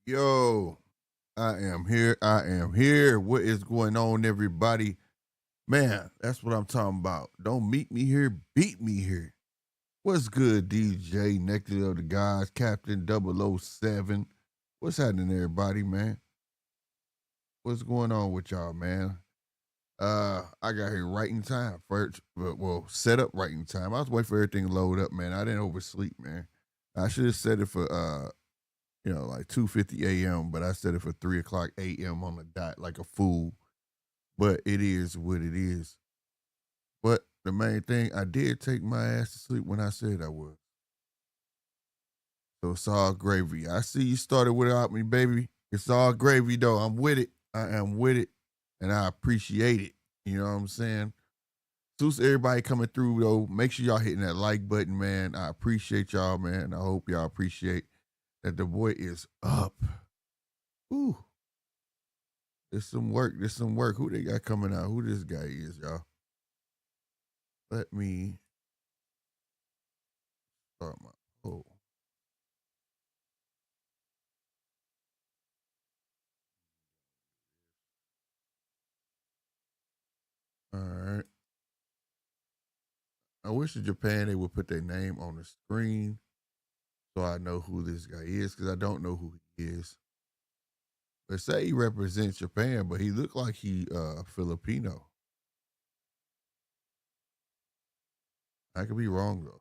Yo, I am here. I am here. What is going on, everybody? Man, that's what I'm talking about. Don't meet me here, beat me here. What's good, DJ, Nectar of the Gods, Captain 007? What's happening, everybody, man? What's going on with y'all, man? I got here right in time. First, well, set up right in time. I was waiting for everything to load up, man. I didn't oversleep, man. I should have set it for like 2:50 a.m., but I set it for 3 o'clock a.m. on the dot like a fool. But it is what it is. But the main thing, I did take my ass to sleep when I said I would. So it's all gravy. I see you started without me, baby. It's all gravy, though. I'm with it. I am with it. And I appreciate it. You know what I'm saying? Suits everybody coming through, though. Make sure y'all hitting that like button, man. I appreciate y'all, man. I hope y'all appreciate that the boy is up. Ooh. There's some work. There's some work. Who they got coming out? Who this guy is, y'all? Let me start my poll. All right. I wish in Japan they would put their name on the screen so I know who this guy is because I don't know who he is. They say he represents Japan, but he looked like he Filipino. I could be wrong though.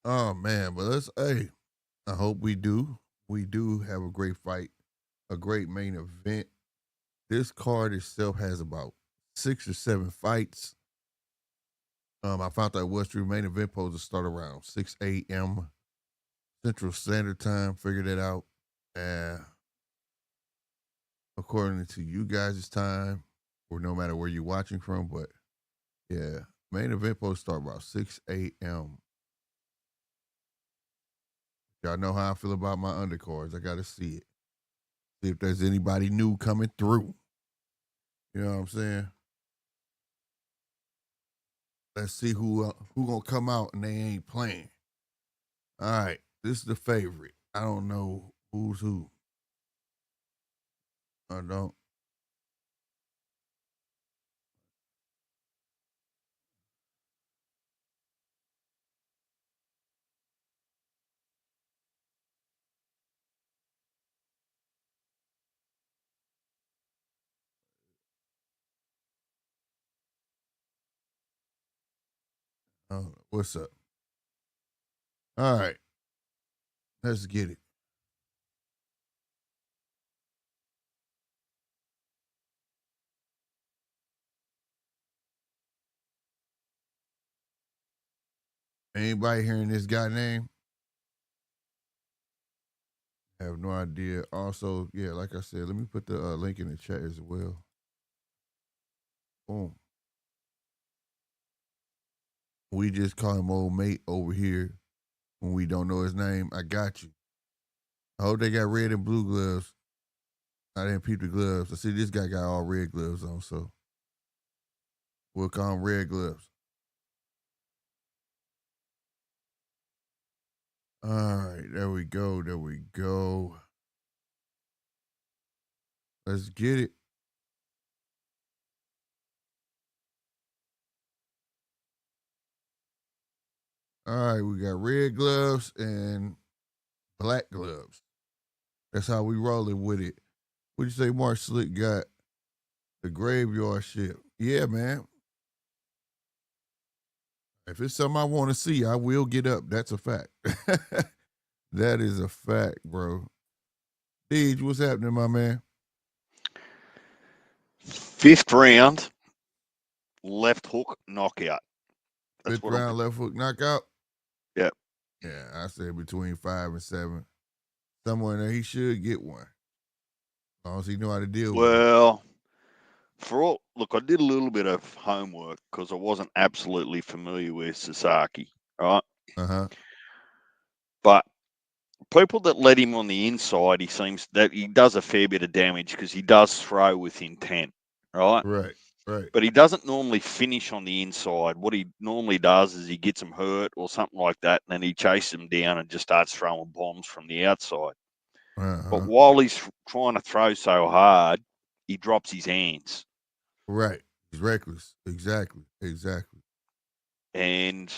Oh man, but hey, I hope we do. We do have a great fight, a great main event. This card itself has about 6 or 7 fights. I found that was true. Main event supposed to start around 6 a.m. Central Standard Time. Figured it out. And according to you guys' time, or no matter where you're watching from, but yeah, main event supposed to start about 6 a.m. Y'all know how I feel about my undercards. I gotta see it. See if there's anybody new coming through. You know what I'm saying? Let's see who gonna come out and they ain't playing. All right, this is the favorite. I don't know who's who. I don't. What's up? All right, let's get it. Anybody hearing this guy name? I have no idea. Also, yeah, like I said, let me put the link in the chat as well. Boom. We just call him old mate over here when we don't know his name. I got you. I hope they got red and blue gloves. I didn't peep the gloves. I see this guy got all red gloves on, so we'll call him red gloves. All right, there we go. There we go. Let's get it. All right, we got red gloves and black gloves. That's how we rolling with it. What you say, Mark Slick got the graveyard ship? Yeah, man. If it's something I want to see, I will get up. That's a fact. That is a fact, bro. Deej, what's happening, my man? Fifth round, left hook knockout. That's Fifth what I'm. round left hook knockout. Yeah. Yeah, I said between 5 and 7. Somewhere in there, he should get one. As long as he know how to deal with it. Well, look, I did a little bit of homework because I wasn't absolutely familiar with Sasaki, right? Uh-huh. But people that let him on the inside, he seems that he does a fair bit of damage because he does throw with intent, right? Right. Right. But he doesn't normally finish on the inside. What he normally does is he gets them hurt or something like that, and then he chases them down and just starts throwing bombs from the outside. But Uh-huh. while he's trying to throw so hard, he drops his hands. Right. He's reckless. Exactly. Exactly. And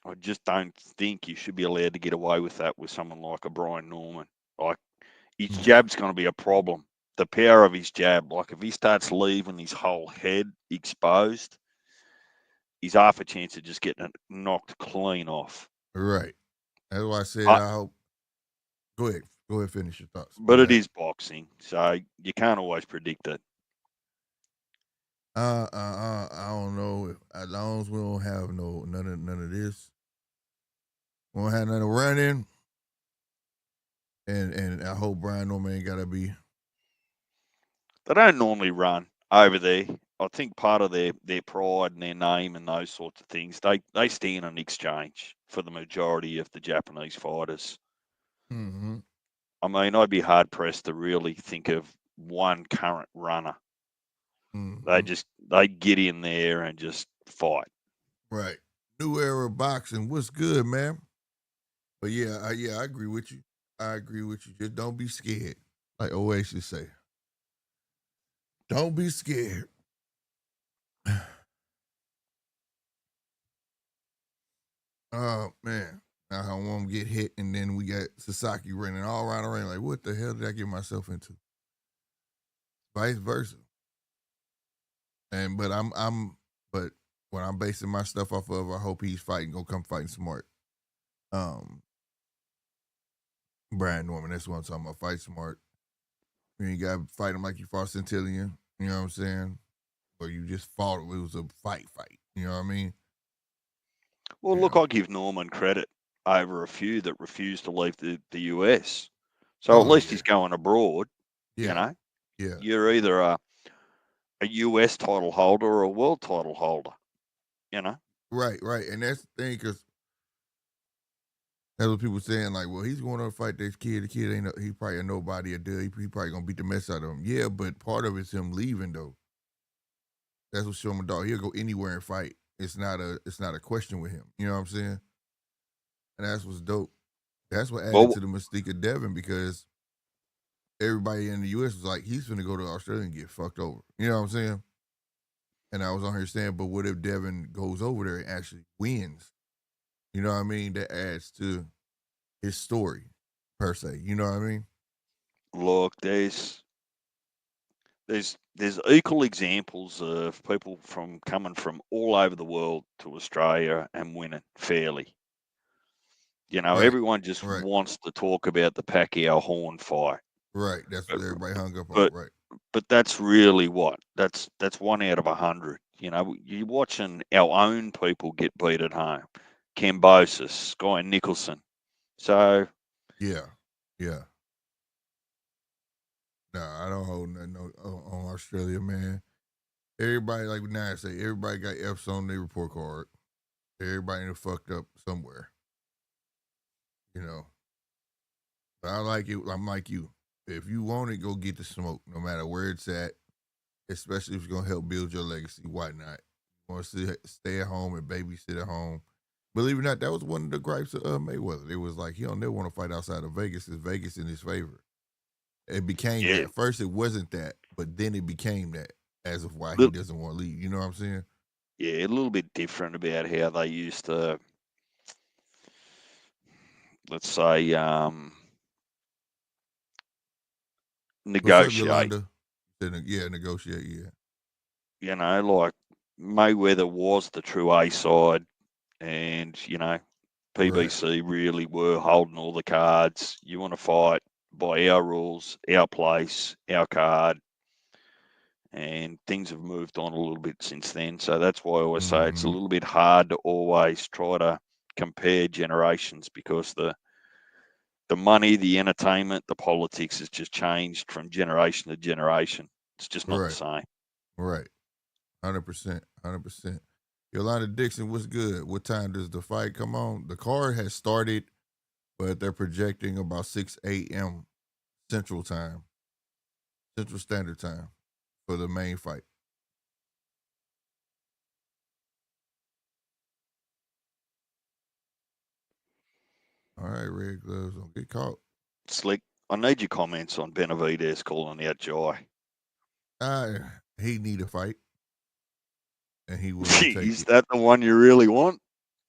I just don't think you should be allowed to get away with that with someone like a Brian Norman. Like, his Mm. jab's going to be a problem. The power of his jab, like if he starts leaving his whole head exposed, he's half a chance of just getting it knocked clean off. Right. That's why I said But I hope. Go ahead. Go ahead. Finish your thoughts. My but it bad. is boxing, so you can't always predict it. I don't know. As long as we don't have none of this, we don't have none of running, and I hope Brian Norman ain't gotta be. They don't normally run over there. I think part of their pride and their name and those sorts of things, they stand on exchange for the majority of the Japanese fighters. Mm-hmm. I mean, I'd be hard pressed to really think of one current runner. Mm-hmm. They get in there and just fight. Right. New era boxing. What's good, man? But yeah, I agree with you. I agree with you. Just don't be scared. Like Oasis say. Don't be scared. Oh man. Now I want to get hit, and then we got Sasaki running all around the ring. Like, what the hell did I get myself into? Vice versa. And but when I'm basing my stuff off of, I hope he's fighting, gonna come fighting smart. Um, Brian Norman, that's what I'm talking about. Fight smart. You gotta fight him like you fought Centillion. You know what I'm saying? Or you just fought. It was a fight. You know what I mean? Well, You look, know. I give Norman credit over a few that refused to leave the US. So at Oh least yeah, he's going abroad. You yeah, know, yeah. you're either a US title holder or a world title holder. You know, Right, right. And that's the thing, because that's what people saying. Like, well, he's going to fight this kid. The kid ain't. He probably a nobody. He probably gonna beat the mess out of him. Yeah, but part of it's him leaving though. That's what Showman Dog. He'll go anywhere and fight. It's not a question with him. You know what I'm saying? And that's what's dope. That's what added well, to the mystique of Devin, because everybody in the US was like, he's gonna go to Australia and get fucked over. You know what I'm saying? And I was on here saying, but what if Devin goes over there and actually wins? You know what I mean? That adds to his story, per se. You know what I mean? look, there's equal examples of people from coming from all over the world to Australia and winning fairly. You know, Right. everyone just Right. wants to talk about the Pacquiao Horn fight, Right. That's but what everybody hung up on. but Right. but that's really what that's 1 out of 100. You know, you're watching our own people get beat at home. Cambosis, Guy Nicholson. So Yeah. Yeah. Nah, I don't hold nothing on Australia, man. Everybody, like now I say, everybody got F's on their report card. Everybody done fucked up somewhere. You know. But I like it. I'm like you. If you want it, go get the smoke, no matter where it's at. Especially if it's gonna help build your legacy. Why not? You want to stay at home and babysit at home. Believe it or not, that was one of the gripes of Mayweather. It was like he don't never want to fight outside of Vegas. Is Vegas in his favor? It became yeah, that. First, it wasn't that, but then it became that as of why he lit- doesn't want to leave. You know what I'm saying? yeah, a little bit different about how they used to, let's say, What's up, negotiate. Yolanda? Yeah, negotiate. Yeah, You know, like Mayweather was the true A side, and right. PBC really were holding all the cards. You want to fight by our rules, our place, our card, and things have moved on a little bit since then. So that's why I always say it's a Mm-hmm. little bit hard to always try to compare generations because the money, the entertainment, the politics has just changed from generation to generation. It's just not the Right. same. Right. 100%. 100%. Yolanda Dixon, what's good? What time does the fight come on? The card has started, but they're projecting about 6 a.m. Central Time, Central Standard Time for the main fight. All right, Red Gloves, don't get caught. Slick, I need your comments on Benavidez calling out Jai. He need a fight, and he will take Is it. that the one you really want?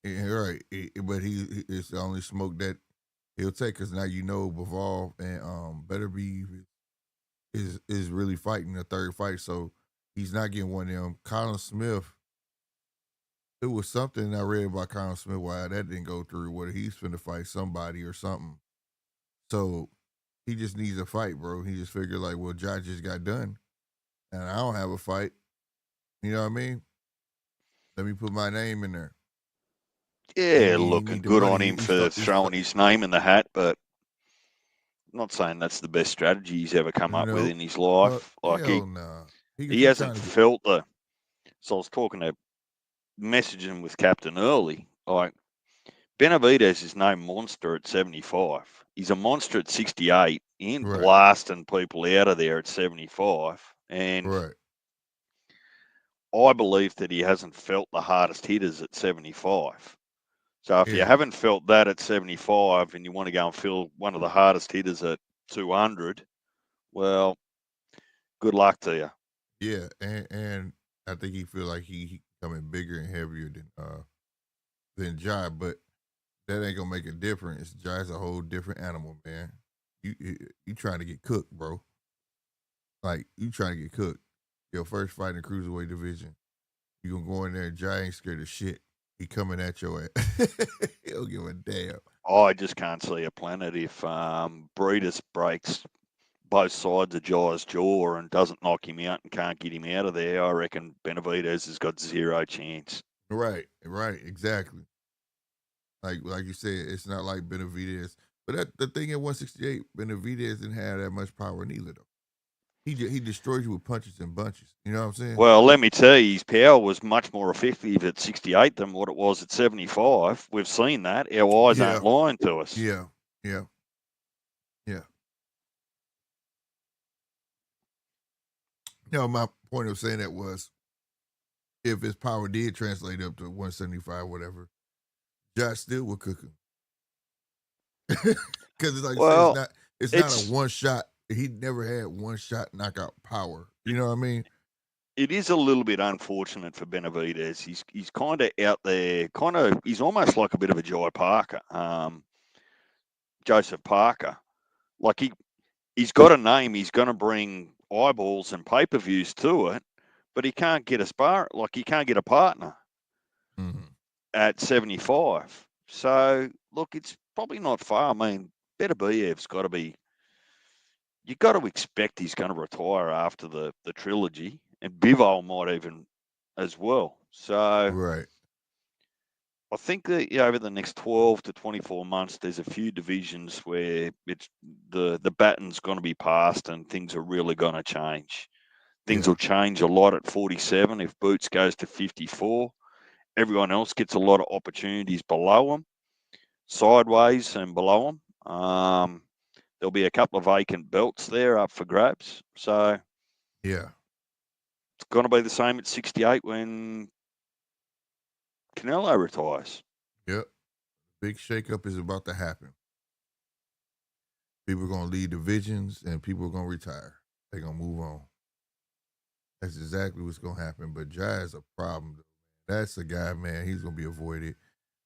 Yeah, right. But it's the only smoke that he'll take because now you know Bivol and Better Be is really fighting the third fight, so he's not getting one of them. Colin Smith, it was something I read about Colin Smith why that didn't go through. Whether he's finna fight somebody or something, so he just needs a fight, bro. He just figured like, well, Jai just got done, and I don't have a fight. You know what I mean? Let me put my name in there. Yeah, He look, need and the good money. on him for He's throwing his name in the hat, but I'm not saying that's the best strategy he's ever come up with no, in his life. Like hell no. Nah. he He hasn't trying to get felt the. So I was talking to messaging with Captain early. Like Benavidez is no monster at 75. He's a monster at 68. He ain't right, blasting people out of there at 75. And right, I believe that he hasn't felt the hardest hitters at 75. So if you yeah, haven't felt that at 75 and you want to go and feel one of the hardest hitters at 200, well, good luck to you. yeah, and I think he feel like he coming bigger and heavier than Jai, but that ain't gonna make a difference. Jai's a whole different animal, man. You trying to get cooked, bro. Like you trying to get cooked. Your first fight in the cruiserweight division. You gonna go in there and Jai ain't scared of shit. He coming at your ass. He don't give a damn. I just can't see a planet if Breeders breaks both sides of Jai's jaw and doesn't knock him out and can't get him out of there. I reckon Benavidez has got zero chance. Right, right, exactly. Like you said, it's not like Benavidez. But the thing at 168, Benavidez didn't have that much power neither though. He destroyed you with punches and bunches. You know what I'm saying? Well, let me tell you, his power was much more effective at 68 than what it was at 75. We've seen that. Our eyes Yeah, aren't lying to us. yeah, yeah, yeah. No, my point of saying that was if his power did translate up to 175, whatever, Josh still would cook him. Because it's like you say, Well, it's not a it's one shot. He never had one shot knockout power. You know what I mean? it is a little bit unfortunate for Benavidez. He's kind of out there, he's almost like a bit of a Jai Parker, Joseph Parker. Like he's got a name. He's going to bring eyeballs and pay per views to it, but he can't get a he can't get a partner Mm-hmm. at 75. So look, it's probably not far. I mean, Beterbiev got to be. You got to expect he's going to retire after the trilogy, and Bivol might even as well. So Right. I think that over the next 12 to 24 months, there's a few divisions where it's the baton's going to be passed and things are really going to change. Things Yeah. will change a lot at 47 if Boots goes to 54. Everyone else gets a lot of opportunities below them, sideways and below them. There'll be a couple of vacant belts there up for grabs. So Yeah. it's going to be the same at 68 when Canelo retires. Yep. Big shakeup is about to happen. People are gonna leave divisions and people are gonna retire. They're gonna move on. That's exactly what's gonna happen. But Jai is a problem. That's a guy, man. He's gonna be avoided.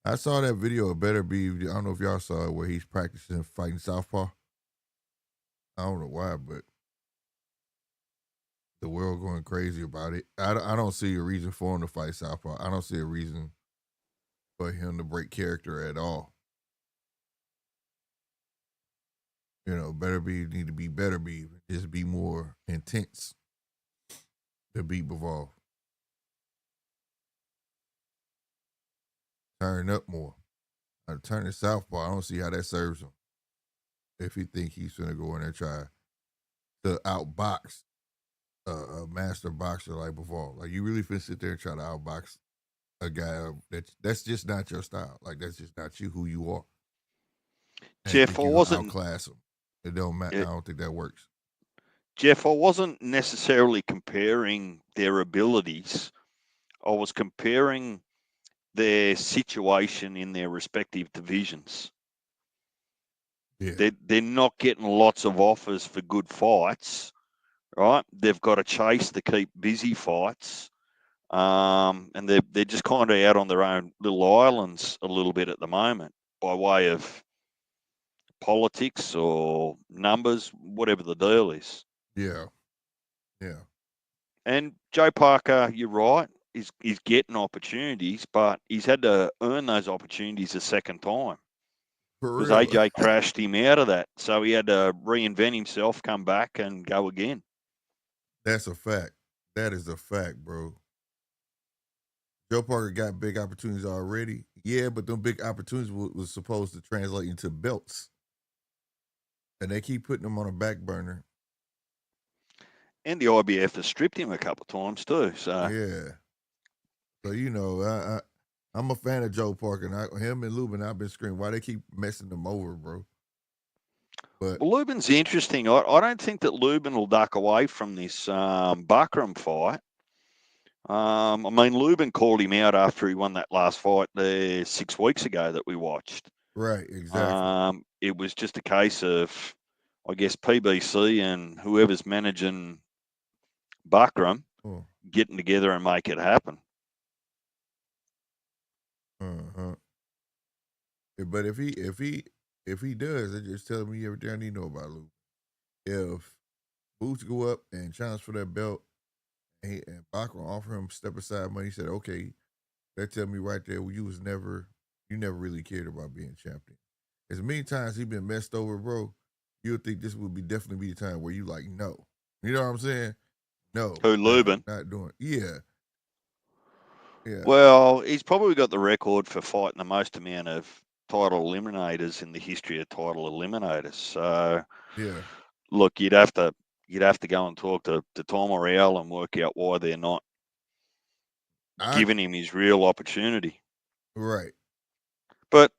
I saw that video of Better Be. I don't know if y'all saw it where he's practicing fighting southpaw. I don't know why, but the world going crazy about it. I don't see a reason for him to fight southpaw. I don't see a reason for him to break character at all. You know, Better Be need to be Better Be. Just be more intense to beat Bivol. Turn up more. Turn to southpaw. I don't see how that serves him. If he think he's gonna go in there and try to outbox a master boxer like before. Like you really finna sit there and try to outbox a guy that's just not your style. Like that's just not you who you are. And Jeff, think I you gonna wasn't. outclass him. It don't matter. I eh, don't think that works. Jeff, I wasn't necessarily comparing their abilities. I was comparing their situation in their respective divisions. Yeah, They're not getting lots of offers for good fights, right? They've got to chase to keep busy fights, and they're just kind of out on their own little islands a little bit at the moment by way of politics or numbers, whatever the deal is. yeah, yeah. And Joe Parker, you're right, he's getting opportunities, but he's had to earn those opportunities a second time For because real. AJ crashed him out of that. So he had to reinvent himself, come back, and go again. That's a fact. That is a fact, bro. Joe Parker got big opportunities already. Yeah, but them big opportunities was supposed to translate into belts, and they keep putting them on a back burner. And the IBF has stripped him a couple of times too. So, Yeah. So I'm a fan of Joe Parker. And him and Lubin, I've been screaming why they keep messing them over, bro. But well, Lubin's interesting. I don't think that Lubin will duck away from this Buckram fight. I mean, Lubin called him out after he won that last fight there 6 weeks ago that we watched. right, exactly. It was just a case of, I guess, PBC and whoever's managing Buckram Oh, getting together and make it happen. uh-huh. But if he does, it just telling me everything I need to know about Lubin. If Boots go up and challenge for that belt, and Bachman offer him step aside money, he said, okay, that tell me right there, well, you never really cared about being champion. As many times he been messed over, bro, you would think this would definitely be the time where you like, no. You know what I'm saying? No, Who, Lubin? not doing. Yeah, yeah, Well, he's probably got the record for fighting the most amount of title eliminators in the history of title eliminators. So, yeah. look, you'd have to go and talk to Tom Morel and work out why they're not I giving him his real opportunity. right, But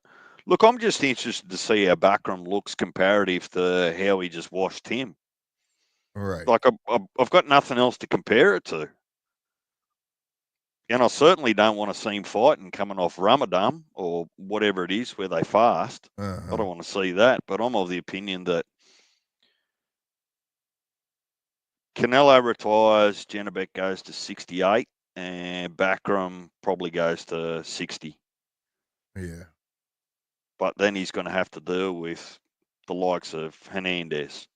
look, I'm just interested to see how Bakram looks comparative to how he just washed him. right. Like I've got nothing else to compare it to. And I certainly don't want to see him fighting coming off Ramadan or whatever it is where they fast. Uh I huh. don't want to see that. But I'm of the opinion that Canelo retires, Janabek goes to 68, and Bakram probably goes to 60. Yeah. But then he's going to have to deal with the likes of Hernandez.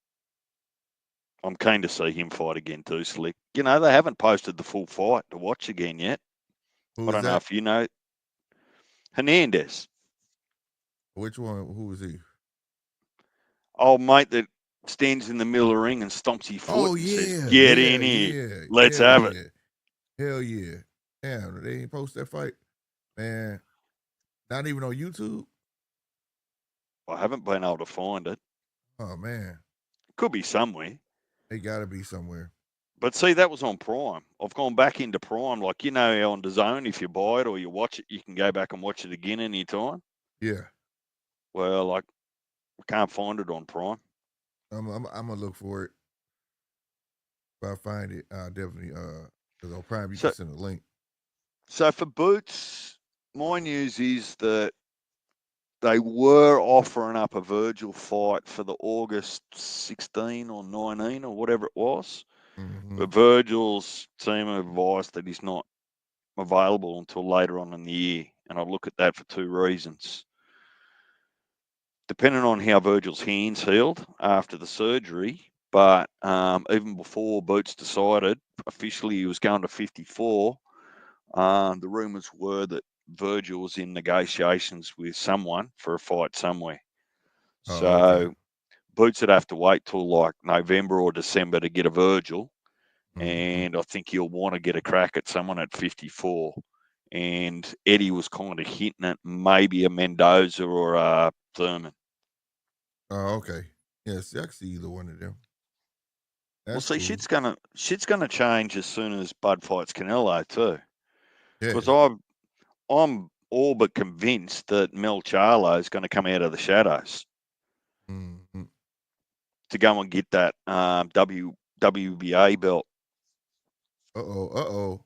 I'm keen to see him fight again too, Slick. You know, they haven't posted the full fight to watch again yet. Who I is don't know that? if you know Hernandez. Which one? Who is he? Old mate that stands in the middle of the ring and stomps his foot Oh and says, yeah, "Get yeah, in here. yeah. Let's Hell have it." yeah, hell yeah. Damn, they ain't post that fight, man. Not even on YouTube. I haven't been able to find it. Oh man, Could be somewhere. they gotta be somewhere. But see, that was on Prime. I've gone back into Prime. Like, you know, how on the zone, if you buy it or you watch it, you can go back and watch it again anytime. Yeah, Well, like, I can't find it on Prime. I'm gonna look for it. If I find it, I'll definitely because on Prime you can So, send a link. so for Boots, my news is that they were offering up a Virgil fight for the August 16 or 19 or whatever it was. Mm-hmm. But Virgil's team advised that he's not available until later on in the year. And I look at that for two reasons. Depending on how Virgil's hands healed after the surgery, but even before Boots decided officially he was going to 54, the rumours were that Virgil was in negotiations with someone for a fight somewhere. Oh, okay. So Boots would have to wait till like November or December to get a Virgil, Mm-hmm. and I think he'll want to get a crack at someone at 54. And Eddie was kind of hinting at maybe a Mendoza or a Thurman. Oh, okay. Yes, I can see either one of them. Well, That's see, cool. shit's gonna change as soon as Bud fights Canelo too, Yeah. because I'm all but convinced that Mel Charlo is going to come out of the shadows Mm-hmm. to go and get that WBA belt. Uh-oh.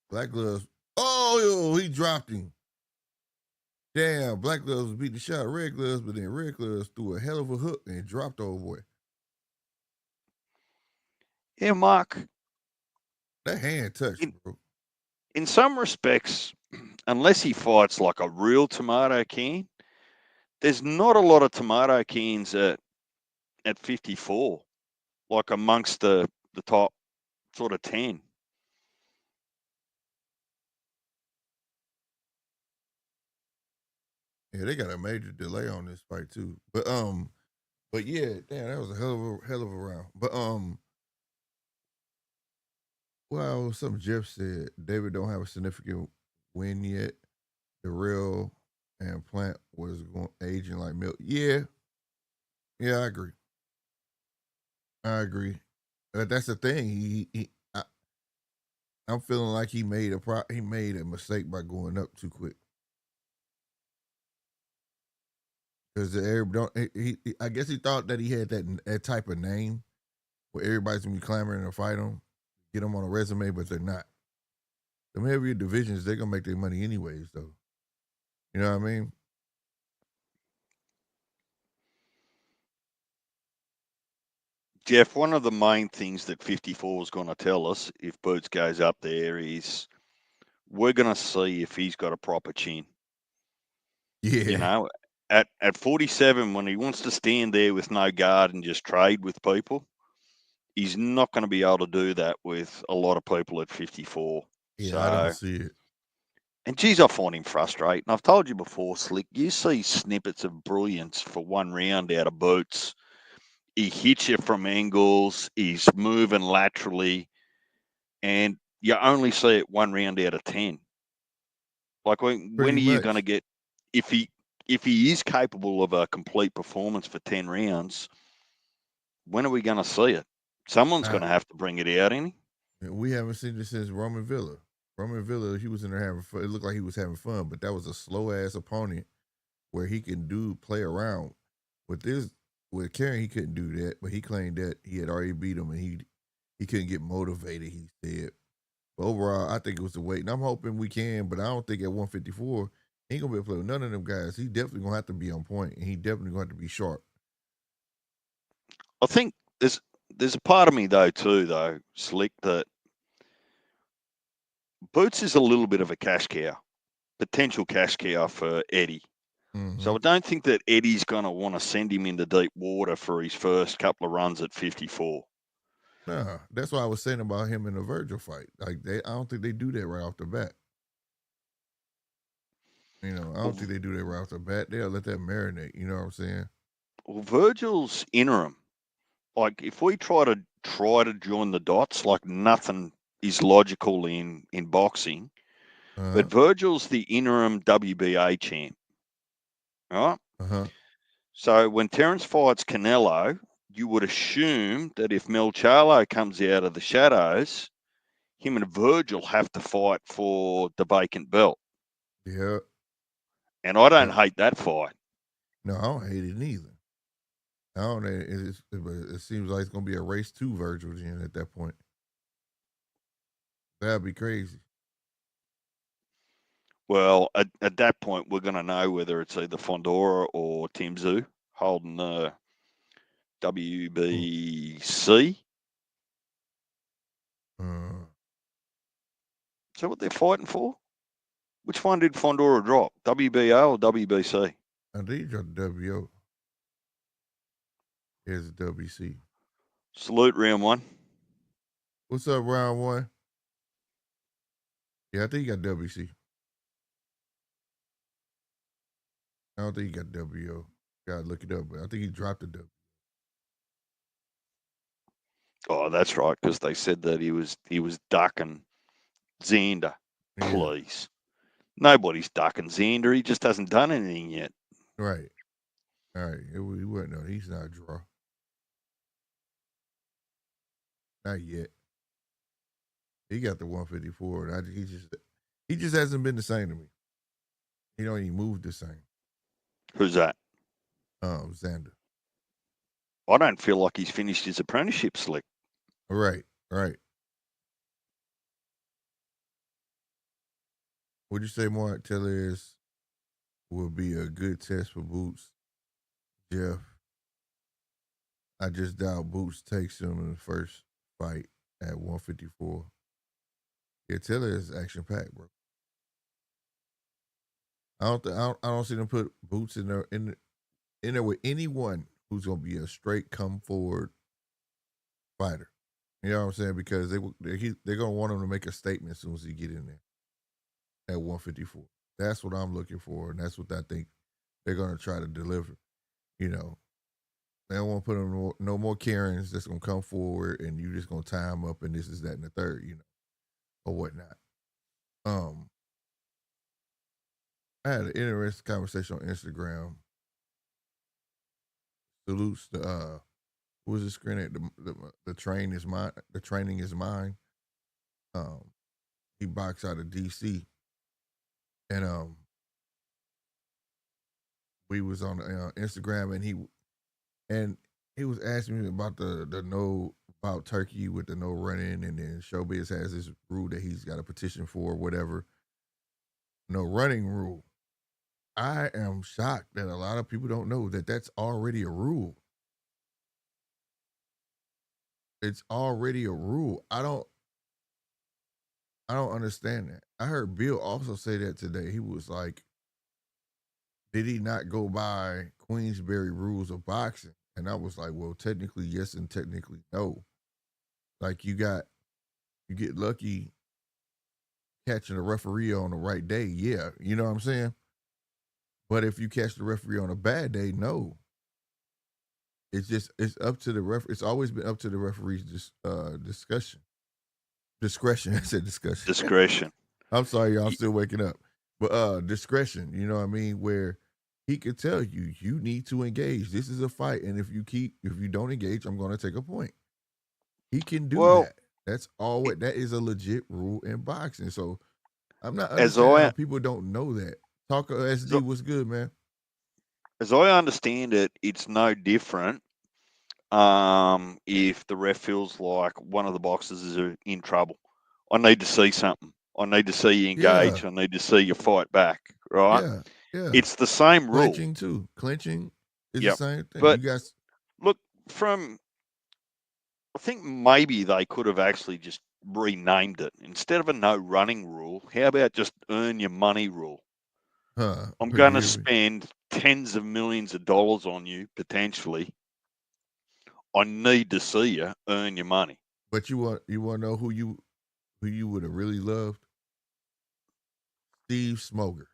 Black Gloves. Oh, he dropped him. Damn, Black Gloves beat the shot of Red Gloves, but then Red Gloves threw a hell of a hook and dropped the old boy. Yeah, Mark. That hand touched, In bro. in some respects, unless he fights like a real tomato can, there's not a lot of tomato cans at 54, like amongst the top sort of 10. Yeah, they got a major delay on this fight too. But yeah, damn, that was a hell of a round. But well, something Jeff said. David don't have a significant win yet. The real and Plant was going aging like milk. Yeah, I agree. I agree. That's the thing. I'm feeling like he made a mistake by going up too quick. Because don't I guess he thought that he had that type of name where everybody's gonna be clamoring to fight him, get him on a resume, but they're not. The heavier divisions, they're gonna make their money anyways, though. You know what I mean? Jeff, one of the main things that 54 is going to tell us if Boots goes up there is we're going to see if he's got a proper chin. You Yeah, know, at 47, when he wants to stand there with no guard and just trade with people, he's not going to be able to do that with a lot of people at 54. yeah, I don't So, see it. and geez, I find him frustrating. I've told you before, Slick, you see snippets of brilliance for one round out of Boots. He hits you from angles, he's moving laterally, and you only see it one round out of 10. Like when Pretty are you going to much. get if he is capable of a complete performance for 10 rounds? When are we going to see it? Someone's going I, to have to bring it out, ain't we haven't seen this since Roman Villa. Roman Villa, he was in there having fun. It looked like he was having fun, but that was a slow ass opponent where he can play around. With this, with Karen, he couldn't do that, but he claimed that he had already beat him and he couldn't get motivated. He said, but overall, I think it was the weight, and I'm hoping we can. But I don't think at 154 he ain't gonna be able to play with none of them guys. He definitely gonna have to be on point, and he definitely gonna have to be sharp. I think there's a part of me though too though, Slick, that Boots is a little bit of a cash cow, potential cash cow for Eddie. Mm-hmm. So I don't think that Eddie's going to want to send him into deep water for his first couple of runs at 54. Nah, that's what I was saying about him in the Virgil fight. Like I don't think they do that right off the bat. I Well, don't think they do that right off the bat. They'll let that marinate. You know what I'm saying? well, Virgil's interim. Like if we try to join the dots, like nothing is logical in boxing. Uh huh. But Virgil's the interim WBA champ, right? Uh huh. So when Terence fights Canelo, you would assume that if Mel Charlo comes out of the shadows, him and Virgil have to fight for the vacant belt. Yeah. And I don't But hate that fight. no, I don't hate it neither. I don't. It seems like it's gonna be a race to Virgil then at that point. That'd be crazy. Well, at that point, we're going to know whether it's either Fondora or Tim Tszyu holding the Ooh. WBC. Uh, Is that what they're fighting for? Which one did Fondora drop? WBO or WBC? I think you dropped the WO. Here's the WC. Salute round one. What's up, round one? Yeah, I think you got WC. I don't think he got WO. Gotta look it up, but I think he dropped the W. Oh, that's right, because they said that he was ducking Xander. Yeah, Please, nobody's ducking Xander. He just hasn't done anything yet. right. All right. He wasn't. No, he's not a draw. Not yet. He got the 154. He just hasn't been the same to me. He don't even move the same. Who's that? Xander. I don't feel like he's finished his apprenticeship slick. Right, right. Would you say Mark Tellez will be a good test for Boots? Jeff, I just doubt Boots takes him in the first fight at 154. Yeah, Tellez is action packed, bro. I don't see them put Boots in there with anyone who's gonna be a straight come forward fighter. You know what I'm saying? Because they're gonna want him to make a statement as soon as he get in there at 154. That's what I'm looking for, and that's what I think they're gonna try to deliver. You know, they don't want to put him no more Karens that's gonna come forward and you just gonna tie him up and this is that and the third, or whatnot. I had an interesting conversation on Instagram. Salutes to who was the screen at the train is mine. The training is mine. He boxed out of DC, and we was on Instagram, and he was asking me about the no about Turkey with the no running, and then Showbiz has this rule that he's got a petition for, whatever. No running rule. I am shocked that a lot of people don't know that that's already a rule. It's already a rule. I don't understand that. I heard Bill also say that today. He was like, did he not go by Queensberry rules of boxing? And I was like, well, technically yes and technically no. Like you get lucky catching a referee on the right day, yeah. You know what I'm saying? But if you catch the referee on a bad day, no. It's up to the it's always been up to the referee's discretion. I said discussion. Discretion. I'm sorry, y'all. I'm still waking up. But discretion, you know what I mean? Where he could tell you, you need to engage. This is a fight, and if you don't engage, I'm going to take a point. He can do Well, that. That's all. That is a legit rule in boxing. So I'm not as understanding how people don't know that. Talk SD, what's good, man? as I understand it, it's no different if the ref feels like one of the boxers is in trouble. I need to see something. I need to see you engage. Yeah, I need to see you fight back. Right? yeah, yeah. It's the same rule. Clenching too. Clenching is the Yep. same thing. But You guys, look, I think maybe they could have actually just renamed it. Instead of a no running rule, how about just earn your money rule? I'm going to you hear me? spend tens of millions of dollars on you potentially. I need to see you earn your money. But you want to know who you would have really loved? Steve Smoger,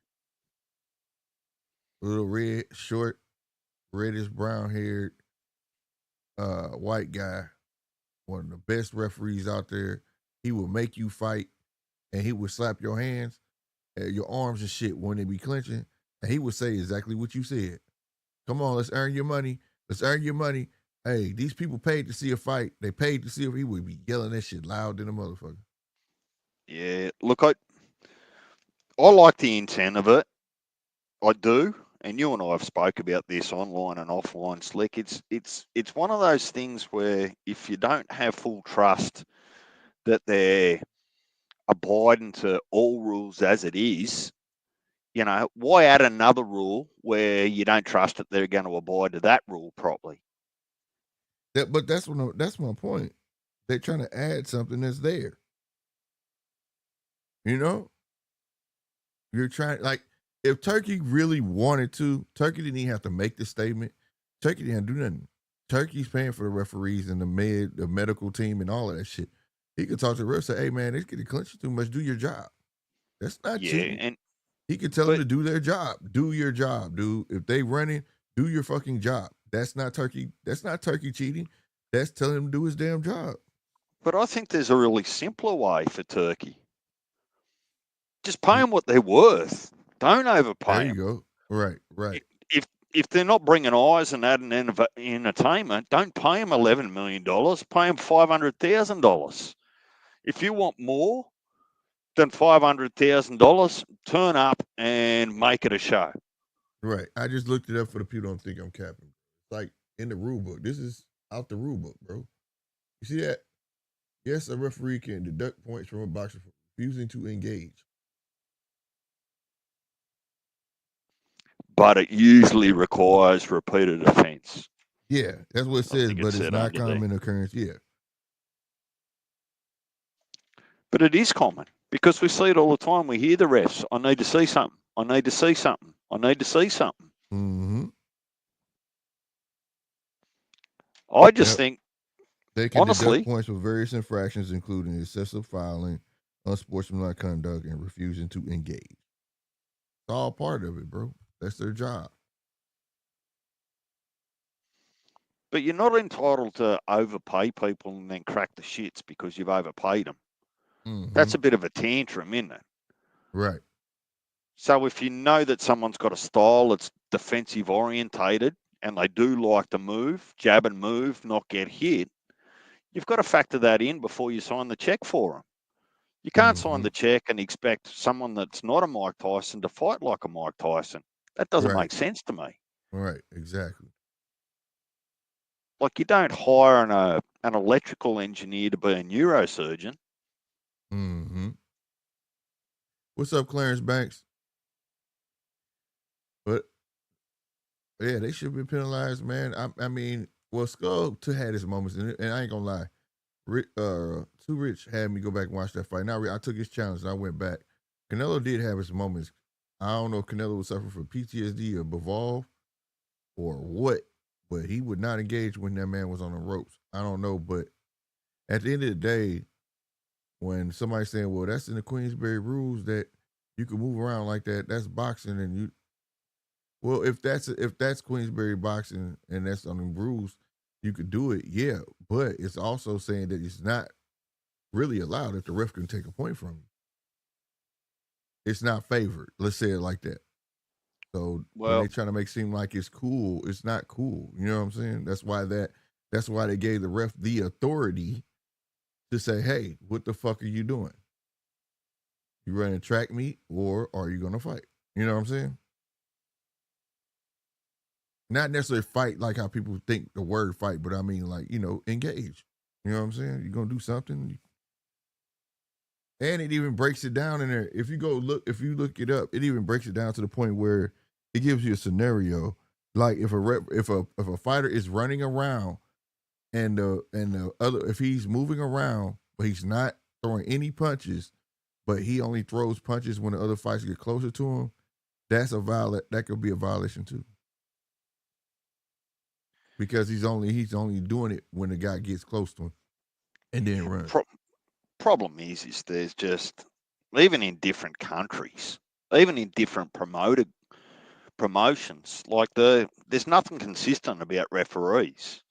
little red, short, reddish brown haired, white guy, one of the best referees out there. He would make you fight, and he would slap your hands, your arms and shit when they be clenching, and he would say exactly what you said. Come on, let's earn your money. Let's earn your money. Hey, these people paid to see a fight. They paid to see if he would be yelling that shit loud than a motherfucker. Yeah, look, I like the intent of it. I do, and you and I have spoke about this online and offline. Slick, it's one of those things where if you don't have full trust that they're abiding to all rules as it is, why add another rule where you don't trust that they're going to abide to that rule properly? But that's my point. They're trying to add something that's there. You know, you're trying like if Turkey really wanted to, Turkey didn't even have to make the statement. Turkey didn't do nothing. Turkey's paying for the referees and the medical team and all of that shit. He could talk to the ref, say, "Hey man, they getting clinching too much. Do your job." That's not Yeah, cheating. and He could tell them but to do their job. Do your job, dude. If they running, do your fucking job. That's not Turkey. That's not Turkey cheating. That's telling him to do his damn job. but I think there's a really simpler way for Turkey. Just pay them what they're worth. Don't There overpay you them. go. Right, right. If if they're not bringing eyes and adding entertainment, don't pay them $11 million. Pay them $500,000. If you want more than $500,000, turn up and make it a show. Right. I just looked it up for the people who don't think I'm capping. Like in the rule book. This is out the rule book, bro. You see that? Yes, a referee can deduct points from a boxer for refusing to engage. But it usually requires repeated offence. Yeah, that's what it I says, think it but it's said not under there. common occurrence. Yeah. But it is common because we see it all the time. We hear the refs, I need to see something. I need to see something. I need to see something. Mm-hmm. I just Yep. think, They can deduct honestly, points for various infractions, including excessive filing, unsportsmanlike conduct, and refusing to engage. It's all part of it, bro. That's their job. but you're not entitled to overpay people and then crack the shits because you've overpaid them. Mm-hmm. That's a bit of a tantrum, isn't it? Right. So if you know that someone's got a style that's defensive orientated and they do like to move, jab and move, not get hit, you've got to factor that in before you sign the check for them. You can't sign Mm-hmm. the check and expect someone that's not a Mike Tyson to fight like a Mike Tyson. That doesn't Right. make sense to me. Right. Exactly. Like you don't hire an electrical engineer to be a neurosurgeon. Mm-hmm. What's up, Clarence Banks? But yeah, they should be penalized, man. I mean, well, Skull too had his moments, and I ain't gonna lie. Too Rich had me go back and watch that fight. Now I took his challenge and I went back. Canelo did have his moments. I don't know if Canelo was suffering from PTSD or Bivol or what, but he would not engage when that man was on the ropes. I don't know, but at the end of the day, when somebody's saying, "Well, that's in the Queensberry rules that you can move around like that," that's boxing, and you well, if that's Queensberry boxing and that's on the rules, you could do it, yeah. But it's also saying that it's not really allowed if the ref can take a point from you. It's not favored. Let's say it like that. So when they Well, try to make it seem like it's cool, it's not cool. You know what I'm saying? That's why they gave the ref the authority to say, hey, what the fuck are you doing? You running track meet or are you gonna fight? You know what I'm saying? Not necessarily fight like how people think the word fight, but I mean like, engage. You know what I'm saying? You're gonna do something. And it even breaks it down in there. If you look it up, it even breaks it down to the point where it gives you a scenario. Like if a fighter is running around and the other if he's moving around but he's not throwing any punches, but he only throws punches when the other fighters get closer to him, that could be a violation too. Because he's only doing it when the guy gets close to him and then runs. pro- problem is there's just, even in different countries, even in different promotions, like there's nothing consistent about referees.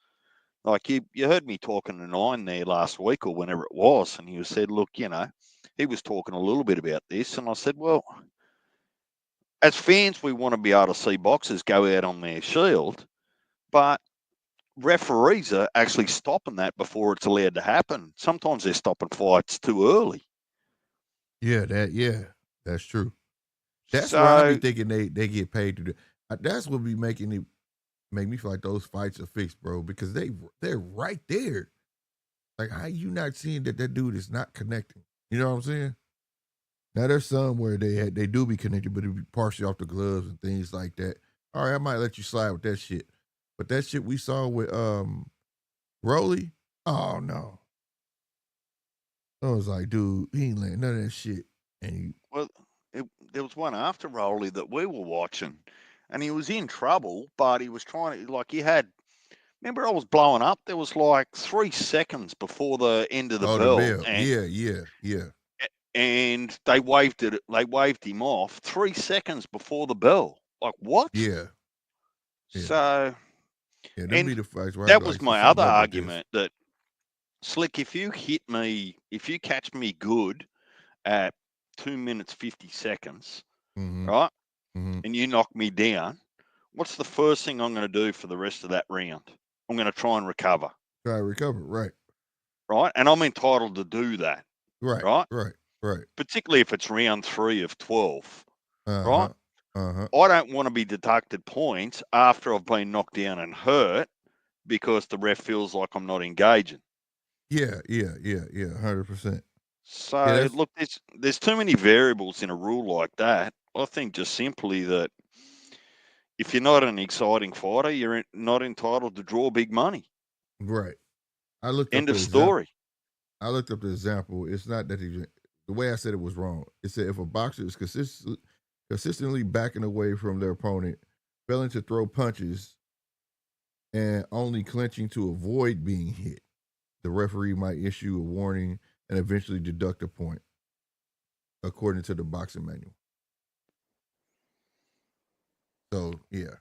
Like you heard me talking to Nine there last week or whenever it was, and he said, look, he was talking a little bit about this, and I said, well, as fans, we want to be able to see boxers go out on their shield, but referees are actually stopping that before it's allowed to happen. Sometimes they're stopping fights too early. Yeah, that's true. That's where I be So, thinking they get paid to do. That's what be making it make me feel like those fights are fixed, bro, because they're right there. Like how you not seeing that dude is not connecting? You know what I'm saying? Now there's some where they do be connected, but it be partially off the gloves and things like that. All right, I might let you slide with that shit, but that shit we saw with Rolly, oh no, I was like, dude, he ain't letting none of that shit. And well, there was one after Rowley that we were watching, and he was in trouble, but he was trying to, like, he had, remember I was blowing up? There was like 3 seconds before the end of the the bell, bell, yeah, and they waved him off 3 seconds before the bell. Like, what? yeah, yeah, So, yeah. Them be and the fights where I that be was like, see my other something up with this. argument that, Slick, if you catch me good at 2 minutes 50 seconds, Mm-hmm. right, Mm-hmm. and you knock me down, what's the first thing I'm going to do for the rest of that round? I'm going to try and recover, Try to recover. Right. right? And I'm entitled to do that, Right. right? Right. Right. Particularly if it's round 3 of 12, right? Uh-huh. Uh-huh. I don't want to be deducted points after I've been knocked down and hurt because the ref feels like I'm not engaging. Yeah. 100%. Yeah, So that's look, there's too many variables in a rule like that. I think just simply that if you're not an exciting fighter, you're not entitled to draw big money. right. I looked up End the of example. story. It's not that the way I said it was wrong. It said if a boxer is consistently backing away from their opponent, failing to throw punches, and only clinching to avoid being hit, the referee might issue a warning and eventually deduct a point, according to the boxing manual. So yeah,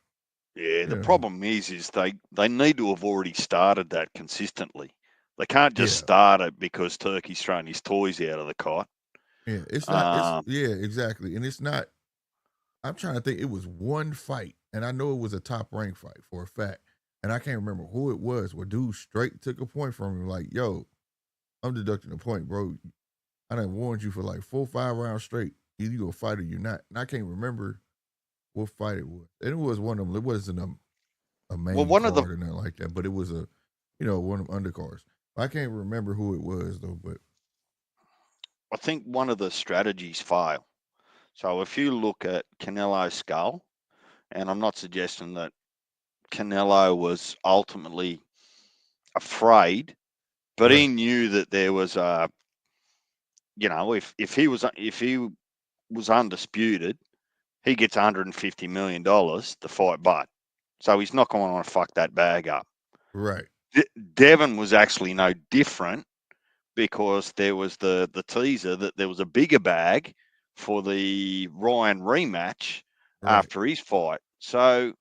Yeah, the yeah, problem is they need to have already started that consistently. They can't just yeah, start it because Turkey's thrown his toys out of the cot. yeah. It's not. It's Um, yeah, exactly. And it's not. I'm trying to think. It was one fight, and I know it was a top rank fight for a fact. And I can't remember who it was. Where dude straight took a point from him, like, "Yo, I'm deducting a point, bro. I done warned you for like 4, 5 rounds straight. Either you a fight or you're not." And I can't remember what fight it was. And it was one of them. It wasn't a well, main one of the card or nothing like that, but it was one of them undercards. I can't remember who it was though, but I think one of the strategies fail. So if you look at Canelo's skull, and I'm not suggesting that Canelo was ultimately afraid, but he right, knew that there was a, if he was undisputed, he gets $150 million to fight Butt. So he's not going to want to fuck that bag up. right. Devon was actually no different because there was the teaser that there was a bigger bag for the Ryan rematch Right. after his fight. So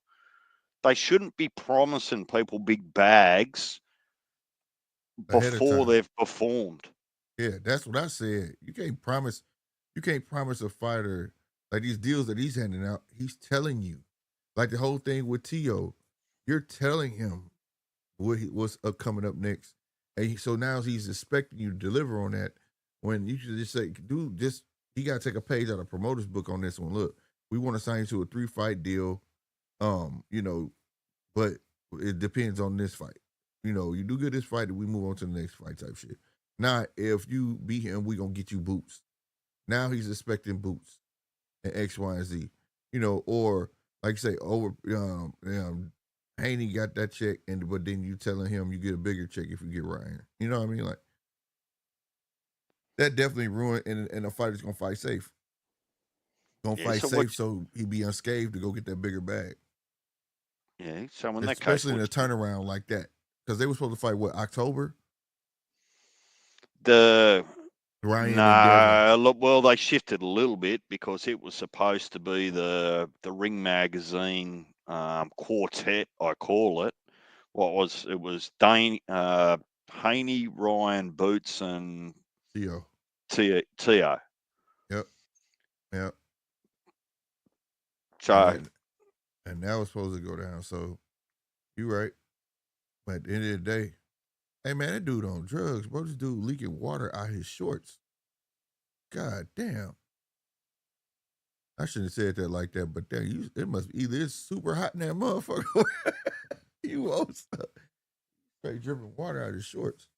they shouldn't be promising people big bags Ahead of before time. they've performed. Yeah, that's what I said. You can't promise a fighter like these deals that he's handing out. He's telling you, like the whole thing with Tio, you're telling him what's coming up next, and so now he's expecting you to deliver on that. When you should just say, dude, just he got to take a page out of promoter's book on this one. Look, we want to sign you to a 3-fight deal. Um, you know, but it depends on this fight. You do good this fight, and we move on to the next fight type shit. Now, if you beat him, we gonna get you boots. Now he's expecting boots and X, Y, and Z. Or like you say, Haney got that check, but then you telling him you get a bigger check if you get Ryan. You know what I mean? Like that definitely ruined, and a fighter's gonna fight safe. Gonna Yeah. fight So what? safe so he be unscathed to go get that bigger bag. Yeah. So in that case, Especially in a turnaround like that. Because they were supposed to fight what, October? the Ryan and Devin. no, look, well, they shifted a little bit because it was supposed to be the Ring Magazine quartet, I call it. It was Dane, Haney, Ryan, Boots, and Tio. Tio. Yep. Yep. And So that was supposed to go down. So you right. But at the end of the day, hey man, that dude on drugs, bro. This dude leaking water out his shorts. God damn. I shouldn't have said that like that, but damn, it must be either it's super hot in that motherfucker. You also straight dripping water out his shorts.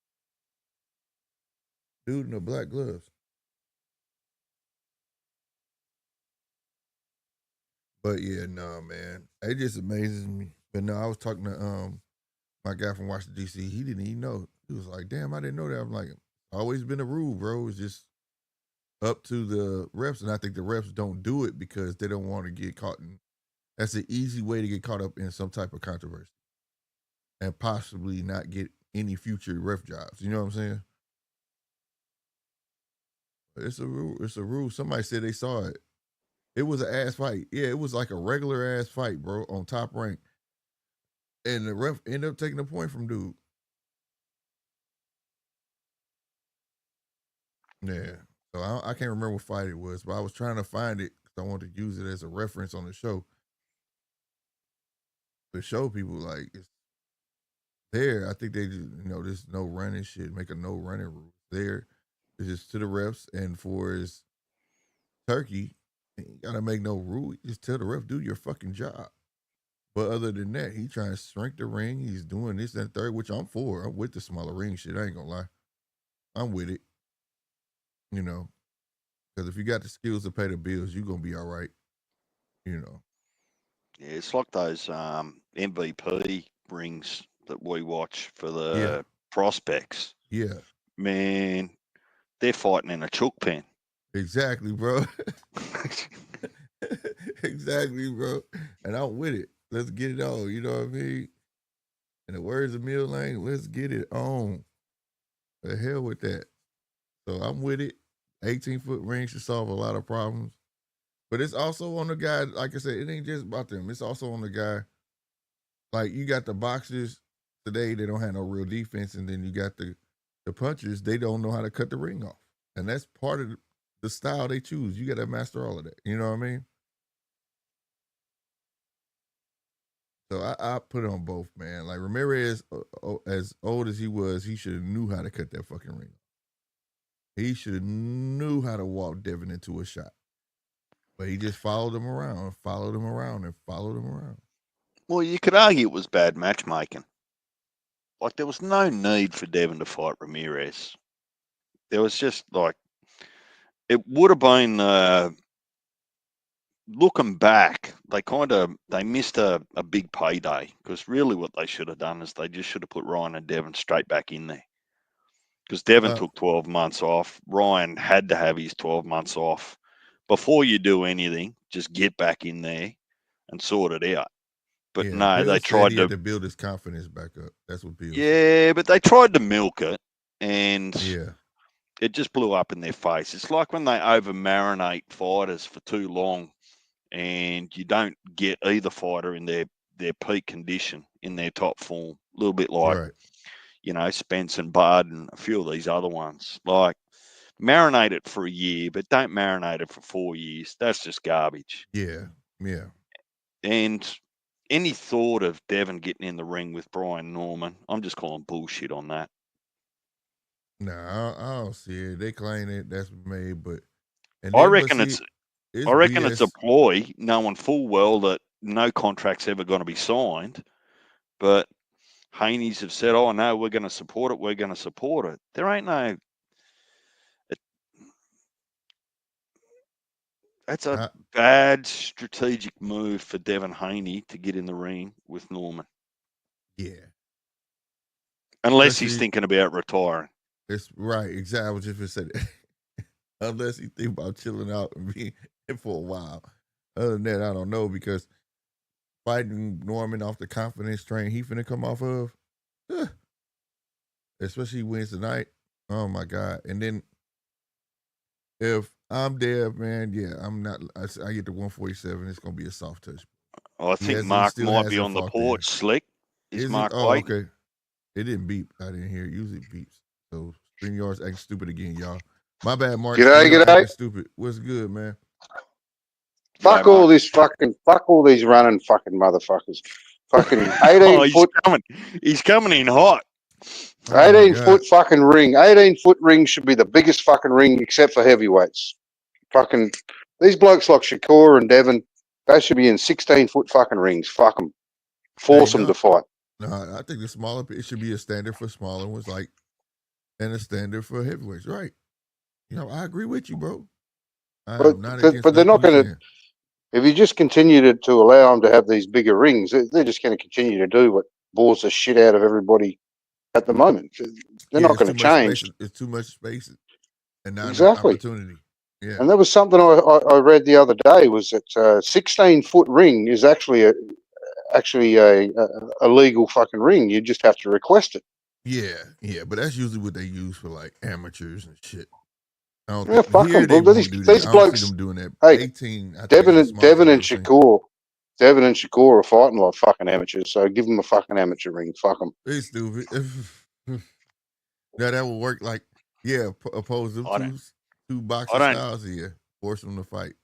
Dude in the black gloves. But yeah, no, man. It just amazes me. But no, I was talking to my guy from Washington, DC. He didn't even know. He was like, damn, I didn't know that. I'm like, always been a rule, bro. It's just up to the refs. And I think the refs don't do it because they don't want to get caught in. That's an easy way to get caught up in some type of controversy and possibly not get any future ref jobs. You know what I'm saying? But it's a rule. It's a rule. Somebody said they saw it. It was an ass fight. Yeah, it was like a regular ass fight, bro, on top rank. And the ref ended up taking a point from dude. Yeah. So I can't remember what fight it was, but I was trying to find it because I wanted to use it as a reference on the show. to show people like it's there. I think they just, this no running shit, make a no running rule. There, it's just to the refs, and for his turkey, you gotta make no rule. You just tell the ref, do your fucking job. But other than that, he trying to shrink the ring. He's doing this and third, which I'm for. I'm with the smaller ring shit. I ain't gonna lie. I'm with it. Because if you got the skills to pay the bills, you're gonna be all right. Yeah, it's like those MVP rings that we watch for the Yeah. prospects. Yeah. Man, they're fighting in a chook pen. Exactly, bro. Exactly, bro. And I'm with it. Let's get it on. You know what I mean? In the words of Mill Lane, let's get it on. The hell with that. So I'm with it. 18-foot ring should solve a lot of problems. But it's also on the guy, like I said, it ain't just about them. It's also on the guy. Like you got the boxers today, they don't have no real defense, and then you got the punchers, they don't know how to cut the ring off. And that's part of the style they choose. You got to master all of that. You know what I mean? So I put it on both, man. Like Ramirez, as old as he was, he should have knew how to cut that fucking ring. He should have knew how to walk Devin into a shot. But he just followed him around, and followed him around, and followed him around. Well, you could argue it was bad matchmaking. Like there was no need for Devin to fight Ramirez. There was just like it would have been. Looking back, they missed a big payday because really what they should have done is they just should have put Ryan and Devin straight back in there. Because Devin took 12 months off. Ryan had to have his 12 months off. Before you do anything, just get back in there and sort it out. But yeah, no, Bill they said tried he to. had to build his confidence back up. That's what Bill said. Yeah, but they tried to milk it, and Yeah. it just blew up in their face. It's like when they over marinate fighters for too long, and you don't get either fighter in their peak condition, in their top form. A little bit like, Right. Spence and Bud and a few of these other ones. Like, marinate it for a year, but don't marinate it for 4 years. That's just garbage. Yeah. Yeah. And any thought of Devin getting in the ring with Brian Norman, I'm just calling bullshit on that. Nah, I don't see it. They claim it. That's made, but and I then but reckon see, it's it's a BS. ploy, knowing full well that no contract's ever going to be signed. But Haney's have said, "Oh no, we're going to support it. We're going to support it." There ain't no. That's a bad strategic move for Devin Haney to get in the ring with Norman. Yeah. Unless he's thinking about retiring. It's right. Exactly. I was just going to say that. Unless he think about chilling out and being in for a while. Other than that, I don't know, because fighting Norman off the confidence train he finna come off of, especially he wins tonight. Oh my God. And then if I'm there, man, yeah, I'm not. I get to 147. It's gonna be a soft touch. I think Mark might be on the porch. There. Slick. Is Mark Oh, waiting? okay. It didn't beep. I didn't hear it. Usually it beeps. So StreamYard's acting stupid again, y'all. My bad, Mark. G'day. Acting stupid. What's good, man? Fuck all these running fucking motherfuckers. Fucking 18-foot. He's coming in hot. 18-foot fucking ring. 18-foot ring should be the biggest fucking ring except for heavyweights. Fucking these blokes like Shakur and Devin, they should be in 16-foot fucking rings. Fuck them. Force them to fight. No, I think the smaller, it should be a standard for smaller ones, and a standard for heavyweights. Right. I agree with you, bro. But they're not going to. If you just continue to allow them to have these bigger rings, they're just going to continue to do what bores the shit out of everybody at the moment. They're not going to change. It's too much space and not enough opportunity. Yeah. And that was something I read the other day, was that 16-foot ring is actually a legal fucking ring. You just have to request it. Yeah, but that's usually what they use for like amateurs and shit. Fuck them. These blokes see them doing that. Hey, 18. Devin and Shakur are fighting like fucking amateurs. So give them a fucking amateur ring. Fuck them. They stupid. Now that would work. Like, oppose them two boxing styles here. Force them to fight.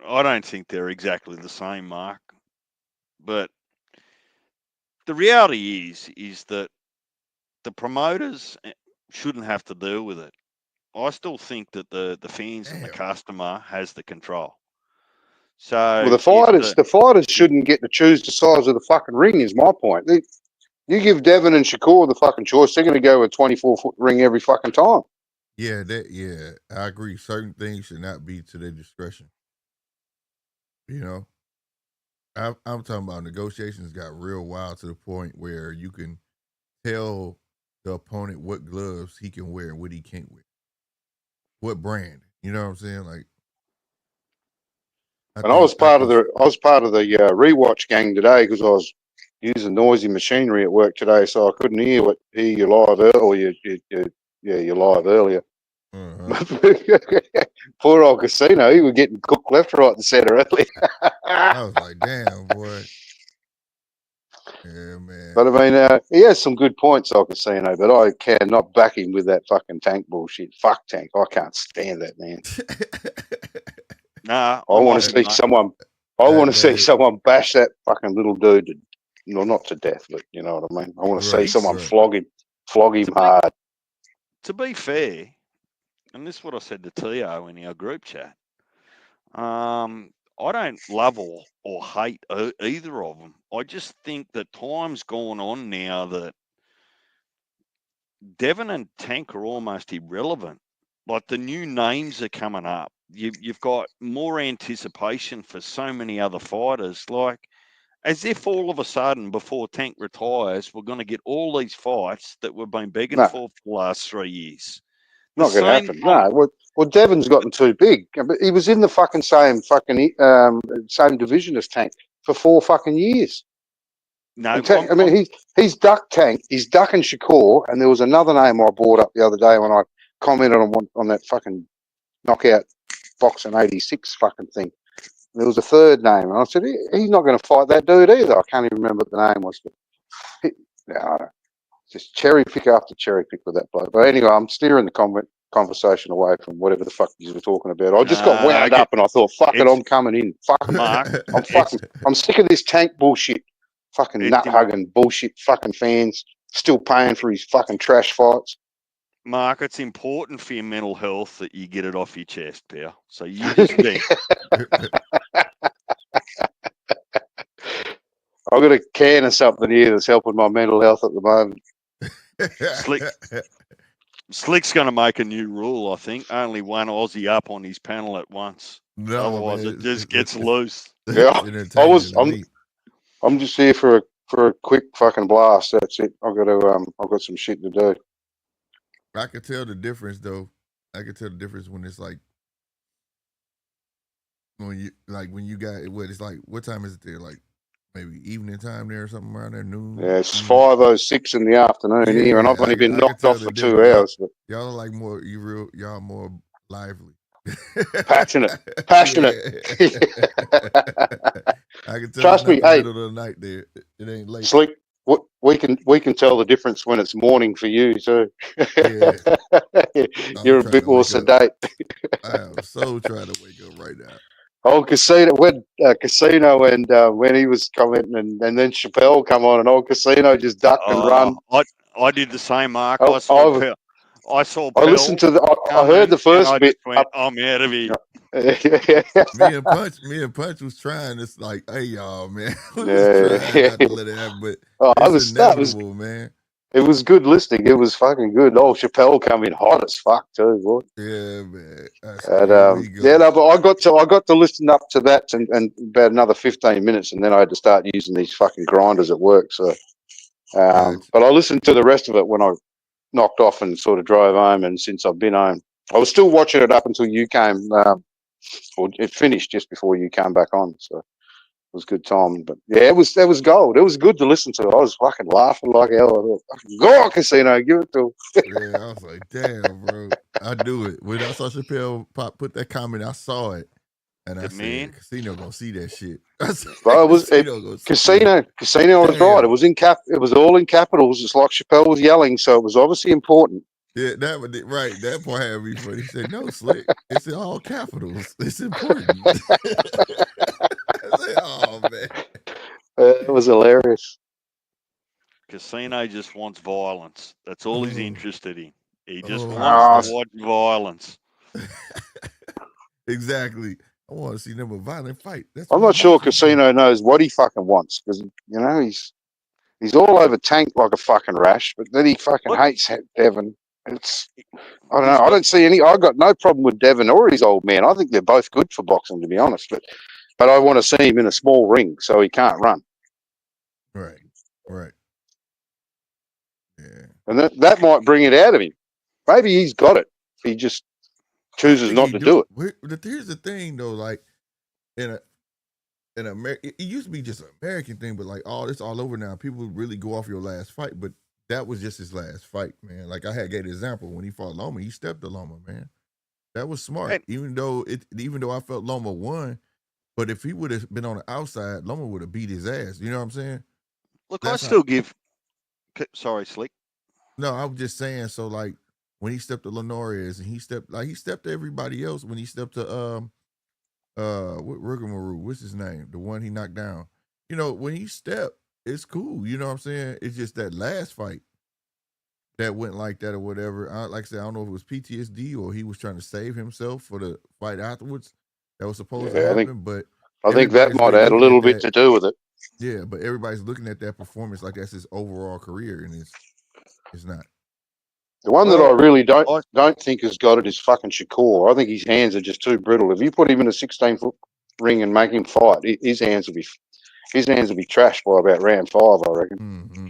I don't think they're exactly the same, Mark. But the reality is that the promoters shouldn't have to deal with it. I still think that the fans and the customer has the control. So Well, the fighters shouldn't get to choose the size of the fucking ring. Is my point. You give Devin and Shakur the fucking choice, they're going to go with 24-foot ring every fucking time. Yeah, I agree. Certain things should not be to their discretion. You know, I'm talking about negotiations got real wild to the point where you can tell the opponent what gloves he can wear and what he can't wear. What brand? You know what I'm saying? Like, I was part of the rewatch gang today because I was using noisy machinery at work today, so I couldn't hear you live you live earlier. Poor old Casino, he was getting cooked left, right, and centre earlier. I was like, damn, boy. Yeah, man. But I mean, he has some good points, old Casino, but I cannot back him with that fucking Tank bullshit. Fuck Tank, I can't stand that man. Nah, I want to see someone. I want to see someone bash that fucking little dude. Not to death, but you know what I mean. I want to see someone flog him hard. To be fair, and this is what I said to Tio in our group chat. I don't love or hate either of them. I just think that time's gone on now that Devin and Tank are almost irrelevant. Like the new names are coming up. You've got more anticipation for so many other fighters. Like as if all of a sudden before Tank retires, we're going to get all these fights that we've been begging for the last 3 years. Not going to happen. No. Well, Devon's gotten too big. He was in the fucking same division as Tank for 4 fucking years. No, he's ducked Tank. He's ducking Shakur, and there was another name I brought up the other day when I commented on that fucking knockout boxing 86 fucking thing. There was a third name, and I said he's not going to fight that dude either. I can't even remember what the name was. But just cherry pick after cherry pick with that bloke. But anyway, I'm steering the conversation away from whatever the fuck you were talking about. I just got wound up and I thought, fuck it, I'm coming in. Fuck Mark, I'm sick of this Tank bullshit. Fucking nut hugging bullshit fucking fans still paying for his fucking trash fights. Mark, it's important for your mental health that you get it off your chest, pal. So you just think. I've got a can of something here that's helping my mental health at the moment. Slick's going to make a new rule, I think. Only one Aussie up on his panel at once. No, otherwise, man, it just gets loose. Yeah, I'm just here for a quick fucking blast. That's it. I've got some shit to do. I can tell the difference though. I can tell the difference when it's like when you got it's like what time is it there? Like maybe evening time there or something around there, noon. Yeah, it's 5:06 in the afternoon here, and I've only been knocked off for 2 hours. But y'all are like more y'all more lively. Passionate. I can tell. Trust me, middle of the night there. It ain't late. Slick, we can tell the difference when it's morning for you too. Yeah. You're a bit more sedate. I am so trying to wake up right now. Old Casino and when he was commenting and then Chappelle come on and old Casino just ducked and run. I did the same, Mark. I saw Pell. I listened to I heard the first bit. I'm out of here. Me and Punch was trying this like, hey y'all, man. We was trying not to let it happen, but it's inevitable, man. It was good listening. It was fucking good. Oh, Chappelle come in hot as fuck too, boy. Yeah, man. But I got to listen up to that and about another 15 minutes, and then I had to start using these fucking grinders at work. So, but I listened to the rest of it when I knocked off and sort of drove home. And since I've been home, I was still watching it up until you came. Or it finished just before you came back on. So it was good time. But yeah, that was gold. It was good to listen to. I was fucking laughing like hell. I thought, go on, Casino, give it to him. Yeah, I was like, damn, bro. I do it. When I saw Chappelle put that comment, I saw it. And I said, Casino gonna see that shit. Casino was right. It was it was all in capitals. It's like Chappelle was yelling, so it was obviously important. Yeah, that was right. That part had me funny. He said, "No, Slick. It's in all capitals. It's important." I said, "Oh man, it was hilarious." Casino just wants violence. That's all he's interested in. He just Oh, wants to watch violence. Exactly. I want to see them a violent fight. That's I'm what not he sure wants to see. Casino knows what he fucking wants because he's all over Tank like a fucking rash, but then he fucking hates Devin. I don't know. I don't see any. I got no problem with Devin or his old man. I think they're both good for boxing, to be honest. But I want to see him in a small ring so he can't run. Right. Yeah. And that might bring it out of him. Maybe he's got it. He just chooses not to do it. Here's the thing, though. Like in America, it used to be just an American thing, but like it's all over now. People really go off your last fight, but that was just his last fight, man. Like I gave an example when he fought Loma, he stepped to Loma, man. That was smart. Even though I felt Loma won, but if he would have been on the outside, Loma would have beat his ass. You know what I'm saying? Look, I still give. Sorry, Slick. No, I was just saying. So like when he stepped to Lenores and he stepped to everybody else when he stepped to Rigamaru, what's his name? The one he knocked down. You know, when he stepped, it's cool. You know what I'm saying? It's just that last fight that went like that or whatever. Like I said, I don't know if it was PTSD or he was trying to save himself for the fight afterwards that was supposed to happen. I think that might add a little bit to do with it. Yeah, but everybody's looking at that performance like that's his overall career, and it's not. The one that I really don't think has got it is fucking Shakur. I think his hands are just too brittle. If you put him in a 16-foot ring and make him fight, his hands will be trashed by about round 5, I reckon. Mm-hmm.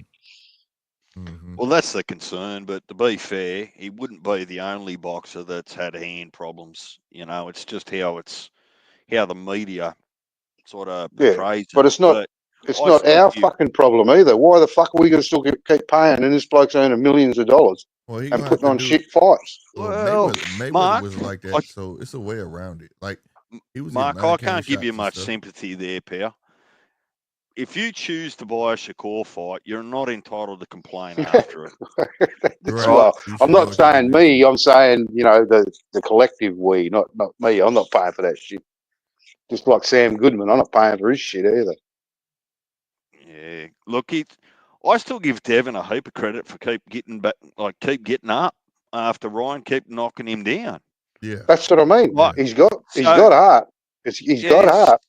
Mm-hmm. Well, that's the concern. But to be fair, he wouldn't be the only boxer that's had hand problems. You know, it's just how the media sort of portrays but it's not. It's not our fucking problem either. Why the fuck are we going to still keep paying? And this bloke's earning millions of dollars and putting on shit fights. Well, Mayweather was like that, so it's a way around it. Like he was. Mark, I can't give you much sympathy there, pal. If you choose to buy a Shakur fight, you're not entitled to complain after it. Well, I'm not saying me. I'm saying the collective we, not me. I'm not paying for that shit. Just like Sam Goodman, I'm not paying for his shit either. Yeah, look, I still give Devin a heap of credit for keep getting up after Ryan kept knocking him down. Yeah, that's what I mean. He's got heart. He's got heart.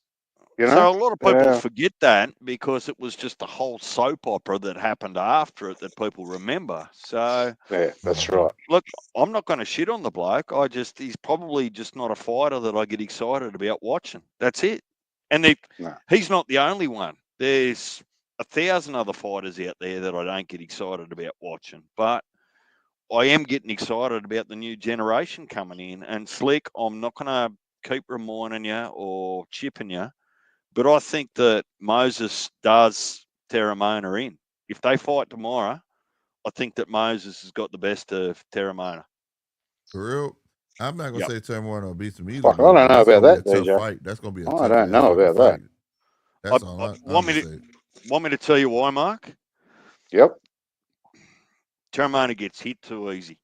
You know? So a lot of people forget that because it was just a whole soap opera that happened after it that people remember. So yeah, that's right. Look, I'm not going to shit on the bloke. He's probably just not a fighter that I get excited about watching. That's it. And he's not the only one. There's 1,000 other fighters out there that I don't get excited about watching. But I am getting excited about the new generation coming in. And Slick, I'm not going to keep reminding you or chipping you, but I think that Moses does Terramona in. If they fight tomorrow, I think that Moses has got the best of Terramona. For real? I'm not going to say Terramona beats him either. Fuck, I don't know about that, DJ. Fight. That's going to be a tough I don't know about that. That's all I'm want me to tell you why, Mark? Yep. Terramona gets hit too easy.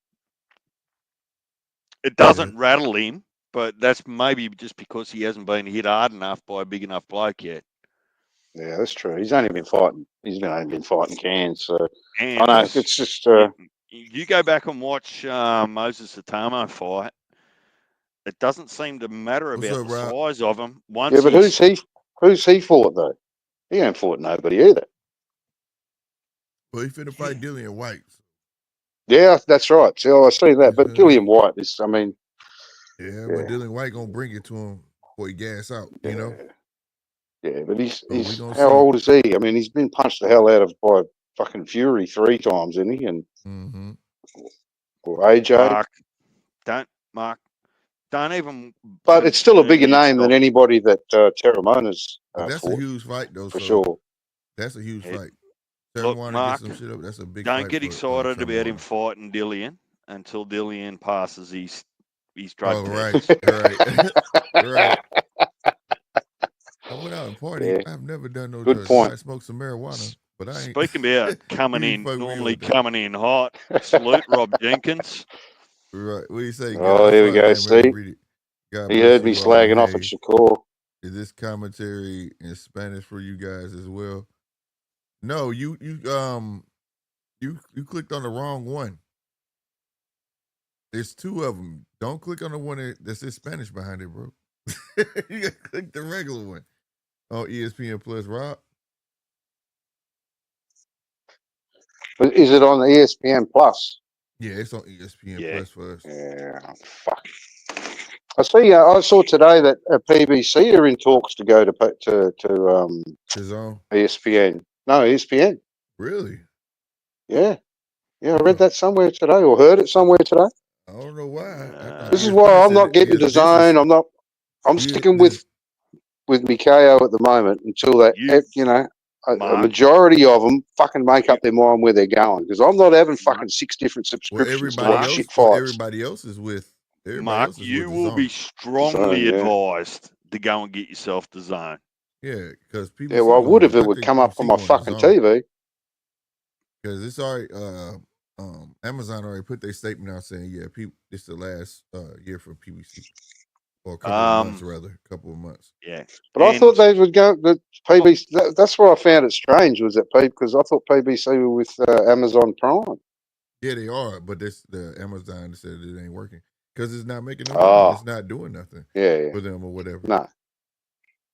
It doesn't rattle him, but that's maybe just because he hasn't been hit hard enough by a big enough bloke yet. Yeah, that's true. He's only been fighting. cans. So I know it's just. You go back and watch Moses Atamo fight. It doesn't seem to matter about the size of him. But who's he fought though? He ain't fought nobody either. Well, he finna fight Dillian White. Yeah, that's right. See, I see that. But Dillian White is, but Dillian White gonna bring it to him before he gas out. You know. Yeah, but he's how old is he? I mean, he's been punched the hell out of by fucking Fury 3 times, isn't he? And or AJ. Mark, don't even. But it's still a bigger name than anybody that Terramona's. That's fought, a huge fight, though. For sure. That's a huge fight. Look, Mark, some shit up. That's a big don't fight get excited about him fighting Dillian until Dillian passes his drug test. Right. I went out and partied. I've never done no drugs. Good point. I smoked some marijuana, but I ain't. Speaking about coming in hot, salute Rob Jenkins. Right. What do you say? Oh, here we go. See? He heard me slagging off at Shakur. Is this commentary in Spanish for you guys as well? No, you You clicked on the wrong one. There's two of them. Don't click on the one that says Spanish behind it, bro. You gotta click the regular one. Oh, ESPN Plus, Rob. But is it on the ESPN Plus? Yeah, it's on ESPN Plus for us. Yeah, fuck. I see. I saw today that PBC are in talks to go to DAZN. ESPN. No, ESPN. Really? Yeah, I read that somewhere today, or heard it somewhere today. I don't know why. This is why I'm not getting DAZN. I'm sticking with Mikao at the moment until that. A majority of them fucking make up their mind where they're going, because I'm not having fucking 6 different subscriptions to watch shit fights. Everybody else is with. Mark, you will be strongly advised to go and get yourself DAZN. Yeah, because people. Yeah, well, I would if it would come up on my fucking TV. Because it's already Amazon already put their statement out saying, yeah, it's the last year for PBC. Or a couple of months, rather. A couple of months. Yeah. But I thought they would go, the PBC, that's where I found it strange, was that because I thought PBC were with Amazon Prime. Yeah, they are, but the Amazon said it ain't working. Because it's not making them money. It's not doing nothing for them or whatever. No.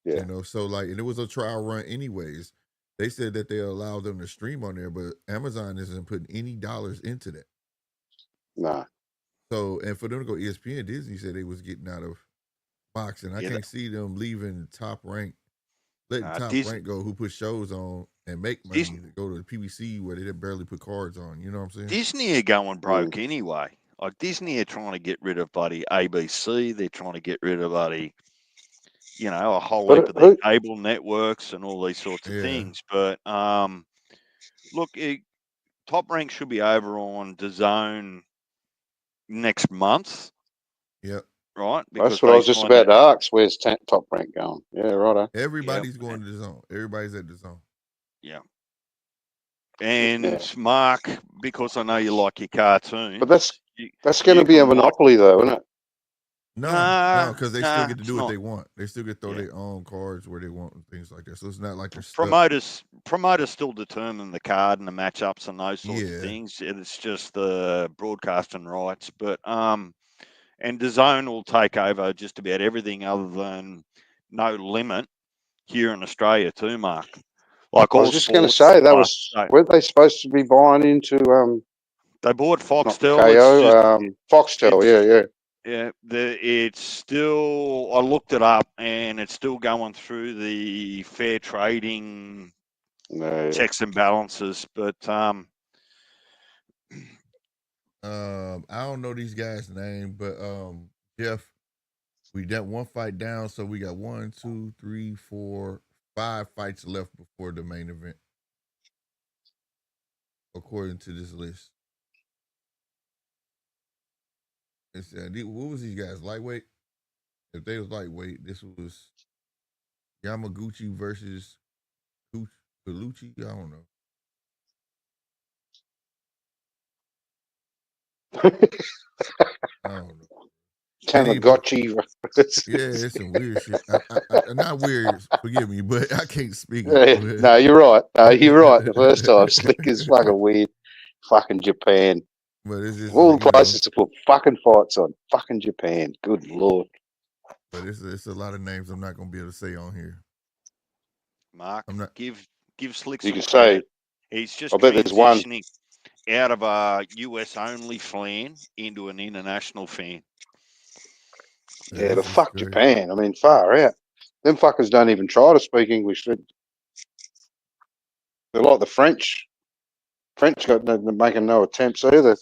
Yeah. You know, so like, and it was a trial run anyways. They said that they allow them to stream on there, but Amazon isn't putting any dollars into that. No. So, and for them to go ESPN, Disney said they was getting out of boxing. I can't see them leaving Top Rank, letting Top Rank go, who put shows on and make money, to go to the PBC where they barely put cards on. You know what I'm saying? Disney are going broke anyway. Like Disney are trying to get rid of bloody ABC. They're trying to get rid of bloody, a whole heap of their cable networks and all these sorts of things. But look, Top Rank should be over on DAZN next month. Yep. Right? That's what I was just about to ask. Where's Top Rank going? Yeah, right. Everybody's going to DAZN. Everybody's at DAZN. Yeah. And Mark, because I know you like your cartoon. But that's going to be a monopoly, though, isn't it? No, because they still get to do what they want. They still get to throw their own cards where they want and things like that. So it's not like they're promoters still determine the card and the matchups and those sorts of things. It's just the broadcasting rights. But and DAZN will take over just about everything other than No Limit here in Australia too, Mark. Like I was just going to say weren't they supposed to be buying into they bought Foxtel. Foxtel, yeah. Yeah, it's still. I looked it up, and it's still going through the fair trading checks and balances. But I don't know these guys' name, but Jeff, we got one fight down, so we got 1, 2, 3, 4, 5 fights left before the main event, according to this list. It's, what was these guys? Lightweight? If they was lightweight, this was Yamaguchi versus Kiuchi. I don't know. I don't know. Tamagotchi. Yeah, it's some weird shit. I not weird, forgive me, but I can't speak it. No, you're right. You're right. The first time, Slick is fucking weird. Fucking Japan. But it's just all the places to put fucking fights on. Fucking Japan. Good Lord. But it's a lot of names I'm not gonna be able to say on here. Mark, give Slick some credit. Say. He's just I bet there's one out of a US only fan into an international fan. Yeah, but fuck great. Japan. I mean, far out. Them fuckers don't even try to speak English. They're like the French. French got making no attempts either.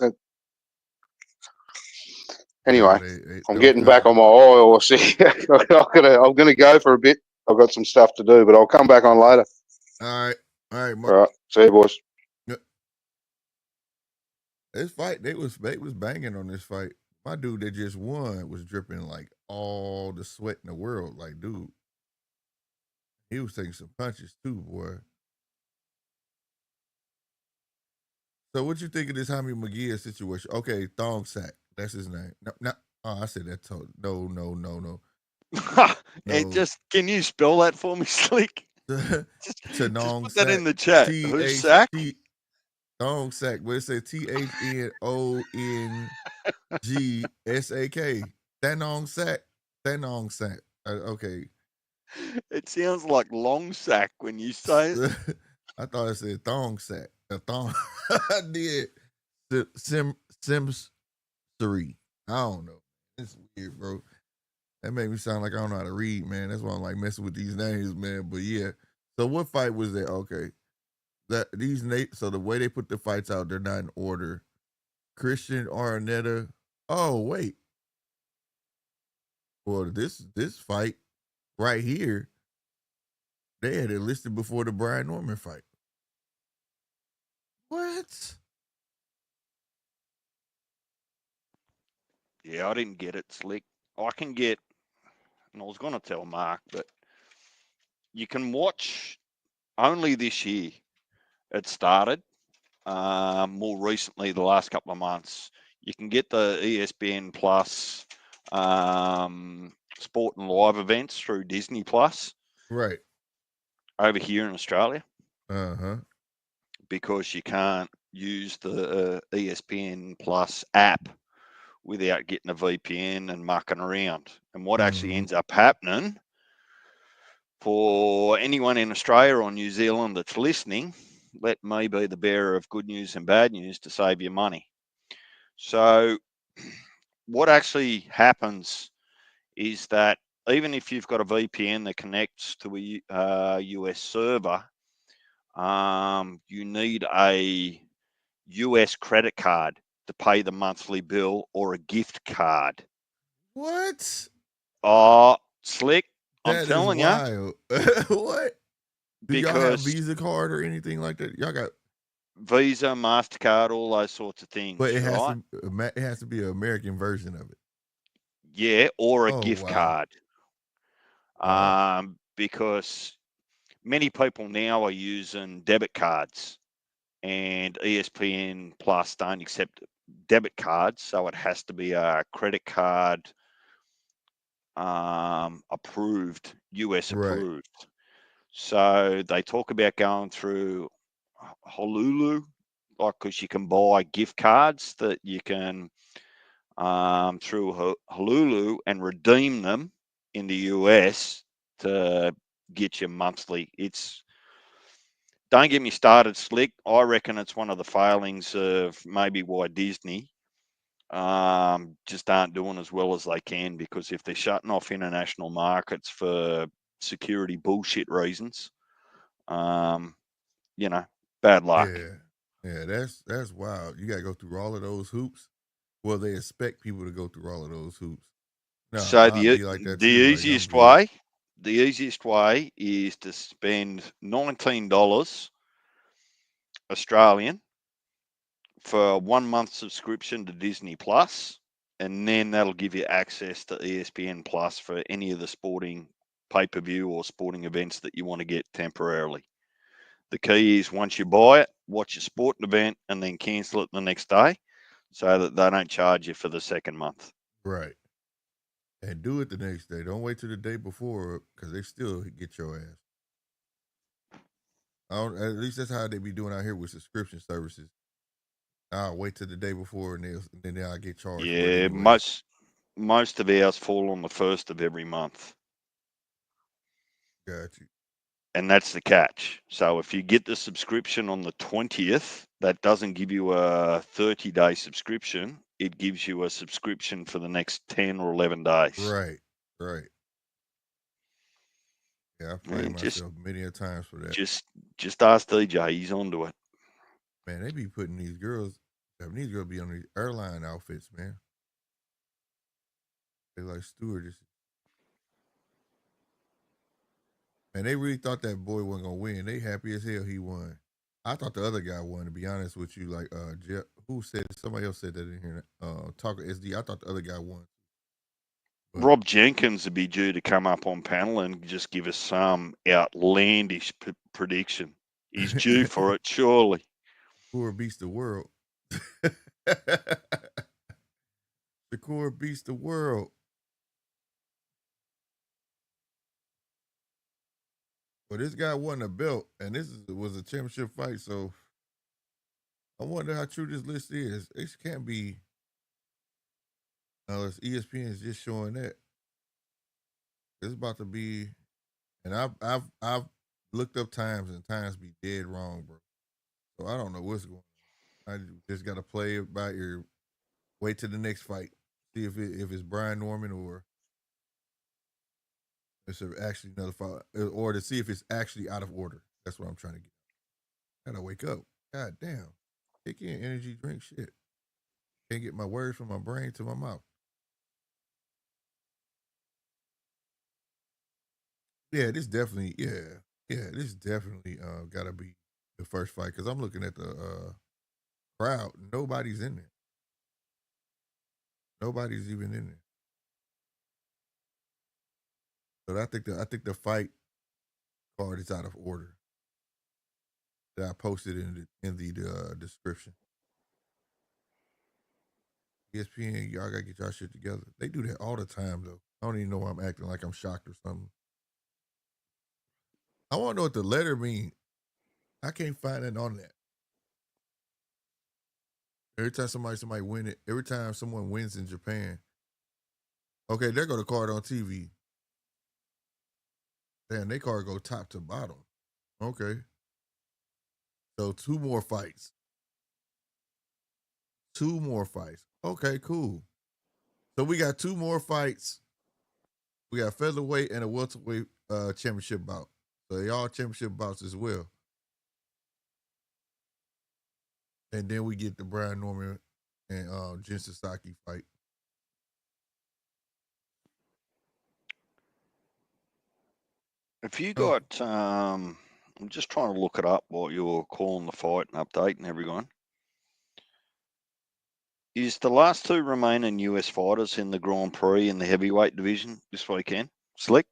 Anyway, I'm getting back on my oil. See, I'm gonna go for a bit. I've got some stuff to do, but I'll come back on later. All right, Mark. All right, see you, boys. This fight, they was banging on this fight. My dude that just won was dripping like all the sweat in the world. Like, dude, he was taking some punches too, boy. So what you think of this Jaime Munguia situation? Okay, Thanongsak, that's his name. No, I said that. No. And just, can you spell that for me, Slick? just put that in the chat. Who's Sack? Thanongsak, but it says THNONGSAK. Thanongsak. Thanongsak. Okay. It sounds like long sack when you say it. I thought it said thong sack. A thong. I did. Simsri. I don't know. It's weird, bro. That made me sound like I don't know how to read, man. That's why I'm like messing with these names, man. But yeah. So what fight was that? Okay. So the way they put the fights out, they're not in order. Cristian Araneta. Oh, wait. Well, this fight right here, they had it listed before the Brian Norman fight. What? Yeah, I didn't get it, Slick. I can get, and I was going to tell Mark, but you can watch only this year. It started more recently, the last couple of months. You can get the ESPN Plus sport and live events through Disney Plus. Right. Over here in Australia. Uh-huh. Because you can't use the ESPN Plus app without getting a VPN and mucking around. And what actually ends up happening for anyone in Australia or New Zealand that's listening, let me be the bearer of good news and bad news to save you money. So what actually happens is that even if you've got a VPN that connects to a US server, you need a US credit card to pay the monthly bill or a gift card. What? Oh, Slick, I'm That is telling you. wild. What? Do y'all have Because Visa card or anything like that? Y'all got Visa, MasterCard, all those sorts of things, but it right? has to be an American version of it. Yeah, or a Oh, gift wow. card. Because many people now are using debit cards, and ESPN Plus don't accept debit cards, so it has to be a credit card approved, US Right. approved. So they talk about going through Honolulu, like, because you can buy gift cards that you can through Honolulu and redeem them in the US to get your monthly. Don't get me started, Slick. I reckon it's one of the failings of maybe why Disney just aren't doing as well as they can, because if they're shutting off international markets for security bullshit reasons, bad luck. Yeah, that's wild. You gotta go through all of those hoops. Well, they expect people to go through all of those hoops. No, So I'd be like that the too. Like I'm easiest good. way, the easiest way is to spend $19 Australian for a 1 month subscription to Disney Plus, and then that'll give you access to ESPN Plus for any of the sporting pay-per-view or sporting events that you want to get temporarily. The key is once you buy it, watch your sporting event and then cancel it the next day so that they don't charge you for the second month. Right. And do it the next day. Don't wait till the day before because they still get your ass. At least that's how they be doing out here with subscription services. I'll wait till the day before and then I'll get charged for it Yeah, anyway. most of ours fall on the first of every month. Got you. And that's the catch. So if you get the subscription on the 20th, that doesn't give you a 30-day subscription. It gives you a subscription for the next 10 or 11 days. Right. Yeah, I've played And myself many a times for that. just ask DJ. He's onto it. Man, they be putting these girls be on these airline outfits, man. They like stewardesses. Man, they really thought that boy wasn't gonna win. They happy as hell he won. I thought the other guy won, to be honest with you. Like Jeff, somebody else said that in here. Talker SD. I thought the other guy won. But Rob Jenkins would be due to come up on panel and just give us some outlandish prediction. He's due for it, surely. Shakur beats the world. Shakur beats the world. But this guy won a belt, and was a championship fight. So I wonder how true this list is. It can't be. Unless ESPN is just showing that. It's about to be, and I've looked up times and times be dead wrong, bro. So I don't know what's going on. I just got to play it by ear. Wait till the next fight. See if it's Brian Norman or it's actually another fight, or to see if it's actually out of order. That's what I'm trying to get. Gotta wake up. God damn. Kick in energy drink shit. Can't get my words from my brain to my mouth. Yeah, this definitely. This definitely gotta be the first fight because I'm looking at the crowd. Nobody's in there. Nobody's even in there. But I think the fight card is out of order. That I posted in the description. ESPN, y'all gotta get y'all shit together. They do that all the time though. I don't even know why I'm acting like I'm shocked or something. I want to know what the letter mean. I can't find it on that. Every time somebody win it, every time someone wins in Japan, okay, there go the card on TV. Damn, they card go top to bottom. Okay. So 2 more fights. 2 more fights. Okay, cool. So we got 2 more fights. We got featherweight and a welterweight championship bout. So they all championship bouts as well. And then we get the Brian Norman and Jin Sasaki fight. Have you got? I'm just trying to look it up while you're calling the fight and updating everyone. Is the last 2 remaining US fighters in the Grand Prix in the heavyweight division this weekend? Slick?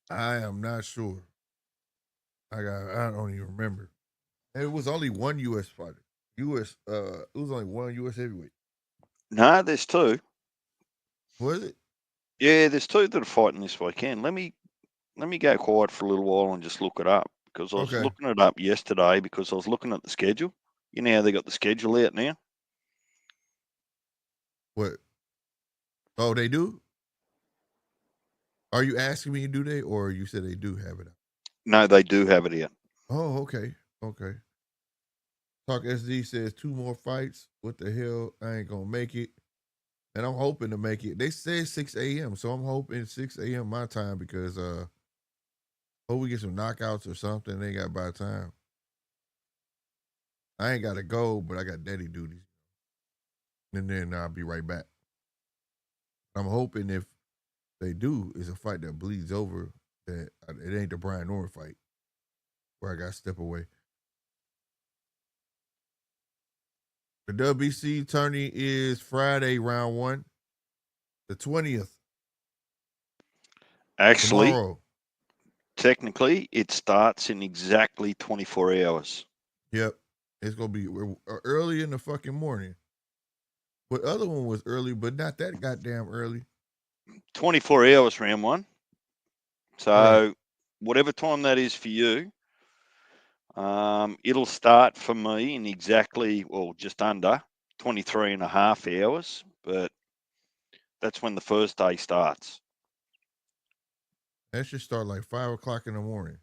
I am not sure. I don't even remember. It was only one US fighter. It was only one US heavyweight. No, there's 2. Was it? Yeah, there's 2 that are fighting this weekend. Let me go quiet for a little while and just look it up because I was Okay. looking it up yesterday because I was looking at the schedule. You know how they got the schedule out now? What? Oh, they do? Are you asking me, do they, or you said they do have it out? No, they do have it out. Oh, okay. Okay. Talk SD says 2 more fights. What the hell? I ain't gonna make it. And I'm hoping to make it. They said 6 a.m. So I'm hoping 6 a.m. my time because hope we get some knockouts or something. They got by time. I ain't gotta go, but I got daddy duties. And then I'll be right back. I'm hoping if they do, it's a fight that bleeds over, that it ain't the Brian Norman fight where I got to step away. The WBC tourney is Friday, round 1, the 20th. Actually, Tomorrow. technically, it starts in exactly 24 hours. Yep. It's going to be early in the fucking morning. But other one was early, but not that goddamn early. 24 hours, round 1. So Right. whatever time that is for you, it'll start for me in exactly, well, just under 23 and a half hours. But that's when the first day starts. That should start like 5 o'clock in the morning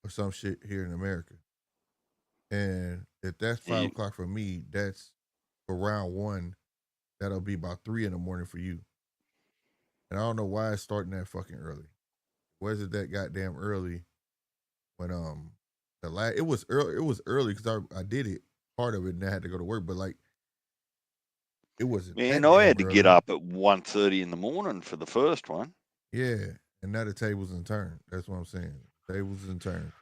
or some shit here in America. And if that's 5 o'clock for me, that's for round 1. That'll be about 3 in the morning for you. And I don't know why it's starting that fucking early. Was it that goddamn early when it was early because I did it, part of it, and I had to go to work, but like it wasn't Man, that I damn had to early. get up at 1:30 in the morning for the first one. Yeah, and now the tables in turn. That's what I'm saying. Tables in turn.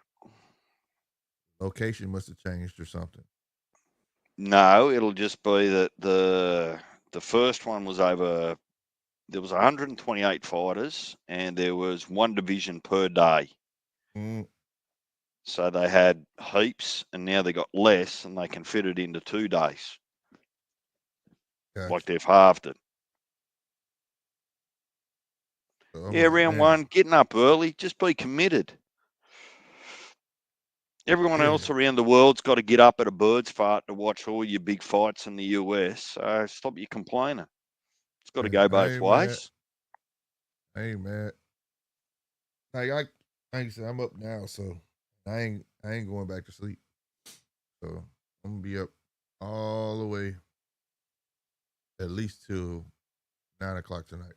Location must have changed or something. No, it'll just be that the first one was over. There was 128 fighters, and there was 1 division per day. Mm. So they had heaps, and now they got less, and they can fit it into 2 days. Gotcha. Like they've halved it. So Yeah, like, round damn. 1, getting up early, just be committed. Everyone Yeah. else around the world's got to get up at a bird's fart to watch all your big fights in the US. So stop your complaining. It's got to go both ways. I ain't mad. Like I said, I'm up now, so I ain't going back to sleep. So I'm gonna be up all the way at least till 9:00 tonight.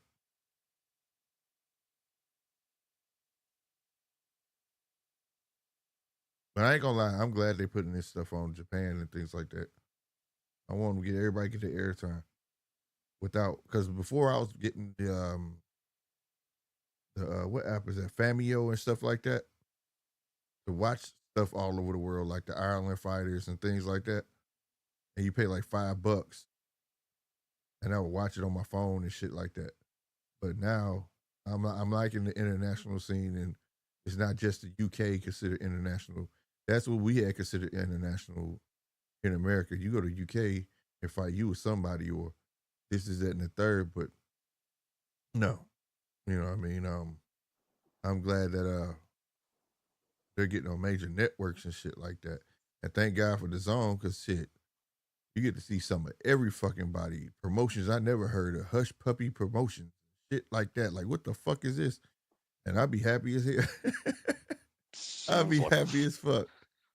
But I ain't gonna lie, I'm glad they putting this stuff on Japan and things like that. I want to get everybody get the airtime without, because before I was getting the what app is that, Famio and stuff like that, to watch stuff all over the world, like the Ireland fighters and things like that, and you pay like $5, and I would watch it on my phone and shit like that. But now I'm liking the international scene, and it's not just the UK considered international. That's what we had considered international in America. You go to UK and fight you with somebody, or this is that and the third, but no, you know what I mean. I'm glad that they're getting on major networks and shit like that, and thank God for the zone, because shit, you get to see some of every fucking body promotions I never heard of, hush puppy promotions, shit like that. Like, what the fuck is this? And I'd be happy as hell. I'd be happy as fuck.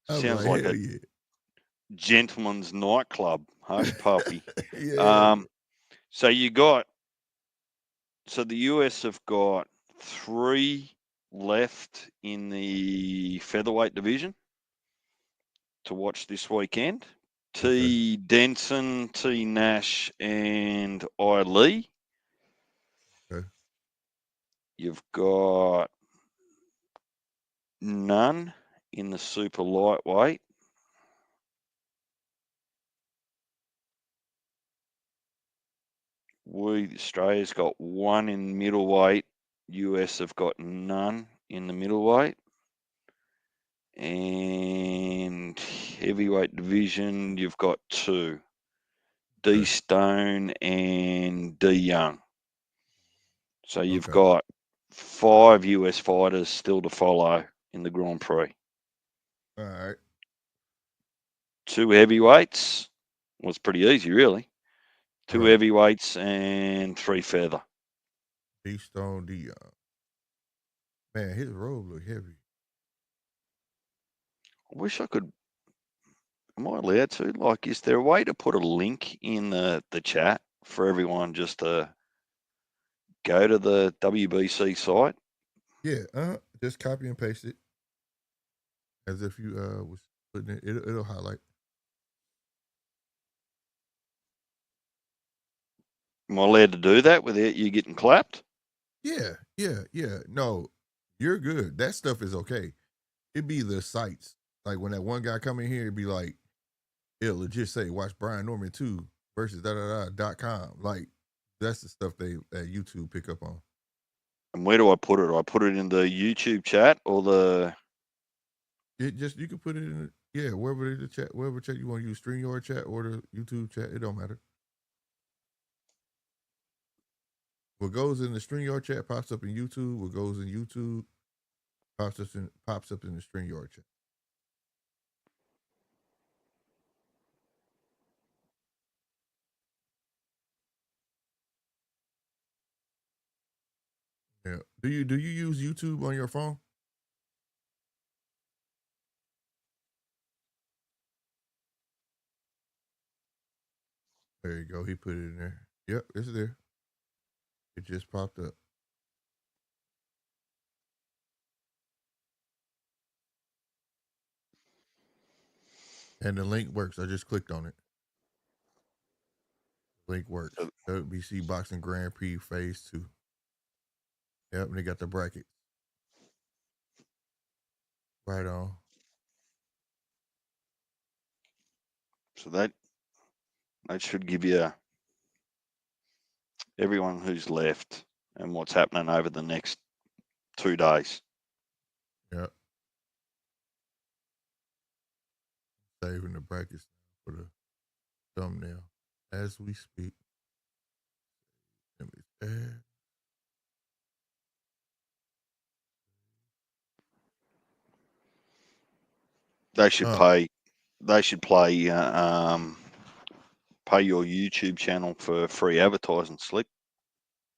I'd be Sounds like, like hell a yeah. gentleman's nightclub, hush puppy. Yeah. So the US have got 3 left in the featherweight division to watch this weekend. T. Denson, T. Nash, and I. Lee. Okay. You've got none in the super lightweight. Australia's got 1 in middleweight. US have got none in the middleweight. And heavyweight division, you've got 2. D. Stone and D. Young. So you've got 5 US fighters still to follow in the Grand Prix. All right. 2 heavyweights was pretty easy, really. 2 heavyweights and 3 feather. D. Stone, D. Young. Man, his robe look heavy. I wish I could. Am I allowed to? Like, is there a way to put a link in the chat for everyone just to go to the WBC site? Yeah, just copy and paste it as if you was putting it. It'll highlight. Am I allowed to do that without you getting clapped? Yeah. No, you're good. That stuff is okay. It'd be the sites. Like when that one guy come in here, it'd be like, it'll legit say, watch Brian Norman 2 versus .com. Like, that's the stuff that YouTube pick up on. And where do I put it? I put it in the YouTube chat or the... You can put it in wherever the chat, wherever chat you want to use, StreamYard chat or the YouTube chat, it don't matter. What goes in the StreamYard chat pops up in YouTube. What goes in YouTube pops up in the StreamYard chat. Yeah. Do you use YouTube on your phone? There you go. He put it in there. Yep, it's there. It just popped up. And the link works. I just clicked on it. Link works. WBC Boxing Grand Prix Phase 2. Yep, and they got the brackets. Right on. So that should give you everyone who's left and what's happening over the next 2 days. Yep. Saving the brackets for the thumbnail as we speak. Let me add. They should pay. They should pay your YouTube channel for free advertising, Slick.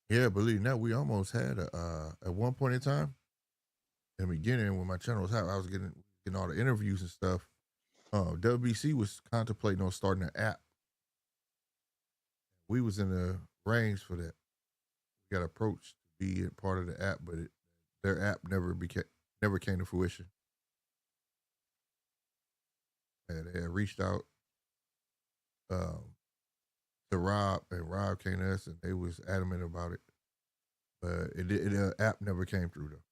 Yeah, believe that we almost had at one point in time, in the beginning when my channel was hot, I was getting all the interviews and stuff. WBC was contemplating on starting an app. We was in the range for that. We got approached to be a part of the app, but their app never came to fruition. And they had reached out to Rob, and Rob came to us, and they was adamant about it. But the app never came through though.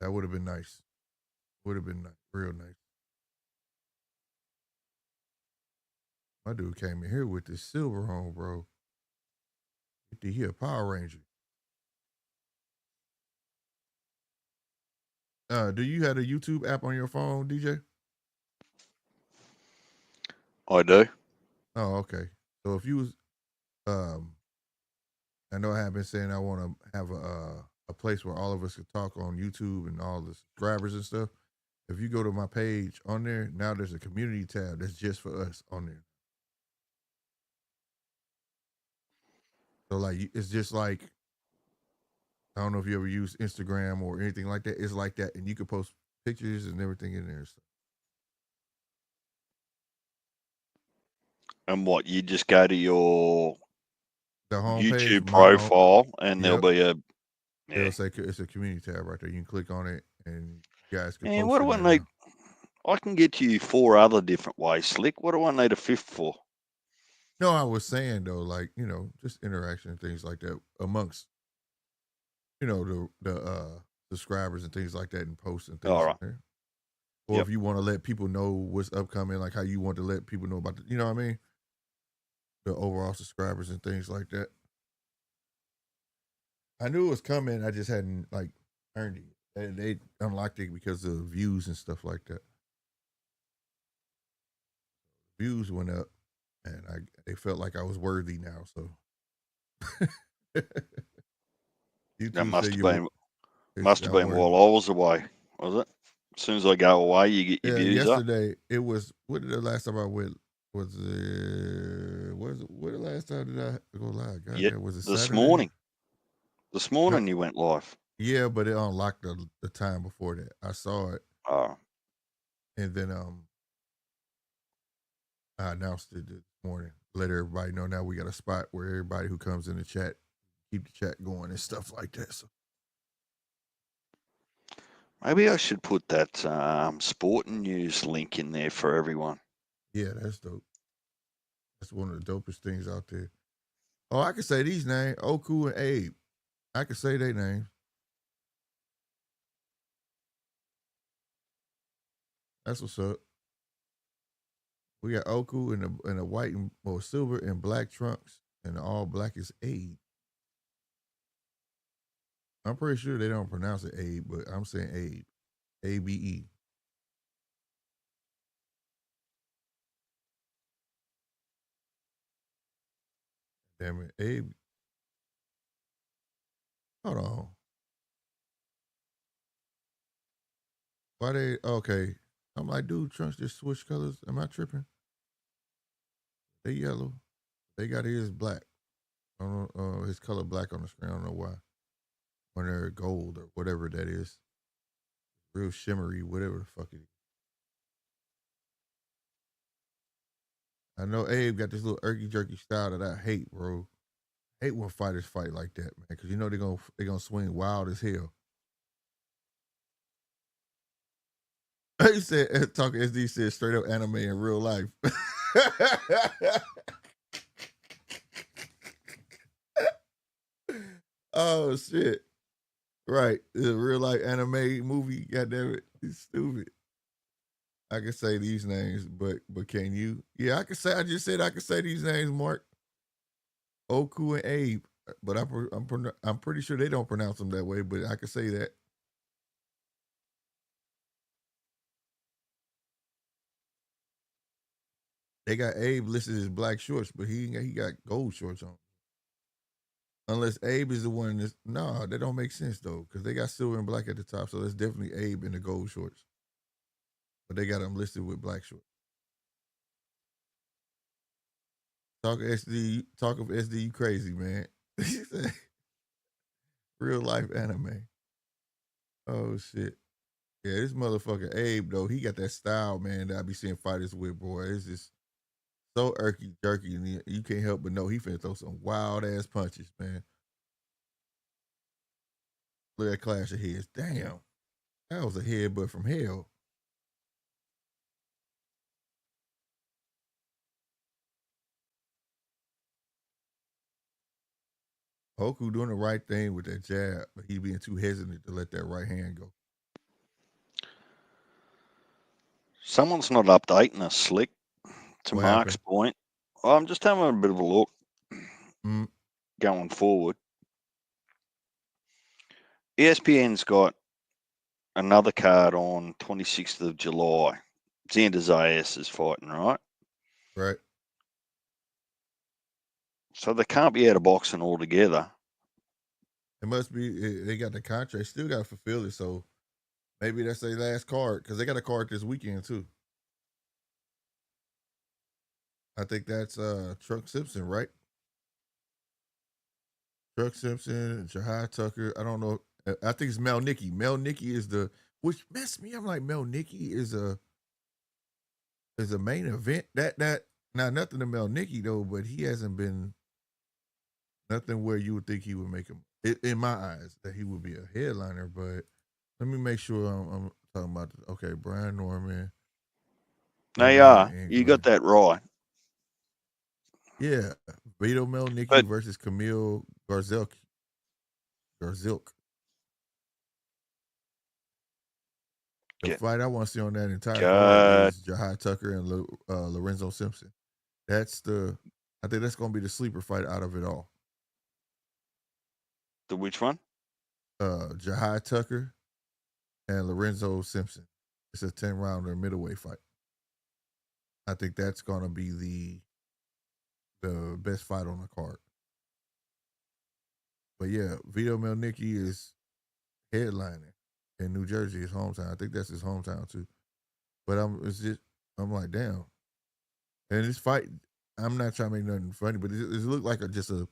That would have been nice. Would have been nice, real nice. My dude came in here with this silver on, bro. He a Power Ranger. Do you have a YouTube app on your phone, DJ? I do. Oh, okay. So if you was, I know I have been saying I want to have a place where all of us could talk on YouTube and all the subscribers and stuff. If you go to my page on there, now there's a community tab that's just for us on there. So like, it's just like, I don't know if you ever use Instagram or anything like that. It's like that, and you can post pictures and everything in there. So. And what, you just go to your The homepage, YouTube profile, and there'll be a. It'll say it's a community tab right there. You can click on it, and you guys can. Man, post what do I need? I can get you 4 other different ways, Slick. What do I need a 5th for? No, I was saying though, like, just interaction and things like that amongst, the subscribers and things like that, and posts and things All right. in there. Or if you want to let people know what's upcoming, like how you want to let people know about the, you know what I mean? The overall subscribers and things like that. I knew it was coming. I just hadn't like earned it. They unlocked it because of views and stuff like that. Views went up, and they felt like I was worthy now. So that must have been while I was away, was it? As soon as I go away, you get your views yesterday, it was. What did the last time I went? Was it? What the last time did I go live? God, yeah, was it this Saturday? morning? This morning you went live. Yeah, but it unlocked the time before that. I saw it. Oh. And then I announced it this morning. Let everybody know now we got a spot where everybody who comes in the chat, keep the chat going and stuff like that. So maybe I should put that sporting news link in there for everyone. Yeah, that's dope. That's one of the dopest things out there. Oh, I can say these names, Oku and Abe. I can say their names. That's what's up. We got Oku in a white or silver and black trunks, and the all black is Abe. I'm pretty sure they don't pronounce it Abe, but I'm saying Abe. A-B-E. Damn it, Abe. Hold on. Why they okay? I'm like, dude, trunks just switch colors. Am I tripping? They yellow. They got his black. I don't know, his color black on the screen. I don't know why. When they're gold or whatever that is. Real shimmery, whatever the fuck it is. I know Abe got this little irky jerky style that I hate, bro. I hate when fighters fight like that, man, because they're gonna swing wild as hell. He said, talking SD said straight up anime in real life. Oh shit! Right, the real life anime movie. Goddamn it, it's stupid. I can say these names, but can you? Yeah, I can say. I just said I can say these names, Mark. Oku and Abe, but I'm pretty sure they don't pronounce them that way. But I can say that. They got Abe listed as black shorts, but he got gold shorts on. Unless Abe is the one that's no, that don't make sense though, because they got silver and black at the top, so that's definitely Abe in the gold shorts. But they got them listed with black shorts. Talk of SD, you crazy, man. Real life anime. Oh shit. Yeah, this motherfucker Abe though, he got that style, man, that I be seeing fighters with, boy. It's just so irky jerky, and you can't help but know he finna throw some wild ass punches, man. Look at that clash of heads. Damn. That was a headbutt from hell. Hoku doing the right thing with that jab, but he being too hesitant to let that right hand go. Someone's not updating us, Slick. To What Mark's happened? point, I'm just having a bit of a look Mm, going forward. ESPN's got another card on 26th of July. Xander Zayas is fighting, right? right. So they can't be out of boxing altogether. It must be they got the contract, still got to fulfill it. So maybe that's their last card because they got a card this weekend too. I think that's Truck Simpson, right? Truck Simpson, Jahai Tucker. I don't know. I think it's Mel Nicky. Mel Nicky is the which messed me. I'm like Mel Nicky is a main event. That now nothing to Mel Nicky though, but he hasn't been nothing where you would think he would make him in my eyes that he would be a headliner. But let me make sure I'm talking about okay, Brian Norman. They Ryan are. You got England. that right. Yeah, Vito Melnicki But versus Camille Garzilk. The get fight I want to see on that entire card God, is Jahai Tucker and Lorenzo Simpson. That's I think that's going to be the sleeper fight out of it all. the which one? Jahai Tucker and Lorenzo Simpson. It's a 10-rounder middleweight fight. I think that's going to be the best fight on the card. But yeah, Vito Melnicki is headlining in New Jersey, his hometown. I think that's his hometown too. But I'm like, damn. And this fight, I'm not trying to make nothing funny, but it looked like just a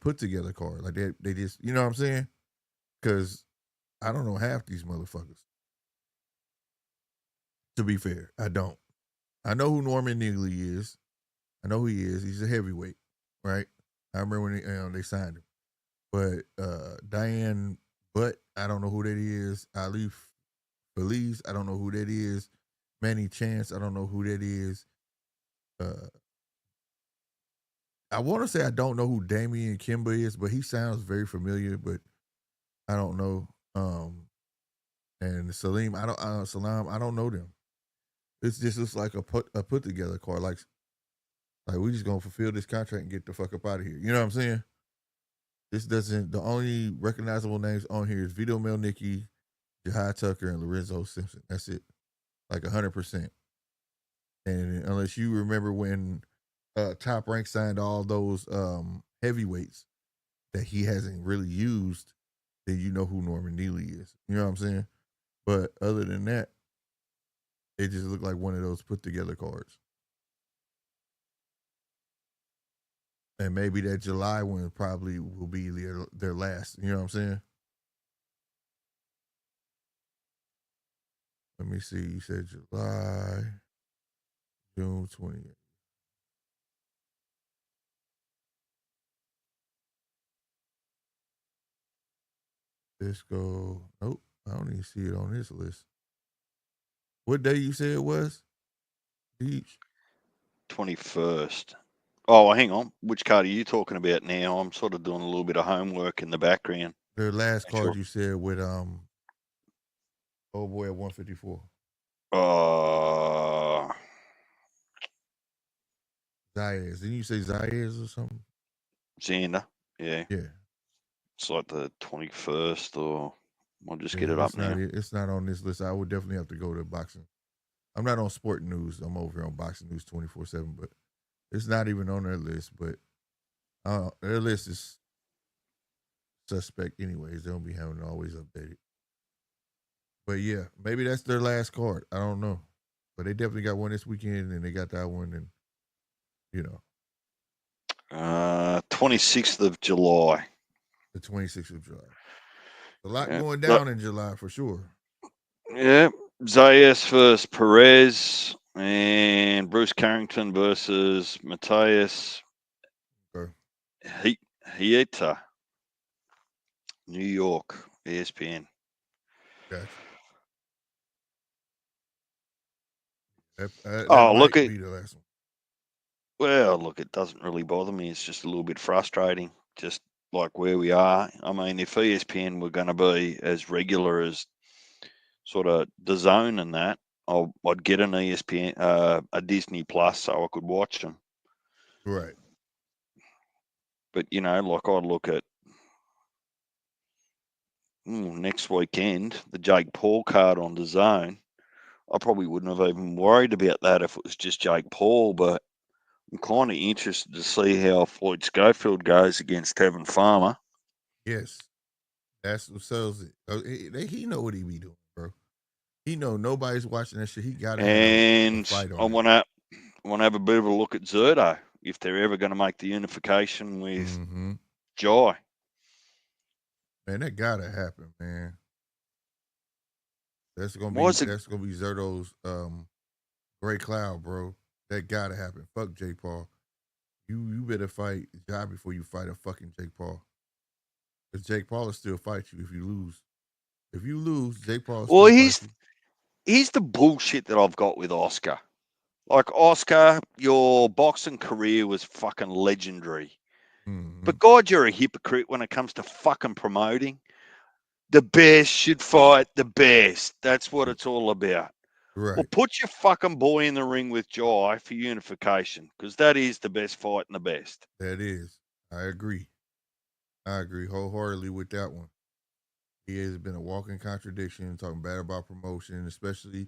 put together card. Like they just, you know what I'm saying? Because I don't know half these motherfuckers. To be fair, I don't. I know who Norman Neely is. I know who he is. He's a heavyweight, right? I remember when they signed him. But Diane Butt, I don't know who that is. Ali Feliz, I don't know who that is. Manny Chance, I don't know who that is. I want to say I don't know who Damian Kimba is, but he sounds very familiar, but I don't know. And Salim, Salam, I don't know them. It's just looks like a put together card. Like we just gonna fulfill this contract and get the fuck up out of here. You know what I'm saying? This doesn't. The only recognizable names on here is Vito Melnicki, Jahai Tucker, and Lorenzo Simpson. That's it. Like 100%. And unless you remember when Top Rank signed all those heavyweights that he hasn't really used, then you know who Norman Neely is. You know what I'm saying? But other than that, it just looked like one of those put together cards. And maybe that July one probably will be their last. You know what I'm saying? Let me see. You said July, June 20th. Disco. Nope. I don't even see it on this list. What day you said it was? Each 21st. Oh, hang on. Which card are you talking about now? I'm sort of doing a little bit of homework in the background. their last Make card sure. you said with old boy at 154. Zayas. Didn't you say Zayas or something? Xander. Yeah. Yeah. It's like the 21st, or I'll just get Yeah, it up now. it's not on this list. I would definitely have to go to boxing. I'm not on sport news. I'm over here on boxing news 24/7, but it's not even on their list. But their list is suspect anyways. They don't be having it always updated. But yeah, maybe that's their last card. I don't know. But they definitely got one this weekend, and they got that one, and you know, 26th of July. the 26th of July. A lot Yeah. going down in July for sure. Yeah. Zayas versus Perez and Bruce Carrington versus Mateus Okay. Hieta. New York, ESPN. Gotcha. That Oh, might look, it. be the last one. Well, look, it doesn't really bother me. It's just a little bit frustrating, just like where we are. I mean, if ESPN were going to be as regular as sort of the zone and that, I'd get an ESPN, a Disney Plus, so I could watch them. Right. But like I'd look at next weekend, the Jake Paul card on the zone. I probably wouldn't have even worried about that if it was just Jake Paul, but I'm kind of interested to see how Floyd Schofield goes against Tevin Farmer. Yes. That's what sells it. He know what he be doing, bro. He know nobody's watching that shit. He got to have a fight I on it. want to have a bit of a look at Zerto if they're ever going to make the unification with Jai. Man, that got to happen, man. That's gonna be Zerto's gray cloud, bro. That gotta happen. Fuck Jake Paul. You better fight Jai before you fight a fucking Jake Paul. Because Jake Paul will still fight you if you lose. If you lose, Jake Paul will still fight you. Here's the bullshit that I've got with Oscar. Like, Oscar, your boxing career was fucking legendary. But God, you're a hypocrite when it comes to fucking promoting. The best should fight the best. That's what it's all about. Right. Well, put your fucking boy in the ring with Jai for unification, because that is the best fight and the best. That is. I agree. I agree wholeheartedly with that one. He has been a walking contradiction, talking bad about promotion, especially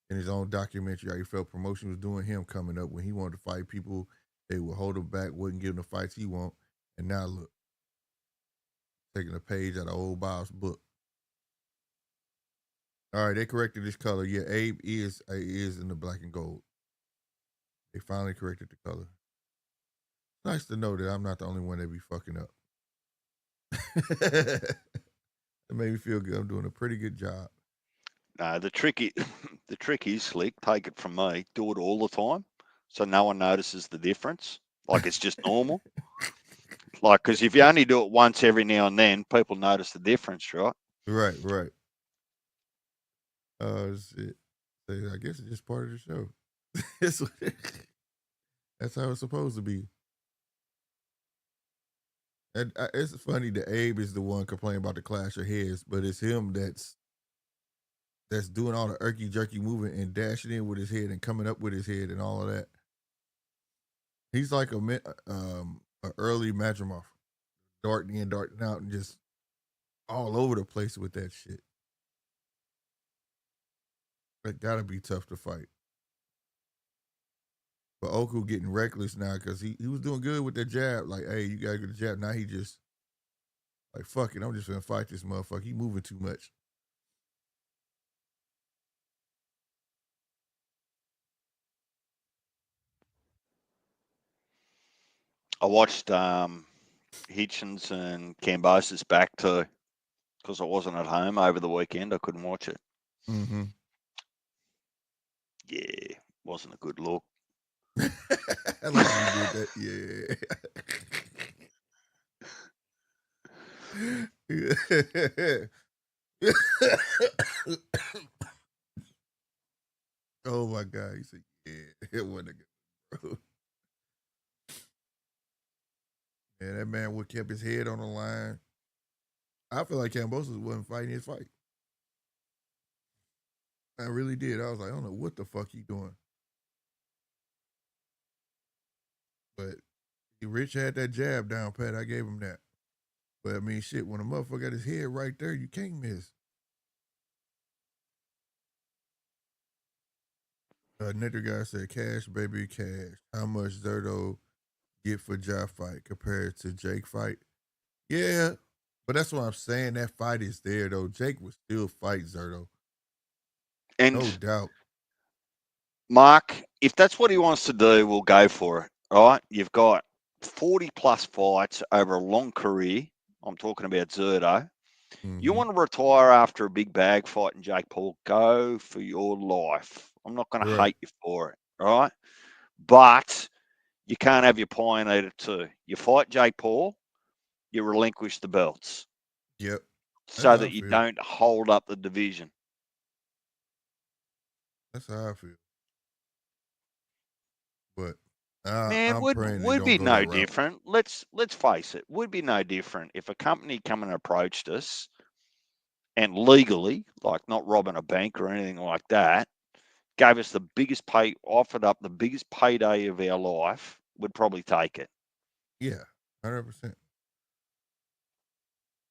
in his own documentary, how he felt promotion was doing him coming up when he wanted to fight people. They would hold him back, wouldn't give him the fights he want. And now look, taking a page out of old Bob's book. All right, they corrected this color. Yeah, Abe is in the black and gold. They finally corrected the color. Nice to know that I'm not the only one that be fucking up. It made me feel good. I'm doing a pretty good job. No, the trick is, Slick, take it from me, do it all the time so no one notices the difference. Like, it's just normal. Like, because if you only do it once every now and then, people notice the difference, right? Right. Oh, shit. I guess it's just part of the show. That's how it's supposed to be. And it's funny that Abe is the one complaining about the clash of heads, but it's him that's doing all the irky jerky moving and dashing in with his head and coming up with his head and all of that. He's like a early Madrimov, darting in, darting out, and just all over the place with that shit. That gotta be tough to fight. But Oku getting reckless now because he was doing good with that jab. Like, hey, you gotta get the jab. Now he just like, fuck it, I'm just gonna fight this motherfucker. He moving too much. I watched Hitchens and Cambosis back too, because I wasn't at home over the weekend. I couldn't watch it. Mm-hmm. Yeah, wasn't a good look. I like you did that. Yeah. Oh my God. He said, yeah, it wasn't a good, bro. Yeah, that man would kept his head on the line. I feel like Cambosis wasn't fighting his fight. I really did. I was like, I don't know what the fuck he doing. But Rich had that jab down pat. I gave him that. But I mean, shit, when a motherfucker got his head right there, you can't miss. Another guy said, cash, baby, cash. How much Zerto get for Ja fight compared to Jake fight? Yeah, But that's what I'm saying. That fight is there though. Jake would still fight Zerto. And No doubt. Mark, if that's what he wants to do, we'll go for it. Right? You've got 40 plus fights over a long career. I'm talking about Zerto. You want to retire after a big bag fight in Jake Paul, go for your life. I'm not going to hate you for it, right? But you can't have your pie and eat it too. You fight Jake Paul, you relinquish the belts. Yep. So that you don't hold up the division. That's how I feel. But Man, would be no different. Let's face it, would be no different if a company come and approached us and legally, like not robbing a bank or anything like that, gave us the biggest pay, offered up the biggest payday of our life, would probably take it. Yeah, 100%.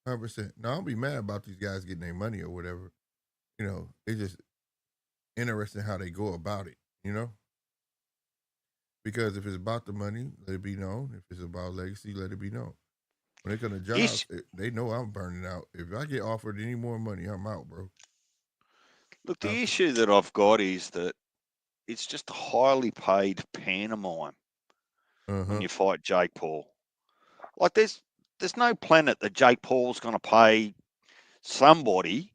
100%. No, I'll be mad about these guys getting their money or whatever. You know, it's just interesting how they go about it, you know? Because if it's about the money, let it be known. If it's about legacy, let it be known. When they come to jobs, they know I'm burning out. If I get offered any more money, I'm out, bro. Look, the issue that I've got is that it's just a highly paid pantomime when you fight Jake Paul. Like there's no planet that Jake Paul's going to pay somebody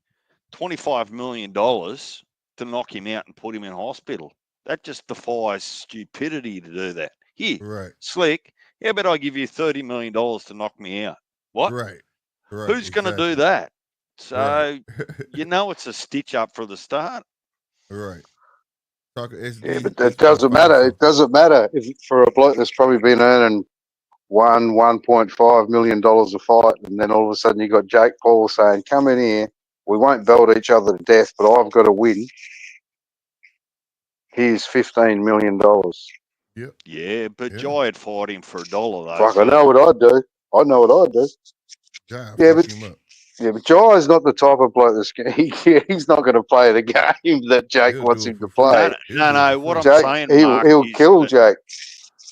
$25 million to knock him out and put him in hospital. That just defies stupidity to do that. Here, Slick, how about I give you $30 million to knock me out? What? Right. Who's going to do that? So, you know it's a stitch up for the start. Right. Yeah, but it doesn't matter. It doesn't matter if for a bloke that's probably been earning $1.5 million a fight, and then all of a sudden you got Jake Paul saying, "Come in here. We won't belt each other to death, but I've got to win. Here's $15 million." Yep. Yeah, but Jai would fight him for $1 though. Fuck, I know what I'd do. I know what I'd do. But Jai's not the type of bloke that's he's not going to play the game that Jake wants him to play. No. What Jake, I'm saying, Mark, he'll kill Jake.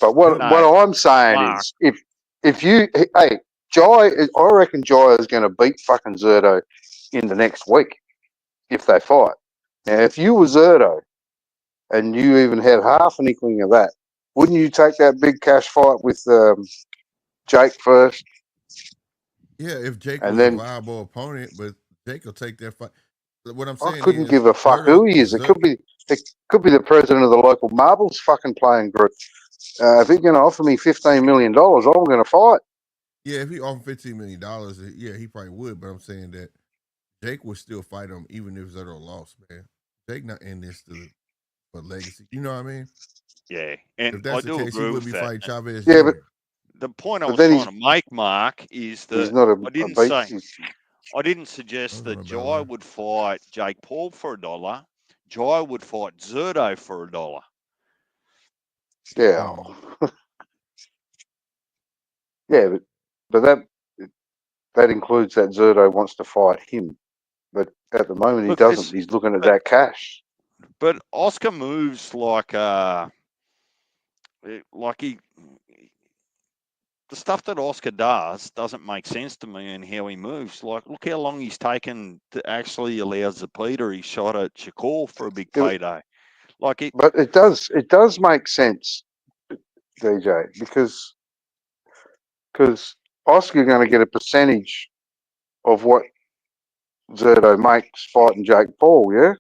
But what I'm saying Mark, is, if you, hey, Jai, I reckon Jai is going to beat fucking Zerto in the next week if they fight. Now, if you were Zerto and you even had half an inkling of that, wouldn't you take that big cash fight with Jake first? Yeah, if Jake was a viable opponent, but Jake will take that fight. What I'm saying I couldn't give a fuck who he is. It could be the president of the local marbles fucking playing group. If he's going to offer me $15 million, I'm going to fight. Yeah, if he offered $15 million, yeah, he probably would. But I'm saying that Jake would still fight him even if Zerto lost, man. Jake not in this for legacy. You know what I mean? Yeah, and if that's I do agree agree he with would be that. fighting Chavez Yeah, Jr. but the point I was trying to make, Mark, is that I didn't suggest that Jai would fight Jake Paul for $1. Jai would fight Zerto for $1. Yeah. Yeah, but that includes that Zerto wants to fight him. But at the moment he doesn't. He's looking at that cash. But Oscar moves like he. The stuff that Oscar does doesn't make sense to me and how he moves. Like, look how long he's taken to actually allow Zapata. He shot at Shakur for a big payday. But it does make sense, DJ, because Oscar going to get a percentage of what Zerto makes fighting Jake Paul, yeah?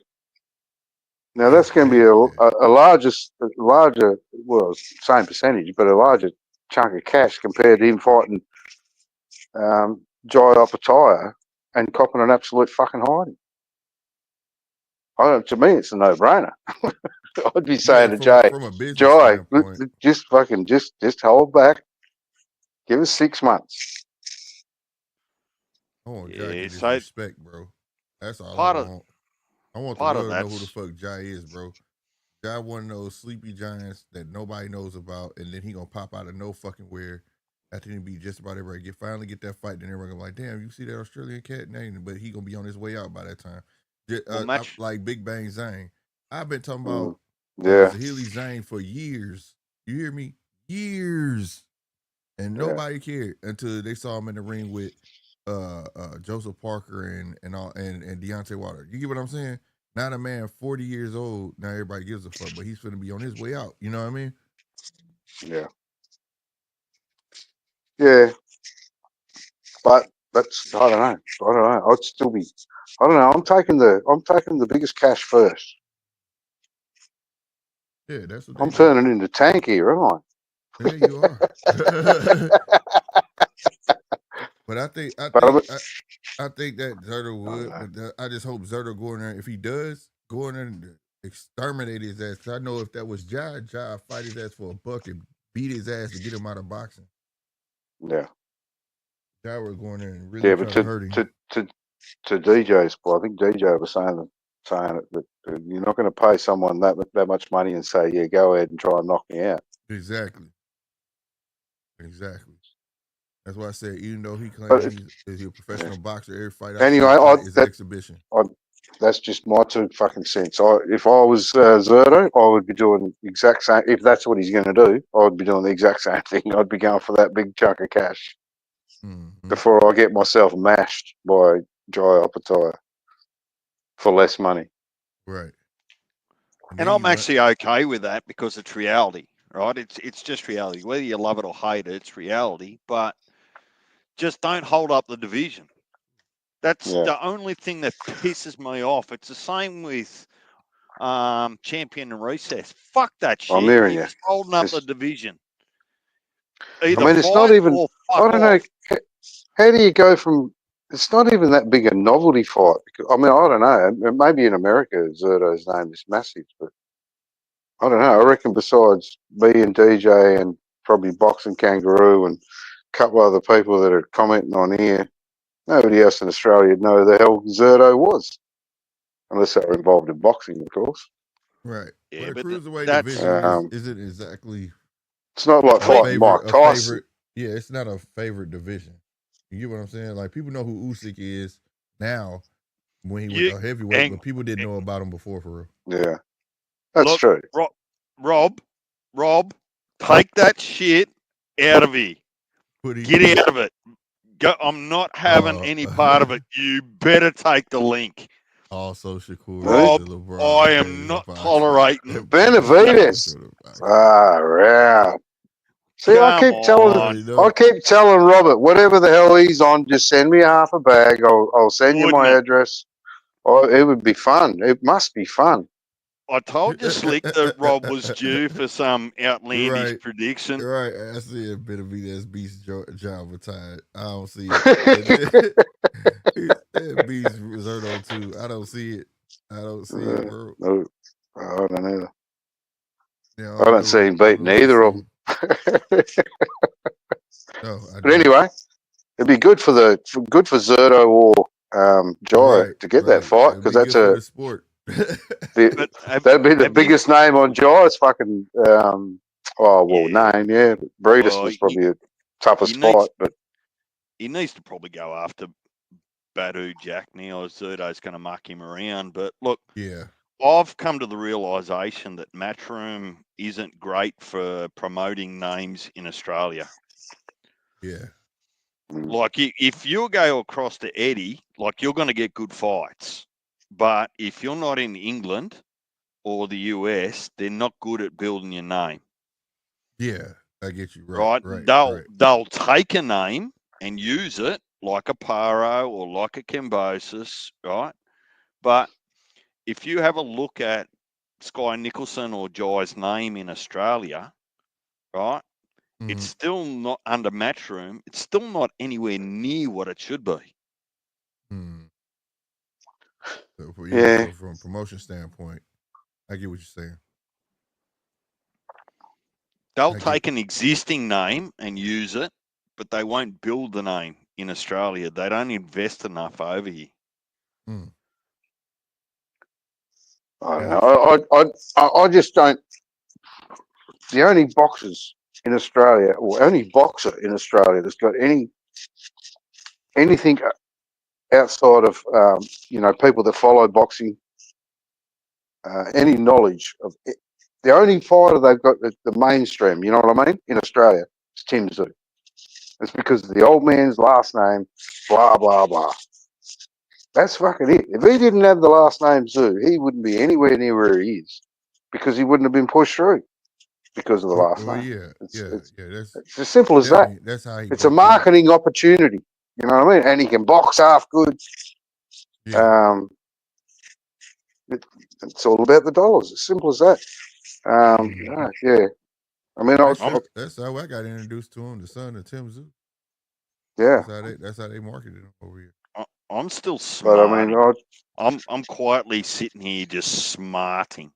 Now that's going to be a larger, well, same percentage, but a larger chunk of cash compared to him fighting Jai Opataya and copping an absolute fucking hiding. To me, it's a no-brainer. I'd be saying to Jay, just fucking just hold back. Give us 6 months. I want Jai to get his respect, bro. That's all I want. I want the world to know who the fuck Jai is, bro. Jai one of those sleepy giants that nobody knows about, and then he gonna pop out of no fucking where after he be just about everybody finally get that fight, then everyone gonna be like, damn, you see that Australian cat name, but he gonna be on his way out by that time. Like Big Bang Zane. I've been talking about Zahili Zane for years. You hear me? Years. And nobody cared until they saw him in the ring with Joseph Parker and Deontay Wilder. You get what I'm saying? Not a man 40 years old. Now everybody gives a fuck, but he's going to be on his way out. You know what I mean? Yeah. Yeah. But that's I don't know. I'd still be. I don't know. I'm taking the biggest cash first. Yeah, that's what they I'm do. turning into Tank here, am I? Yeah, you are. But I think that Zerto would, but I just hope Zerto go in there. If he does, go in there and exterminate his ass. Cause I know if that was Ja fight his ass for a buck and beat his ass to get him out of boxing. Yeah. Ja would go in there and really try to hurt him. To DJ's point, I think DJ was saying it that you're not going to pay someone that much money and say, yeah, go ahead and try and knock me out. Exactly. That's why I said, even though he claims he's a professional boxer, every fight is an exhibition. That's just my 2 fucking cents. If I was Zerto, I would be doing the exact same. If that's what he's going to do, I would be doing the exact same thing. I'd be going for that big chunk of cash before I get myself mashed by Jai Opetaia for less money. Right. And I'm actually okay with that because it's reality, right? It's just reality. Whether you love it or hate it, it's reality. But just don't hold up the division. That's the only thing that pisses me off. It's the same with Champion and Recess. Fuck that shit. I'm hearing He was holding up the division. Either it's not even. I don't know. How do you go from? It's not even that big a novelty fight. I mean, I don't know. Maybe in America, Zerto's name is massive, but I don't know. I reckon besides me and DJ and probably Boxing Kangaroo and a couple other people that are commenting on here, nobody else in Australia would know who the hell Zerto was, unless they were involved in boxing, of course. Right. Yeah, but the cruiserweight division isn't exactly. It's not like fighting Mike Tyson. Yeah, it's not a favorite division. You get what I'm saying? Like, people know who Usyk is now when he was a heavyweight, but people didn't know about him before, for real. Yeah, that's true. Rob, take that shit out of here. Get out of it. Go, I'm not having any part of it. You better take the link. Also, Shakur. Rob, I am not tolerating Benavides. Wow. See, I keep telling Robert, whatever the hell he's on, just send me half a bag. I'll send you my address. Oh, it would be fun. It must be fun. I told you, Slick, that Rob was due for some outlandish prediction. Right. I see a bit of beats job retired. I don't see it. That beats Zerto too. I don't see it. Bro. No, I don't either. Yeah, I don't see him beating either of them. But anyway, it'd be good for Zerto or Jai to get that fight, because that's a sport. That'd be the biggest name on Jai's fucking name. Yeah, Breedis was probably the toughest fight, but he needs to probably go after Badu Jack now. Zerto's going to muck him around. But look, I've come to the realisation that Matchroom isn't great for promoting names in Australia. Yeah. Like, if you go across to Eddie, like, you're going to get good fights. But if you're not in England or the US, they're not good at building your name. Yeah, I get you. Right? They'll take a name and use it like a Paro or like a Kembosis, right? But if you have a look at Sky Nicholson or Jai's name in Australia, right, it's still not under Matchroom. It's still not anywhere near what it should be. So from a promotion standpoint, I get what you're saying. They'll take an existing name and use it, but they won't build the name in Australia. They don't invest enough over here. I don't know. I just don't. The only boxers in Australia, or only boxer in Australia that's got anything outside of people that follow boxing, any knowledge of it, the only fighter they've got the mainstream, you know what I mean, in Australia is Tim Tszyu. It's because of the old man's last name, blah, blah, blah. That's fucking it. If he didn't have the last name Zoo, he wouldn't be anywhere near where he is because he wouldn't have been pushed through because of the last Well, name. yeah. That's It's as simple as that. That's how he It's a broke through. marketing opportunity. You know what I mean? And he can box half good. Yeah. It's all about the dollars. As simple as that. Yeah. I mean, that's how I got introduced to him, the son of Tim Zoo. Yeah. That's how they marketed him over here. I'm still But I smarting. mean, I'm quietly sitting here just smarting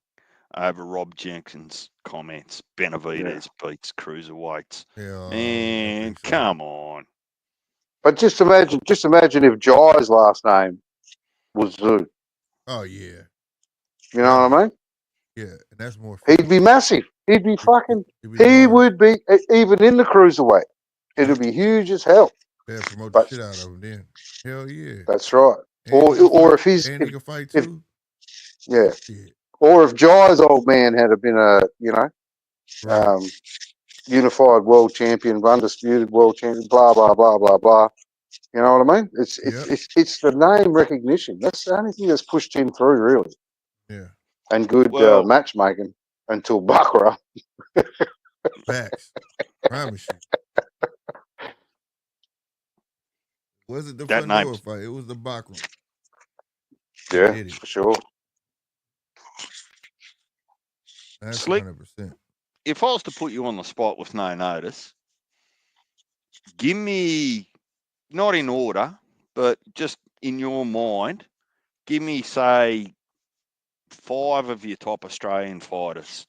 over Rob Jenkins' comments. Benavidez beats cruiserweights. And come on. But just imagine if Jai's last name was Zoo. Oh yeah. You know what I mean? Yeah, and that's more. He'd be massive. He'd be fucking. He would be even in the cruiserweight. It'd be huge as hell. They'll promote the shit out of him then. Hell yeah. That's right. Or if he's and he can fight too. Yeah. Or if Jai's old man had been a unified world champion, undisputed world champion, blah blah blah blah blah. You know what I mean? It's the name recognition. That's the only thing that's pushed him through, really. Yeah. And good matchmaking until Baccarat. Facts. Promise you. Was it the Fandora fight? It was the Baccarat. Yeah, for sure. That's Slick, 100%. If I was to put you on the spot with no notice, give me, not in order, but just in your mind, give me, say, 5 of your top Australian fighters.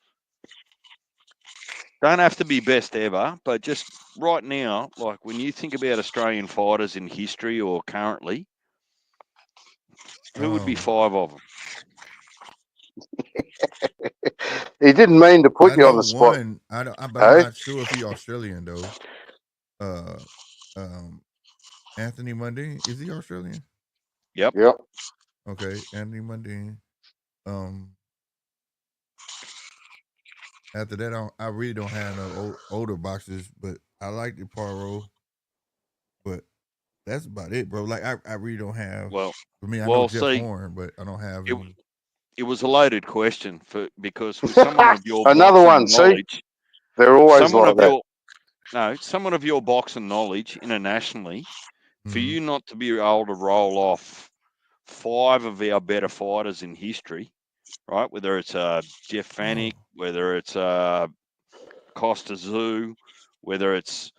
Don't have to be best ever, but just right now, like when you think about Australian fighters in history or currently, who would be 5 of them? He didn't mean to put you on the spot. But I'm not sure if he's Australian though. Anthony Mundine, is he Australian? Yep. Okay, Anthony Mundine. After that, I really don't have no older boxers, but I like the Poirot. But that's about it, bro. Like I really don't have. Well, for me, I know Jeff Horn, but I don't have any. It was a loaded question because with someone of your another one, knowledge, see? They're always like that. Someone of your boxing knowledge internationally, for you not to be able to roll off 5 of our better fighters in history, right? Whether it's Jeff Fanick, whether it's Costa Zoo, whether it's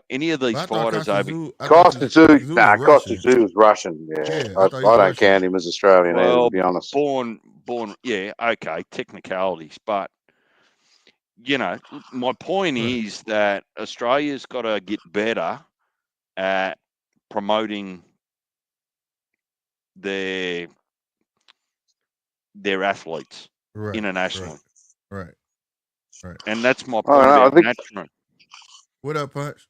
any of these fighters over. Costa Zoo was Russian. Yeah, I don't count him as Australian either, to be honest. Born, okay, technicalities, but my point is that Australia's got to get better at promoting their athletes internationally. Right. And that's my point about matchroom. What up, Punch?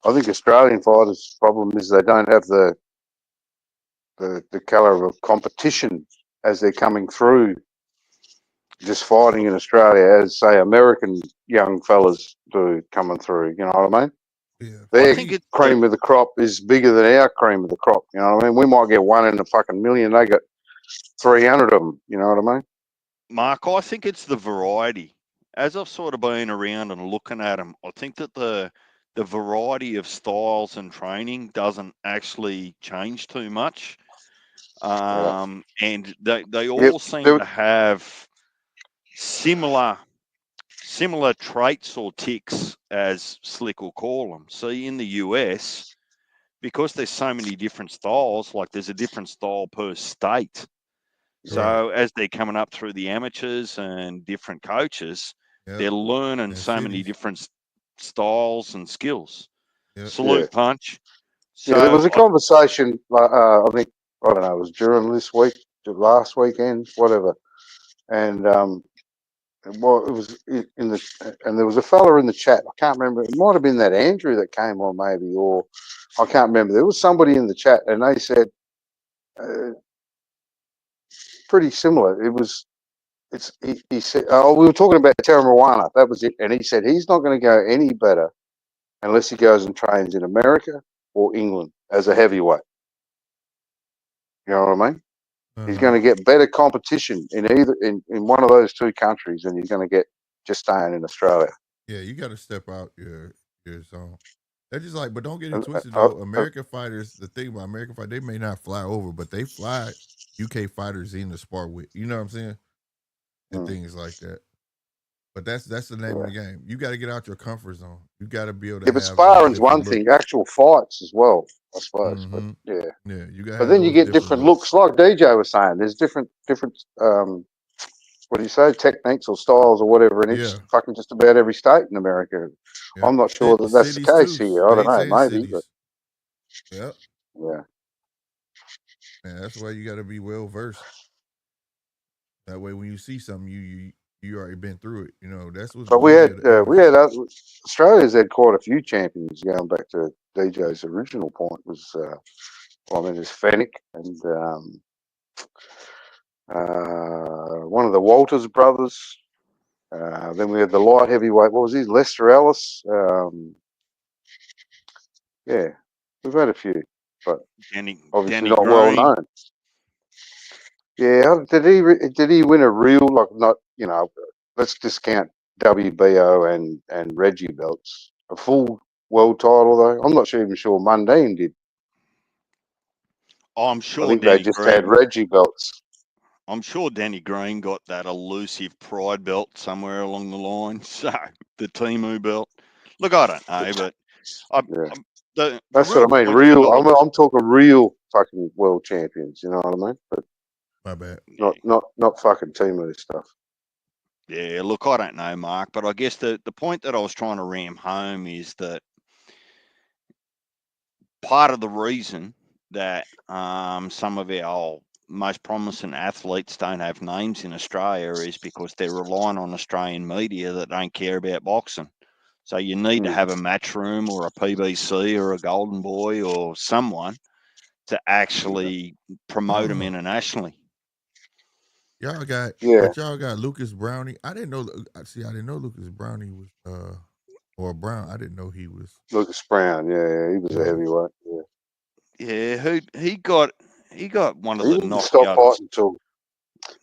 I think Australian fighters' problem is they don't have the caliber of competition as they're coming through. Just fighting in Australia, as say American young fellas do coming through. You know what I mean? Yeah. Their cream of the crop is bigger than our cream of the crop. You know what I mean? We might get 1 in a fucking million. They got 300 of them. You know what I mean? Mark, I think it's the variety. As I've sort of been around and looking at them, I think that the variety of styles and training doesn't actually change too much. And they all seem to have similar traits or ticks, as Slick will call them. See, in the US, because there's so many different styles, like there's a different style per state. So as they're coming up through the amateurs and different coaches, they're learning many different styles and skills. Salute, Punch. So there was a conversation, I think, I don't know, it was during this week, last weekend, whatever. And it was and there was a fella in the chat. I can't remember. It might have been that Andrew that came on, maybe, or I can't remember. There was somebody in the chat, and they said pretty similar. He said, we were talking about Terra Moana. That was it. And he said he's not going to go any better unless he goes and trains in America or England as a heavyweight. You know what I mean? He's going to get better competition in either in one of those two countries than he's going to get just staying in Australia. Yeah, you got to step out your zone. That's just like, but don't get it twisted though. American fighters, the thing about American fighters, they may not fly over, but they fly UK fighters in to spar with. You know what I'm saying? And things like that. But that's the name of the game. You got to get out your comfort zone. You got to be able to have but sparring's one thing. Looks. Actual fights as well, I suppose. Mm-hmm. But yeah, you got. But then you get different looks, like DJ was saying. There's different what do you say, techniques or styles or whatever in each fucking just about every state in America. Yeah. I'm not sure that that's the case here. I don't know, maybe. But, yeah. Yeah, that's why you got to be well versed. That way, when you see something, you already been through it. You know, that's what. But we had Australia's had quite a few champions going back to DJ's original point. Was there's Fennec and one of the Walters brothers. Then we had the light heavyweight. What was his? Lester Ellis. We've had a few, but obviously not well known. Yeah, did he win a real, like, not, you know, let's discount WBO and Reggie belts, a full world title though? I'm not even sure Mundine did. I'm sure I think they just had Reggie belts. I'm sure Danny Green got that elusive Pride belt somewhere along the line. So the Timu belt. Look, I don't know, but that's what I mean. Real. I'm talking real fucking world champions. You know what I mean? But my bad. Not fucking Timu stuff. Yeah. Look, I don't know, Mark, but I guess the point that I was trying to ram home is that part of the reason that some of our most promising athletes don't have names in Australia is because they're relying on Australian media that don't care about boxing. So you need to have a Matchroom or a PBC or a Golden Boy or someone to actually promote them internationally. Y'all got Lucas Brownie. I didn't know. See, I didn't know Lucas Brownie was or Brown. I didn't know he was Lucas Brown. Yeah, he was a heavyweight. Yeah, he got one of the knockouts. Stopped fighting until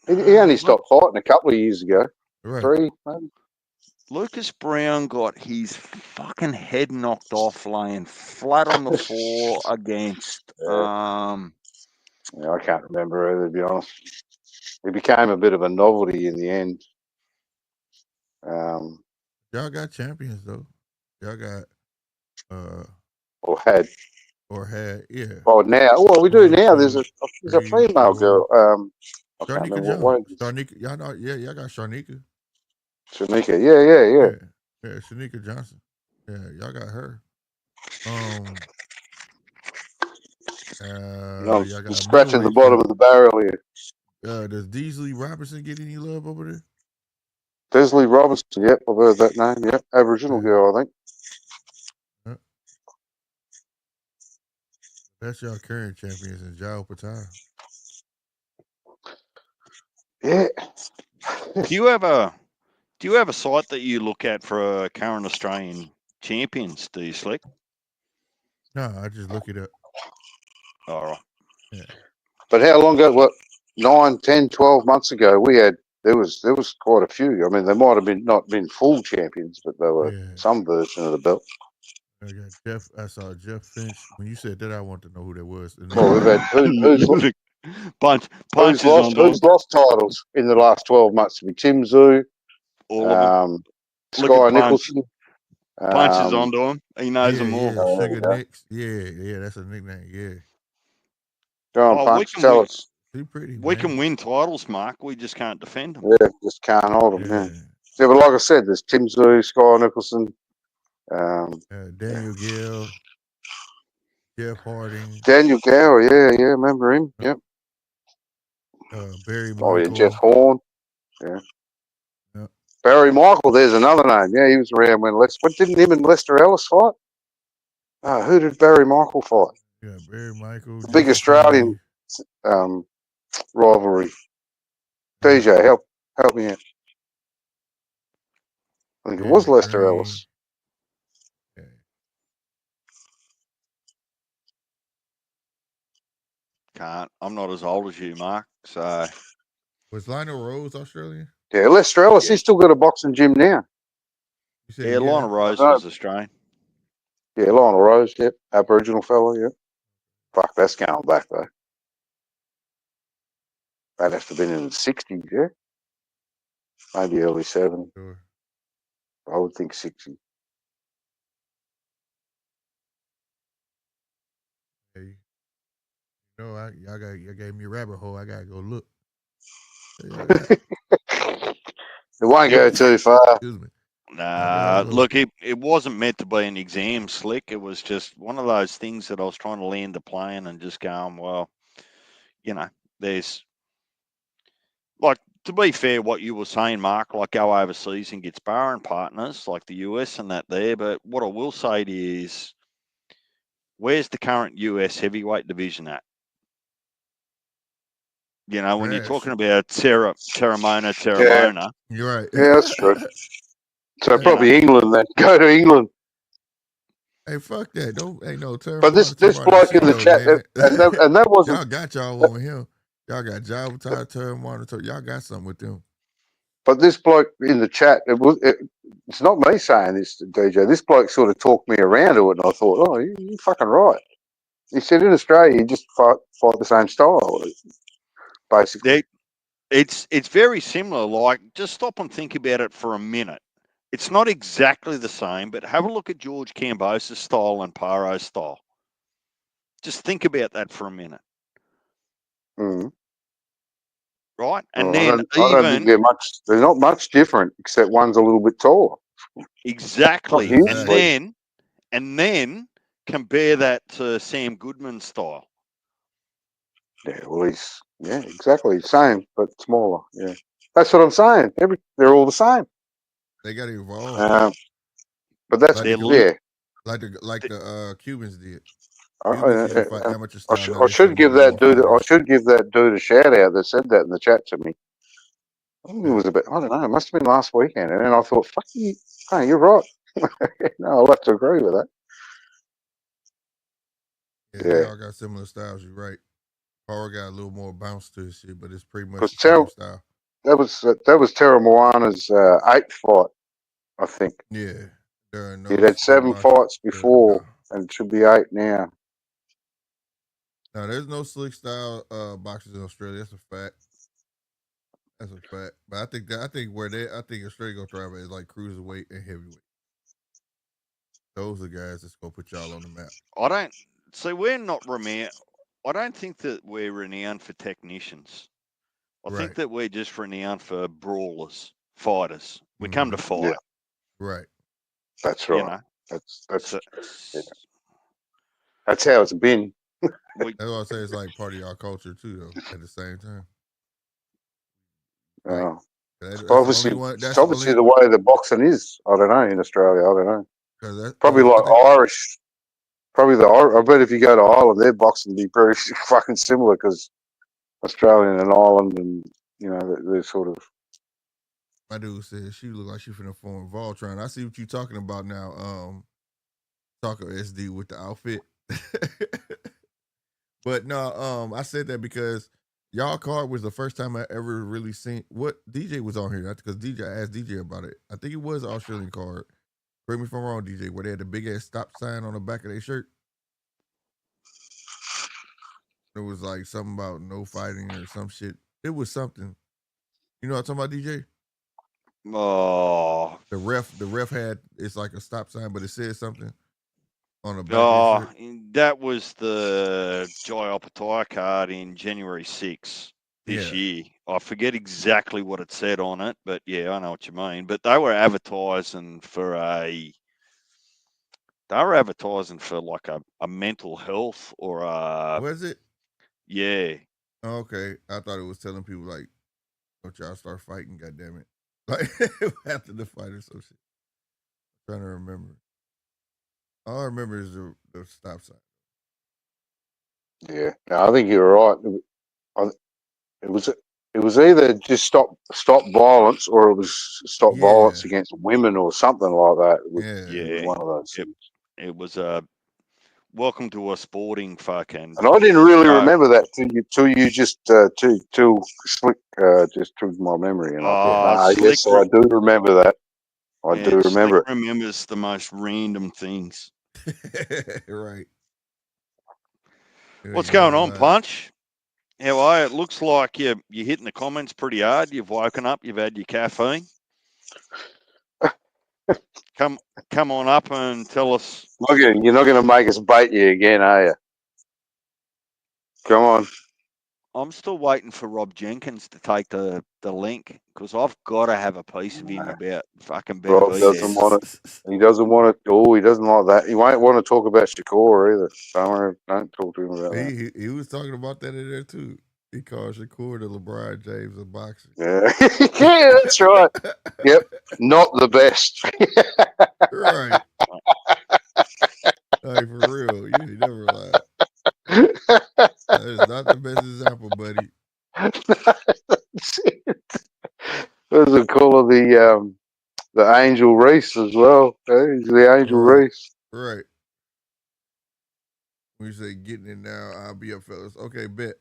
he only stopped fighting a couple of years ago. Right. 3, maybe. Lucas Brown got his fucking head knocked off laying flat on the floor against I can't remember either, to be honest. It became a bit of a novelty in the end. Y'all got champions though. Y'all got or had, yeah. Oh, now, well, we do now. There's a female girl. I can't remember what way. Sharnika, y'all know, y'all got Sharnika. Shanika, yeah. Yeah, Shanika Johnson. Yeah, y'all got her. Y'all got scratching the bottom of the barrel here. Does Deasley Robinson get any love over there? Deasley Robinson, yep, I've heard that name. Yep, Aboriginal girl, I think. Yep. That's y'all current champions in Jao Patai. Yeah. Do you have a site that you look at for current Australian champions? Do you, Slick? No, I just look it up. All right. Yeah. But how long ago? What, 9, 10, 12 months ago? There was quite a few. I mean, they might have not been full champions, but they were some version of the belt. I got Jeff. I saw Jeff Finch. When you said that, I want to know who that was. Well, we've had who's lost titles in the last 12 months? To be Tim Zhu, Sky Nicholson. Punches onto him. He knows them all. Yeah, Sugar Nicks. Yeah, that's a nickname. Yeah. Go on, Punch. Tell us. We can win titles, Mark. We just can't defend them. Yeah, just can't hold them. Yeah, but like I said, there's Tim Zhu, Sky Nicholson, Daniel Gill, Jeff Harding. Daniel Gower, yeah, remember him? Yep. Barry Michael. Oh, yeah, Jeff Horn. Yeah. Yep. Barry Michael, there's another name. Yeah, he was around when what didn't him and Lester Ellis fight? Who did Barry Michael fight? Yeah, Barry Michael. The big Australian rivalry. DJ, help me out. I think it was Lester Ellis. Can't. I'm not as old as you, Mark. So Was Lionel Rose Australian? Yeah, Lestrellis, Yeah. he's still got a boxing gym now. You said yeah, Lionel now? Rose know. was Australian. Yeah, Lionel Rose, yep. Aboriginal fellow, yep. Fuck, that's going back, though. They'd have to have been in the 60s, yeah? Maybe early 70s. Sure. I would think 60s. Hey, y'all gave me a rabbit hole. I gotta go look. Y'all got, It won't go too far. excuse me. Nah, look, it wasn't meant to be an exam, Slick. It was just one of those things that I was trying to land the plane and just going, well, there's like, to be fair, what you were saying, Mark, like go overseas and get sparring partners like the US and that there. But what I will say to you is, where's the current US heavyweight division at? When you're talking about Terramona. You're right. Yeah, that's true. So Hey, probably England then. Go to England. hey, fuck that. Don't ain't no But this bloke in the chat, and that wasn't. Y'all got y'all over here. Y'all got Java Terramona. Y'all got something with them. But this bloke in the chat, it's not me saying this, DJ. This bloke sort of talked me around to it, and I thought, oh, you're fucking right. He said in Australia, you just fight the same style, basically. It's very similar. Like, just stop and think about it for a minute. It's not exactly the same, but have a look at George Cambosa's style and Paro's style. Just think about that for a minute. Mm. Right? And Well, then I don't think they're not much different, except one's a little bit taller. Exactly. Exactly. And then compare that to Sam Goodman's style. Yeah, well, exactly the same, but smaller. Yeah, that's what I'm saying. They're all the same. They got to evolve. But that's like the Cubans did. Cubans used to fight amateur style. I should give that dude a shout out that said that in the chat to me. I think it was I don't know. It must have been last weekend, and then I thought, "Fuck you! Oh, you're right." No, I'll have to agree with that. Yeah, they all got similar styles. You're right. Power got a little more bounce to his shit, but it's pretty much the same style. That was Terra Moana's 8th fight, I think. Yeah. He'd had 7 fights before, and it should be 8 now. No, there's no slick style boxers in Australia. That's a fact. That's a fact. But I think Australia gonna thrive at is like cruiserweight and heavyweight. Those are guys that's gonna put y'all on the map. I don't think that we're renowned for technicians. I think that we're just renowned for brawlers, fighters. We come to fight. Yeah. Right. That's right. That's how it's been. That's what I say. It's like part of our culture too, though. At the same time. Obviously the way the boxing is. I don't know in Australia. I don't know. Probably Irish. Probably I bet if you go to Ireland, their boxing would be very fucking similar because Australian and Ireland, and they're sort of. My dude said she look like she finna form Voltron. I see what you're talking about now. Talker SD with the outfit. But no, I said that because y'all card was the first time I ever really seen what DJ was on here. Because I asked DJ about it. I think it was an Australian card. Correct me if I'm wrong, DJ, where they had the big ass stop sign on the back of their shirt. It was like something about no fighting or some shit. It was something. You know what I'm talking about, DJ? Oh. The ref had, it's like a stop sign, but it said something on the back of his shirt. That was the Jai Opataya card in January 6 this year. I forget exactly what it said on it, but yeah, I know what you mean. But they were advertising for like a mental health or a. Was it? Yeah. Okay. I thought it was telling people like, don't y'all start fighting, goddammit. Like after the fight or some shit. I'm trying to remember. All I remember is the stop sign. Yeah, no, I think you're right. It was either just stop violence, or it was stop violence against women, or something like that. Yeah, one of those. It was welcome to a sporting fucking. And I didn't really remember that till you just till Slick just took my memory. And Slick, yes, I do remember that. I do remember Slick it. remembers the most random things. Right. Yeah, What's you going never on, lie. Punch? How are you? It looks like you're hitting the comments pretty hard. You've woken up. You've had your caffeine. Come on up and tell us. Look, you're not going to make us bait you again, are you? Come on. I'm still waiting for Rob Jenkins to take the link because I've got to have a piece of him about fucking better Rob be doesn't there. want it. He doesn't want it. Oh, he doesn't like that. He won't want to talk about Shakur either. Don't talk to him about that. He was talking about that in there too. He called Shakur the LeBron James of boxing. Yeah, yeah, that's right. Yep, not the best. Right. Like for real, you never lied. That is not the best example, buddy. There's a call of the Angel Reese as well. He's the Angel Reese. Right. When you say getting it now, I'll be up, fellas. Okay, bet.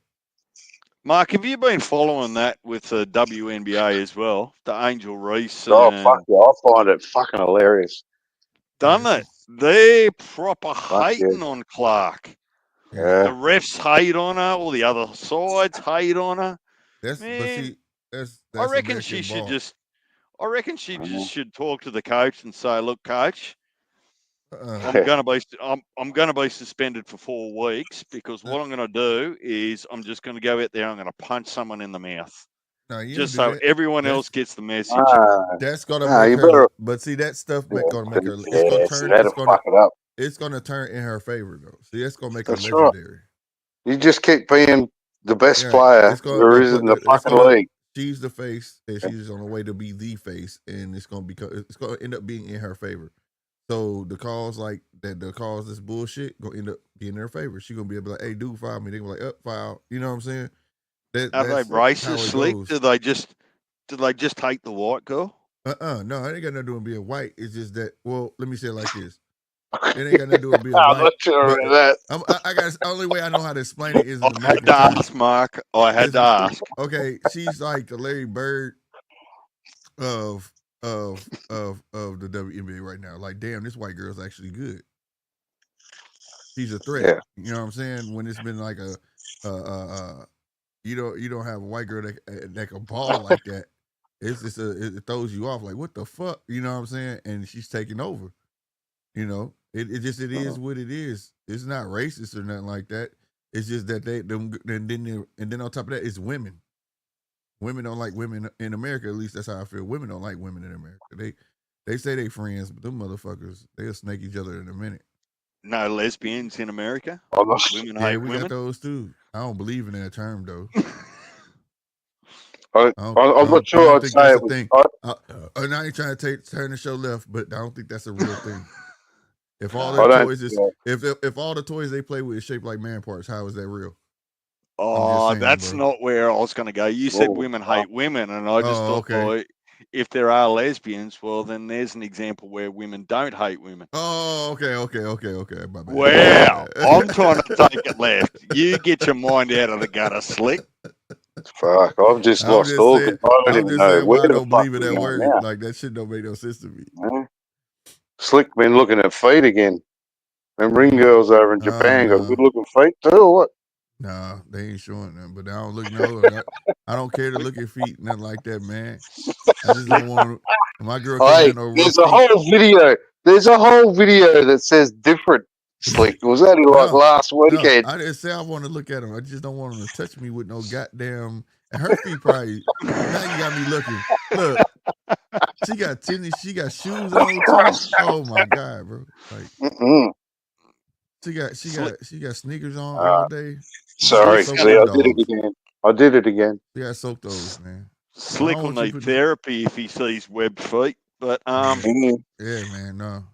Mark, have you been following that with the WNBA as well? The Angel Reese. Oh, fuck yeah. I find it fucking hilarious. Done it. They proper Fuck hating yeah. on Clark. Yeah. The refs hate on her, all the other sides hate on her. That's Man, but see, that's I reckon American she ball. should just. I reckon she just should talk to the coach and say, "Look, coach, I'm gonna be suspended for 4 weeks because what I'm gonna do is I'm just gonna go out there. I'm gonna punch someone in the mouth, No, you just don't do so that. everyone else gets the message." That's gonna make her. Better, but see, that stuff gonna make her. It's yeah, gonna see, turn. that'll fuck it up. It's gonna turn in her favor though. See, that's gonna make That's her right. legendary. You just keep being the best player there is in the fucking league. She's the face, and she's on the way to be the face, and it's gonna end up being in her favor. So the calls like that, the calls this bullshit gonna end up being in her favor. She's gonna be able to be like, "Hey, dude, file me." They gonna be like, "Up, file." You know what I'm saying? Are they That's racist, how it Slick? goes. Do they just hate the white girl? No, it ain't got nothing to do with being white. It's just that. Well, let me say it like this. It ain't got nothing to do with being white. I'm not sure of that. I got only way I know how to explain it is in I American had to terms. ask, Mark. I had to ask. Okay, she's like the Larry Bird of the WNBA right now. Like, damn, this white girl's actually good. She's a threat. Yeah. You know what I'm saying? When it's been like you don't have a white girl that can ball like that. It's just it throws you off. Like, what the fuck? You know what I'm saying? And she's taking over. You know, it is what it is. It's not racist or nothing like that. It's just that and then on top of that, it's women. Women don't like women in America. At least that's how I feel. Women don't like women in America. They say they friends, but them motherfuckers, they'll snake each other in a minute. No lesbians in America. Women hate we women. got those too. I don't believe in that term though. I'm not sure I'd say it was. And I ain't trying to turn the show left, but I don't think that's a real thing. If all if all the toys they play with is shaped like man parts, how is that real? Oh, saying, that's bro. not where I was going to go. You said women hate women, and I just thought, okay. well, if there are lesbians, well, then there's an example where women don't hate women. Oh, okay. My bad. Wow, I'm trying to take it left. You get your mind out of the gutter, Slick. Fuck, I've just lost all. I don't even know where I don't the fuck believe in that word. now. Like that shit don't make no sense to me. Yeah. Slick been looking at feet again. Them ring girls over in Japan got good looking feet too, or what? Nah, they ain't showing them. But I don't look no. I don't care to look at feet, nothing like that, man. I just don't want to. My girl can't have no rough There's a whole video. There's a whole video that says different. Slick, was that like last weekend? No, I didn't say I want to look at them. I just don't want them to touch me with no goddamn. And her feet probably. Now you got me looking. Look, she got tennis. She got shoes on too. Oh my god, bro! Like, she got sneakers on all day. Sorry, see, I did it again. You gotta soak those, man. Slick will need therapy if he sees webbed feet. But yeah, man, no.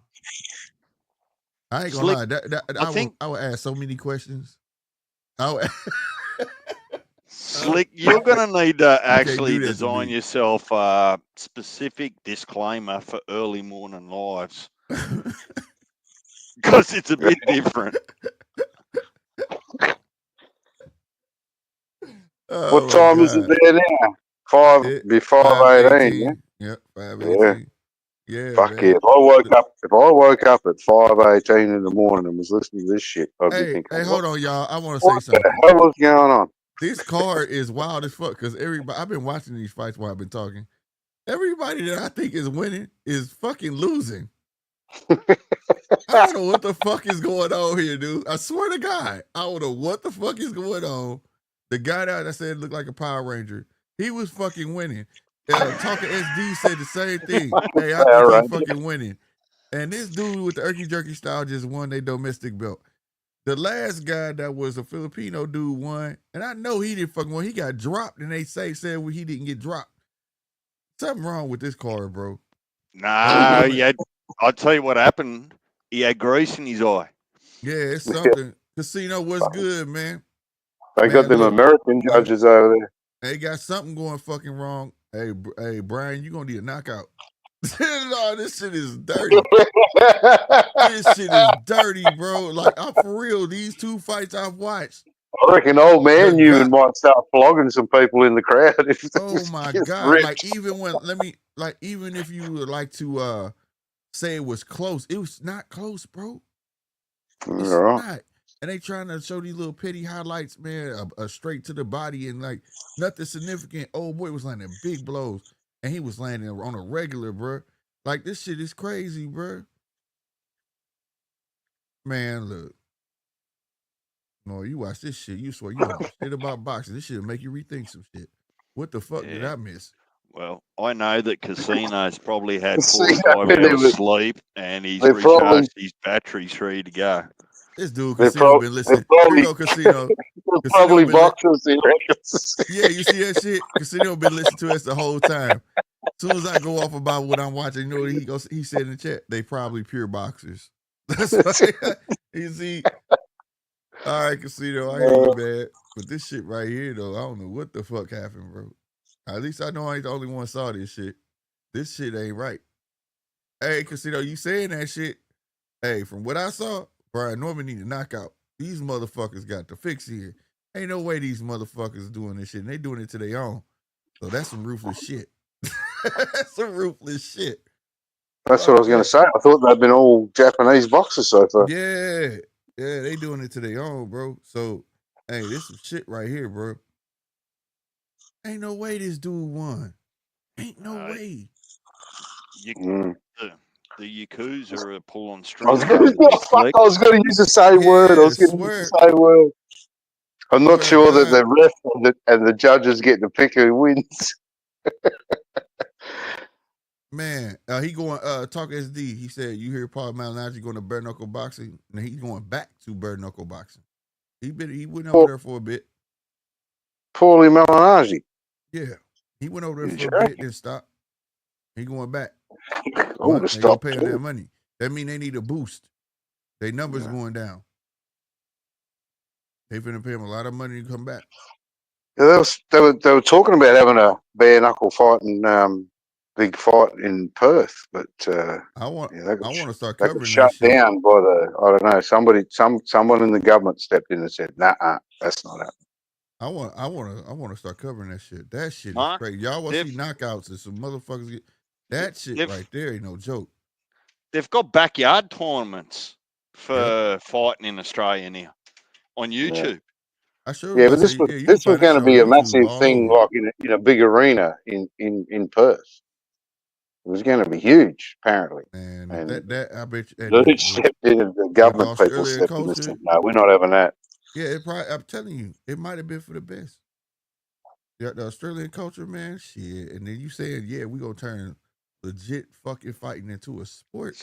I ain't gonna lie. I would ask so many questions. Slick, you're going to need to actually design yourself a specific disclaimer for early morning lives. Because it's a bit different. Oh What my time is it God. there now? Be 5:18. Yeah. 5:18. Yep, Yeah. 5:18. Yeah, Fuck yeah. man. If I woke up at 5:18 in the morning and was listening to this shit, I'd be thinking, Hey, hold on, y'all. I want to say what the something. hell was going on? This card is wild as fuck because everybody. I've been watching these fights while I've been talking. Everybody that I think is winning is fucking losing. I don't know what the fuck is going on here, dude. I swear to God, I don't know what the fuck is going on. The guy that I said looked like a Power Ranger, he was fucking winning. Talker SD said the same thing. Hey, I think All he right. fucking winning. And this dude with the Erky Jerky style just won their domestic belt. The last guy that was a Filipino dude won, and I know he didn't fucking win. He got dropped, and they said he didn't get dropped. Something wrong with this card, bro. No, I'll tell you what happened. He had grease in his eye. Yeah, it's something. Casino, what's good, man? They got them American judges over there. They got something going fucking wrong. Hey, Brian, you gonna need a knockout. No, this shit is dirty. This shit is dirty, bro. Like, I'm for real. These two fights I've watched. I reckon old man Newman might start flogging some people in the crowd. Oh my God. Like, even if you would like to say it was close, it was not close, bro. It's not. And they trying to show these little petty highlights, man, straight to the body and like nothing significant. Old boy was landing big blows, and he was landing on a regular, bro. Like, this shit is crazy, bro. Man, look. No, you watch this shit. You swear you don't know shit about boxing. This shit will make you rethink some shit. What the fuck did I miss? Well, I know that Casino's probably had 4 or 5 hours sleep, and he's recharged his batteries ready to go. This dude Casino been listening. Here go Casino. Probably boxers. Yeah, you see that shit? Casino been listening to us the whole time. As soon as I go off about what I'm watching, you know what he said in the chat? They probably pure boxers. That's why you see. All right, Casino, I hear you, man. But this shit right here, though, I don't know what the fuck happened, bro. At least I know I ain't the only one saw this shit. This shit ain't right. Hey, Casino, you saying that shit? Hey, from what I saw, Brian Norman need a knockout. These motherfuckers got the fix here. Ain't no way these motherfuckers doing this shit. And they doing it to their own. So that's some ruthless shit. That's some ruthless shit. That's what I was going to say. I thought they'd been all Japanese boxers so far. Yeah, they doing it to their own, bro. So, hey, this some shit right here, bro. Ain't no way this dude won. Ain't no way. The Yakuza are pulling strings. I was going to use the same word. I'm not sure that the ref and the judges get to pick who wins. Man, he going talk SD. He said you hear Paul Malignaggi going to bare knuckle boxing, and he's going back to bare knuckle boxing. He went over there for a bit. Paulie Malignaggi. Yeah, he went over there for a bit, then stopped. He going back. Oh, they gonna pay him that money. That mean they need a boost. Their numbers going down. They finna pay him a lot of money to come back. Yeah, they were talking about having a bare knuckle fight and big fight in Perth, but I want to start covering that shut shit. down by I don't know, someone in the government stepped in and said, "Nah, that's not happening." I want to start covering that shit. That shit is crazy. Y'all want to see knockouts and some motherfuckers get that shit right there. Ain't no joke. They've got backyard tournaments for fighting in Australia now on YouTube. I sure. Yeah, but this was going to be a massive thing, like in a big arena in Perth. It was going to be huge, apparently. And that I bet you. The government people stepped in and said, "No, we're not having that." Yeah, I'm telling you, it might have been for the best. The Australian culture, man, shit. And then you saying, yeah, we gonna turn legit fucking fighting into a sport.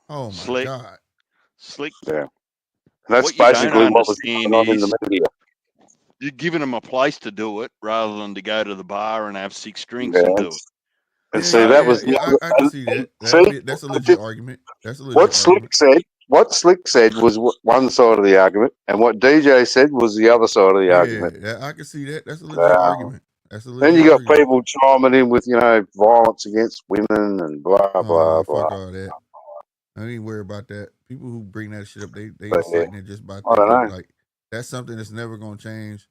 Oh my God. Slick. Yeah. That's basically what was going on in the media. You're giving them a place to do it rather than to go to the bar and have 6 drinks and do it. And see, that was I can see that. That's a legit argument. That's a legit argument. What Slick said was one side of the argument, and what DJ said was the other side of the argument. Yeah, I can see that. That's a legit argument. That's a legit then you got people chiming in with, violence against women and blah, blah, blah. Fuck all that. I ain't worried about that. People who bring that shit up, they inciting it just by thinking like that's something that's never gonna change.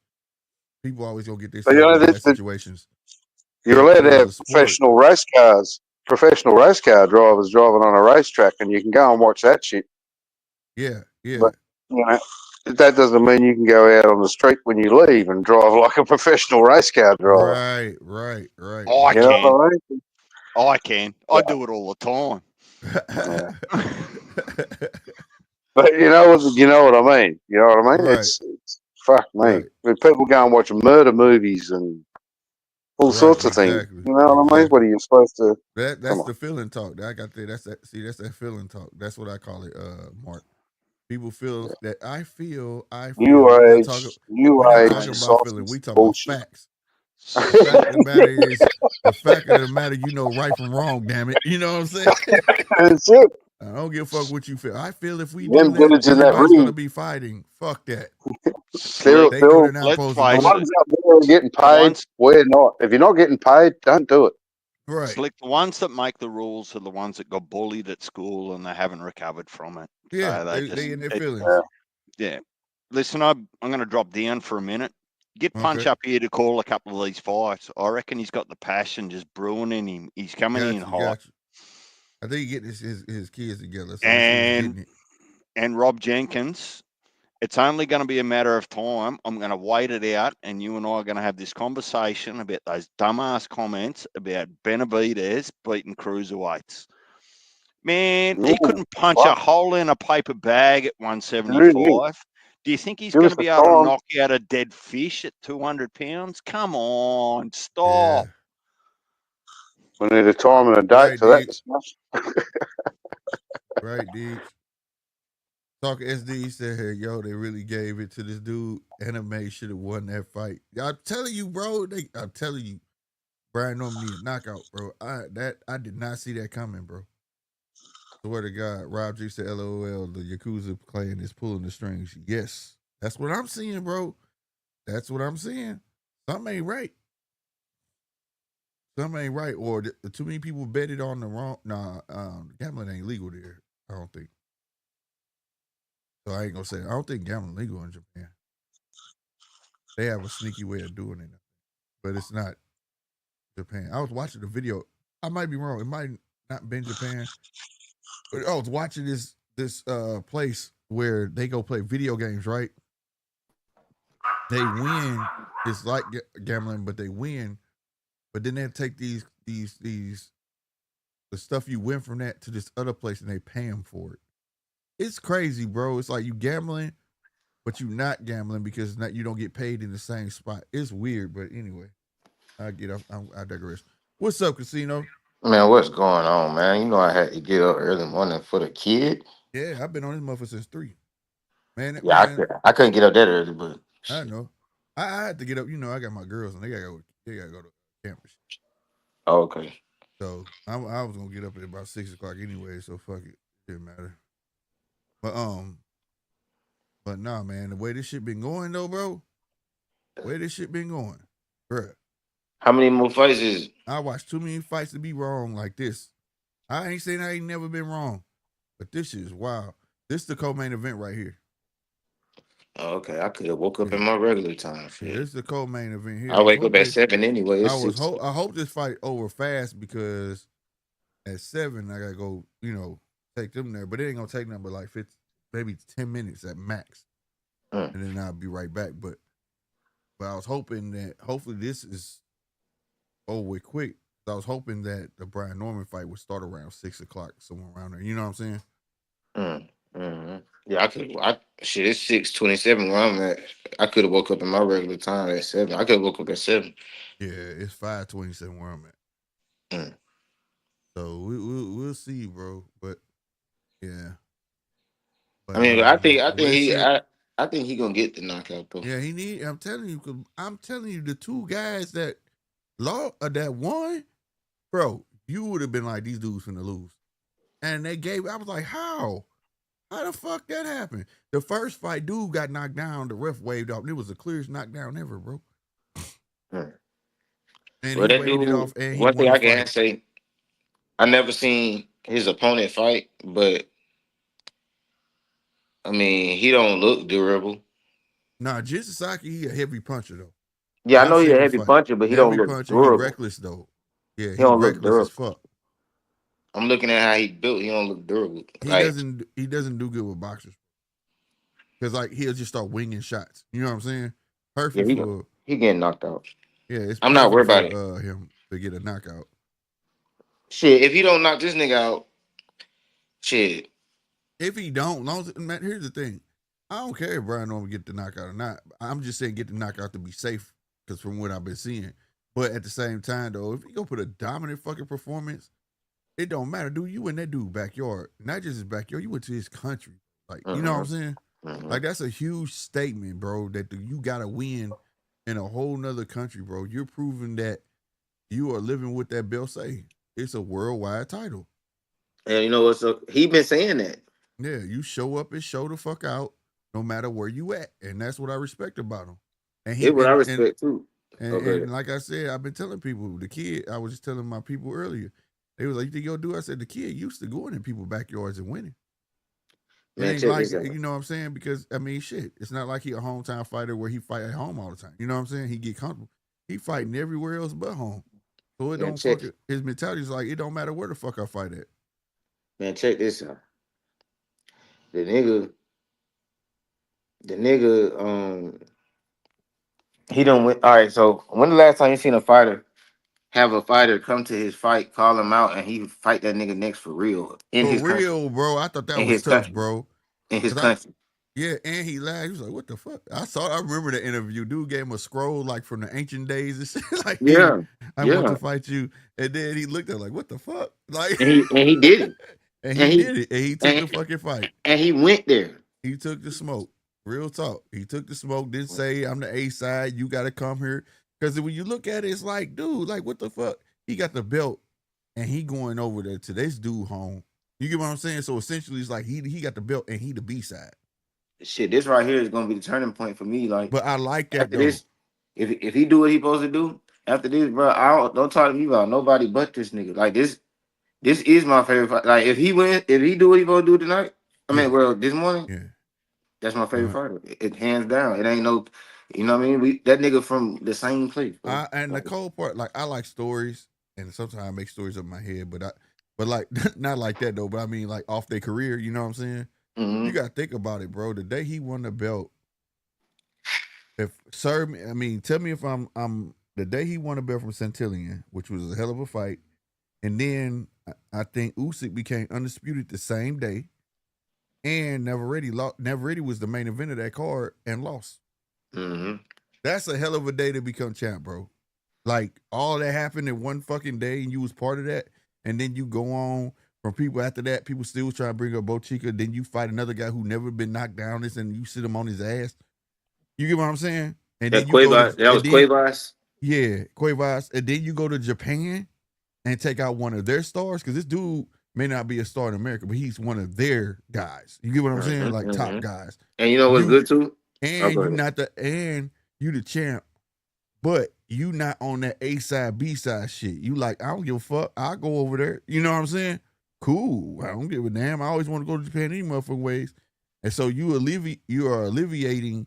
People always gonna get But you themselves know, in bad situations. you're It allowed to is have a sport. professional race car drivers driving on a racetrack, and you can go and watch that shit. Yeah, yeah. But you know, that doesn't mean you can go out on the street when you leave and drive like a professional race car driver. Right. I You know can. what I mean? I can. I do it all the time. Yeah. But you know what I mean. You know what I mean? Right. It's fuck me. Right. When people go and watch murder movies and all sorts of things. Exactly. You know what I mean? What are you supposed to? That's Come the on. feeling talk. I got there. That's that feeling talk. That's what I call it, Mark. People feel that I feel. New We're not talking age, about sausage feeling. We talking about bullshit. facts. The fact of the matter is, the fact of the matter, you know right from wrong, damn it. You know what I'm saying? That's it. I don't give a fuck what you feel. I feel if we do Them that, dudes in that everybody's gonna ring, be fighting. Fuck that. they're, Slick. They know they're, they're not Let's supposed to the do face it. it. ones out there are getting The paid. ones We're not. If you're not getting paid, don't do it. Right. Slick. The ones that make the rules are the ones that got bullied at school and they haven't recovered from it. Yeah, So they in their it, feelings. yeah. Listen, I'm going to drop down for a minute. Get Punch Okay. up here to call a couple of these fights. I reckon he's got the passion just brewing in him. He's coming in hot. Got you. I think he getting his kids together, so he's getting it. And Rob Jenkins, it's only going to be a matter of time. I'm going to wait it out, and you and I are going to have this conversation about those dumbass comments about Benavidez beating cruiserweights. Man, he couldn't punch a hole in a paper bag at 175. Do you think he's Give going us to the be able to time. knock out a dead fish at 200 pounds? Come on, Yeah. stop. We need a time and a date Right, for that Deej. discussion. Right, Deej. Talk SD said, "Hey, yo, they really gave it to this dude. Anime should have won that fight. I'm telling you, bro. I'm telling you, Brian Norman need a knockout, bro. I did not see that coming, bro. Swear to God, Rob G said, LOL, the Yakuza clan is pulling the strings. Yes, that's what I'm seeing, bro. That's what I'm seeing. Something ain't right. Something ain't right. Or too many people betted on the wrong. Nah, gambling ain't legal there. I don't think. So I ain't gonna say. I don't think gambling legal in Japan. They have a sneaky way of doing it, but it's not Japan. I was watching the video. I might be wrong. It might not been Japan. But I was watching this place where they go play video games. Right? They win. It's like gambling, but they win. But then they take these the stuff you win from that to this other place, and they pay them for it. It's crazy, bro. It's like you gambling, but you not gambling because you don't get paid in the same spot. It's weird, but anyway, I get up. I digress. What's up, Casino? Man, what's going on, man? You know I had to get up early morning for the kid. Yeah, I've been on this motherfucker since 3. Man, Yeah, I couldn't get up that early, but I shit. know. I had to get up. You know, I got my girls and they gotta go to campus. Oh, okay. So I was gonna get up at about 6 o'clock anyway. So fuck it, didn't matter. But nah, man, the way this shit been going though, bro. The way this shit been going, bruh. How many more fights is? I watched too many fights to be wrong like this. I ain't saying I ain't never been wrong, but this shit is wild. This is the co-main event right here. Oh, okay, I could have woke up Yeah. in my regular time. Yeah, Shit. this is the co-main event here. I wake up at 7 anyway. It's 6. I hope this fight over fast because at 7 I gotta go, take them there. But it ain't gonna take nothing but like 50, maybe 10 minutes at max. And then I'll be right back. But I was hoping that hopefully this is over quick. I was hoping that the Brian Norman fight would start around 6 o'clock, somewhere around there. You know what I'm saying? Yeah, shit, it's 6:27 where I'm at. I could have woke up in my regular time at 7. I could have woke up at 7. Yeah, it's 5:27 where I'm at. Mm. So we'll see, bro. But yeah. But, I mean, I think he gonna get the knockout though. Yeah, I'm telling you, the two guys that that won, bro, you would have been like, these dudes finna lose. And I was like, how? How the fuck that happened? The first fight, dude got knocked down, the ref waved off. It was the clearest knockdown ever, bro. Mm. And Well, he that waved it dude, off and he one won thing the I can fight. say, I never seen his opponent fight, but I mean, he don't look durable. Nah, Jin Sasaki, he a heavy puncher, though. Yeah, I I've know he's seen a him heavy fight. puncher, but he don't Heavy look puncher, he durable. reckless though. Yeah, He he don't look reckless as durable. fuck. I'm looking at how he built. He don't look durable. He doesn't do good with boxers. Because like he'll just start winging shots. You know what I'm saying? Yeah, Perfect for he getting knocked out. it's I'm not worried perfect about it. for him to get a knockout. Shit, if he don't knock this nigga out, shit. If he don't, man, here's the thing. I don't care if Brian Norman get the knockout or not. I'm just saying get the knockout to be safe, because from what I've been seeing. But at the same time, though, if you go put a dominant fucking performance, it don't matter, dude. You in that dude's backyard, not just his backyard. You went to his country, like you know what I'm saying. Like that's a huge statement, bro. That you gotta win in a whole nother country, bro. You're proving that you are living with that belt. Say it's a worldwide title. And you know what's up? He been saying that. Yeah, you show up and show the fuck out, no matter where you at, and that's what I respect about him. And It's what I respect too. Okay. and like I said, I've been telling people, the kid. I was just telling my people earlier. They was like, "You think you'll do?" I said, "The kid used to going in people's backyards and winning." It Man, ain't check like, this out. you know what I'm saying? Because I mean, shit, it's not like he a hometown fighter where he fight at home all the time. You know what I'm saying? He get comfortable. He fighting everywhere else but home. So it Man, don't fuck it. His mentality is like, it don't matter where the fuck I fight at. Man, check this out. The nigga, he don't win. All right, so when the last time you seen a fighter have a fighter come to his fight, call him out, and he fight that nigga next for real in For his country? real, bro. I thought that In was his tough, country. bro. In his 'Cause country. Yeah, and he laughed. He was like, "What the fuck?" I remember the interview. Dude gave him a scroll like from the ancient days and shit. Like, hey, I want to fight you. And then he looked at it like, "What the fuck?" Like, And he did it. and he did it. And he took the fucking fight. And he went there. He took the smoke. Real talk. He took the smoke. Didn't say, "I'm the A side. You got to come here." Because when you look at it, it's like, dude, like, what the fuck? He got the belt, and he going over there to this dude home. You get what I'm saying? So essentially, it's like he got the belt, and he the B side. Shit, this right here is gonna be the turning point for me. Like, but I like that after though. This, if he do what he supposed to do after this, bro, don't talk to me about nobody but this nigga. Like this is my favorite fight. Like if he do what he supposed to do tonight, this morning, that's my favorite fighter. It hands down. It ain't no, you know what I mean? That nigga from the same place. And the cold part, like I like stories, and sometimes I make stories up in my head, but like not like that though. But I mean, like off their career, you know what I'm saying? You gotta think about it, bro. The day he won the belt, tell me if I'm the day he won the belt from Centillion, which was a hell of a fight, and then I think Usyk became undisputed the same day, and Never Ready was the main event of that card and lost. That's a hell of a day to become champ, bro. Like all that happened in one fucking day, and you was part of that, and then you go on from people after that. People still try to bring up Bochica. Then you fight another guy who never been knocked down, and you sit him on his ass. You get what I'm saying? And then you go to Cuevas. Yeah, Cuevas. And then you go to Japan and take out one of their stars, because this dude may not be a star in America, but he's one of their guys. You get what I'm saying? Like top guys. And you know what's good too? And you the champ, but you not on that A side, B side shit. You like, I don't give a fuck. I'll go over there. You know what I'm saying? Cool. I don't give a damn. I always want to go to Japan any motherfucking ways. And so you are alleviating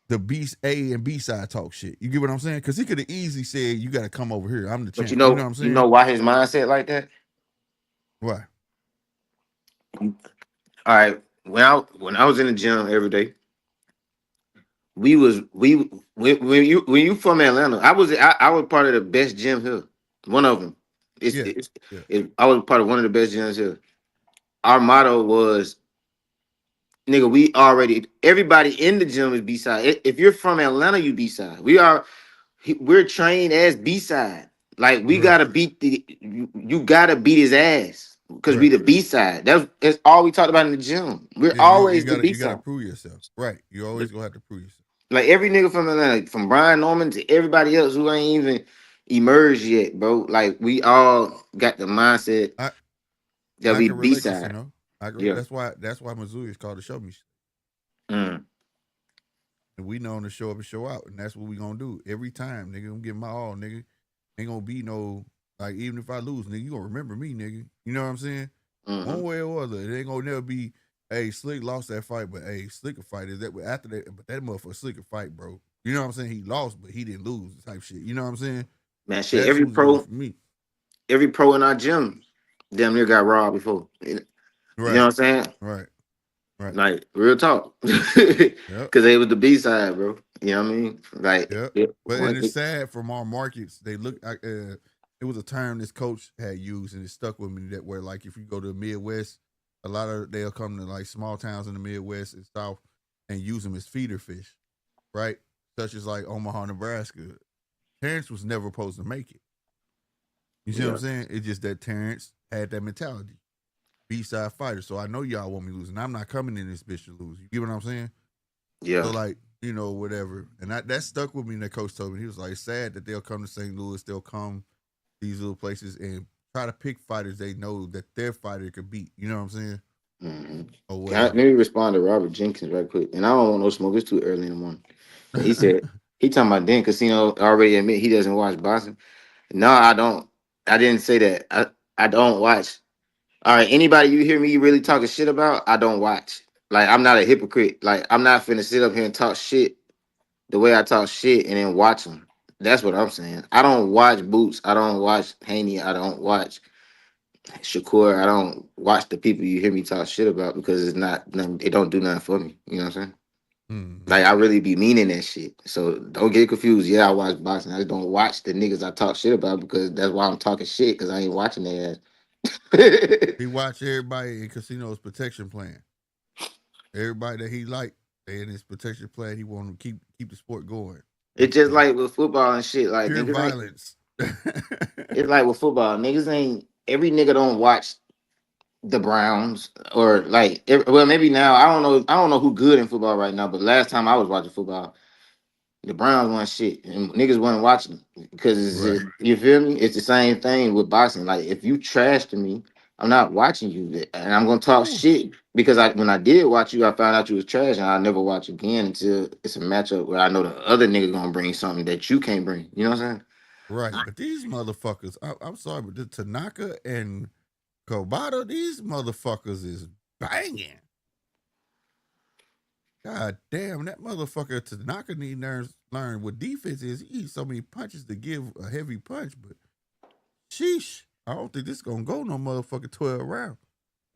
the A and B side talk shit. You get what I'm saying? Because he could have easily said, "You got to come over here. I'm the champ." But you know what I'm saying? You know why his mindset like that? Why? All right. When I was in the gym every day, when you from Atlanta, I was part of the best gym here. One of them. I was part of one of the best gyms here. Our motto was, nigga, everybody in the gym is B-side. If you're from Atlanta, you B-side. We're trained as B-side. Like we gotta beat you gotta beat his ass because we the B-side. That's all we talked about in the gym. We're always the B-side. You gotta prove yourself. Right. You always gonna have to prove yourself. Like every nigga from Atlanta, from Brian Norman to everybody else who ain't even emerged yet, bro. Like we all got the mindset that we B-side. That's why Missouri is called the show me. And we know to show up and show out, and that's what we gonna do every time, nigga. I'm giving my all, nigga. Ain't gonna be no, like, even if I lose, nigga, you gonna remember me, nigga. You know what I'm saying? One way or other, it ain't gonna never be, hey, Slick lost that fight, but hey, Slick a fight is that after that, but that motherfucker Slick a fight, bro. You know what I'm saying? He lost, but he didn't lose type shit. You know what I'm saying? Man, shit. That's who's it is for me. Every pro in our gym, damn near got robbed before. You know what I'm saying? Right. Like real talk, because it was the B side, bro. You know what I mean? Like, but and it's sad from our markets. They look. It was a term this coach had used, and it stuck with me. That where like if you go to the Midwest, a lot of they'll come to like small towns in the Midwest and South, and use them as feeder fish, right? Such as like Omaha, Nebraska. Terrence was never supposed to make it. You see what I'm saying? It's just that Terrence had that mentality. B-side fighter. So I know y'all want me losing. I'm not coming in this bitch to lose. You get what I'm saying? Yeah. So like, you know, whatever. And that stuck with me. And that coach told me, he was like, sad that they'll come to St. Louis. They'll come these little places and try to pick fighters they know that their fighter could beat. You know what I'm saying? Mm-hmm. Or let me respond to Robert Jenkins right quick. And I don't want no smoke. It's too early in the morning. He said, he talking about Dan Casino already admit he doesn't watch boxing. No, I don't. I didn't say that. I don't watch. All right, anybody you hear me really talking shit about, I don't watch. Like, I'm not a hypocrite. Like, I'm not finna sit up here and talk shit the way I talk shit and then watch them. That's what I'm saying. I don't watch Boots. I don't watch Haney. I don't watch Shakur. I don't watch the people you hear me talk shit about because it's not nothing. It don't do nothing for me. You know what I'm saying? Like, I really be meaning that shit. So don't get confused. Yeah, I watch boxing. I just don't watch the niggas I talk shit about because that's why I'm talking shit because I ain't watching their ass. He watched everybody in Casino's protection plan. Everybody that he liked, they in his protection plan. He wanted to keep the sport going. It's just like with football and shit. Like pure violence. It's like with football. Niggas ain't every nigga don't watch the Browns or like well maybe now I don't know. I don't know who good in football right now. But last time I was watching football, the Browns won shit and niggas wasn't watching because you feel me? It's the same thing with boxing. Like if you trash to me, I'm not watching you, and I'm gonna talk shit because when I did watch you, I found out you was trash, and I'll never watch again until it's a matchup where I know the other nigga gonna bring something that you can't bring. You know what I'm saying? Right, but these motherfuckers, I'm sorry, but the Tanaka and Kobata, these motherfuckers is banging. God damn, that motherfucker Tanaka need to learn what defense is. He eats so many punches to give a heavy punch, but sheesh, I don't think this gonna go no motherfucking 12 rounds.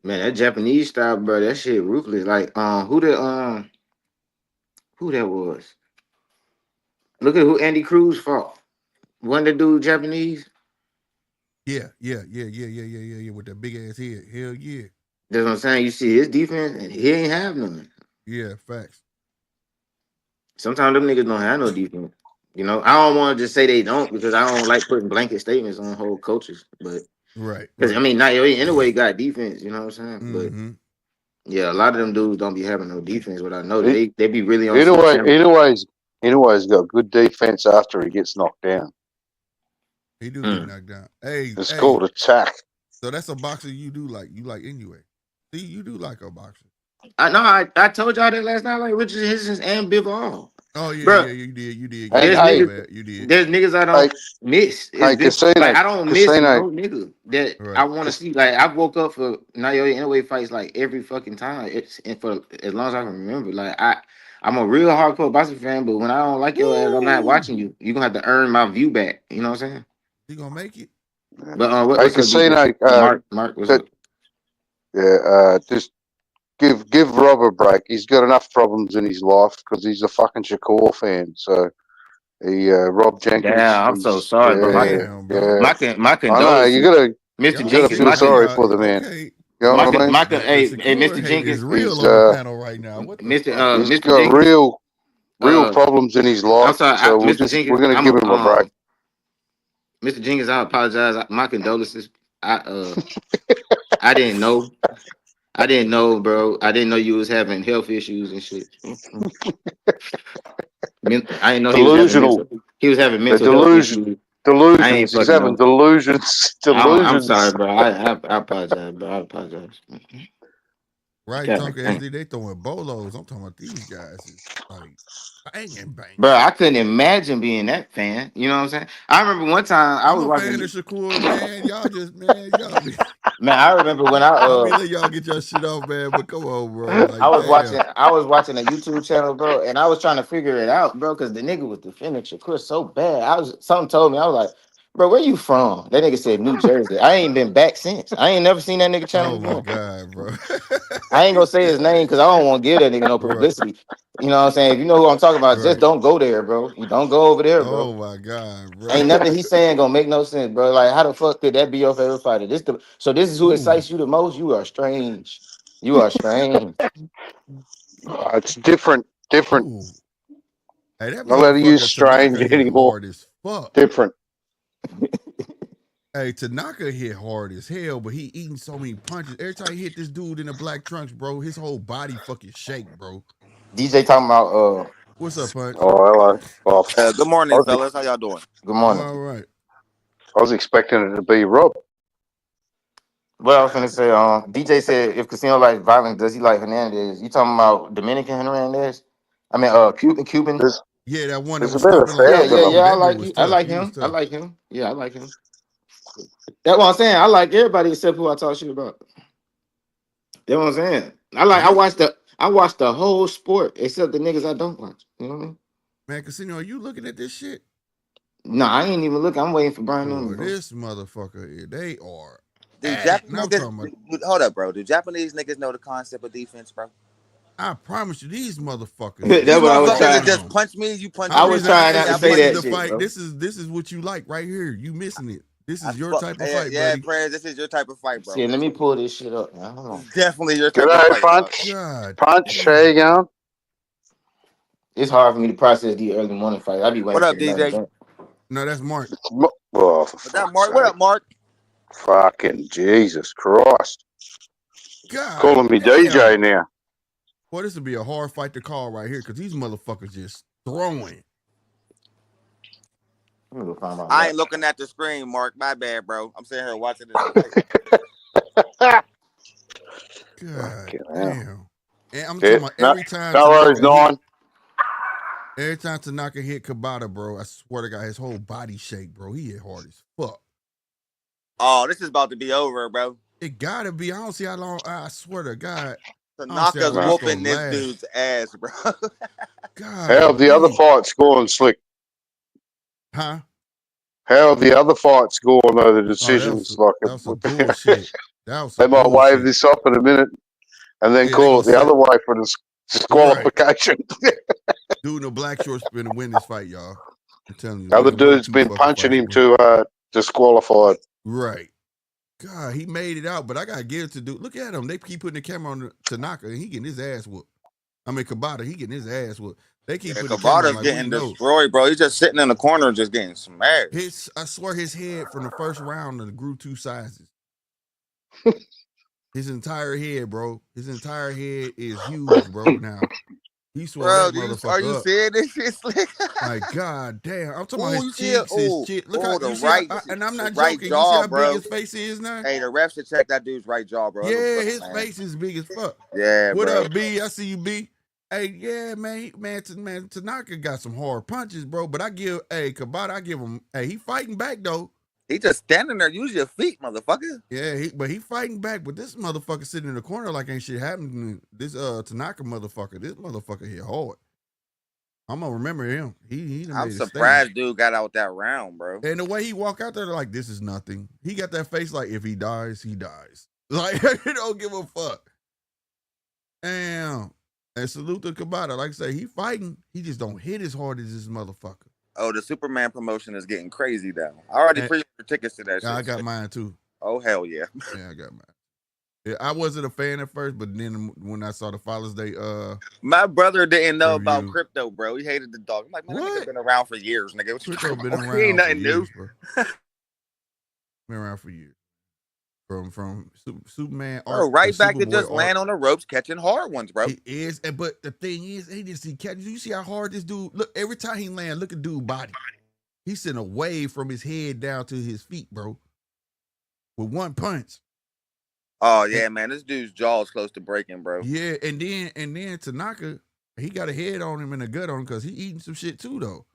Man, that Japanese style, bro, that shit ruthless. Like, who that was? Look at who Andy Cruz fought. Wasn't the dude Japanese? Yeah, with that big ass head. Hell yeah. That's what I'm saying. You see his defense, and he ain't have none. Yeah, facts. Sometimes them niggas don't have no defense. You know, I don't want to just say they don't because I don't like putting blanket statements on whole coaches. But because I mean, not anyway got defense. You know what I'm saying? But yeah, a lot of them dudes don't be having no defense. But I know they be really on. Anyways, got good defense after he gets knocked down. He do get knocked down. Hey, it's called attack. So that's a boxer you do like. You like anyway. See, you do like a boxer. I told y'all that last night. Like Richard Hissons and Bivol. Oh yeah, bro, yeah, you did. You did. There's niggas I don't miss. Casino, like I don't miss no nigga that I want to see. Like I woke up for Naoya Inoue fights like every fucking time. And for as long as I can remember. Like I'm a real hardcore boxing fan, but when I don't like your ass, I'm not watching you. You're gonna have to earn my view back. You know what I'm saying? You gonna make it. But what's Casino, up? Mark, what's up? Yeah, just give Rob a break. He's got enough problems in his life because he's a fucking Shakur fan. So he Rob Jenkins. Yeah, I'm so sorry, bro. My condolences. I know you gotta Mr. Jenkins. Feel sorry for the man. Okay. You know what I mean? Hey, Mr. Jenkins is real on the panel right now. What the fuck? He's got Jenkins, real problems in his life. I'm sorry, so we're gonna give him a break. Mr. Jenkins, I apologize. My condolences. I didn't know. I didn't know, bro. I didn't know you was having health issues and shit. I didn't know he was having mental health issues. Delusions. He's having delusions. I'm sorry, bro. I apologize, bro. I apologize. Right, talking SD, they throwing bolos. I'm talking about these guys is like banging. Bro, I couldn't imagine being that fan. You know what I'm saying? I remember one time I I'm was a watching. fan of Shakur, man. Y'all just, man, y'all be. Man, I remember when I mean, let y'all get your shit off, man. But come on, bro. Like, I damn. was watching a YouTube channel, bro, and I was trying to figure it out, bro, because the nigga was defending Shakur so bad. Something told me, I was like, bro, where you from? That nigga said New Jersey. I ain't been back since. I ain't never seen that nigga channel Oh my before. God, bro. I ain't gonna say his name because I don't want to give that nigga no Right. publicity. You know what I'm saying? If you know who I'm talking about, Right. just don't go there, bro. You don't go over there, bro. Oh my God, bro. Ain't nothing he's saying gonna make no sense, bro. Like, how the fuck could that be your favorite fighter? So this is who excites you the most? You are strange. You are strange. It's different. Ooh. Hey, that Not allowed to use motherfucker strange Tanaka hit anymore. hard as fuck. Different. Hey, Tanaka hit hard as hell, but he eating so many punches. Every time he hit this dude in the black trunks, bro, his whole body fucking shake, bro. DJ talking about What's up, Punch? Oh, hello. Good morning, fellas. How y'all doing? good morning. All right. I was expecting it to be Rob. What I was finna say, DJ said if Casino like violence, does he like Hernandez? You talking about Dominican Hernandez? I mean Cuban. Yeah, that one that There's was a bit of stomping like sound that. to them. Yeah. I That dude like was you. tough. I He was tough. like him. Yeah, I like him. That's what I'm saying. I like everybody except who I talk shit about. That's what I'm saying. I watched the whole sport except the niggas I don't watch. You know what I mean? Man, Casino, are you looking at this shit? No, I ain't even looking. I'm waiting for Brian Boy, Newman, bro. this motherfucker, they are. Do And I'm Japanese talking about, hold up, bro? Do Japanese niggas know the concept of defense, bro? I promise you, these motherfuckers is That's These what I was motherfuckers throwing that trying. just them. punch me, you punch I'm I me. was reason Punch trying me, not to I and say this punch is that the you. shit, fight. bro. This is what you like right here. You missing it. This I is your fuck, type of fight, yeah, buddy. prayers. This is your type of fight, bro. Shit, let me pull this shit up, man. Hold This on. is definitely your type of G'day, fight, dog. Punch. God Punch, how damn. you going? It's hard for me to process these early morning fights. I be What waiting for up, the main DJ? event. No, that's Mark. Oh, for What's up, fuck's Mark? What sake. up, Mark? Fucking Jesus Christ. God Calling me damn. DJ now. Boy, this would be a hard fight to call right here because these motherfuckers just throwing. Let me go find my I lap. ain't looking at the screen, Mark. My bad, bro. I'm sitting here watching this fight. God Fucking hell. damn. And I'm Yeah, talking about no, every time no worries, Tanaka hit, Nine. every time Tanaka hit Kobata, bro, I swear to God, his whole body shake, bro. He hit hard as fuck. Oh, this is about to be over, bro. It gotta be. I don't see how long. I swear to God, I don't see how Tanaka's long this whooping gonna this last. dude's ass, bro. How God, the other fights going, Slick? huh? How the other fights going, though, the Oh, decisions? that was some bullshit. That was They some might wave bullshit. this up in a minute and then Yeah, they call gonna it the set other way for disqualification. dude in the black shorts finna win this fight, y'all. I'm telling you, The other one of dude's two been fucking punching fights, him bro. to disqualified. Right. God, he made it out, but I gotta give it to dude. Look at him. They keep putting the camera on Tanaka, and he getting his ass whooped. I mean, Kobata, he getting his ass whooped. They keep Yeah, putting the camera on Kobata's like we getting know. destroyed, bro. He's just sitting in the corner, just getting smashed. I swear his head from the first round grew 2 sizes. His entire head, bro. His entire head is huge, bro. Now he swole Bro, that are you motherfucker up. seeing this shit, Slick? Like, God damn. I'm talking about Oh, his you see it? cheeks, his Oh, chin. Look how the you see how, right, and I'm the not right joking. You see jaw, how big bro. his face is now? Hey, the refs should check that dude's right jaw, bro. It looks Yeah, good, his man. face is big as fuck. Yeah, What bro. up, B? I see you, B. Hey, yeah, man, Tanaka got some hard punches, bro. But I give, Kobata, I give him, he fighting back though. He just standing there. Use your feet, motherfucker. Yeah, he fighting back, but this motherfucker sitting in the corner like ain't shit happening. This Tanaka motherfucker, this motherfucker hit hard. I'm gonna remember him. He done I'm made a statement. surprised dude got out that round, bro. And the way he walk out there, like this is nothing. He got that face like if he dies, he dies. Like he don't give a fuck. Damn. And salute to Kobata. Like I say, he fighting. He just don't hit as hard as this motherfucker. Oh, the Superman promotion is getting crazy now. I already pre-ordered tickets to that shit. I got mine too. Oh, hell yeah. Yeah, I got mine. Yeah, I wasn't a fan at first, but then when I saw the Father's Day, my brother didn't know review. about crypto, bro. He hated the dog. I'm like, man, that nigga been around for years, nigga. What you Crypto talking been about? around He ain't nothing for years, new, bro. Been around for years. From Superman bro. art, Right back to Superboy just art. land on the ropes, catching hard ones, bro. It is, but the thing is, he just see catches. You see how hard this dude look every time he land. Look at dude body. He's sending a wave from his head down to his feet, bro. With one punch. Oh yeah, man, this dude's jaw is close to breaking, bro. Yeah, and then Tanaka, he got a head on him and a gut on him because he eating some shit too though.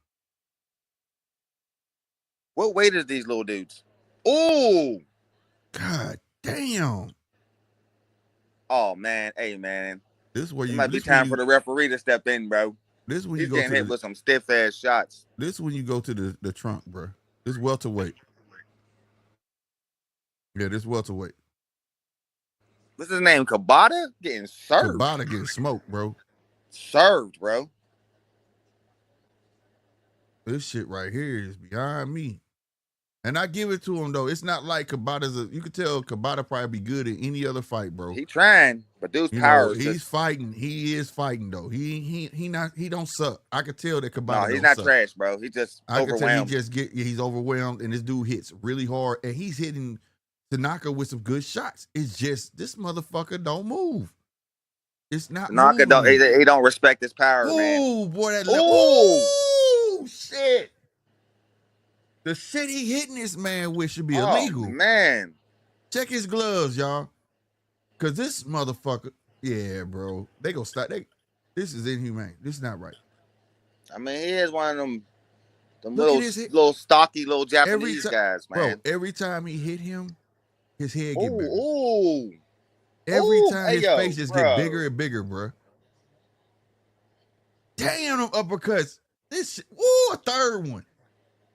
What weight is these little dudes? Oh, God damn. Oh man, hey man, This where it you might be time for the referee to step in, bro. This when He's you go getting to hit with some stiff ass shots. This when you go to the trunk, bro. This welterweight. Yeah, this welterweight. What's his name? Kobata getting served. Kobata getting smoked, bro. Served, bro. This shit right here is beyond me. And I give it to him though. It's not like Kobata's you can tell Kobata probably be good in any other fight, bro. He trying, but dude's power is he's fighting. He is fighting though. He don't suck. I could tell that Kobata. No, he's not trash, bro. He just overwhelmed. He's overwhelmed, and this dude hits really hard, and he's hitting Tanaka with some good shots. It's just this motherfucker don't move. It's not Tanaka don't. He don't respect his power, man. Oh boy, that. Oh shit. The shit he hitting this man with should be illegal. Man. Check his gloves, y'all. Cause this motherfucker, yeah, bro. They gonna stop. This is inhumane. This is not right. I mean, he is one of them little stocky little Japanese guys, man. Bro, every time he hit him, his head get bigger. Ooh. Every time his face just get bigger and bigger, bro. Damn, them uppercuts. This shit, a third one.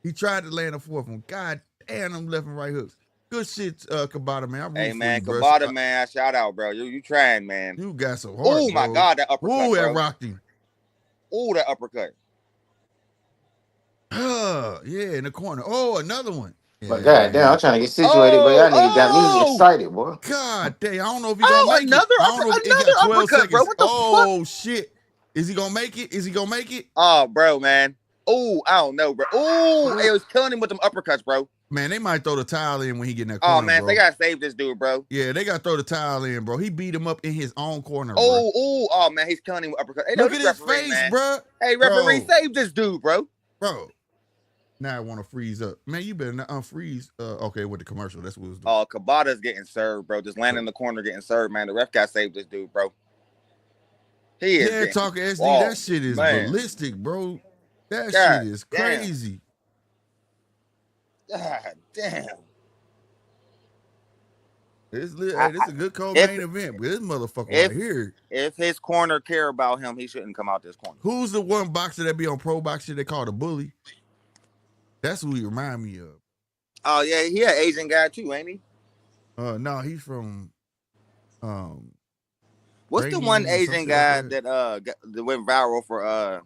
He tried to land a fourth one. God damn, them left and right hooks. Good shit, Kobata, man. Hey, man, Kobata, man, shout out, bro. You trying, man. You got some heart, oh, my God, that uppercut, ooh, that rocked him. Oh, that uppercut. Yeah, in the corner. Oh, another one. Yeah. But God damn, I'm trying to get situated, but y'all niggas got me excited, boy. God damn, I don't know if he gonna make another it. I don't know if he got 12 uppercut, seconds. Bro. What the fuck? Shit. Is he gonna make it? Is he gonna make it? Oh, bro, man. Oh, I don't know, bro. Oh, it was killing him with them uppercuts, bro. Man, they might throw the towel in when he get in that corner, man, bro. they gotta save this dude, bro. Yeah, they gotta throw the towel in, bro. He beat him up in his own corner, bro. Oh, man, he's killing him with uppercuts. Hey, look at his face, man. Bro. Hey, referee, save this dude, bro. Bro. Now I want to freeze up. Man, you better not unfreeze. Okay, with the commercial, that's what it was doing. Oh, Kobata's getting served, bro. Just landing in the corner getting served, man. The ref got saved this dude, bro. He is. Yeah, talking SD, that shit is ballistic, bro. That shit is crazy. God damn. This is a good co-main event, but this motherfucker right here. If his corner care about him, he shouldn't come out this corner. Who's the one boxer that be on pro boxing they call the bully? That's who he remind me of. Oh yeah, he an Asian guy too, ain't he? No, he's from what's the one Asian guy that went viral for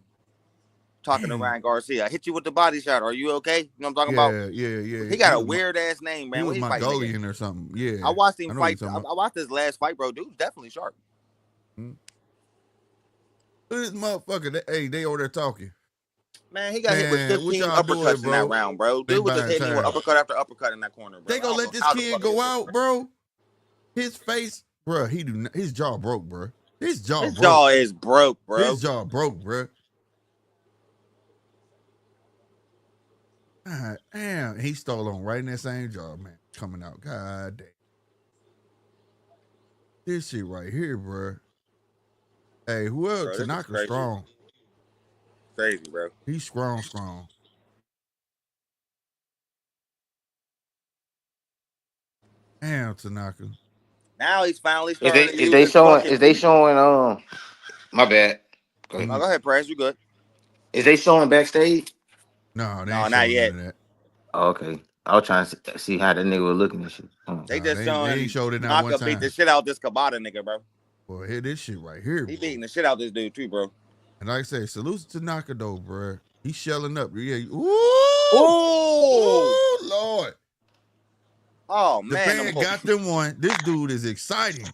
talking to Ryan Garcia? I hit you with the body shot. Are you okay? You know what I'm talking about? Yeah. He got a weird ass name, man. He was Mongolian or something. Yeah. I watched him fight. I watched his last fight, bro. Dude's definitely sharp. Look at this motherfucker. They over there talking. Man, he got hit with 15 uppercuts in that round, bro. Dude was just hitting him with uppercut after uppercut in that corner, bro. They gonna let this kid go out, bro? His face, bro. His jaw broke, bro. His jaw is broke, bro. His jaw broke, bro. God damn, he stole on right in that same jaw, man. Coming out, god damn. This shit right here, bro. Hey, whoever Tanaka strong. Crazy, bro. He's strong. Damn, Tanaka. Now he's finally starting. Is they showing my bad. Go ahead, Prez. You good? Is they showing backstage? No, not yet. Oh, okay. I was trying to see how the nigga was looking and shit. They just showed it now one time. Beat the shit out this Kobata nigga, bro. Boy, hear this shit right here. He beating the shit out this dude too, bro. And like I say, salute to Tanaka though, bro. He's shelling up. Yeah. Ooh, Lord. Oh man, Japan got them one. This dude is exciting.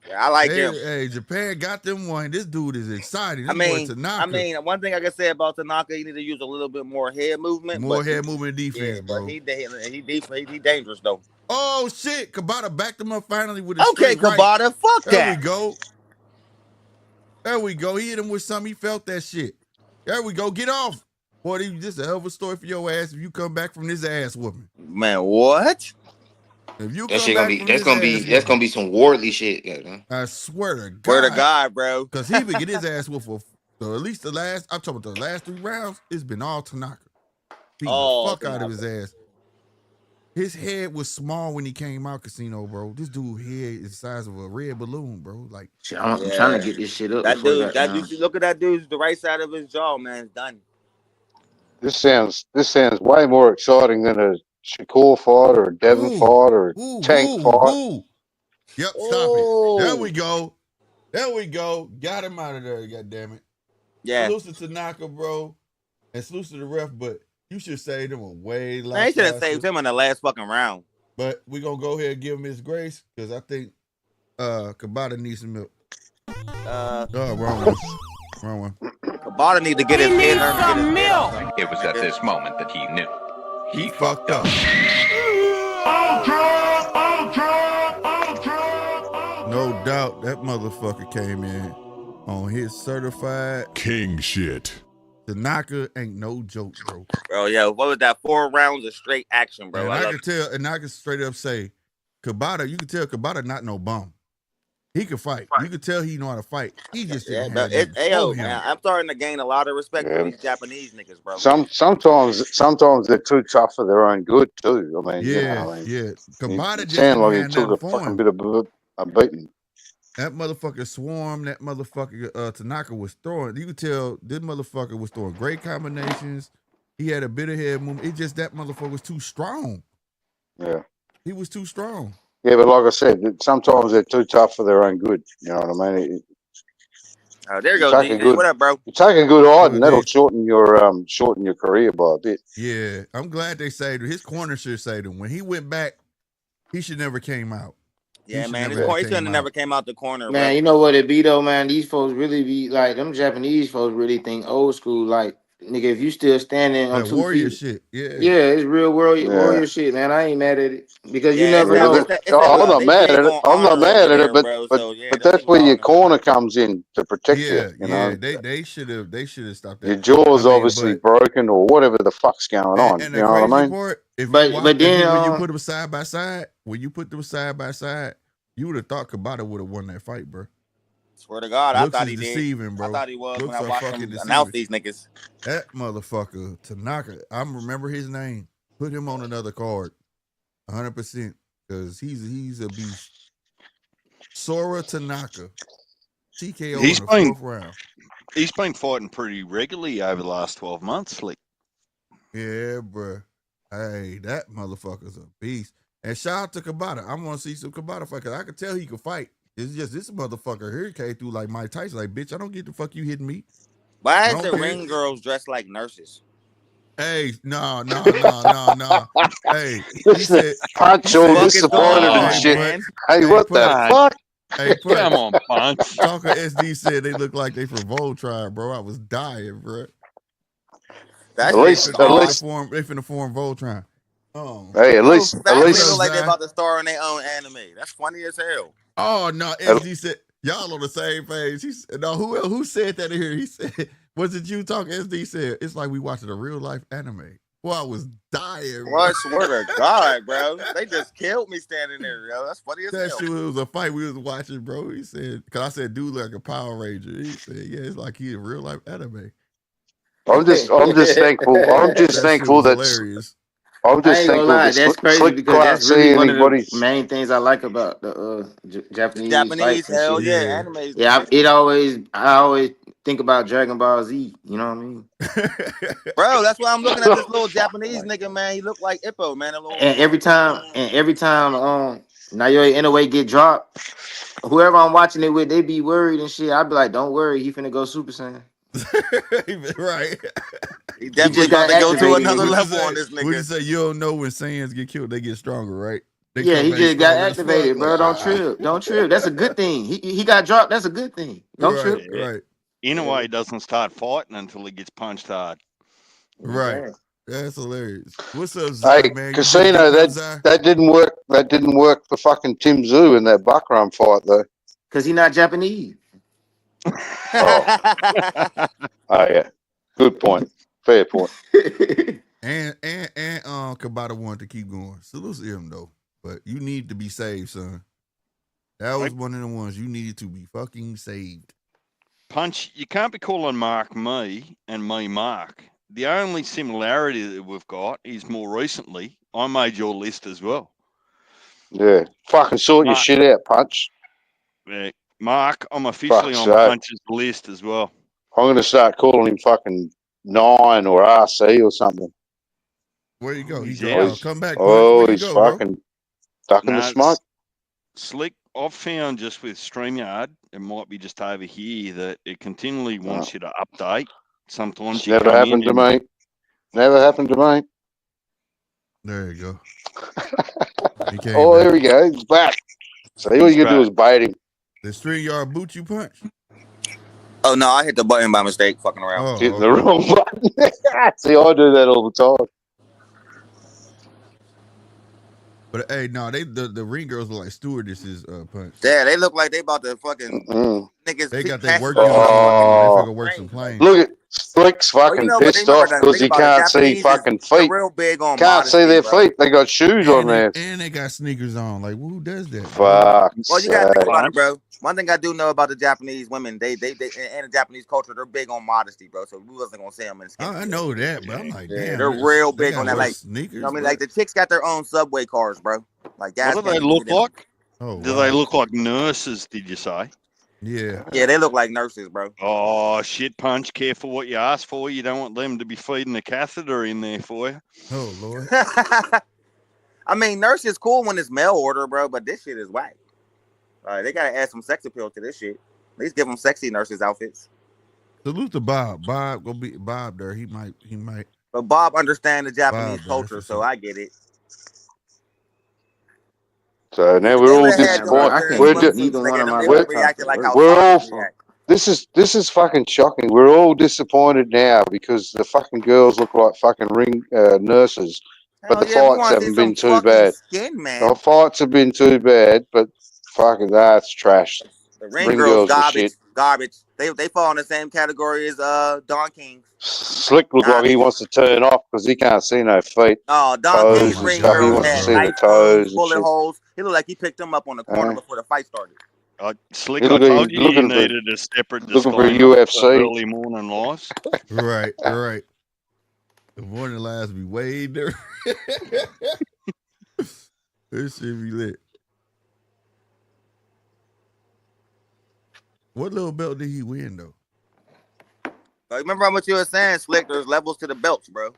Yeah, I like him. Hey, Japan got them one. This dude is exciting. One thing I can say about Tanaka, he need to use a little bit more head movement. Head movement defense, bro. He dangerous though. Oh shit! Kobata backed him up finally with his Kobata, right. Fuck that. There we go. He hit him with something. He felt that shit. There we go. Get off. Boy, this is a hell of a story for your ass if you come back from this ass whooping. Man, what? If you That come shit back from that's his ass that's gonna whooping, be some Wardley shit. Yeah, I swear to Word to God. God, bro. Because he would get his ass whooped for at least I'm talking about the last 3 rounds, it's been all Tanaka. Beating the fuck out of his ass. His head was small when he came out casino, bro. This dude head is the size of a red balloon, bro. Like, shit, I'm trying to get this shit up That before dude, that. look at that dude's the right side of his jaw, man. It's done. This sounds way more exciting than a Shakur fight or a Devon fight or a Tank fight. Yep, stop it. There we go. There we go. Got him out of there, goddammit. Yeah. Salute to Tanaka, bro. And salute to the ref, but you should save him a way lot. Man, he should have saved him in the last fucking round. But we're gonna go ahead and give him his grace because I think Kobata needs some milk. Wrong one. Wrong one. Kobata need to get his head earned to get his milk. It was at this moment that he knew. He fucked up. No doubt that motherfucker came in on his certified king shit. Tanaka ain't no joke, bro. Bro, yeah, what was that? 4 rounds of straight action, bro. And I can straight up say, Kobata, you can tell Kobata not no bum. He can fight. You can tell he know how to fight. He just didn't have that. Man, I'm starting to gain a lot of respect for these Japanese niggas, bro. Sometimes they're too tough for their own good too. I mean, yeah. Kobata just sound like he took a fucking bit of a beating. That motherfucker swarm. That motherfucker Tanaka was throwing. You could tell this motherfucker was throwing great combinations. He had a bit of head movement. It's just that motherfucker was too strong. Yeah, he was too strong. Yeah, but like I said, sometimes they're too tough for their own good. You know what I mean? There you go, D. What up, bro? You take a good hide, and that'll shorten your career by a bit. Yeah, I'm glad they saved him. His corner should save him. When he went back, he should never came out. Yeah, man, he should have never came out the corner. Man, bro. You know what it be though, man? These folks really be like them Japanese folks really think old school. Like, nigga, if you still standing on 2 warrior feet, shit. Yeah, it's real warrior shit, man. I ain't mad at it because you never know. I'm not mad at it. I'm not mad at it, but that's where your corner comes in to protect you. You know, they should have stopped that. Your jaw's obviously broken or whatever the fuck's going on. And you know what I mean? Part, when you put them side by side, you would have thought Kobata would have won that fight, bro. Swear to God, Looks I thought he deceiving, did. Bro. I thought he was Looks when I watched him deceiving. announce these niggas. That motherfucker, Tanaka, I remember his name. Put him on another card, 100%, because he's a beast. Sora Tanaka, TKO in the 4th round. He's been fighting pretty regularly over the last 12 months, Slick. Yeah, bro. Hey, that motherfucker's a beast. And shout out to Kobata. I want to see some Kobata fight because I could tell he could fight. It's just this motherfucker here came through like Mike Tyson. Like, bitch, I don't get the fuck you hitting me. Why is the ring girls dressed like nurses? Hey, no. Hey, he said, Punch all disappointed and shit. Hey, what the fuck? Hey, come on, Punch. Talker SD said they look like they from Voltron, bro. I was dying, bro. At least they finna form Voltron. Hey, at least they look like they about to star in their own anime. That's funny as hell. Oh no, SD said y'all on the same page. He said, no, who said that in here? He said, was it you talking? SD said it's like we watching a real life anime. Boy, I was dying. Bro. I swear to God, bro. They just killed me standing there, yo. That's funny as hell. That shit was a fight we was watching, bro. He said, because I said, dude, like a Power Ranger. He said, yeah, it's like he a real life anime. I'm just thankful. I'm just thankful that hilarious. I'm just thankful that that's crazy because that's really one of the main things I like about the Japanese hell yeah, anime. Yeah, I always think about Dragon Ball Z. You know what I mean? Bro, that's why I'm looking at this little Japanese nigga, man. He look like Ippo, man. And every time, Naoya Inoue get dropped, whoever I'm watching it with, they be worried and shit. I be like, don't worry, he finna go Super Saiyan. Right. He definitely got to go to another level on this nigga. What you say? You don't know when Saiyans get killed, they get stronger, right? He just got activated, bro. Don't trip. Don't trip. That's a good thing. He got dropped. That's a good thing. Don't trip. Right. Inoue doesn't start fighting until he gets punched hard. Right. That's hilarious. What's up, Zach, man? Casino, that didn't work. That didn't work for fucking Tim Zhu in that Buckram fight, though. Because he's not Japanese. Oh, yeah. Good point. Fair point. and Kobata wanted to keep going. Salute to him though. but you need to be saved, son. That was one of the ones you needed to be fucking saved. Punch, you can't be calling Mark me and me Mark. The only similarity that we've got is more recently, I made your list as well. Yeah. Fucking sort your shit out, Punch. Yeah. Mark, I'm officially on Punch's list as well. I'm going to start calling him fucking 9 or RC or something. Where you go? He's out. Come back, Punch. Oh, Where he's you go, fucking ducking the smoke. Slick, I've found just with StreamYard, it might be just over here, that it continually wants you to update. Sometimes you never happened to me. Never happened to me. There you go. There we go. He's back. So all you got to do is bait him. The StreamYard boot you punch? Oh, no, I hit the button by mistake, fucking around. Oh, hitting the wrong button. See, I do that all the time. But hey, no, the ring girls look like stewardesses, Punch. Yeah, they look like they about to fucking niggas. They got their work uniform. They work some planes. Look at Slick's fucking pissed off because he can't see fucking feet. Real big on can't see their feet. They got shoes on there. And they got sneakers on. Like, who does that? Fuck. Well, you gotta think about it, bro. One thing I do know about the Japanese women, they and the Japanese culture, they're big on modesty, bro. So we wasn't gonna say them in skin. I know that, but I'm like, damn, they're real big on that. Like sneakers. You know what I mean, like the chicks got their own subway cars, bro. Like what do they look like? Do they look like nurses? Did you say? Yeah. Yeah, they look like nurses, bro. Oh shit, Punch! Careful what you ask for. You don't want them to be feeding a catheter in there for you. Oh Lord. I mean, nurse is cool when it's mail order, bro, but this shit is whack. They gotta add some sex appeal to this shit. At least give them sexy nurses outfits. Salute to Bob. Bob go be Bob there. He might. But Bob understands the Japanese culture, so I get it. So now we're all disappointed. We're all. This is fucking shocking. We're all disappointed now because the fucking girls look like fucking ring nurses, but the fights haven't been too bad. The fights have been too bad, but fucking that's trash. The ring girls garbage. They fall in the same category as Don King. Slick look like he wants to turn off because he can't see no feet. Oh, Don King's ring girls had nice toes, bullet holes. He looked like he picked them up on the corner before the fight started. Slick, I told you needed a separate disclaimer looking for UFC early morning lives. Right. The morning lives be way different. This should be lit. What little belt did he win though? Remember how much you were saying, Slick? There's levels to the belts, bro.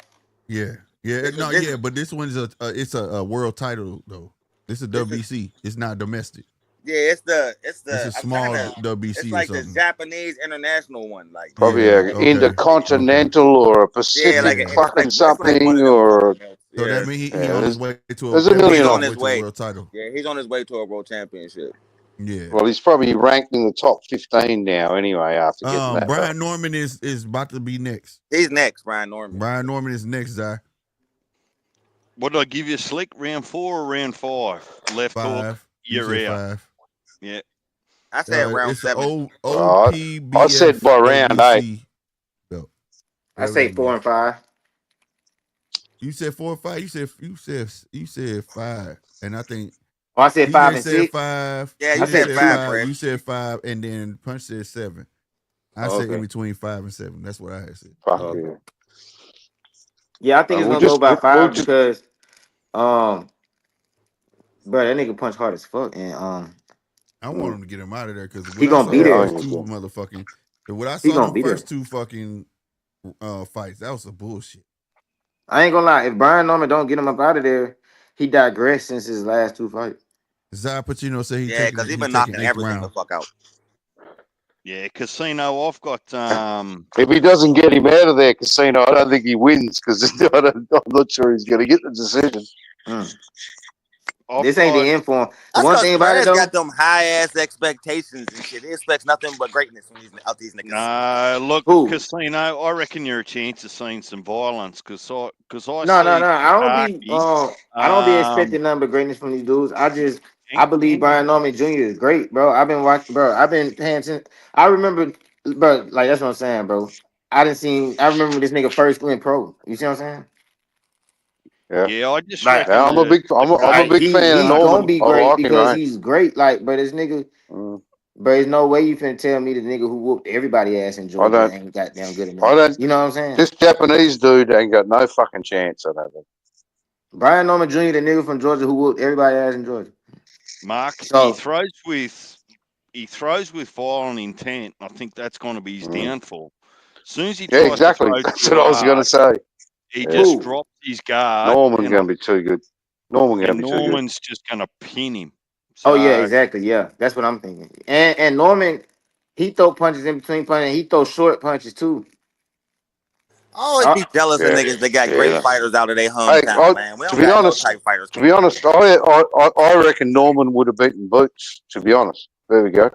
Yeah. But this one's it's a world title though. This is a WBC. It's not domestic. Yeah, it's a small WBC. It's like the Japanese international one, like probably intercontinental or a Pacific fucking something or. So that means he on his way to a world title. Yeah, he's on his way to a world championship. Yeah. Well, he's probably ranked in the top 15 now anyway after getting that. Brian Norman is about to be next. He's next, Brian Norman. Brian Norman is next, Zai. What did I give you, Slick? Round 4 or round 5? Left hook. You're out. 5. Yeah. I said round 7. I said by round 8. I say 4 and 5. You said 4 and 5. You said 5, and I think. I said 5 and 6. 5. Yeah, you said 5. You said 5, and then Punch said 7. I said in between 5 and 7. That's what I had said. Yeah, I think it's gonna go by 5 because, bro, that nigga Punch hard as fuck, and I want him to get him out of there because he gonna be there. Motherfucking. What I saw the first 2 fucking fights, that was some bullshit. I ain't gonna lie. If Brian Norman don't get him up out of there, he digressed since his last 2 fights. Zai Pacino said because he's been knocking everything the fuck out. Yeah, Casino, I've got if he doesn't get him out of there, Casino, I don't think he wins because I'm not sure he's gonna get the decision. This ain't the end for him. One thing about it though, got them high ass expectations and shit. He expects nothing but greatness from these niggas. Nah, look, Casino, I reckon you're a chance of seeing some violence because I I don't be expecting nothing but greatness from these dudes. I believe Brian Norman Jr. is great, bro. I've been watching, bro. I've been paying attention. I remember, bro. Like that's what I'm saying, bro. I remember this nigga first went pro. You see what I'm saying? Yeah, I just Like, reckon. I'm a big fan of he's Norman. gonna be I great like him, because mate. he's great. Like, but this nigga, but there's no way you finna tell me the nigga who whooped everybody ass in Georgia ain't goddamn good enough. You know what I'm saying? This Japanese dude ain't got no fucking chance. I don't think. Brian Norman Jr., the nigga from Georgia who whooped everybody ass in Georgia. Mark, So, he throws with violent intent. I think that's going to be his downfall. As soon as he tries to throw That's too what I was going to hard, say. he just drops his guard. Norman's going to be too good. Norman's just going to pin him. So, yeah, exactly. Yeah, that's what I'm thinking. And Norman, he throw punches in between punches, and he throw short punches too. I always be jealous of niggas that got great fighters out of their hometown, man. We don't got no type fighters. To be honest, I reckon Norman would have beaten Boots. To be honest, there we go.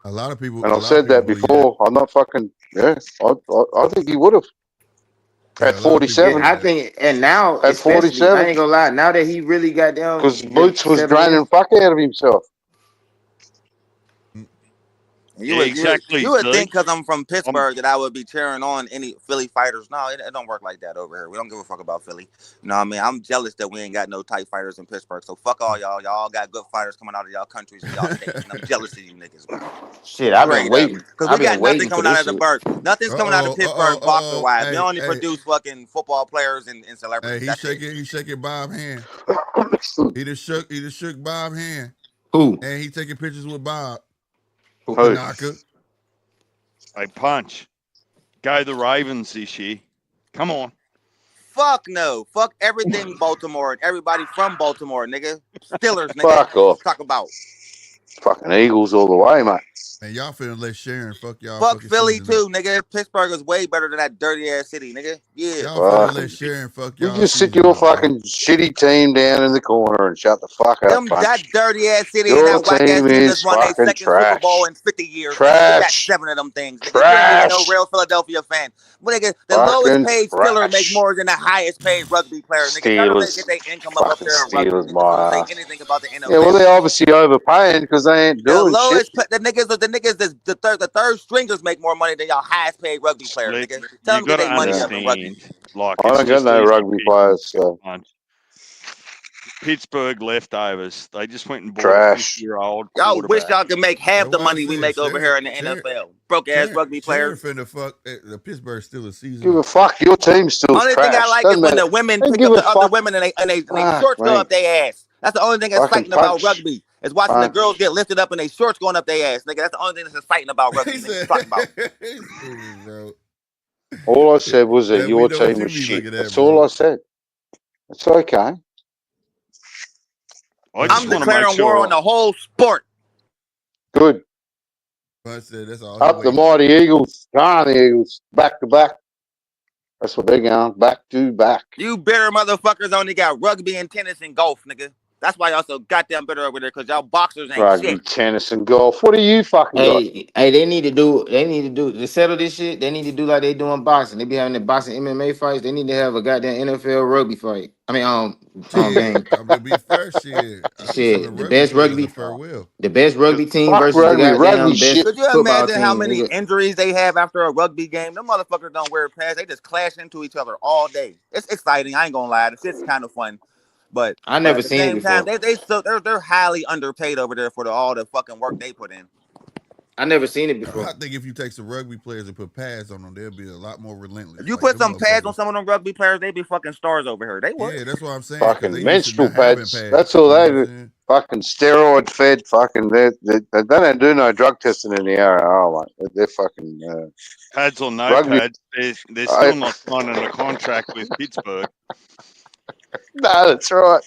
A lot of people, and I've said that before. I'm not fucking. Yeah, I think he would have. At 47, I think, and now at 47, I ain't gonna lie. Now that he really got down, because Boots was draining fuck out of himself. You would think because I'm from Pittsburgh that I would be cheering on any Philly fighters. No, it don't work like that over here. We don't give a fuck about Philly. You know what I mean? I'm jealous that we ain't got no tight fighters in Pittsburgh. So fuck all y'all. Y'all got good fighters coming out of y'all countries and y'all states. And I'm jealous of you niggas, bro. Shit, I've been waiting. Because we got nothing coming out of the Burgh. Nothing's coming out of Pittsburgh boxer wise. We only produce fucking football players and celebrities. Hey, he shaking Bob's hand. He just shook Bob's hand. Who? And he taking pictures with Bob. Tanaka. Hey, Punch. Go the Ravens this year. Come on. Fuck no. Fuck everything Baltimore and everybody from Baltimore, nigga. Steelers, nigga. Fuck off. Talk about. Fucking Eagles all the way, mate. And y'all finna let Sharon fuck y'all. Fuck Philly too, nigga. Pittsburgh is way better than that dirty ass city, nigga. Yeah. Y'all finna let Sharon fuck y'all. You just sit your fucking shitty team down in the corner and shut the fuck up. That dirty ass city and that whack ass team just won their second Super Bowl in 50 years. Nigga. We got 7 of them things. Nigga. You ain't even no real Philadelphia fan. But nigga, the lowest paid Steeler make more than the highest paid rugby player. Nigga, tell them to get their income up there in rugby. Nigga, don't say anything about the NFL. Yeah, well, they're obviously overpaying because they ain't doing shit. The third stringers make more money than y'all highest paid rugby players, nigga. Tell them to get their money up in rugby. Like, I don't got no rugby players. So. Pittsburgh leftovers. They just went and bought a 50-year-old. Y'all wish y'all could make half the money we make over here in the NFL. Broke ass rugby players. Finna fuck the Pittsburgh Steelers season. Give a fuck. Your team's still only trash. Thing I like is when the women pick up the other women and they shorts go up their ass. That's the only thing that's exciting about rugby. Is watching the girls get lifted up and they shorts going up their ass, nigga. That's the only thing that's exciting about rugby. Nigga. Talking about. All I said was that your team was shit. That's all I said. It's okay. I'm declaring war on the whole sport. Good. That's all up the mighty Eagles. Gone the Eagles. Back to back. That's what they're going. Back to back. You bitter motherfuckers only got rugby and tennis and golf, nigga. That's why y'all so goddamn bitter over there, because y'all boxers ain't rugby, shit. Tennis, and golf. What are you fucking Hey, they need to do to settle this shit. They need to do like they doing boxing. They be having the boxing MMA fights. They need to have a goddamn NFL rugby fight. I mean, game. I'm gonna be fair, shit. The best rugby team fuck versus rugby, the goddamn best. Could you imagine how many injuries they have after a rugby game? Them motherfuckers don't wear pads. They just clash into each other all day. It's exciting. I ain't gonna lie. It's kind of fun. But I never seen it before. They're highly underpaid over there for all the fucking work they put in. I never seen it before. I think if you take some rugby players and put pads on them, they'll be a lot more relentless. If you put some pads on some of them rugby players, they be fucking stars over here. They would. Yeah, that's what I'm saying. Fucking menstrual pads. That's all they do. Fucking steroid fed. Fucking they don't do no drug testing in the area. Oh my, they're fucking pads or no rugby. Pads. They're still not signing a contract with Pittsburgh. No, that's right.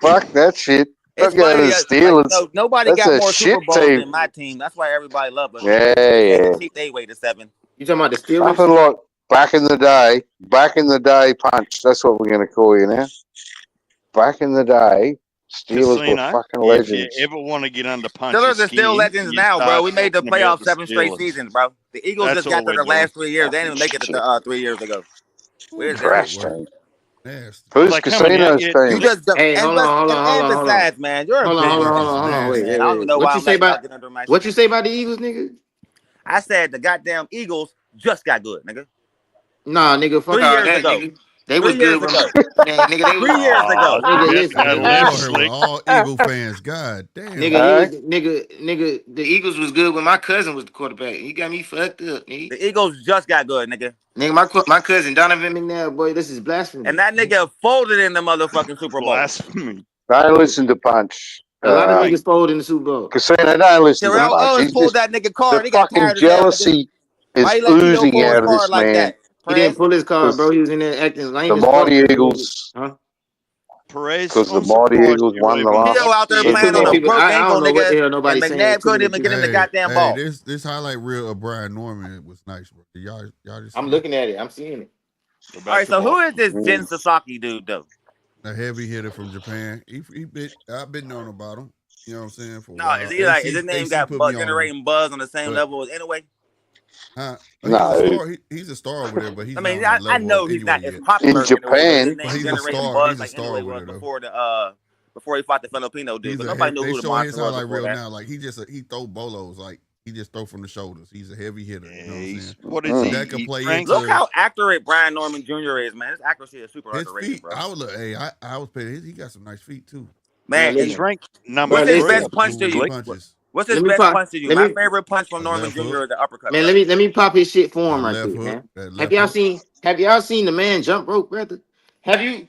Fuck that shit. It's funny, Steelers. Nobody got more Super Bowls than my team. That's why everybody loves us. Yeah. Keep they way to 7. You talking about the Steelers? Nothing like back in the day, Punch. That's what we're going to call you now. Back in the day, Steelers were fucking legends. If you ever want to get under Punch, Steelers are still legends now, bro. We made the playoffs 7 straight seasons, bro. The Eagles just got to the last 3 years. They didn't even make it to 3 years ago. Where's trash team? Who's Casino's team? You just hold on. Besides, man, you're hold on. Wait, I don't know what you say about what you say about the Eagles, nigga. I said the goddamn Eagles just got good, nigga. Nah, nigga, fuck 3 all years that, ago. nigga. They was 3 good years when ago. man, nigga. They 3 was years ago. nigga. Get Listen, that Man, nigga. we left on here with slick. all Eagle fans. God damn. Nigga, it was nigga. The Eagles was good when my cousin was the quarterback. He got me fucked up, nigga. The Eagles just got good, nigga. Nigga, my cousin Donovan McNabb, boy, this is blasphemy. And that nigga folded in the motherfucking Super Bowl. Blasphemy. Don't listen to Punch. A lot of niggas folded in the Super Bowl. Casino, don't listen to Terrell Punch. Owens He's pulled just, that nigga card. the He got fucking tired as hell, nigga. jealousy Why is you let Tito oozing pull his out of card this like man. that? He didn't pull his card, bro. He was in there acting lame as fuck. Mighty Eagles, Huh? Perez, because the I'm Mighty surprised Eagles you won the even last. Tito out there watched playing the on a People, broke I ankle, don't know what the nigga, hell and nobody's saying. McNabb couldn't even get in the goddamn ball. This highlight reel of Brian Norman was nice, bro. Y'all just I'm looking at it. I'm seeing it. All right, so who is this Jin Sasaki dude, though? A heavy hitter from Japan. I've been knowing about him. You know what I'm saying? For a No, while. is he like, is his name got put me on generating buzz on the same But- level as anyway? He's No. a star. He's a star over there, but he's I mean, not on that I level know of he's not anyway as yet. popular In Japan, anyway, but his but name he's a generating star. buzz He's a like star anyway over was there, though. before he fought the Filipino dude. But nobody knew They who the showing his monster was highlight before reel that. now. Like he throw bolos. Like he just throw from the shoulders. He's a heavy hitter. You know what I'm saying? What is he? That can He play drank- Look how accurate Brian Norman Jr. is, man. His accuracy is super his underrated, feet. bro. I would look. Hey, I was paying. He got some nice feet too. Man, Yeah, He and drank number what's his three. best punch to you? Slick. Punches. What's his Let me best pop- punch to you? let My me- favorite punch from A Norman left Jr. hook. is the uppercut. Man, bro. let me pop his shit for him That right left quick, hook, man. that Have left y'all seen the man jump rope, brother? Have you,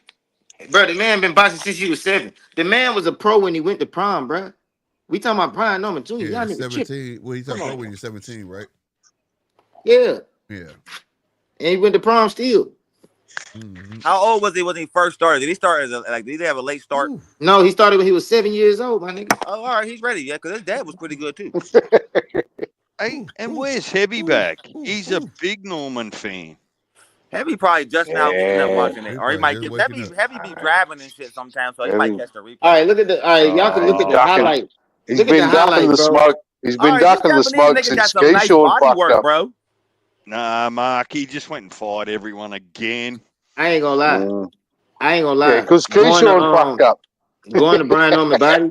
bro? The man been boxing since he was 7. The man was a pro when he went to prom, bro. We talking about Brian Norman Jr. Yeah, Y'all niggas tripping. 17. Well, he's a Come pro on. when you're 17, right? Yeah, Yeah. and he went to prom still. Mm-hmm. How old was he when he first started? Did he start as did he have a late start? Ooh. No, he started when he was 7 years old, my nigga. Oh, all right, he's ready. Yeah, because his dad was pretty good too. Hey, and Ooh, where's Heavy ooh, back? ooh, He's a ooh. big Norman fan. Heavy probably just now getting up watching it, He or he probably might just get waking Heavy. up. Heavy be driving and shit sometimes, so he Heavy. might catch the replay. All right, look at the. All right, y'all can look at the ducking. highlight. He's Look at the been ducking highlight, the bro. smoke. He's All been right, this ducking the Japanese smoke nigga got since some nice Keyshawn body fucked work, up. bro. Nah, Mark, he just went and fought everyone again. I ain't gonna lie. Mm. I ain't gonna Yeah, lie. because Going to Keyshawn fucked up. going to Brian Norman body.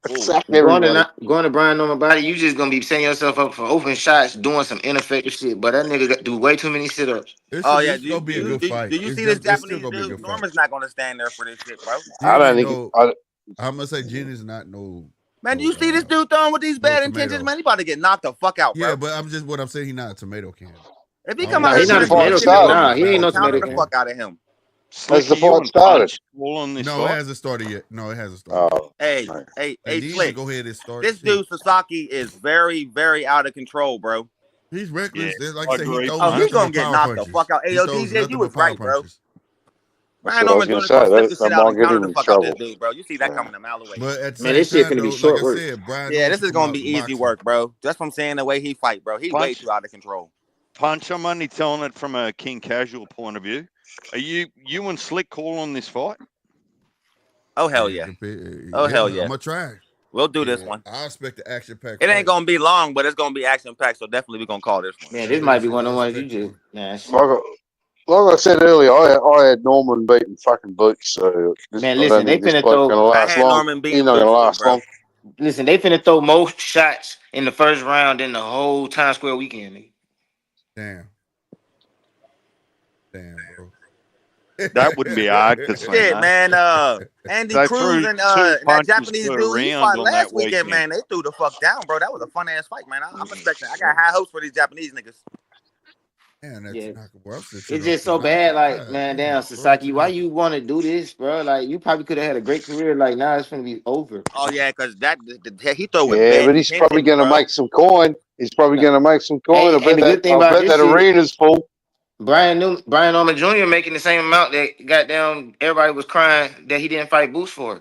Sacked Going everybody. to Brian Norman body. You just gonna be setting yourself up for open shots, doing some ineffective shit. But that nigga do way too many sit-ups. Oh yeah, This is gonna be a do good fight. you see this It's still Japanese gonna be a dude? good fight. Norman's not gonna stand there for this shit, bro. I Jin don't ain't think. no. I'm gonna say Jin is not no. Man, do you see this dude throwing with these bad tomato. intentions, man? He about to get knocked the fuck out, bro. Yeah, but what I'm saying. He's not a tomato can. If he I come don't out Nah, here he not a trying to Before do it this tomato shit, started. can. Nah, we he ain't gonna no counter tomato the can. fuck out of him. As the Slicky, you fight and started. Punch all on this No, it fight? hasn't started yet. No, it hasn't started. Oh, Hey, right. hey, They need to Slick. go ahead and start. This shit. dude Sasaki is very, very out of control, bro. He's reckless. Yeah, Like I said, he agree. throws Oh, he's nothing gonna but get power knocked the punches. fuck out. Hey, He yo, throws DJ, nothing you but was power right, bro. punches. That's Brian what I was Norman going Jr. to gonna say. flip the shit That out might and get counter him the in fuck out this trouble. dude, bro. You see that coming a mile away. But at the Man, same this shit time, finna be though, like short I work. said, Brian. Yeah, Norman this should is come gonna out be easy boxing. work, bro. That's what I'm saying. The way he fight, bro. He way Punch. too out of control. Punch, I'm only telling it from a King Casual point of view. Are you and Slick call on this fight? Oh hell yeah. Oh hell yeah. I'm gonna try. We'll do this one. I expect the action packed. It ain't gonna be long, but it's gonna be action packed. So definitely we're gonna call this one. Man, this might be one of the ones you just. Nah, shit. Like I said earlier, I had Norman beating fucking Boots. So Man, I listen, don't they think this finna bloke's throw. gonna I last had long. Norman beating He's not gonna Boots too, last bro. long. Listen, they finna throw more shots in the first round than the whole Times Square weekend, nigga. Damn, bro. That wouldn't be hard to say. Shit, man. Andy They Cruz threw and two that punches Japanese per dude he round fought on last that weekend, weekend. man. They threw the fuck down, bro. That was a fun ass fight, man. I'm expecting. I got high hopes for these Japanese niggas. Man, that's Yeah. Tanaka, bro. It's just so bad, like, man, damn, Sasaki, why you want to do this, bro? Like, you probably could have had a great career. Like, now it's gonna be over. Oh yeah, because he throw with Yeah, bad but he's probably intentions, gonna bro. make some coin. He's probably gonna make some coin. Hey, and the good thing I about bet this that shit, arena's full. Brian Norman Jr. making the same amount that goddamn everybody was crying that he didn't fight Boots for.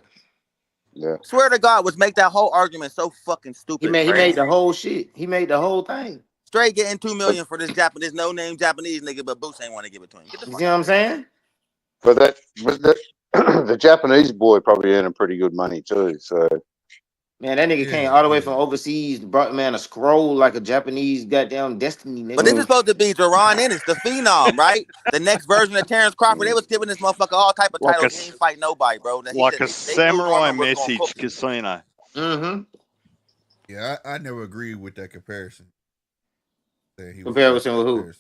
Yeah. Swear to God, was make that whole argument so fucking stupid. He made the whole shit. He made the whole thing. Straight getting $2 million for this no name Japanese nigga, but Boots ain't want to give it to him. Get the You fuck see what I'm saying? But the Japanese boy probably earning pretty good money too. So Man, that nigga came all the way from overseas, brought man a scroll like a Japanese goddamn destiny nigga. But this is supposed to be Jerron Ennis, the phenom, right? The next version of Terrence Crawford. They was giving this motherfucker all type of titles. He ain't fight nobody, bro. Like a samurai message, Casino. Mm-hmm. Yeah, I never agreed with that comparison. Comparison with who?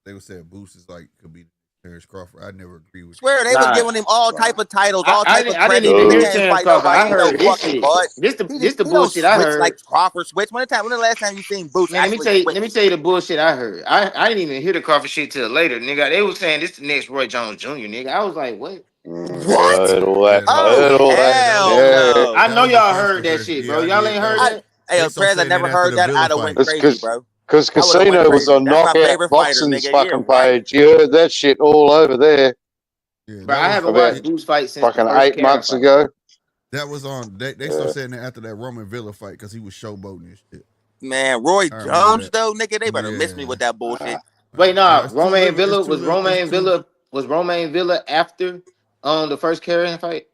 They would say Boost is like could be Terrence Crawford. I never agree with. Swear they was giving him all type of titles, all type of I didn't credit. even Nigga hear can't Terrence fight Crawford. nobody. I Ain't no heard this fucking shit. bud. This the He bullshit don't I switch heard. like Crawford switch. When the last time you seen Boots Man, actually switch? let me tell you the bullshit I heard. I didn't even hear the Crawford shit till later, nigga. They was saying this the next Roy Jones Jr., nigga. I was like, what? What? I heard all that. Yeah, I heard all that. Hell Yeah. no. I that know was the y'all press heard that conference. shit, Yeah, bro. I Y'all did. ain't That heard was, that? Hey, they yo, started Prez, I saying that never after heard the that. Villa I'd have fight. went crazy, bro. Because I would have went Casino was crazy. on That's my Knockout favorite fighter, Boxing's nigga. Yeah, fucking right. page. You heard that shit all over there Yeah, Bro, that I was haven't about watched Boots fight since the fucking first 8 Karen months fight. ago. that was on. They started saying that after that Roman Villa fight because he was showboating and shit. Man, Roy I remember Jones that. though, nigga, they better miss me Yeah. with that bullshit. Wait, Nah, no, it's too Romain little. It's Villa too was little. It's too. Romain Villa after the first Karen fight?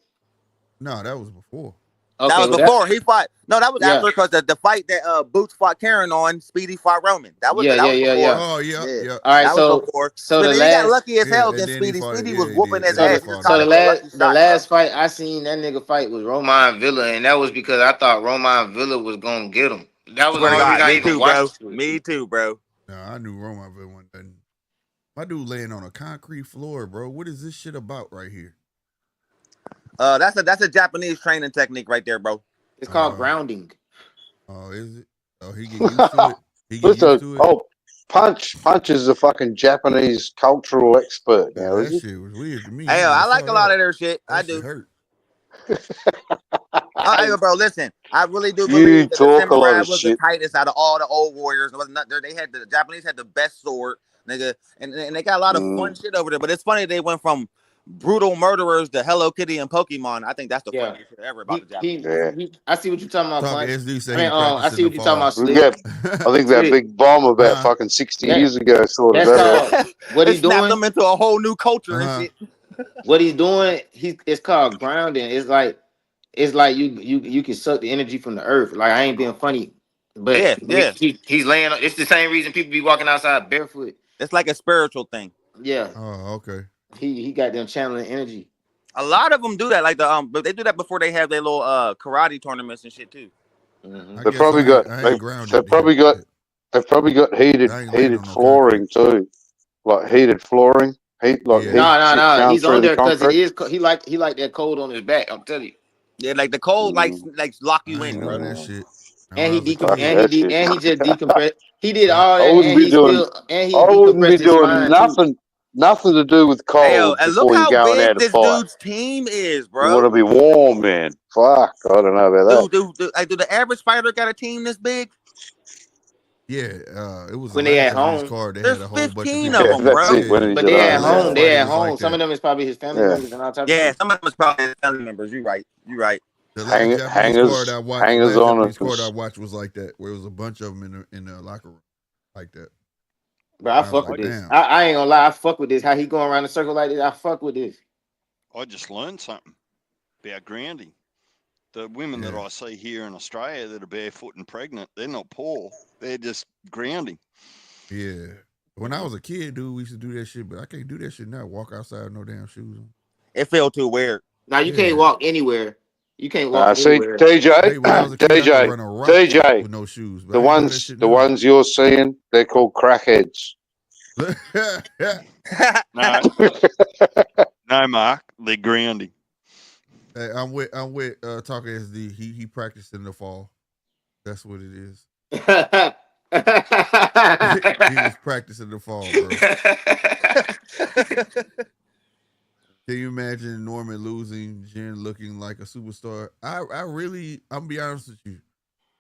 No, that was before. That Okay, was well that before he fought. No, that was yeah. after because the fight that Boots fought Karen on, Speedy fought Roman. That was before. Oh, yeah, Yeah, yeah. All right, that was so before. so But the he got last lucky as Yeah, hell and against then he Speedy. fought. Speedy Yeah, was he whooping did. his And then he ass. so He just fought caught him. him with a lucky the shot, bro. last fight I seen that nigga fight was Romain Villa, and that was because I thought Romain Villa was gonna get him. That was the Swear to only reason God, I me even too, watched bro. the shit. Me too, bro. No, I knew Romanville one done. My dude laying on a concrete floor, bro. What is this shit about right here? That's a Japanese training technique right there, bro. It's called grounding. Oh, is it? Oh, he get used to it. He get used Listen, to it. Punch is a fucking Japanese cultural expert Yeah, now, is that he? shit was weird to me. Hey, I I never like saw a lot that. of their shit. I That shit do. hurt. Hey, bro, listen. I really do You believe that the talk a lot samurai of was the shit. tightest out of all the old warriors. It was not, they had the Japanese had the best sword, nigga, and they got a lot of fun shit over there. But it's funny they went from brutal murderers to Hello Kitty and Pokemon. I think that's the Yeah. funniest shit ever about the Japanese. Yeah. I see what you're talking about, Talking Punch. SD I said mean, he I practiced in see the what you're talking fall. about, Slick. Yeah, I think that Slick. big bomb about fucking 60 years ago sorted That's that out. called what It he's snapped doing. them into a whole new culture and shit. What he's doing, it's called grounding. It's like you can suck the energy from the earth. Like I ain't being funny, but Yeah. he's laying. It's the same reason people be walking outside barefoot. It's like a spiritual thing. Yeah, Oh, okay. he got them channeling energy. A lot of them do that, like but they do that before they have their little karate tournaments and shit too. I They guess probably got I they ain't grounded they've probably got I ain't laying heated on no flooring concrete. too, like heated flooring, heat Yeah. shit No. going He's on through the there because concrete. he like that cold on his back. I'm telling you. Yeah, like the cold, like Mm, lock you I ain't in, know bro. that shit. Now, when And I he was a fuck kid, that shit. and he just decompressed. He did I, all I that, wouldn't be doing and he I wouldn't be decompressed his doing spine too. nothing to do with Hey, yo, cold and look before you how going big out to this fight. dude's team is, You want bro. to be warm, man. Fuck, I don't know about that. Do the average fighter got a team this big? yeah, it was the When they last at Japanese home. card. They had There's a whole bunch of 15 people of Yeah, them, there. that's bro. it. When Yeah, he's But at they the at home, last home. yeah. fight, They it at was home. like Some that. of them is probably his family Yeah. members and all type of Yeah, shit. some of them is probably his family members. You right. The last Japanese card I watched, the Hangers last on Japanese card I us. watched was like that, where it was a bunch of them in the locker room, like that. Bro, I And I was fuck like, with this. damn. I ain't gonna lie. I fuck with this. How he going around the circle like this? I fuck with this. I just learned something about grounding. The women that I see here in Australia that are barefoot and pregnant, they're not poor. They're just grounding. Yeah. When I was a kid, dude, we used to do that shit, but I can't do that shit now. Walk outside with no damn shoes on. It felt too weird. Now you can't walk anywhere. You can't walk See, anywhere. TJ, Hey, when I was a kid, I could run a rock TJ, with no shoes, but the I ain't do that shit the now. ones you're seeing, they're called crackheads. No, no, Mark, they're grounding. Hey, I'm with Talker SD. He practiced in the fall. That's what it is. He was practicing in the fall, bro. Can you imagine Norman losing, Jin looking like a superstar? I'm gonna be honest with you.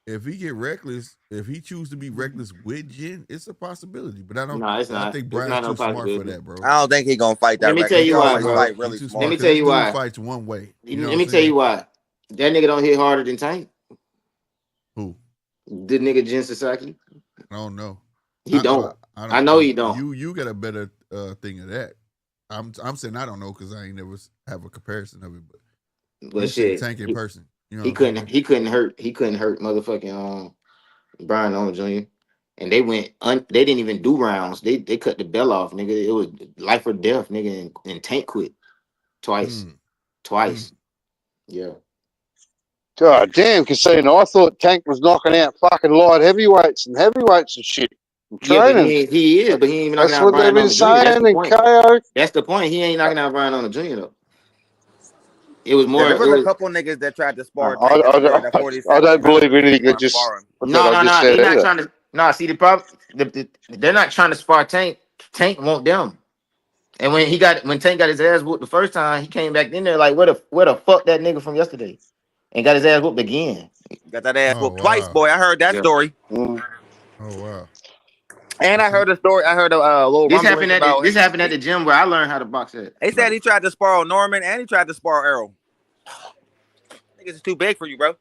If he get reckless, if he choose to be reckless with Jin, it's a possibility. But I don't. No, it's I not. think It's Brian's not no too smart for possibility. that, bro. I don't think he gonna fight that Let me record. tell He you gonna why, always bro. fight He really too smart. Let me smart tell because this you dude why. fights one way. You know Let what me I'm tell you saying? why. That nigga don't hit harder than Tank. Who? The nigga Jin Sasaki. I don't know. He don't. I I don't. know he don't. You got a better thing of that. I'm saying I don't know because I ain't never have a comparison of it. But But you seen shit, Tank in person. You know he what I'm saying? couldn't hurt motherfucking Brian Owens Jr. And they they didn't even do rounds. They cut the bell off, nigga. It was life or death, nigga, and Tank quit twice. Twice. Yeah. God damn, Casino. I thought Tank was knocking out fucking light heavyweights and shit. training. He is, but he ain't knocking That's out what they've Brian been on the junior. That's saying. the And point. KO. That's the point. He ain't knocking out Brian on the junior though. It was more. Yeah, there was a couple niggas that tried to spar Tank at that 47. I don't believe anything that just No. said They're not either. trying to. No, see the problem. They're not trying to spar Tank. Tank won't them. And when Tank got his ass whooped the first time, he came back in there like, where the fuck that nigga from yesterday, and got his ass whooped again. Got that ass whooped twice, boy. I heard that story. Mm. Oh wow. And I heard a story. I heard a little rumblings about this happened at the gym where I learned how to box at. They said he tried to spar Norman and he tried to spar Errol. Niggas is too big for you, bro.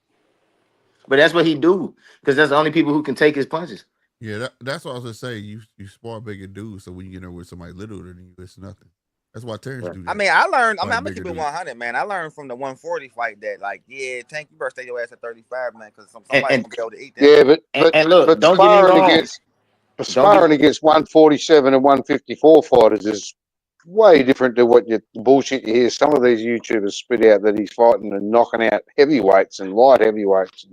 But that's what he do, because that's the only people who can take his punches. Yeah, that's what I was gonna say. You spar bigger dudes, so when you get there with somebody littler than you, it's nothing. That's why Terrence do that. I mean, I learned. I'm gonna keep it 100, man. I learned from the 140 fight that, like, yeah, Tank, you better stay your ass at 35, man, because somebody's gonna be able to eat that. Yeah, but don't sparring against 147 and 154 fighters is way different to what the bullshit you hear some of these YouTubers spit out that he's fighting and knocking out heavyweights and light heavyweights.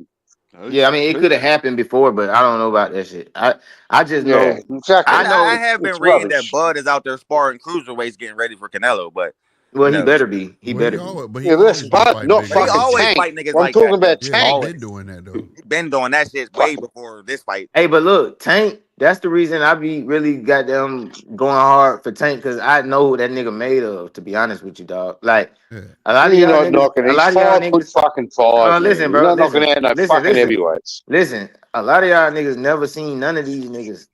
Yeah, I mean, it could have happened before, but I don't know about that shit. I just know. Exactly. I have been reading that Bud is out there sparring cruiserweights, getting ready for Canelo, but he better be. He better be. That's Bud, not fucking always Tank. fight niggas I'm like talking that. about Tank. Been doing that though. He been doing that shit way before this fight. Hey, but look, Tank. That's the reason I be really goddamn going hard for Tank, because I know who that nigga made of. To be honest with you, dog. Like a lot of y'all niggas. Knocking. He's 5 foot fucking 5. Listen, bro. You're not knocking out no fucking heavyweights. Listen, a lot of y'all niggas never seen none of these niggas.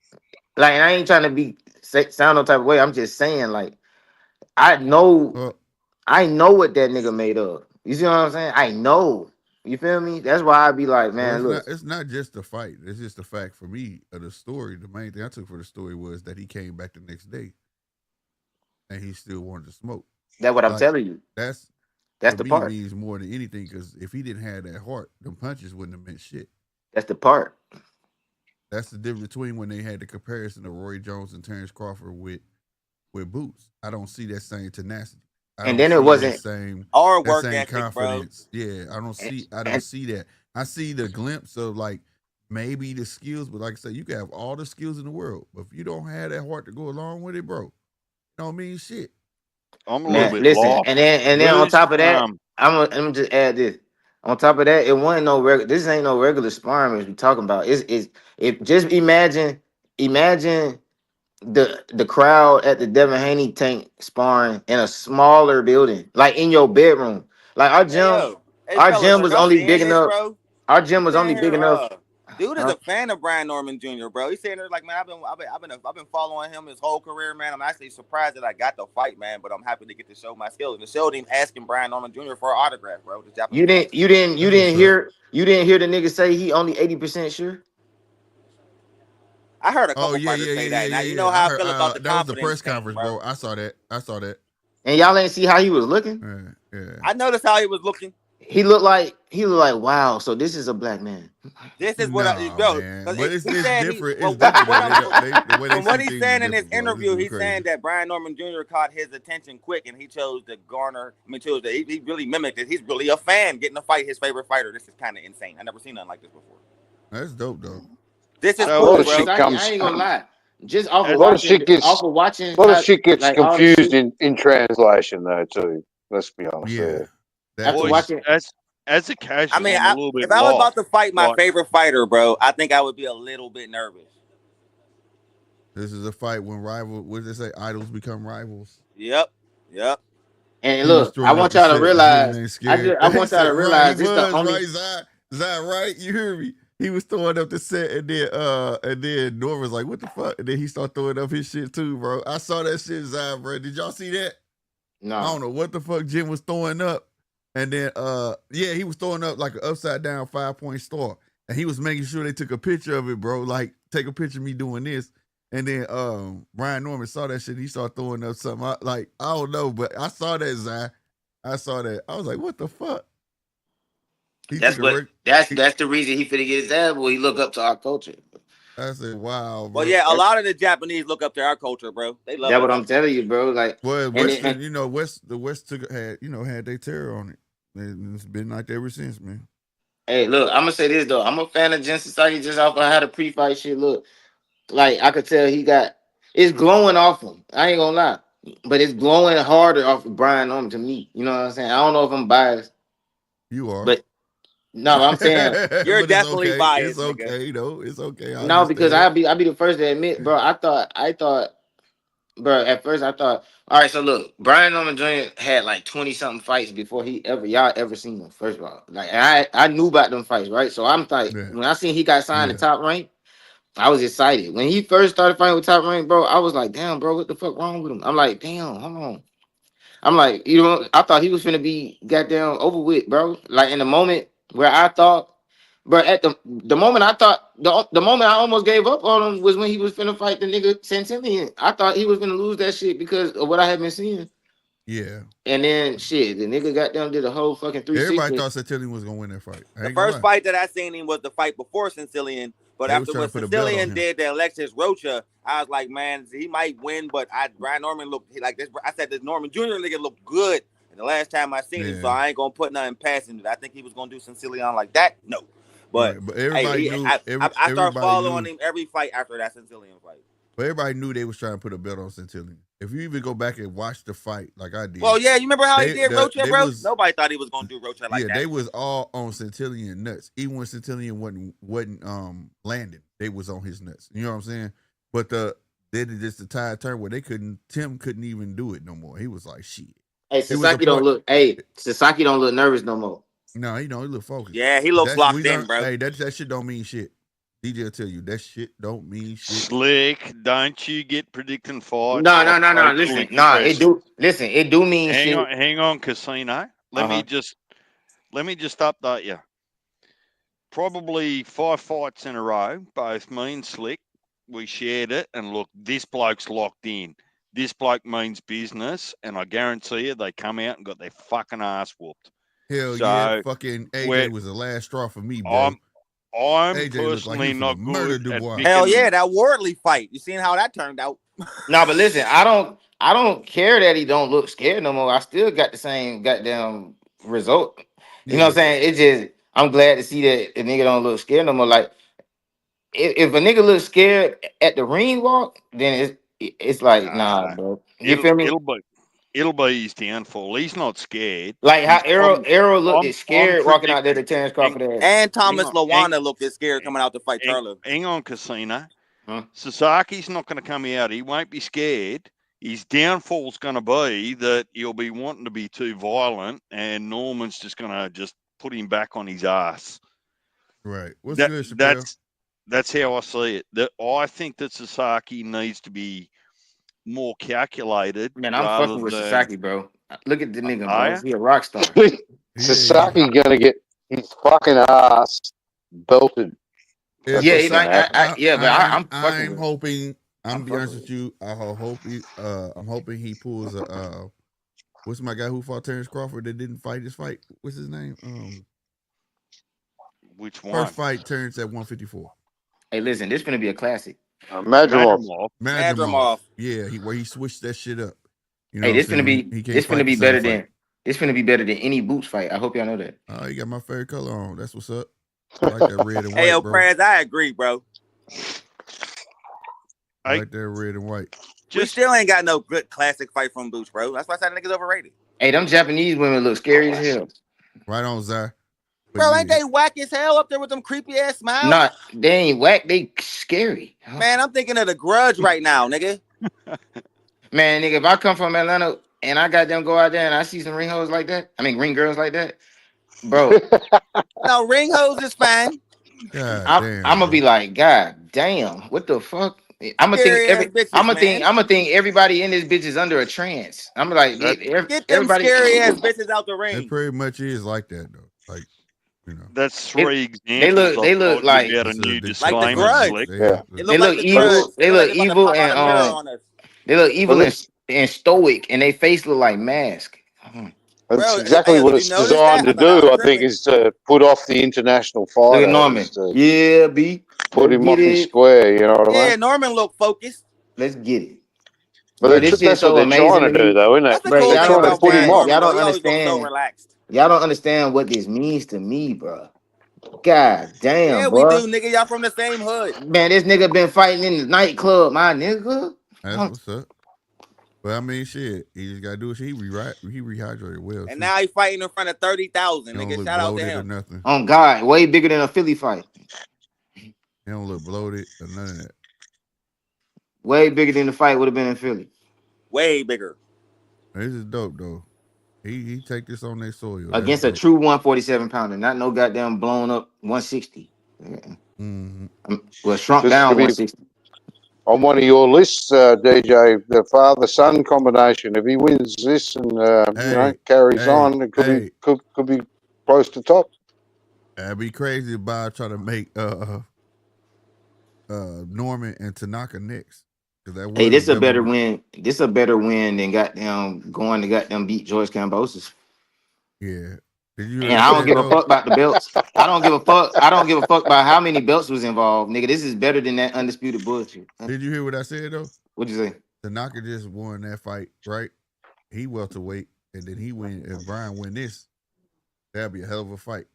Like, and I ain't trying to sound no type of way. I'm just saying, like, I know what that nigga made of. You see what I'm saying? I know. You feel me? That's why I be like, man, look. It's not just the fight. It's just the fact for me of the story. The main thing I took for the story was that he came back the next day and he still wanted to smoke. That's what I'm telling you. That's the part. Means more than anything, because if he didn't have that heart, them punches wouldn't have meant shit. That's the part. That's the difference between when they had the comparison of Roy Jones and Terrence Crawford with Boots. I don't see that same tenacity. And then it wasn't same work same ethic, confidence. Bro. Yeah, I don't see that. I see the glimpse of like maybe the skills, but like I said, you can have all the skills in the world, but if you don't have that heart to go along with it, bro, it don't mean shit. I'm a little bit lost. And then on top of that, I'm gonna just add this. On top of that, it wasn't no regular. This ain't no regular sparring as we talking about. It's just imagine the crowd at the Devin Haney Tank sparring in a smaller building, like in your bedroom. Like our gym was only big enough. Bro. Our gym was only big enough. Dude is a fan of Brian Norman Jr., bro. He's saying there like, man, I've been following him his whole career, man. I'm actually surprised that I got the fight, man, but I'm happy to get to show my skills. And the show team asking Brian Norman Jr. for an autograph, bro. You didn't hear the nigga say he only 80% sure? I heard a couple fighters say that. Now you know how I feel about the that was the press thing, conference, bro. I saw that. And y'all ain't see how he was looking? Yeah. I noticed how he was looking. He looked like wow. So this is a black man. This is what I go. But it's different. From what he's saying in his interview, he's saying that Brian Norman Jr. caught his attention quick, and he chose to garner. I mean, he really mimicked it. He's really a fan getting to fight his favorite fighter. This is kind of insane. I never seen nothing like this before. That's dope, though. This is cool, bro. I ain't gonna lie. Just off of watching, a lot of shit gets confused in translation, though. Too. Let's be honest. Yeah. As a casual, I mean, I'm a little bit if I was lost. about to fight my favorite fighter, bro, I think I would be a little bit nervous. This is a fight when what did they say? Idols become rivals. Yep. And look, I want y'all to realize. I want y'all to realize this the only. Right, Zai, right? You hear me? He was throwing up the set, and then Norm was like, "What the fuck?" And then he started throwing up his shit too, bro. I saw that shit, Zai, bro. Did y'all see that? No, I don't know what the fuck Jim was throwing up. And then, he was throwing up like an upside down 5-point star. And he was making sure they took a picture of it, bro. Like, take a picture of me doing this. And then Brian Norman saw that shit. He started throwing up something. I don't know, but I saw that, Zai. I saw that. I was like, what the fuck? That's the reason he finna get his ass. Well, he look up to our culture. I said, wow, bro. Well, yeah, a lot of the Japanese look up to our culture, bro. They love that's what I'm telling you, bro. Like, well, the West had their terror on it. And it's been like that ever since, man. Hey, look, I'm gonna say this though. I'm a fan of Jin Sasaki just off of how the pre-fight shit look. Like I could tell it's glowing off him. I ain't gonna lie. But it's glowing harder off of Brian Norman to me. You know what I'm saying? I don't know if I'm biased. You are. But no, I'm saying you're but it's definitely okay. biased, It's nigga. okay, though. It's okay. I no, because understand. I'll be the first to admit, bro. I thought, bro. At first, I thought, all right. So look, Brian Norman Jr. had like 20 something fights before y'all ever seen him. First of all, like I knew about them fights, right? So I'm like, Yeah. when I seen he got signed to Yeah. Top Rank, I was excited. When he first started fighting with Top Rank, bro, I was like, damn, bro, what the fuck wrong with him? I'm like, damn, hold on. I'm like, I thought he was finna be goddamn over with, bro. Like in the moment where I thought, bro, at the moment I thought the moment I almost gave up on him was when he was finna fight the nigga Centillion. I thought he was finna lose that shit because of what I had been seeing. Yeah. And then shit, the nigga goddamn did a whole fucking 360. Everybody thought Centillion was gonna win that fight. I The ain't gonna first lie. fight that I seen him was the fight before Centillion. But They was after trying what to put a belt on Centillion him. did to Alexis Rocha, I was like, man, he might win, but Brian Norman looked like this. I said this Norman Jr. nigga looked good. And the last time I seen him, so I ain't gonna put nothing past him. I think he was gonna do Centillion like that. No, but, Right. But everybody knew. I started following knew, him every fight after that Centillion fight. But everybody knew they was trying to put a belt on Centillion. If you even go back and watch the fight, like I did. Well, yeah, you remember how he did Rocha, bro? Nobody thought he was gonna do Rocha like that. Yeah, they was all on Centillion nuts. Even when Centillion wasn't landing, they was on his nuts. You know what I'm saying? But then just the tide turned where Tim couldn't even do it no more. He was like, shit. Hey, Sasaki don't look nervous no more. No, he look focused. Yeah, he looks locked in, bro. Hey, that shit don't mean shit. DJ will tell you that shit don't mean shit. Slick, don't you get predicting fights? No. Listen, it do mean shit. Hang on, Casino. Let me just update you. Probably 5 fights in a row, both me and Slick. We shared it, and look, this bloke's locked in. This bloke means business, and I guarantee you they come out and got their fucking ass whooped. Hell yeah, fucking AJ was the last straw for me, bro. I'm AJ personally like not good at picking. Hell yeah, that Wardley fight. You seen how that turned out? No, but listen, I don't care that he don't look scared no more. I still got the same goddamn result. You know what I'm saying? It's just I'm glad to see that the nigga don't look scared no more. Like if a nigga looks scared at the ring walk, then it's like nah, bro. You feel me? It'll be his downfall. He's not scared. Like how Arrow looked scared walking out there to Terrence Crawford. And Thomas Luana looked scared coming out to fight Charlo. Hang on, Casino. Sasaki's not going to come out. He won't be scared. His downfall's going to be that he'll be wanting to be too violent, and Norman's just going to put him back on his ass. Right. What's good, Chappelle? That's how I see it. I think that Sasaki needs to be more calculated. Man, I'm fucking with Sasaki, bro. Look at the nigga, bro. He a rock star. Sasaki gonna get his fucking ass belted. I'm hoping. I'm be honest with you. I'm hoping he pulls a. What's my guy who fought Terrence Crawford that didn't fight his fight? What's his name? Which one? First fight Terrence at 154. Hey, listen, this gonna be a classic. Madrimov. Yeah, where he switched that shit up. You know hey, this gonna be better than any Boots fight. I hope y'all know that. Oh, you got my favorite color on. That's what's up. I like that red and white. Hey, yo, bro. Prez, I agree, bro. I like that red and white. We still ain't got no good classic fight from Boots, bro. That's why I said niggas overrated. Hey, them Japanese women look scary as hell. Right on, Zai. Bro, ain't they whack as hell up there with them creepy ass smiles? Nah, they ain't whack. They scary. Man, I'm thinking of The Grudge right now, nigga. Man, nigga, if I come from Atlanta and I got them go out there and I see some ring hoes like that, ring girls like that, bro. No, ring hoes is fine. I'm gonna be like, God damn, what the fuck? I'm gonna think everybody in this bitch is under a trance. I'm like, get them scary ass bitches out the ring. It pretty much is like that though. Like, you know, that's 3 examples. They look like a new disclaimer. Like The Grudge. They look evil. They look evil and they look evil and stoic, and they face look like mask. That's exactly what it's designed to do. I think is to put off the international fighter. Look at Norman. Yeah, B. Put him off his square. You know what I mean? Yeah, Norman look focused. Let's get it. But that's what they're trying to do, though, isn't it? They're trying to put him off. Y'all don't understand. Y'all don't understand what this means to me, bro. God damn, Yeah, boy. we do, nigga. Y'all from the same hood. Man, this nigga been fighting in the nightclub, my nigga. That's what's up. But I mean, shit, he just gotta do it. He rehydrated well. And too. now he fighting in front of 30,000. He don't Nigga, look shout out to bloated or him. nothing. On God, way bigger than a Philly fight. He don't look bloated or none of that. Way bigger than the fight would have been in Philly. Way bigger. This is dope though. He take this on their soil. Against a true 147 pounder, not no goddamn blown up 160. Mm-hmm. Well, shrunk This down could be 160. on one of your lists, DJ. The father-son combination. If he wins this and carries on, it could be close to top. That'd be crazy if Bob try to make Norman and Tanaka next. Hey, this a better win. This a better win than goddamn going to goddamn beat George Kambosos. Yeah. And I don't give a fuck about the belts. I don't give a fuck. I don't give a fuck about how many belts was involved, nigga. This is better than that undisputed bullshit. Did you hear what I said though? What'd you say? Tanaka just won that fight, right? He welterweight, and then he win. If Brian win this, that'd be a hell of a fight.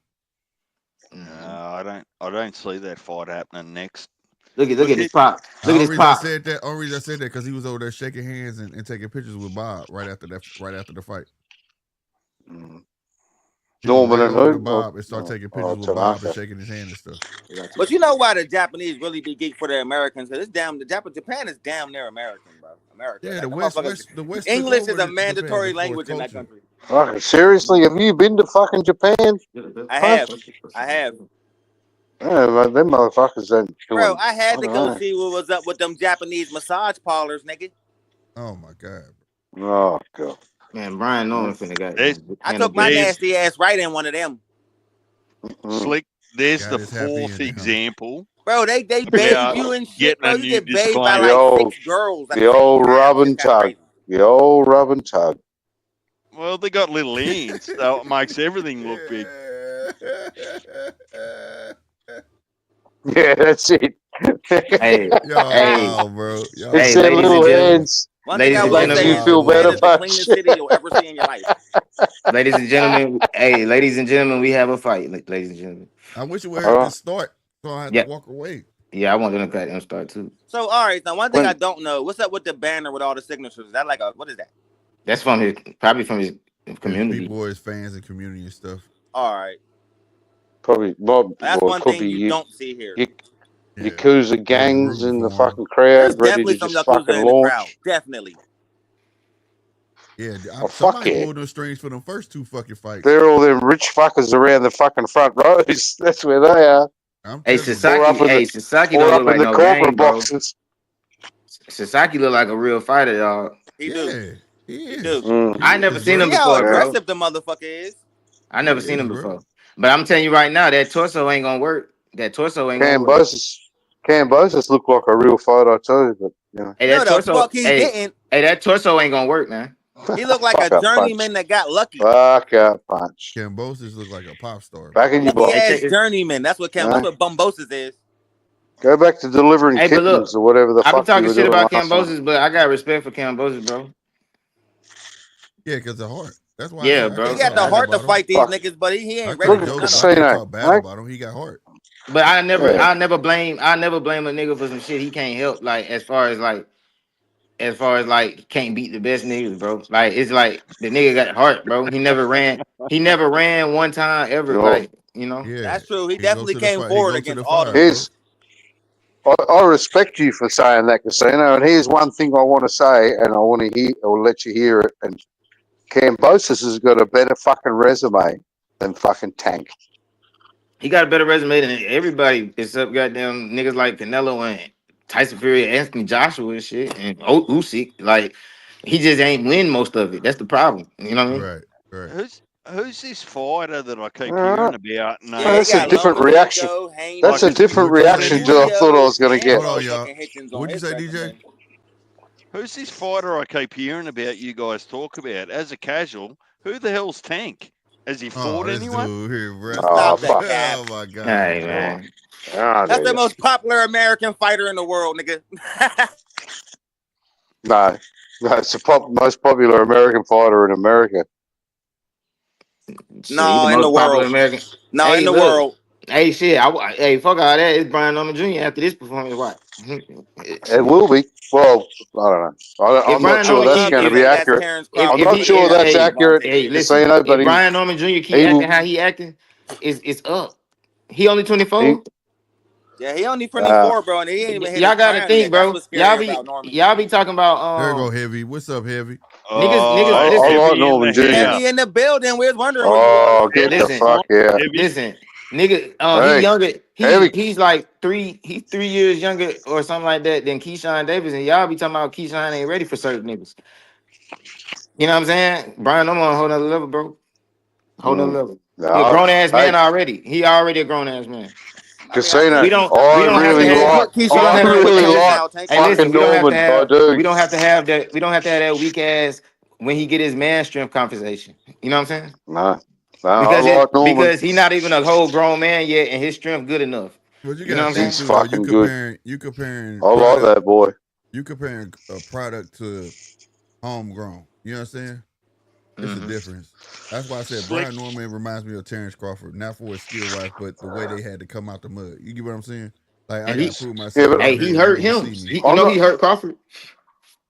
I don't see that fight happening next. Look at this pop. Look at this pop. Only reason I said that because he was over there shaking hands and taking pictures with Bob right after the fight. Norman and who? Bob and start taking pictures with Bob and shaking his hand and stuff. But you know why the Japanese really be geek for the Americans? Because it's Japan is damn near American, bro. America. Yeah, like, the West. English is a mandatory language in that country. Seriously, have you been to fucking Japan? I have. Yeah, but them motherfuckers don't. Bro, I had to go see what was up with them Japanese massage parlors, nigga. Oh my god. Oh god. Man, Brian Norman finna got. I took my nasty ass right in one of them. Slick, there's the fourth example. Bro, they bathe you and shit, bro. You get bathed by like 6 girls. The old rub and tug. The old rub and tug. Well, they got little ends, so it makes everything look big. Yeah, that's it. Hey, bro. It's their little hands. One thing I will say you feel better is the cleanest city you'll ever see in your life. Ladies and gentlemen, we have a fight, ladies and gentlemen. I wish it would have to start, so I had to walk away. Yeah, I want them to cut and start too. So, all right, now one thing I don't know, what's up with the banner with all the signatures? Is that like what is that? That's probably from his community. People, his fans and community and stuff. All right. Probably that's one thing you don't see here. Yakuza gangs in the fucking crowd, ready to just fucking launch. Crowd. Definitely. Yeah, somebody pulled those strings for them first 2 fucking fights. They're all them rich fuckers around the fucking front rows. That's where they are. Hey, Sasaki don't look like no gang, bro. Sasaki look like a real fighter, y'all. He do. He do. I never seen him before, how bro. aggressive the motherfucker is. I never seen him before. But I'm telling you right now, that torso ain't gonna work. That torso ain't gonna work. Kambosos look like a real fighter too, but you know. Hey, that torso ain't gonna work, man. He looked like a journeyman that got lucky. Fuck up punch. Kambosos look like a pop star. Back in your box. Journeyman. That's what Bumbosis is. Go back to delivering kittens or whatever the fuck. I've been talking shit about Kambosos, but I got respect for Kambosos, bro. Yeah, because the heart. That's why. Yeah, bro. He got the heart to fight these niggas, but he ain't ready to talk bad about him. He got heart. But I never blame a nigga for some shit he can't help. Like as far as can't beat the best niggas, bro. Like it's like the nigga got heart, bro. He never ran one time ever. No. Like, you know. Yeah, that's true. He definitely came forward against all the I respect you for saying that, Casino. And here's one thing I want to say, and I want to hear or let you hear it. And Kambosos has got a better fucking resume than fucking Tank. He got a better resume than everybody except goddamn niggas like Canelo and Tyson Fury, Anthony Joshua and shit, and Usyk. Like he just ain't win most of it. That's the problem. You know what I mean? Right. Who's this fighter that I keep hearing about? No, that's a different reaction. That's a different reaction to I thought I was going to get. Hold on, y'all. What'd you say, DJ? Who's this fighter I keep hearing about you guys talk about? As a casual, who the hell's Tank? Has he fought anyone? Fuck. Oh my god. Hey, man. That's the most popular American fighter in the world, nigga. No, it's the most popular American fighter in America. No, in the world. American. No, in the world. Hey, shit. Hey, fuck all that. It's Brian Norman Jr. after this performance. What? It will be. Well, I don't know. I'm not Brian sure Norman, that's going to be that's accurate. Terrence I'm Crawford. not sure that's accurate, hey, listen. Casino, but If Brian Norman Jr. keep he acting will. how he acting, it's up. He only 24. Yeah, he only 24, bro, and he ain't even hit his Y'all gotta prime think, yet. That's bro. what's scary about Norman. Y'all be talking about There go Heavy. What's up, Heavy? niggas. I Listen, like Norman Jr. Heavy in the building. We was wondering where you was. Oh, get the listen, fuck out. listen, nigga. He Hey, younger. Heavy. He's like 3. He's 3 years younger or something like that than Keyshawn Davis, and y'all be talking about Keyshawn ain't ready for certain niggas. You know what I'm saying? Brian, I'm on a whole nother level, bro. Whole nother level. He a No, grown ass hey, man already. He already a grown ass man. Casino. We don't have to He can have. put We don't Keyshawn I have in to. with really Hey, Tank like listen. now. Tank Hey, can listen. fucking fucking We don't have to Norman. I have. do. We don't have to have that. We don't have to have that weak ass when he get his man strength conversation. You know what I'm saying? No, I like Norman. Because he not even a whole grown man yet, and his strength good enough. But you You know gotta what I'm think He's saying? too though. fucking good. You comparing I like product. that boy. You comparing a product to homegrown. You know what I'm saying? It's a Mm-hmm. difference. That's why I said Slick. Brian Norman reminds me of Terrence Crawford, not for his skill wise, but the way they had to come out the mud. You get what I'm saying? Like I And gotta prove Yeah, myself but out hey, he here, and you hurt gonna him. see me. You I'm know not. he hurt Crawford.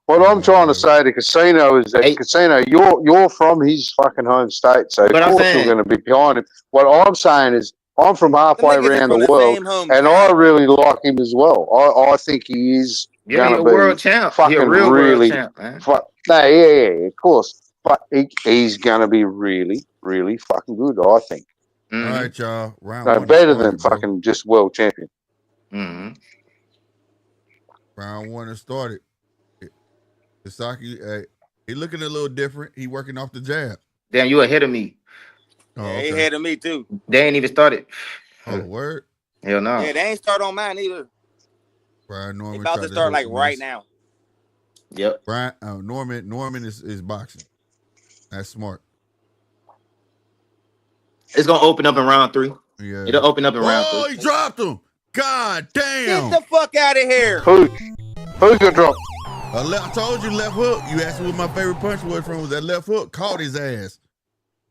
What I'm trying to Whatever. say to Casino is that Hey, Casino, you're from his fucking home state, so of but I'm course you're saying, going to be behind him. What I'm saying is, I'm from Them halfway niggas is around from the the world, same and I hometown. really like him as well. I think he is yeah, going he to a world be champ. He a fucking real world really. champ, man. No, yeah, of course, but he's going to be really, really fucking good. I think. All Mm-hmm. right, y'all. Round No, one is better than started, bro. fucking just world champion. Mm-hmm. Round one is started. Sasaki, he looking a little different. He working off the jab. Damn, you ahead of me. Oh, Yeah, he okay. ahead of me too. They ain't even started. Oh, word. Hell no. Yeah, they ain't start on mine either. Brian They Norman about to tried to start hook like and right miss. now. Yep. Brian Norman is boxing. That's smart. It's gonna open up in round 3. Yeah. It'll open up in round 3. Oh, he dropped him. God Get damn. the fuck out of here. Who got dropped? I told you left hook. You asked me what my favorite punch was from. Was that left hook? Caught his ass.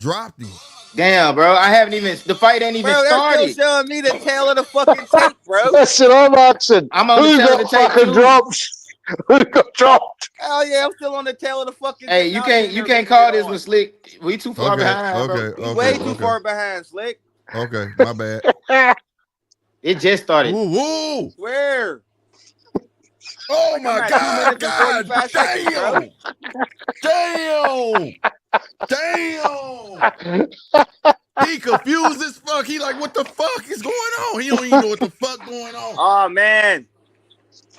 Dropped him. Damn, bro. I haven't even. The fight ain't even Bro, they're still started. showing me the tail of the fucking tape, bro. Listen, I'm asking. I'm on the Who tail of the got tape fucking too. dropped? Who got dropped? Hell yeah, I'm still on the tail of the fucking Hey, tape. you Now I'm sitting can't there reading call it this one on. slick. We too far behind, bro. We way too far behind, Slick. Okay, my bad. It just started. Woo! Swear. Oh Like my I'm at 2 God! minutes and 45 seconds, bro. Damn! He confused as fuck. He like, what the fuck is going on? He don't even know what the fuck going on. Oh man.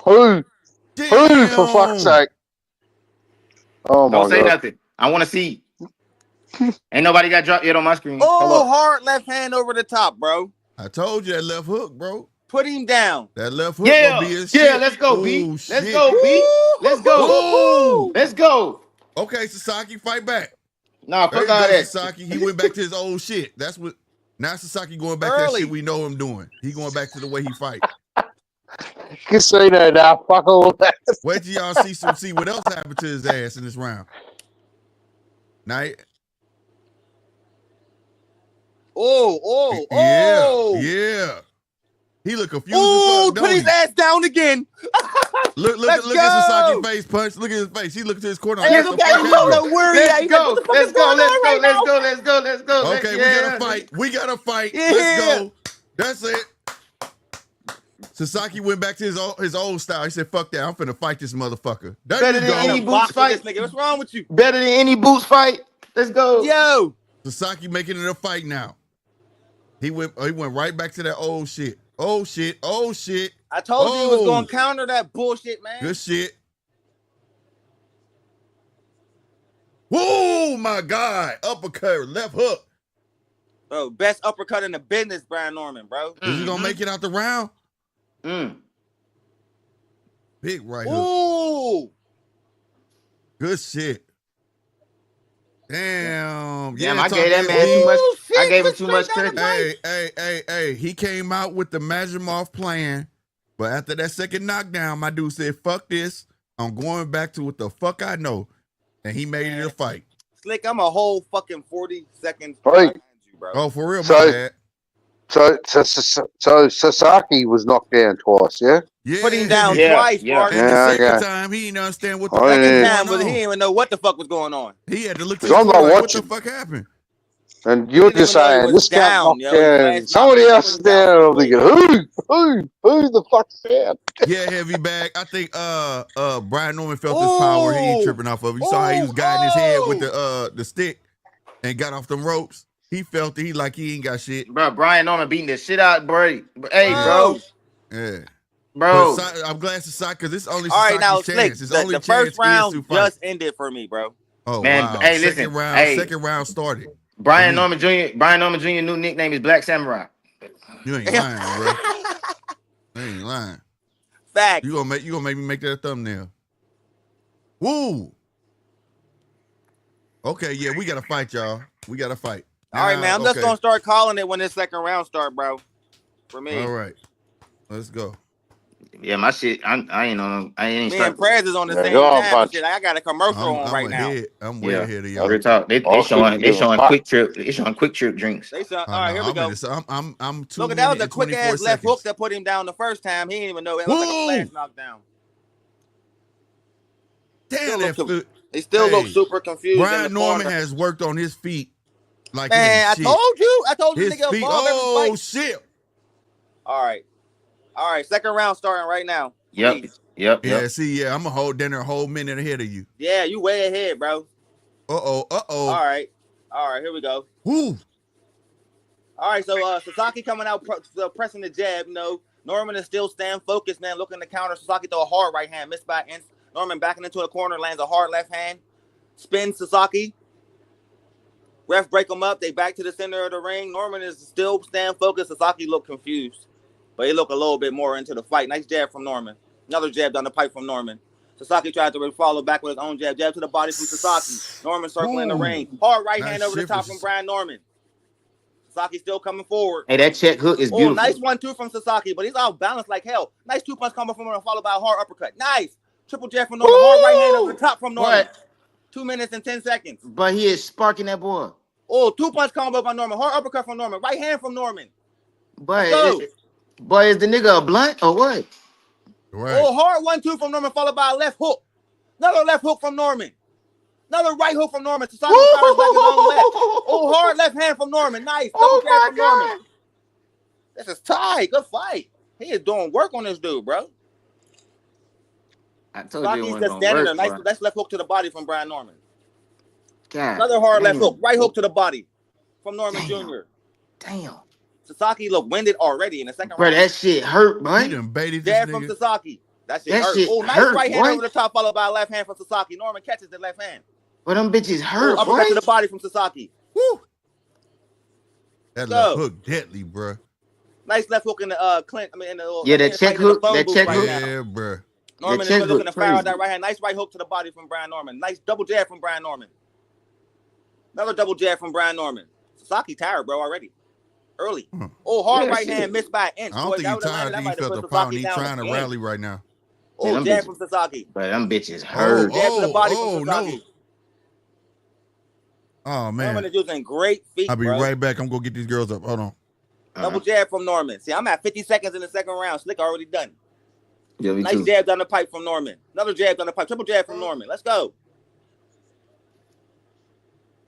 Who? Damn. Who for fuck's sake? Oh my Don't say god. nothing. I want to see. Ain't nobody got dropped yet on my screen. Oh, hard left hand over the top, bro. I told you that left hook, bro. Put him down. That left hook Yeah, gonna be his yeah. shit. Let's go, B. Oh, Let's shit. go, B. Let's go. Woo! Let's go. Okay, Sasaki, fight back. Nah, There fuck you all go, that. Sasaki. He went back to his old shit. That's what. Now Sasaki going back to that shit we know him doing. He going back to the way he fight. Casino now, fuck all that. Wait till y'all see what else happened to his ass in this round. Now, yeah. He look confused as fuck. Put his ass down again. Look at Sasaki's face punch. Look at his face. He looked to his corner. Hey, look at him. You don't know where he at. He's like, what the fuck is going on right now? Let's go. Okay, we gotta fight. Yeah. Let's go. That's it. Sasaki went back to his old style. He said, fuck that. I'm finna fight this motherfucker. There Better you than any go. boots fight. This nigga. What's wrong with you? Better than any boots fight. Let's go. Yo. Sasaki making it a fight now. He went right back to that old shit. Oh shit. I told you he was gonna counter that bullshit, man. Good shit. Whoa, my God. Uppercut, left hook. Bro, best uppercut in the business, Brian Norman, bro. Is he gonna make it out the round? Big right hook. Ooh. Good shit. Damn. Damn, Yeah, I gave that man too much. I gave him too much credit. Hey. He came out with the Majimov plan, but after that second knockdown, my dude said, fuck this. I'm going back to what the fuck I know. And he made it a fight. Slick, I'm a whole fucking 40 seconds behind you, bro. Oh, for real, my bad. So Sasaki was knocked down twice, yeah? Put him down twice, Mark. And the second time, he didn't understand what the fuck was going on. He didn't even know what the fuck was going on. He had to look to his corner like, what the fuck happened? And you're just saying, this guy knocked down. Somebody else is down. I'm thinking, who the fuck's down? Yeah, heavy bag. I think Brian Norman felt his power. He ain't tripping off of it. You saw how he was guiding his head with the stick and got off them ropes. He felt it. He like he ain't got shit. Bro, Brian Norman beating the shit out, bro. Hey, bro. Yeah. Bro. I'm glad Sasaki, because it's only Sasaki's Sasaki's chance. Slick, His only the chance first round is to just ended for me, bro. Oh, man, wow. Hey, listen. Second round started. Brian Norman Jr. new nickname is Black Samurai. You ain't lying, bro. You ain't lying. Fact. You gonna make me make that a thumbnail. Woo. Okay, yeah, we gotta fight, y'all. We gotta fight. All right, man. I'm just gonna start calling it when this second round start, bro. For me. All right. Let's go. Yeah, my shit. I ain't on. I ain't. Me and Prez is on the same time. Shit. I got a commercial on right now. I'm way ahead of y'all. They showing quick trip. They showing quick trip drinks. All right, here we go. I'm 2 Look, that was a quick ass left hook that put him down the first time. He didn't even know it was like a flash knockdown. Damn, they still look super confused. Brian Norman has worked on his feet. Like, man, I told you, his nigga. Feet. Oh shit! All right. Second round starting right now. Yep. Yeah, see, I'm gonna hold dinner a whole minute ahead of you. Yeah, you way ahead, bro. Uh-oh. All right, here we go. Woo. All right, so Sasaki coming out pressing the jab. You know, Norman is still staying focused, man, looking to counter. Sasaki throw a hard right hand, missed by inch. Norman backing into the corner, lands a hard left hand. Spins Sasaki. Ref break him up. They back to the center of the ring. Norman is still staying focused. Sasaki look confused, but he look a little bit more into the fight. Nice jab from Norman. Another jab down the pipe from Norman. Sasaki tried to follow back with his own jab. Jab to the body from Sasaki. Norman circling the ring. Hard right hand over the top from Brian Norman. Sasaki still coming forward. Hey, that check hook is beautiful. Nice 1-2 from Sasaki, but he's out balanced like hell. Nice 2-punch combo from Norman, followed by a hard uppercut. Nice. Triple jab from Norman. Hard right hand over the top from Norman. 2 minutes and 10 seconds. But he is sparking that boy. 2-punch combo by Norman. Hard uppercut from Norman. Right hand from Norman. But is the nigga a blunt or what? Right. Hard 1-2 from Norman, followed by a left hook. Another left hook from Norman. Another right hook from Norman. Sasaki fires back his own left. Hard left hand from Norman. Nice. Double jab from Norman. This is tight. Good fight. He is doing work on this dude, bro. I told you Sasaki's just standing there. Nice left hook to the body from Brian Norman. God, another hard left hook. Right hook to the body from Norman Jr. Damn. Sasaki looked winded already in the second round. Bro, that shit hurt, man. He done baited jab this from nigga. Sasaki. That shit hurt. Nice right hand over the top, followed by a left hand from Sasaki. Norman catches the left hand. But them bitches hurt, uppercut to the body from Sasaki. Woo. That left hook deadly, bro. Nice left hook in the Clint. That check hook. That check hook. Yeah, bro. Norman is looking to fire out that right hand. Nice right hook to the body from Brian Norman. Nice double jab from Brian Norman. Another double jab from Brian Norman. Sasaki tired, bro, already. Early. Hard right hand missed by an inch. I don't think he's tired. I think he felt the pound. He's trying to rally right now. Jab from Sasaki. But them bitches hurt. Jab to the body from Sasaki. No. Oh, man. Norman is using great feet, I'll be right back. I'm going to get these girls up. Hold on. Double jab from Norman. See, I'm at 50 seconds in the second round. Slick already done. Yeah, nice jab down the pipe from Norman. Another jab down the pipe. Triple jab from Norman. Let's go.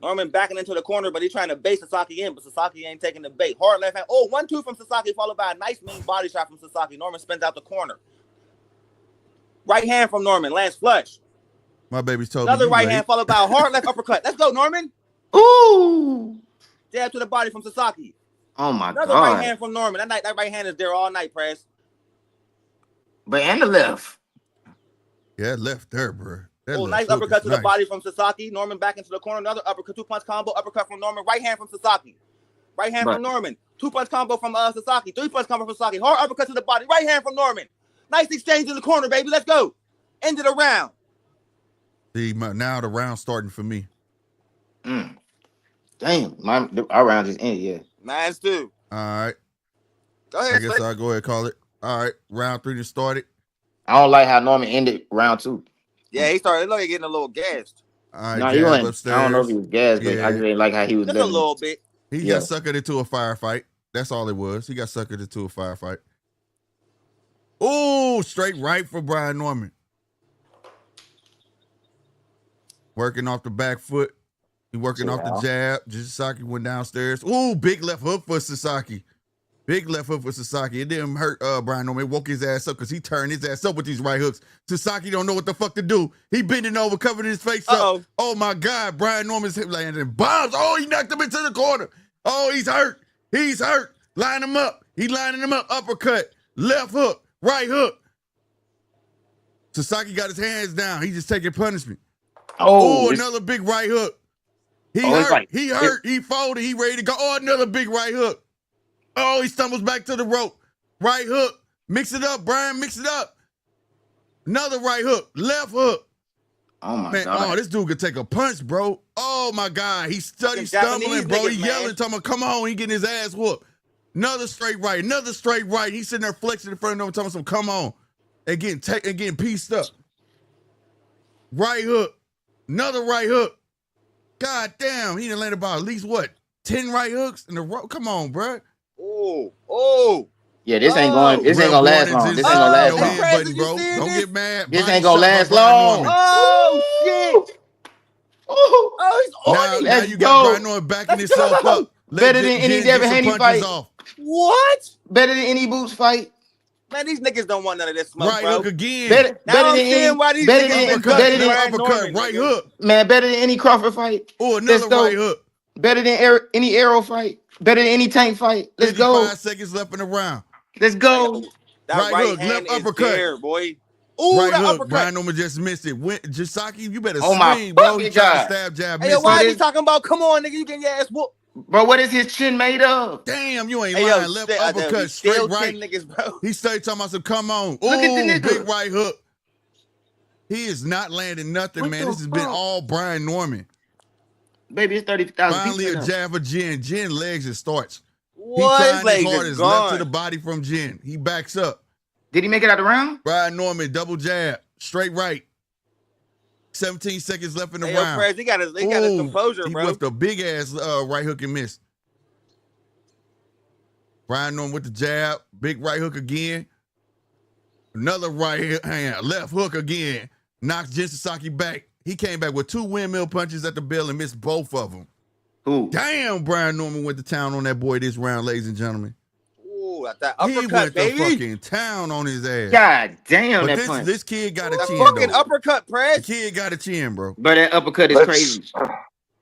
Norman backing into the corner, but he's trying to bait Sasaki in, but Sasaki ain't taking the bait. Hard left hand. 1-2 from Sasaki, followed by a nice mean body shot from Sasaki. Norman spins out the corner. Right hand from Norman. Lands flush. My baby's told Another right hand, followed by a hard left uppercut. Let's go, Norman. Ooh. Jab to the body from Sasaki. Oh, my God. Another right hand from Norman. That right hand is there all night, Press. But and the left. Yeah, left there, bro. Nice uppercut to the body from Sasaki. Norman back into the corner. Another uppercut, 2-punch combo. Uppercut from Norman. Right hand from Sasaki. Right hand from Norman. 2-punch combo from Sasaki. 3-punch combo from Sasaki. Hard uppercut to the body. Right hand from Norman. Nice exchange in the corner, baby. Let's go. End of the round. See, now the round's starting for me. Damn, our round just ended, yeah. Mine's too. All right. Go ahead. I guess I'll go ahead and call it. All right, round 3 just started. I don't like how Norman ended round 2. Yeah, he started like getting a little gassed. All right, no, I don't know if he was gassed, but I just didn't like how he was. Just a little bit. He just suckered into a firefight. That's all it was. He got suckered into a firefight. Oh, straight right for Brian Norman. Working off the back foot. He working off the jab. Jin Sasaki went downstairs. Ooh, big left hook for Sasaki. Big left hook for Sasaki. It didn't hurt Brian Norman. It woke his ass up because he turned his ass up with these right hooks. Sasaki don't know what the fuck to do. He bending over, covering his face up. Oh, my God. Brian Norman's hip landing bombs. Oh, he knocked him into the corner. Oh, he's hurt. He's hurt. Line him up. He lining him up. Uppercut. Left hook. Right hook. Sasaki got his hands down. He's just taking punishment. Oh, another big right hook. He hurt. He hurt. He folded. He ready to go. Oh, another big right hook. Oh, he stumbles back to the rope. Right hook. Mix it up, Brian. Mix it up. Another right hook. Left hook. Oh, my God. Oh, this dude could take a punch, bro. Oh, my God. He's stumbling, bro. He yelling, talking about, come on. He getting his ass whooped. Another straight right. Another straight right. He's sitting there flexing in front of him, talking about, come on. And getting pieced up. Right hook. Another right hook. God damn. He done landed about at least, 10 right hooks in a row? Come on, bro. Oh. Yeah, this ain't going. This ain't gonna last long. This ain't gonna last long. Button, bro. Don't get mad. This ain't gonna last long. Oh shit! Oh, he's on now you got Brian Norman backing himself up. Better than any Devin Haney fight. What? Better than any Boots fight. Man, these niggas don't want none of this smoke, right bro. Hook again. Better than any. Why these niggas better than uppercut. Right hook. Man, better than any Crawford fight. Oh, another right hook. Better than any Arrow fight. Better than any Tank fight. Let's go. 5 seconds left in the round. Let's go. That right hook, hand left uppercut. There, boy. Ooh, right hook. Uppercut. Brian Norman just missed it. Jin Sasaki, you better swing, bro. He tried to stab jab. Hey, why are you talking about? Come on, nigga, you getting your ass whooped. Bro, what is his chin made of? Damn, you ain't lying. Left uppercut, straight right. Niggas, bro. He started talking about some come on. Look at the nigga. Big right hook. He is not landing nothing, man. This has been all Brian Norman. Baby, it's 30,000 Finally a jab for Jin. Jin legs and starts. What? He trying his hardest left to the body from Jin. He backs up. Did he make it out the round? Brian Norman, double jab, straight right. 17 seconds left in the round. Prez, he got his composure, he bro. He whipped a big ass right hook and missed. Brian Norman with the jab, big right hook again. Another right hand, left hook again. Knocks Jin Sasaki back. He came back with 2 windmill punches at the bell and missed both of them. Ooh. Damn, Brian Norman went to town on that boy this round, ladies and gentlemen. Ooh, that uppercut, he went baby. to fucking town on his ass. God damn, but that punch. This kid got a chin, fucking though. uppercut, Prez. The kid got a chin, bro. But that uppercut is crazy.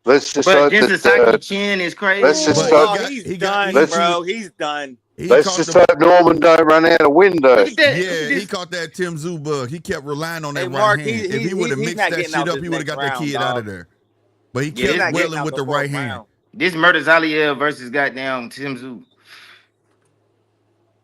Let's just but Jin Sasaki's chin is crazy. Let's just he's done, bro. He's done. Let's just hope Norman don't run out of windows. Yeah, he caught that Tim Tszyu bug. He kept relying on that right hand. If he would have mixed that shit up, he would have got that kid out of there. But he kept welling with the right hand. This Murder Zaliel versus goddamn Tim Tszyu.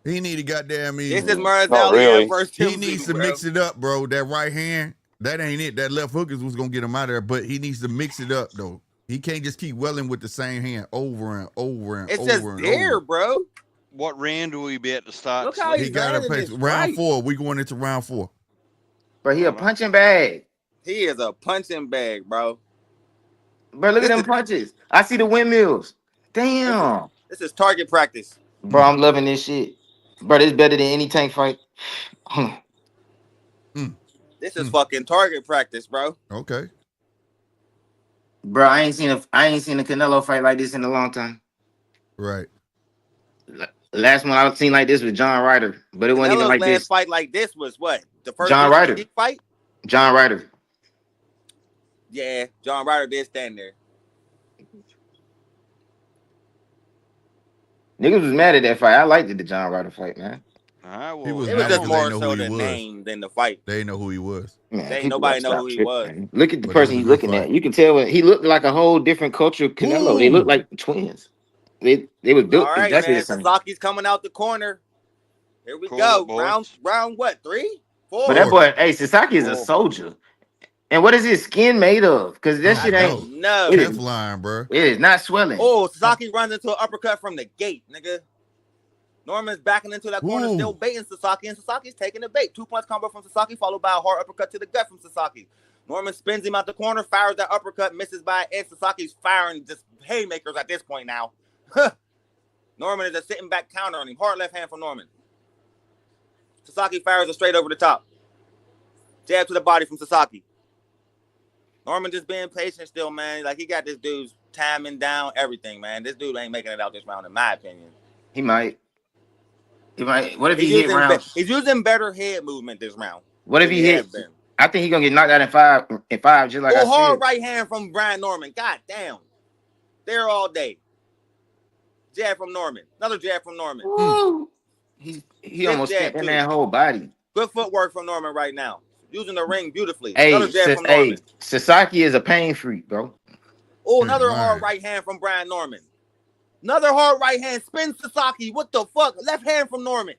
He need to goddamn me. This is Murder Zaliel versus Tim Tszyu. He needs to mix it up, bro. That right hand, that ain't it. That left hook is what's gonna get him out of there. But he needs to mix it up, though. He can't just keep welling with the same hand over and over and over. It's just there, bro. What round do we be at to start? Look how he got a pace. Round 4. We going into round 4. Bro, he a punching bag. He is a punching bag, bro. Bro, look at them punches. I see the windmills. Damn. This is target practice. Bro, I'm loving this shit. Bro, this is better than any Tank fight. This is fucking target practice, bro. Okay. Bro, I ain't seen a Canelo fight like this in a long time. Right. Last one I've seen like this was John Ryder, but it wasn't even like this. Last fight like this was what? The first John Ryder fight? John Ryder. Yeah, John Ryder did stand there. Niggas was mad at that fight. I liked the John Ryder fight, man. He was it was just more so the name than the fight. They didn't know who he was. Man, nobody know who he was. Man. Look at the person he's looking at. You can tell he looked like a whole different culture. Canelo. They looked like twins. They was built. All right, exactly man. Sasaki's coming out the corner. Here we go. Round what? 3, 4. But that boy, hey, Sasaki is a soldier. And what is his skin made of? Because that shit ain't no Teflon, bro. It is not swelling. Oh, Sasaki runs into an uppercut from the gate, nigga. Norman's backing into that corner, still baiting Sasaki, and Sasaki's taking the bait. 2-punch combo from Sasaki, followed by a hard uppercut to the gut from Sasaki. Norman spins him out the corner, fires that uppercut, misses by an inch. Sasaki's firing just haymakers at this point now. Norman is a sitting back counter on him. Hard left hand from Norman. Sasaki fires it straight over the top. Jab to the body from Sasaki. Norman just being patient still, man. Like, he got this dude's timing down, everything, man. This dude ain't making it out this round, in my opinion. He might. What if he hit rounds? He's using better head movement this round. What if he hit? I think he's going to get knocked out in five, just like I said. Hard right hand from Brian Norman. God damn. There all day. Jab from Norman. Another jab from Norman. Woo. He almost stepped in that whole body. Good footwork from Norman right now. Using the ring beautifully. Hey, another jab from Norman. Sasaki is a pain freak, bro. Oh, another hard right hand from Brian Norman. Another hard right hand. Spin Sasaki. What the fuck? Left hand from Norman.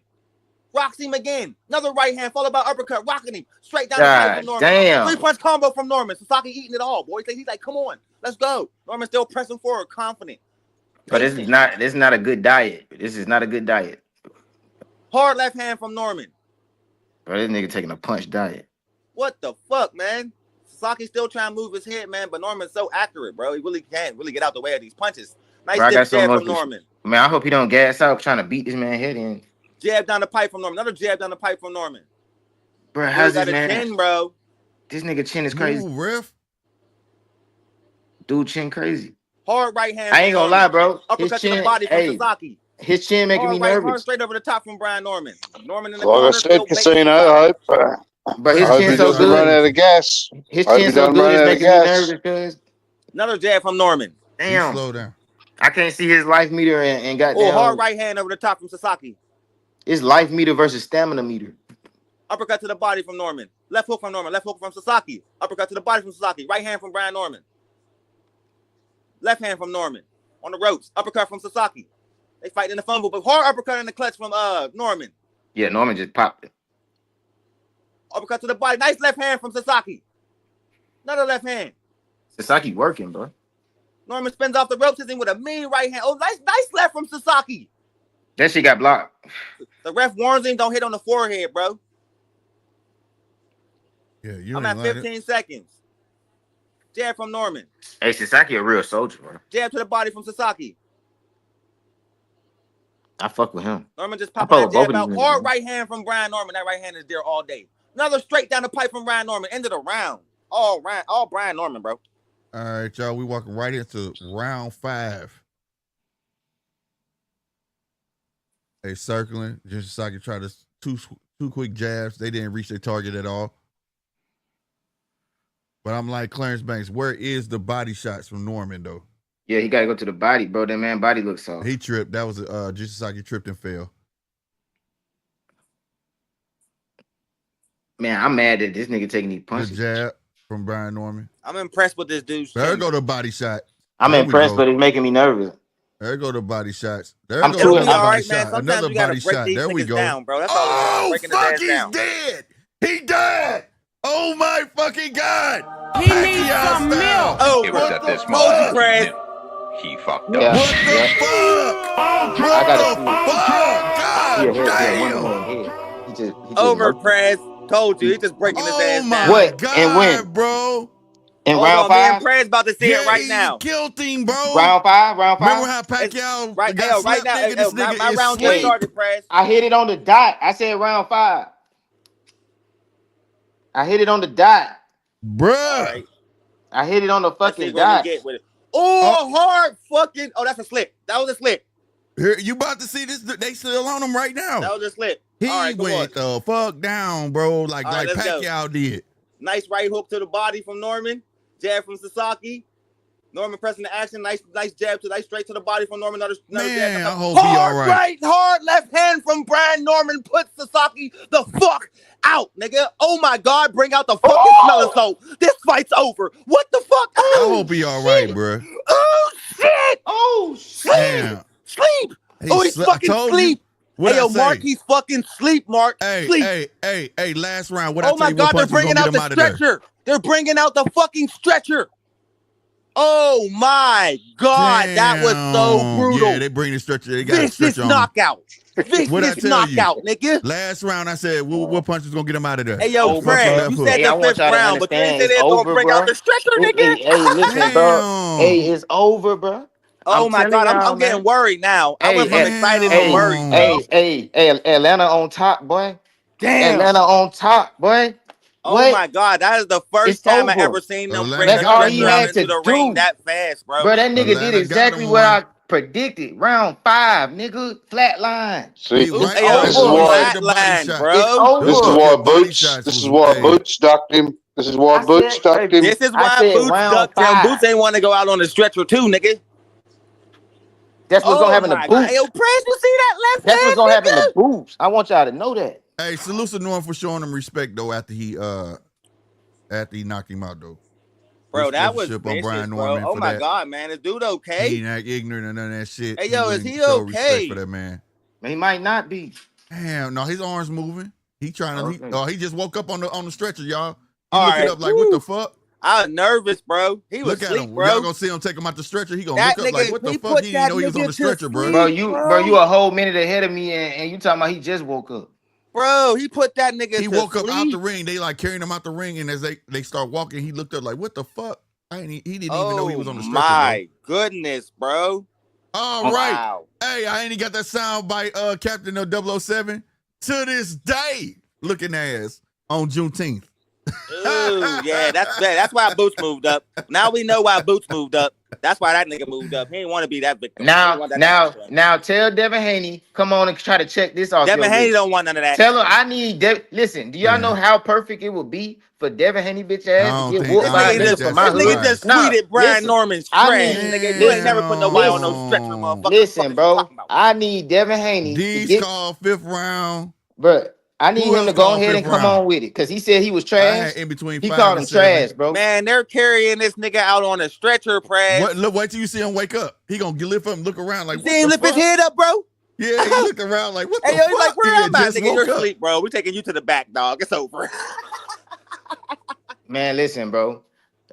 Rocks him again. Another right hand followed by uppercut. Rocking him. Straight down the pipe from Norman. Damn. 3-punch combo from Norman. Sasaki eating it all, boys. He's like, come on. Let's go. Norman still pressing forward, confident. But this is not a good diet. This is not a good diet. Hard left hand from Norman. Bro, this nigga taking a punch diet. What the fuck, man? Sasaki's still trying to move his head, man, but Norman's so accurate, bro. He really can't get out the way of these punches. Nice stiff jab from Norman. Man, I hope he don't gas out trying to beat this man head in. Jab down the pipe from Norman. Another jab down the pipe from Norman. Bro, how's this man? Chin, bro. This nigga chin is crazy. Ooh, ref. Dude, chin crazy. Hard right hand. I ain't gonna lie, bro. Uppercut to the body from Sasaki. His chin making me nervous. Hard straight over the top from Brian Norman. Norman in the corner. Like I said, Casino, I hope. But his chin so good. Run out of gas. His chin so good is making me nervous, cuz. Another jab from Norman. Damn. Slow down. I can't see his life meter and goddamn. Oh, hard right hand over the top from Sasaki. It's life meter versus stamina meter. Uppercut to the body from Norman. Left hook from Norman. Left hook from Sasaki. Uppercut to the body from Sasaki. Right hand from Brian Norman. Left hand from Norman. On the ropes. Uppercut from Sasaki. They fight in the fumble, but hard uppercut in the clutch from Norman. Yeah, Norman just popped it. Uppercut to the body. Nice left hand from Sasaki. Another left hand. Sasaki working, bro. Norman spins off the ropes, hits him with a mean right hand. Oh, nice left from Sasaki. That shit got blocked. The ref warns him, don't hit on the forehead, bro. Yeah, I'm at 15 seconds. Jab from Norman. Hey, Sasaki a real soldier, bro. Jab to the body from Sasaki. I fuck with him. Norman just popping that jab out. Hard right hand from Brian Norman. That right hand is there all day. Another straight down the pipe from Brian Norman. End of the round. All Brian Norman, bro. All right, y'all. We walking right into round 5. They circling. Jin Sasaki tried two quick jabs. They didn't reach their target at all. But I'm like Clarence Banks. Where is the body shots from Norman though? Yeah, he gotta go to the body, bro. That man body looks soft. He tripped. That was Jin Sasaki tripped and fell. Man, I'm mad that this nigga taking these punches. Good jab from Brian Norman. I'm impressed with this dude's. There go the body shot. I'm impressed, but it's making me nervous. There go the body shots. There I'm go the all right, body man. shot. Sometimes Another you gotta body break shot. these There we niggas go. down, bro. That's all Oh, fuck, he's dead. He died. Oh my fucking God. He needs some milk. Oh, It was at this fuck? moment he knew he fucked up. Yeah. What the fuck? I gotta see. God damn. He just Overpress. Told you. He's just breaking his ass my down. What? God, And when? bro. In Hold round on, man. 5? Prez about to see it right he now. killed him, bro. Round 5? Remember how Pacquiao Right, got right slapped, now. nigga? This nigga my is round just sleep. started, Prez. I hit it on the dot. I said round 5. I hit it on the dot. Bruh. All right. I hit it on the Let's see fucking what dot. we get with it. Oh, hard fucking. Oh, that's a slip. That was a slip. Here, you about to see this? They still on him right now. That was a slip. He All right, went the fuck down, bro, like All right, let's Pacquiao did. Nice right hook to the body from Norman. Jab from Sasaki. Norman pressing the action. Nice jab nice straight to the body from Norman. Another Man, jab. I hope he all right. Hard left hand from Brian Norman puts Sasaki the fuck out, nigga. Oh my God, bring out the fucking smelling salt. This fight's over. What the fuck? I hope he all right, bro. Oh shit! Oh sleep! Damn. Sleep! He's fucking sleep. What Hey, yo, I say? Mark, he's fucking sleep, Mark. Sleep. Hey, last round. What Oh I my tell you, God, they're what punch was bringing gonna out get him the out of there? stretcher. They're bringing out the fucking stretcher. Oh my God, that was so Damn. brutal. Yeah, they bring the stretcher. They got a Vicious stretcher on him. knockout. Vicious knockout, nigga. Last round, I said, what punch was gonna get him out of there? Hey, yo, Fred, you said the fifth round, but you didn't say they was gonna bring out the stretcher, nigga. Hey, listen, bro. Hey, it's over, bro. Oh my God, I'm getting worried now. I went from excited to worried, bro. Hey, Atlanta on top, boy. Damn. Atlanta on top, boy. Oh my God, that is the first time I ever seen them bring the stretcher out into the ring that fast, bro. Bro, that nigga did exactly what I predicted. Round 5, nigga, flat line. See, it's this is why bro. It's over. This is why Boots ducked him. This is why Boots ducked him. This is why Boots ducked him. Boots ain't want to go out on the stretcher too, nigga. That's what's gonna happen to Boots. Yo, Press, you see that left That's hand, what's gonna happen to Boots. I want y'all to know that. Hey, salute to Norm for showing him respect though after he knocked him out though. Bro, that was vicious, bro. Oh my God, man, is dude okay? He not ignorant and none of that shit. Hey, yo, is he okay? For that man. He might not be. Damn, no, his arms moving. He trying to. He just woke up on the stretcher, y'all. He looking up like, what the fuck? I was nervous, bro. He was asleep, bro. Y'all gonna see him take him out the stretcher. He gonna look up like, what the fuck? He didn't know he was on the stretcher, bro. Bro, you a whole minute ahead of me, and you talking about he just woke up. Bro, he put that nigga. He woke up out the ring. They like carrying him out the ring, and as they start walking, he looked up like, what the fuck? He didn't even know he was on the stretcher. My goodness, bro. All right. Wow. Hey, I ain't got that sound by Captain of 007 to this day. Looking ass on Juneteenth. Ooh, yeah, that's why Boots moved up. Now we know why Boots moved up. That's why that nigga moved up. He didn't want to be that victim. Now tell Devin Haney, come on and try to check this off. Devin Haney don't want none of that. Tell him I need listen, do y'all know how perfect it would be for Devin Haney bitch ass to get whooped by a nigga from my hood? Nigga just tweeted Brian Norman's trash. Nigga, you ain't never put nobody on no stretcher, motherfucker. Listen, bro, I need Devin Haney. These called 5th round. But I need him to go ahead and come on with it because he said he was trash. In between he called him trash, bro. Man, they're carrying this nigga out on a stretcher, Press. Wait till you see him wake up. He gonna lift up and look around like, what see him lift his head up, bro? Yeah, he looked around like, what the fuck? He's like, where am I? Nigga, you're asleep, bro. We taking you to the back, dog. It's over. Man, listen, bro.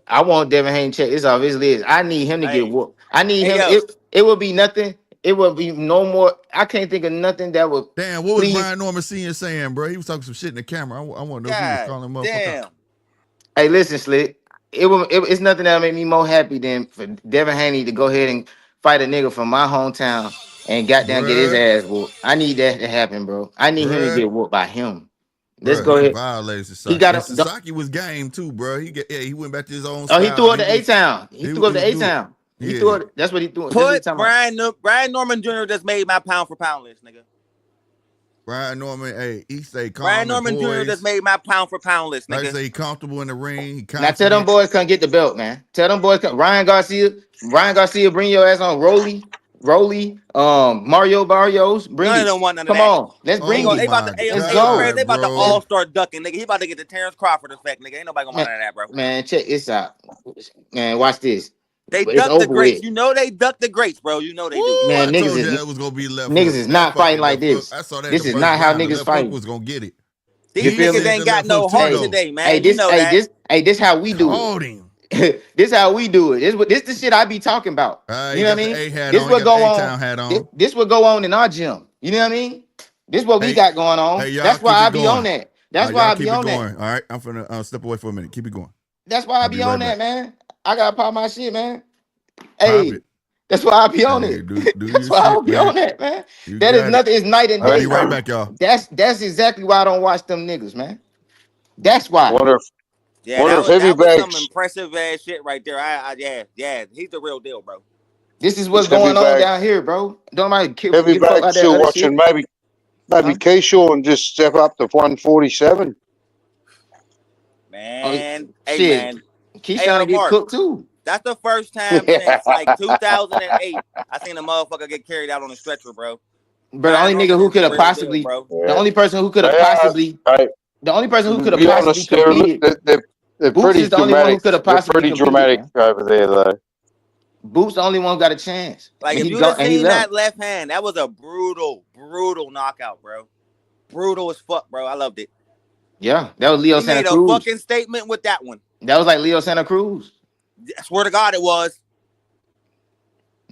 I want Devin Haney check this off his list. I need him to get whooped. I need him. It would be nothing. It would be no more. I can't think of nothing that would. Damn, what was Brian Norman Sr. saying, bro? He was talking some shit in the camera. I want to know if he was calling him up. Damn. Hey, listen, Slick. It's nothing that make me more happy than for Devin Haney to go ahead and fight a nigga from my hometown and goddamn get his ass whooped. I need that to happen, bro. I need him to get whooped by him. Let's go ahead. Violated Sasaki. Sasaki was game too, bro. He went back to his own. Oh, he threw up the A-Town. He threw up the A-Town. He threw it. That's what he threw. Put Brian Norman Jr. just made my pound for pound list, nigga. Brian Norman, hey, he stay calm. Brian Norman Jr. just made my pound for pound list, nigga. Like I say, he comfortable in the ring. Now tell them boys come get the belt, man. Tell them boys come. Ryan Garcia, bring your ass on. Rolly, Mario Barrios, bring it. Don't want none of Come that. on, let's bring it. Let's go. They about to all start ducking, nigga. He about to get the Terrence Crawford effect, nigga. Ain't nobody gonna want none of that, bro. Man, check this out. Man, watch this. They duck the greats. You know they duck the greats, bro. You know they do. Man, niggas is not fighting like this. This is not how niggas fight. Was gonna get it. These niggas ain't got no heart today, man. Hey, this how we do it. This how we do it. This the shit I be talking about. You know what I mean? This what go on. This what go on in our gym. You know what I mean? This what we got going on. That's why I be on that. That's why I be on that. All right, I'm finna step away for a minute. Keep it going. That's why I be on that, man. I gotta pop my shit, man. Hey, that's why I be on it. That's why I be on that, man. That is nothing. It's night and day. I'll be right back, y'all. That's exactly why I don't watch them niggas, man. That's why. That was some impressive ass shit right there. Yeah, he's the real deal, bro. This is what's going on down here, bro. Don't mind heavy bag still watching. Maybe Keyshaw and just step up to 147. Man, man. Keyshaw trying to get cooked too. That's the first time since like 2008 I seen a motherfucker get carried out on a stretcher, bro. But the only nigga who could have possibly, the only person who could have possibly, the only person who could have possibly competed. They're pretty dramatic. They're pretty dramatic over there, though. Boots the only one who got a chance. Like if you have seen that left hand, that was a brutal knockout, bro. Brutal as fuck, bro. I loved it. Yeah, that was Leo Santa Cruz. He made a fucking statement with that one. That was like Leo Santa Cruz. I swear to God, it was.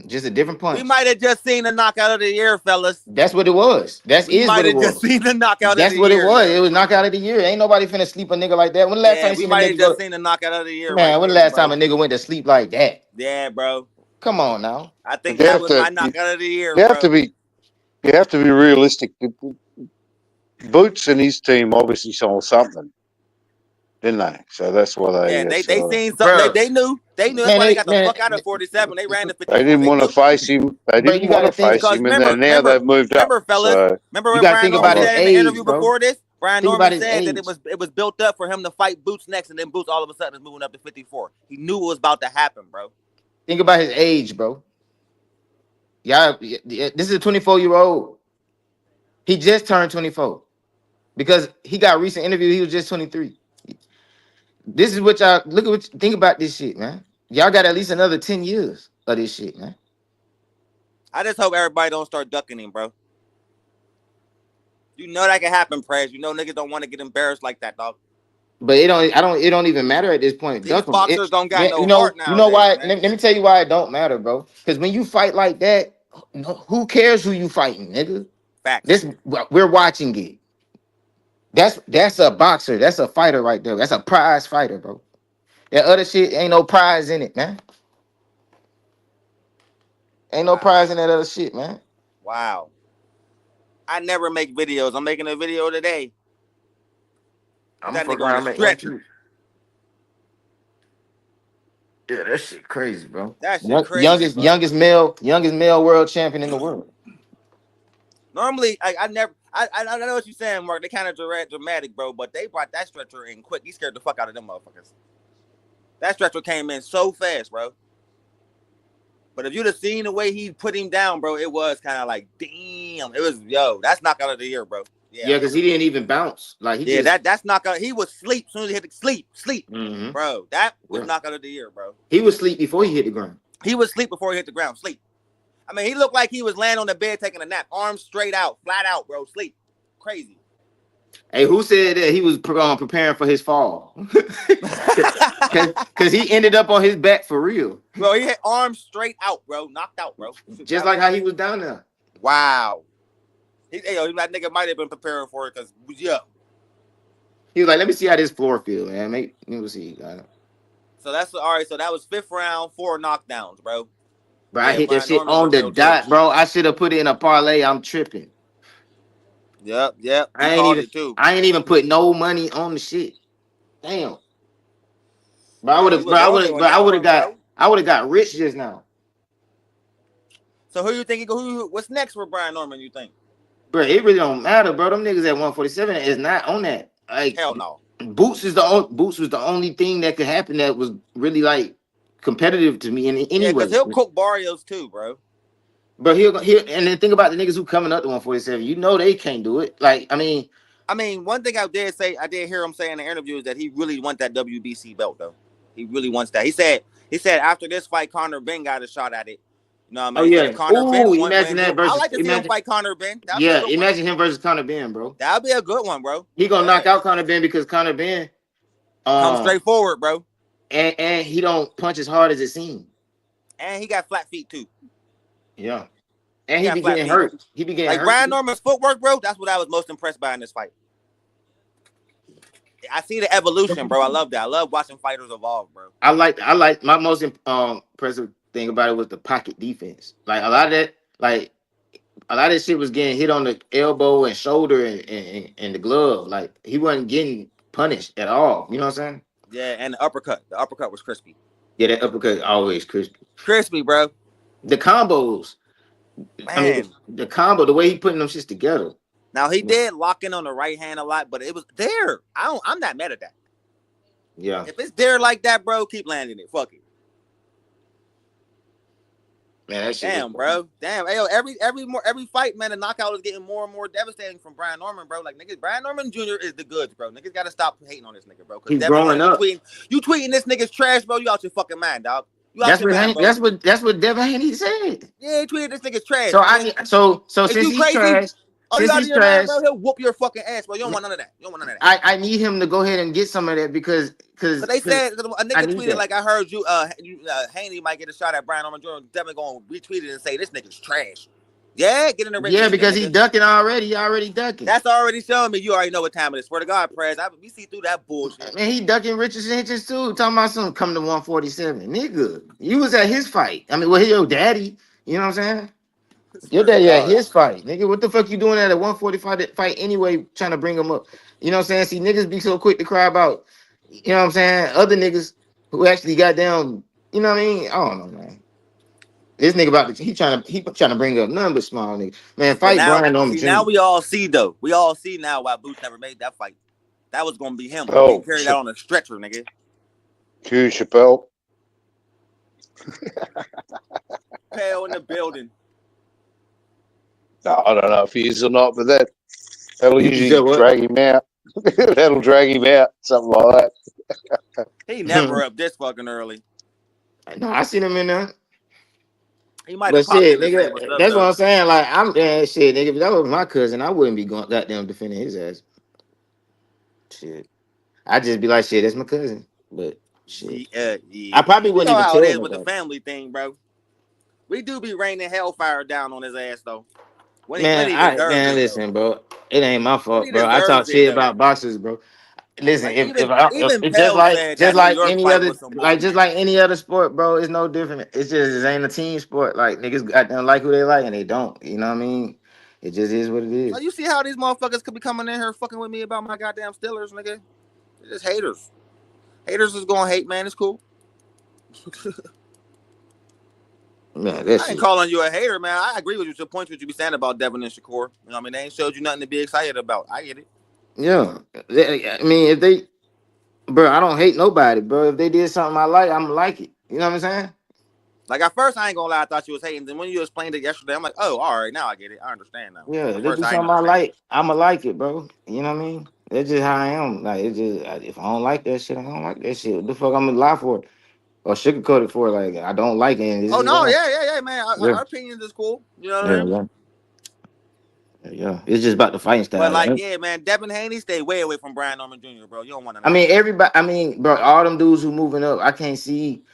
Just a different punch. We might have just seen the knockout of the year, fellas. That's what it was. We might have just seen the knockout of the year. That's what it was. It was knockout of the year. Ain't nobody finna sleep a nigga like that. When the last time we might have just seen the knockout of the year? Man, when the last time a nigga went to sleep like that? Yeah, bro. Come on now. I think that was my knockout of the year. You have to be realistic. Boots and his team obviously saw something, didn't they? So that's why they. Yeah, they seen something. They knew. That's why they got the fuck out of 47. They ran to 54. They didn't want to face him. They didn't want to face him, and now they've moved up. Fellas, remember what Brian Norman said in the interview before this? Brian Norman said that it was built up for him to fight Boots next, and then Boots all of a sudden is moving up to 54. He knew it was about to happen, bro. Think about his age, bro. Yeah, this is a 24-year-old. He just turned 24 because he got recent interview. He was just 23. This is what y'all look at. Think about this shit, man. Y'all got at least another 10 years of this shit, man. I just hope everybody don't start ducking him, bro. You know that can happen, Prez. You know niggas don't want to get embarrassed like that, dog. But it don't even matter at this point. These boxers don't got no heart now. You know why? Let me tell you why it don't matter, bro. Because when you fight like that, who cares who you fighting, nigga? Facts. We're watching it. That's a boxer. That's a fighter right there. That's a prize fighter, bro. That other shit ain't no prize in it, man. Ain't no prize in that other shit, man. Wow. I never make videos. I'm making a video today. That nigga on a stretcher. Yeah, that shit crazy, bro. That shit crazy. Youngest male world champion in the world. Normally, I know what you're saying, Mark. They kind of dramatic, bro, but they brought that stretcher in quick. He scared the fuck out of them motherfuckers. That stretcher came in so fast, bro. But if you'd have seen the way he put him down, bro, it was kind of like, damn. It was, that's knockout of the year, bro. Yeah, because he didn't even bounce. Like that's knockout. He was sleep as soon as he hit the sleep, bro. That was knockout of the year, bro. He was sleep before he hit the ground. He was sleep before he hit the ground. Sleep. I mean, he looked like he was laying on the bed taking a nap, arms straight out, flat out, bro. Sleep. Crazy. Hey, who said that he was preparing for his fall? Because he ended up on his back for real. Bro, he had arms straight out, bro. Knocked out, bro. Just like how he was down there. Wow. That nigga might have been preparing for it because, He was like, let me see how this floor feel, man. Let me see. So that's all right. So that was 5th round, 4 knockdowns, bro. Bro, I hit that shit on the dot, bro. I should have put it in a parlay. I'm tripping. Yep. I ain't even put no money on the shit. Damn. But I would have got rich just now. So who you think? What's next for Brian Norman? You think? Bro, it really don't matter, bro. Them niggas at 147 is not on that. Like, hell no. Boots was the only thing that could happen that was really like competitive to me in any way. Because he'll cook Barrios too, bro. But he'll and then think about the niggas who coming up to 147. You know they can't do it. Like, I mean, one thing I did hear him say in the interview is that he really wants that WBC belt though. He really wants that. He said after this fight, Conor Ben got a shot at it. You know what I mean? Oh yeah. Conor Ben imagine that versus. I like to see him fight Conor Ben. Imagine him versus Conor Ben, bro. That'd be a good one, bro. He gonna knock out Conor Ben because Conor Ben comes straight forward, bro. And he don't punch as hard as it seems. And he got flat feet too. Yeah. And he be getting hurt. He be getting hurt. Like Brian Norman's footwork, bro. That's what I was most impressed by in this fight. I see the evolution, bro. I love that. I love watching fighters evolve, bro. I like my most impressive thing about it was the pocket defense. Like a lot of that shit was getting hit on the elbow and shoulder and the glove. Like he wasn't getting punished at all. You know what I'm saying? Yeah, and the uppercut. The uppercut was crispy. Yeah, that uppercut always crispy. Crispy, bro. The combos. Man. I mean, the combo, the way he putting them shits together. Now he did lock in on the right hand a lot, but it was there. I'm not mad at that. Yeah. If it's there like that, bro, keep landing it. Fuck it. Man, that shit. Damn, bro. Damn. Hey, yo, every fight, man, the knockout is getting more and more devastating from Brian Norman, bro. Like niggas, Brian Norman Jr. is the goods, bro. Niggas gotta stop hating on this nigga, bro. He's growing up. You tweeting this nigga's trash, bro. You out your fucking mind, dog. That's what Devin Haney said. Yeah, he tweeted this nigga's trash. So since he's trash, he'll whoop your fucking ass, bro. You don't want none of that. I need him to go ahead and get some of that because but they said a nigga tweeted like I heard you Haney might get a shot at Brian Norman Jr. Devin going to retweet it and say this nigga's trash. Yeah, get in the ring. Yeah, because he ducking already. He already ducking. That's already showing me you already know what time it is. Swear to God, Prez. We see through that bullshit. Man, he ducking Richardson Hitchens too. Talking about something coming to 147. Nigga, you was at his fight. I mean, well, he your daddy. You know what I'm saying? Your daddy at his fight. Nigga, what the fuck you doing at a 145 fight anyway, trying to bring him up? You know what I'm saying? See, niggas be so quick to cry about, you know what I'm saying, other niggas who actually got down, you know what I mean? I don't know, man. This nigga he trying to bring up nothing but small niggas. Man, fight Brian Norman Jr. Now we all see though. We all see now why Boots never made that fight. That was gonna be him. Oh, he carried that on a stretcher, nigga. Q Chappelle. Chappelle in the building. No, I don't know if he is or not, but that'll usually drag him out. That'll drag him out, something like that. He never up this fucking early. No, I seen him in there. He might have popped shit, in nigga. That's what I'm saying. Like, shit, nigga. If that was my cousin, I wouldn't be going goddamn defending his ass. Shit, I'd just be like, shit, that's my cousin. But shit, yeah. I probably wouldn't you know even how tell it is him with the family thing, bro. We do be raining hellfire down on his ass though. Man, listen, bro. It ain't my fault, bro. I talk shit about boxers, bro. Listen, like if just like any other sport, bro, it's no different. It's just it ain't a team sport. Like niggas got them like who they like and they don't. You know what I mean? It just is what it is. So you see how these motherfuckers could be coming in here fucking with me about my goddamn Steelers, nigga? They're just haters. Haters is gonna hate, man. It's cool. Man, I ain't calling you a hater, man. I agree with you to the point what you be saying about Devin and Shakur. You know what I mean? They ain't showed you nothing to be excited about. I get it. Yeah. I mean, if they, bro, I don't hate nobody, bro. If they did something I like, I'm gonna like it. You know what I'm saying? Like at first, I ain't gonna lie, I thought you was hating. Then when you explained it yesterday, I'm like, oh, all right, now I get it. I understand now. Yeah, if they do something I like, I'ma like it, bro. You know what I mean? That's just how I am. Like, it's just if I don't like that shit, I don't like that shit. What the fuck I'm gonna lie for? Or sugarcoat it for? Like, I don't like it. Oh no, yeah, man. Our opinions is cool. You know what I mean? Yeah, it's just about the fighting style. But like, yeah, man, Devin Haney stay way away from Brian Norman Jr., bro. You don't want to know. I mean, everybody. I mean, bro, all them dudes who moving up, I can't see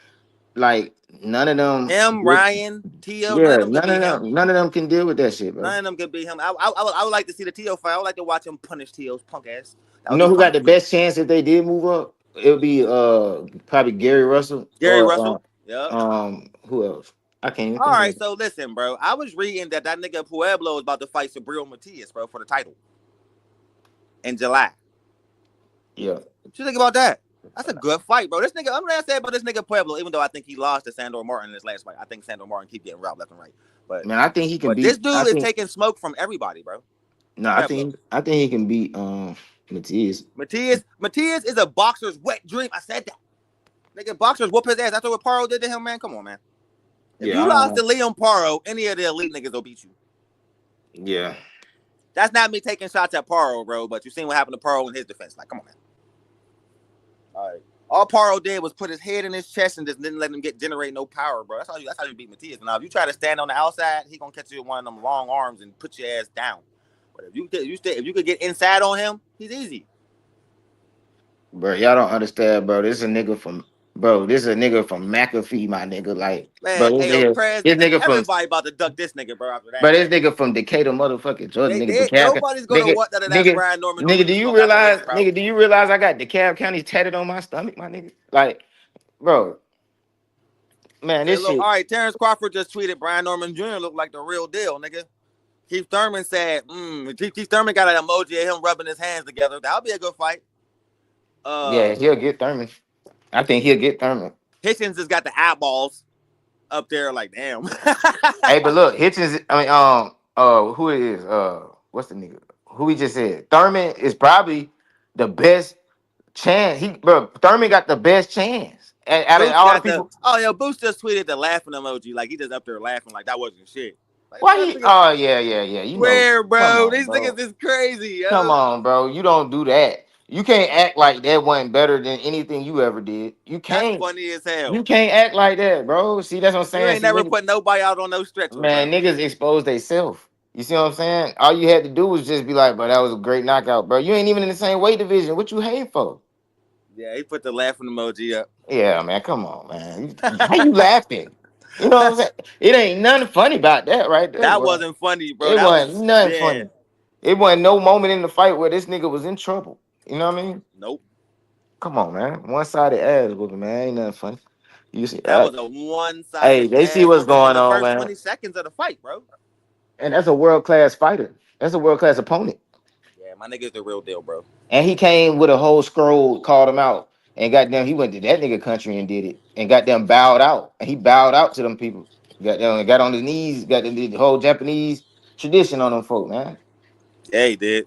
like none of them. Him, Ryan, Tio, yeah, none of them can deal with that shit, bro. None of them can be him. I would like to see the Tio fight. I would like to watch him punish Tio's punk ass. You know who got the best chance if they did move up? It would be probably Gary Russell. Russell. Who else? I can't even. All right, so listen, bro. I was reading that nigga Pueblo is about to fight Sabril Matias, bro, for the title in July. Yeah. What you think about that? That's a good fight, bro. This nigga, I'm gonna say about this nigga Pueblo, even though I think he lost to Sandor Martin in his last fight. I think Sandor Martin keep getting robbed left and right. But man, I think he can beat. This dude is taking smoke from everybody, bro. No, I think he can beat Matias. Matias is a boxer's wet dream. I said that. Nigga, boxers whoop his ass. That's what Paro did to him, man. Come on, man. If you lost to Liam Paro, any of the elite niggas will beat you. Yeah. That's not me taking shots at Paro, bro, but you seen what happened to Paro in his defense. Like, come on, man. All right. All Paro did was put his head in his chest and just didn't let him generate no power, bro. That's how you beat Matias. Now, if you try to stand on the outside, he gonna catch you with one of them long arms and put your ass down. But if you could get inside on him, he's easy. Bro, y'all don't understand, bro. This is a nigga from McAfee, my nigga. Like, man, bro, this nigga from everybody about to duck this nigga, bro. After that, but this nigga from Decatur, motherfucking Jordan, nobody's gonna want that. That's Brian Norman. Nigga, do you realize I got DeKalb County tatted on my stomach, my nigga? Like, bro, man, this shit. All right, Terrence Crawford just tweeted Brian Norman Jr. looked like the real deal, nigga. Keith Thurman said, Keith Thurman got an emoji of him rubbing his hands together. That'll be a good fight. Yeah, he'll get Thurman. I think he'll get Thurman. Hitchens has got the eyeballs up there, like damn. Hey, but look, Hitchens. I mean, who it is? What's the nigga? Who we just said? Thurman is probably the best chance. Thurman got the best chance out of all the people. Boost just tweeted the laughing emoji, like he just up there laughing, like that wasn't shit. Like, why he? Oh yeah. You where, bro? These niggas is crazy. Yo. Come on, bro. You don't do that. You can't act like that wasn't better than anything you ever did. You can't. That's funny as hell. You can't act like that, bro. See, that's what I'm saying. You ain't never put nobody out on no stretch. Man, niggas expose themselves. You see what I'm saying? All you had to do was just be like, bro, that was a great knockout, bro. You ain't even in the same weight division. What you hating for? Yeah, he put the laughing emoji up. Yeah, man. Come on, man. How you laughing? You know what I'm saying? It ain't nothing funny about that right there, That bro. wasn't funny, bro. It That wasn't was nothing yeah. funny. It wasn't no moment in the fight where this nigga was in trouble. You know what I mean? Nope. Come on, man. One sided ass whooping, man. Ain't nothing funny. You see, That was a one-sided hey, they see ass what's whooping in going the on, first man. 20 seconds of the fight, bro. And that's a world class fighter. That's a world class opponent. Yeah, my nigga's the real deal, bro. And he came with a whole scroll, called him out, and goddamn, he went to that nigga country and did it, and goddamn bowed out. And he bowed out to them people. Goddamn, got on his knees, got the whole Japanese tradition on them folk, man. Yeah, he did.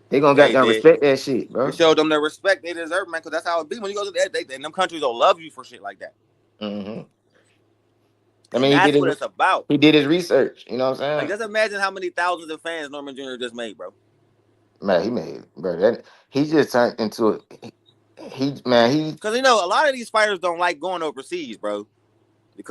They gonna Yeah, he goddamn did. respect that shit, You bro. showed them the respect they deserve, man, because that's how it be when you go to that. And them countries will love you for shit like that. Mm-hmm. I And mean, that's what it's about. he did his research. You know what I'm Like, saying? just imagine how many thousands of fans Norman Jr. just made, bro. Man, he made bro. That he just turned into it. He Because you know a lot of these fighters don't like going overseas, bro.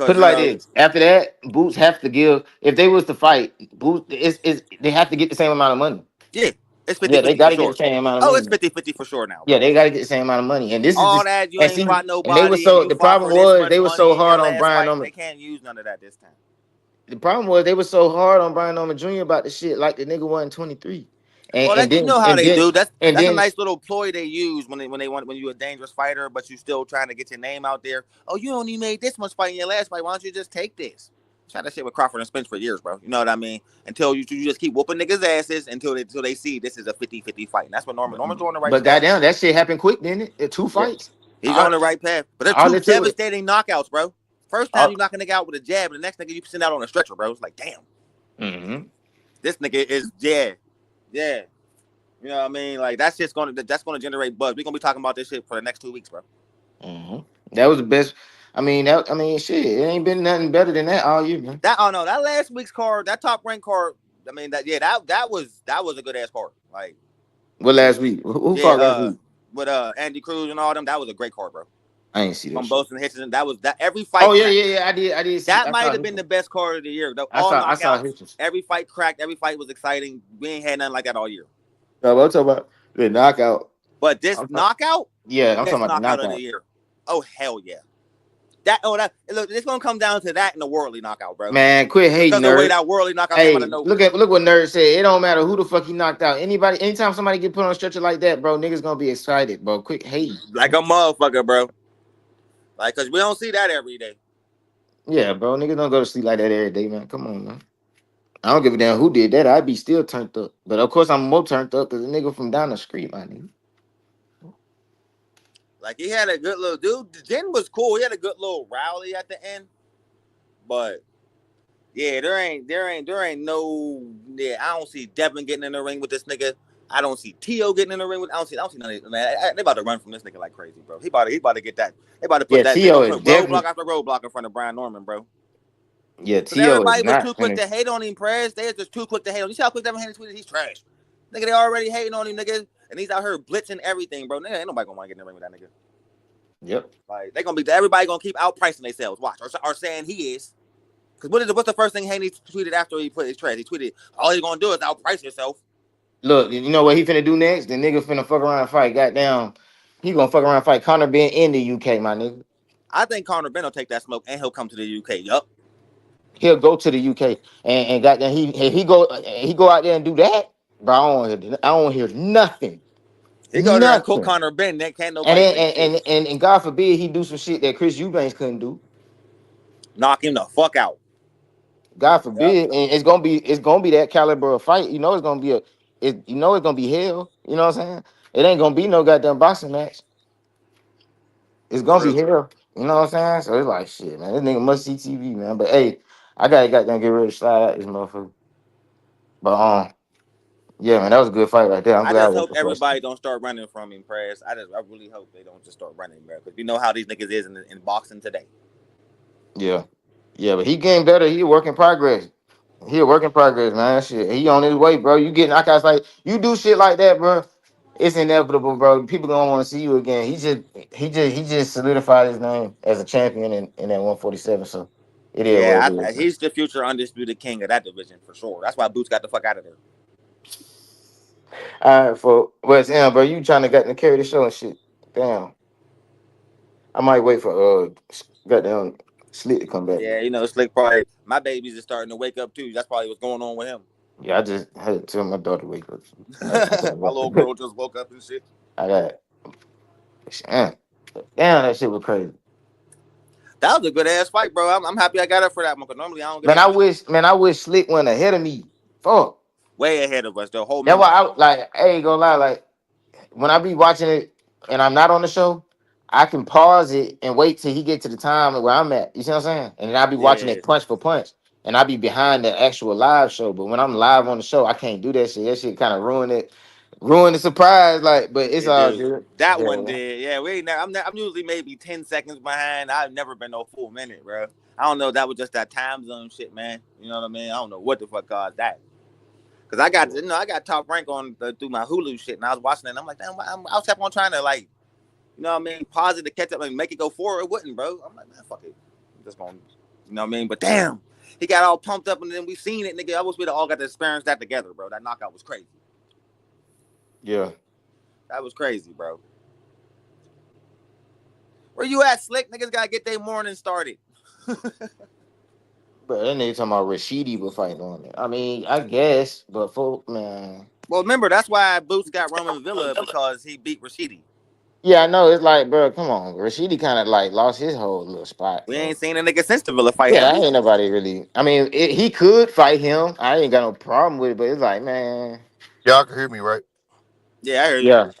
put Because it you like know, this. After that, Boots have to give. If they was to fight, Boots is they have to get the same amount of money. yeah, it's Yeah, they 50-50 got for to get the sure. same amount of Oh, money. it's 50-50 for sure now, Yeah, bro. they got to get the same amount of money. And this is All just that you and ain't see, fought and they were nobody, and so you the fought problem for this was they much were so money in your hard on last Brian fight. Norman. They can't use none of that this time. The problem was they were so hard on Brian Norman Jr. about the shit like the nigga wasn't 23. Well, And that you then know how and they then do. and That's a then nice little ploy they use when they want when you're a dangerous fighter, but you still trying to get your name out there. Oh, you only made this much fight in your last fight. Why don't you just take this? Try that shit with Crawford and Spence for years, bro. You know what I mean? Until you just keep whooping niggas' asses until they see this is a 50-50 fight. And that's what Norman's on the right but path. goddamn, that shit happened quick, didn't it? Two Yeah, fights. he's on the right path. But they're All two it took was devastating knockouts, bro. First time you knock a nigga out with a jab, and the next nigga you send out on a stretcher, bro. It's like, damn. Mm-hmm. This nigga is yeah. You know what I mean? Like that's gonna generate buzz. We're gonna be talking about this shit for the next 2 weeks, bro. Mm-hmm. That was the best. I mean, shit. It ain't been nothing better than that all year, man. That that last week's card, that top rank card. I mean that was a good ass card. Like What last week? Who fought last week? with Andy Cruz and all them. That was a great card, bro. I ain't see that From shit. Boston Hitchens, that was that every Oh fight yeah, cracked. yeah, yeah. I did see. That I might saw have been Hitchens. the best card of the year. Though I all saw knockouts, Hitchens. every fight cracked, every fight was exciting. We ain't had nothing like that all year. No, I'm talking about the knockout. But this knockout, Yeah, I'm best talking about the knockout of the knockout. year. Oh hell yeah. Look, it's gonna come down to that and the worldly knockout, bro. Man, quit hating, Because the way nerd. that worldly knockout came out of Hey, nowhere. look what nerd said. It don't matter who the fuck he knocked out. Anytime somebody get put on a stretcher like that, bro, niggas gonna be excited, bro. Quit hating. Like a motherfucker, bro. Like, cause we don't see that every day. Yeah, bro. Niggas don't go to sleep like that every day, man. Come on, man. I don't give a damn who did that. I'd be still turned up. But of course, I'm more turned up because the nigga from down the street, my nigga. Like he had a good little dude. Jin was cool. He had a good little rally at the end. But yeah, there ain't no I don't see Devin getting in the ring with this nigga. I don't see Tio getting in the ring with. I don't see none of this, man. They about to run from this nigga like crazy, bro. He about to get that. They about to put Yeah, that. They Tio gonna is put roadblock definitely. after roadblock in front of Brian Norman, bro. Yeah, Because Tio is everybody was not too quick finished. to hate on him, Prez. They was just too quick to hate on him. You see how quick Devin Haney tweeted? He's trash. Nigga, they already hating on him, nigga. And he's out here blitzing everything, bro. Nigga, ain't nobody gonna want to get in the ring with that nigga. Yep. Like, everybody gonna keep outpricing themselves. Watch. Or saying he is. Because what's the first thing Haney tweeted after he put his trash? He tweeted, all he's gonna do is outprice yourself. Look, you know what he finna do next? The nigga finna fuck around and fight. Goddamn. He gonna fuck around and fight Conor Ben in the UK, my nigga. I think Conor Ben will take that smoke and he'll come to the UK. Yup. He'll go to the UK and goddamn he go out there and do that, bro. I don't hear nothing. He go there and cook Nothing. Conor Ben. That can't And nobody then, say shit. and God forbid he do some shit that Chris Eubanks couldn't do. Knock him the fuck out. God Yep. forbid, and it's gonna be that caliber of fight. You know it's gonna be it's gonna be hell. You know what I'm saying? It ain't gonna be no goddamn boxing match. It's gonna be True. hell. You know what I'm saying? So it's like shit, man. This nigga must see TV, man. But hey, I gotta goddamn get ready to slide out this motherfucker. But yeah, man, that was a good fight right there. I'm I glad I just was hope the first. everybody don't start running from him, Press. I really hope they don't just start running, bro. Because you know how these niggas is in boxing today. Yeah. Yeah, but he getting better. He a work in progress. He a work in progress, man. Shit. He on his way, bro. You getting knockouts like you do shit like that, bro. It's inevitable, bro. People gonna want to see you again. He just solidified his name as a champion in that 147. So it is what Yeah, it is. Man. he's the future undisputed king of that division for sure. That's why Boots got the fuck out of there. All right, for West End, bro. You trying to carry the show and shit. Damn. I might wait for goddamn Slick to come back. Yeah, you know, Slick probably my babies are starting to wake up too. That's probably what's going on with him. Yeah, I just had to tell my daughter to wake up. My little girl just woke up and shit. I got damn, that shit was crazy. That was a good ass fight, bro. I'm happy I got up for that one. Cause normally I don't get. I wish Slick went ahead of me. Fuck. Way ahead of us. The whole. That's why I like. I ain't gonna lie. Like when I be watching it and I'm not on the show, I can pause it and wait till he get to the time where I'm at. You see what I'm saying? And then I be watching it punch for punch, and I be behind the actual live show. But when I'm live on the show, I can't do that shit. That shit kind of ruin the surprise. Like, but it's all good. That one did. Yeah, we ain't. I'm usually maybe 10 seconds behind. I've never been no full minute, bro. I don't know. That was just that time zone shit, man. You know what I mean? I don't know what the fuck caused that. Cause I got top rank on through my Hulu shit, and I was watching it. And I'm like, damn, I was kept on trying to like, you know what I mean, pause it to catch up and make it go forward. It wouldn't, bro. I'm like, man, fuck it. I'm just gonna, you know what I mean? But damn, he got all pumped up, and then we seen it, nigga. I wish we'd all got to experience that together, bro. That knockout was crazy. Yeah, that was crazy, bro. Where you at, Slick? Niggas gotta get their morning started. But that nigga talking about Rashidi was fighting on it. I mean, I guess, but folk, man. Well, remember, that's why Boots got Roman Villa, because he beat Rashidi. Yeah, I know. It's like, bro, come on. Rashidi kind of like lost his whole little spot. We ain't seen a nigga since the Villa fight. Yeah, ain't nobody really. I mean, he could fight him. I ain't got no problem with it, but it's like, man. Y'all can hear me, right? Yeah, I heard you. Yeah.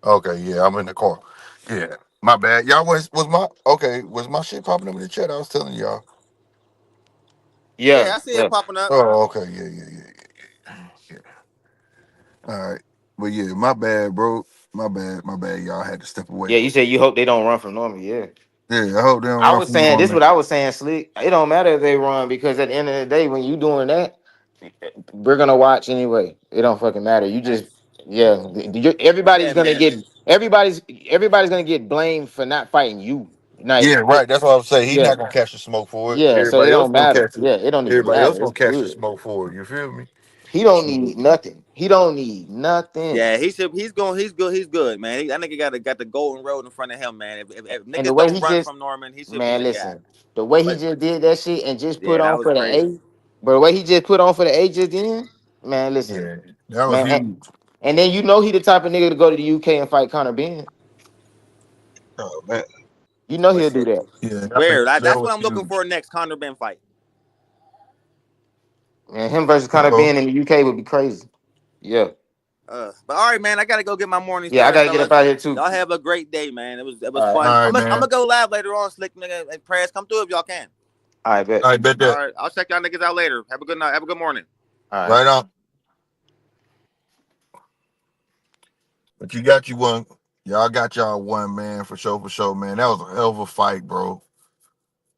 Okay, yeah, I'm in the car. Yeah, my bad. Y'all was my shit popping up in the chat? I was telling y'all. Yeah, I see it popping up. Oh, okay, yeah. All right, but yeah, my bad, bro. My bad. Y'all had to step away. Yeah, you said you hope they don't run from Norman. Yeah. Yeah, I hope they don't I run was from saying this. Norman. What I was saying, Slick. It don't matter if they run because at the end of the day, when you doing that, we're gonna watch anyway. It don't fucking matter. You just everybody's gonna get blamed for not fighting you. Yeah, right. That's what I'm saying. He's Yeah. not gonna catch the smoke for it. Yeah, so it Everybody else don't gonna matter. catch it. Yeah, it don't even Everybody else matter. gonna It's catch the good. smoke for it. You feel me? He don't need nothing. He don't need nothing. Yeah, he's good. He's good, man. That nigga got the golden road in front of him, man. If And the niggas way don't he run just from Norman, he should be man, the guy. listen, the way he just did that shit and just put that on was for the crazy. A, but the way he just put on for the A just then, man, listen, Yeah, that was man, huge. and then you know he the type of nigga to go to the UK and fight Conor Ben. Oh man, You know he'll do that. yeah. Where? That That's was what I'm looking huge. for next Conor Ben fight. And him versus Conor Ben in the UK would be crazy. Yeah. But all right, man, I gotta go get my morning Yeah, I started, gotta get fellas. up out here too. Y'all have a great day, man. It was All fun. right, I'm man. gonna go live later on, Slick nigga, and prayers come through if y'all can. I bet. I bet that. All right, I'll check y'all niggas out later. Have a good night. Have a good morning. All right. Right on. But you got you one. Y'all got y'all one, man, for sure, man. That was a hell of a fight, bro.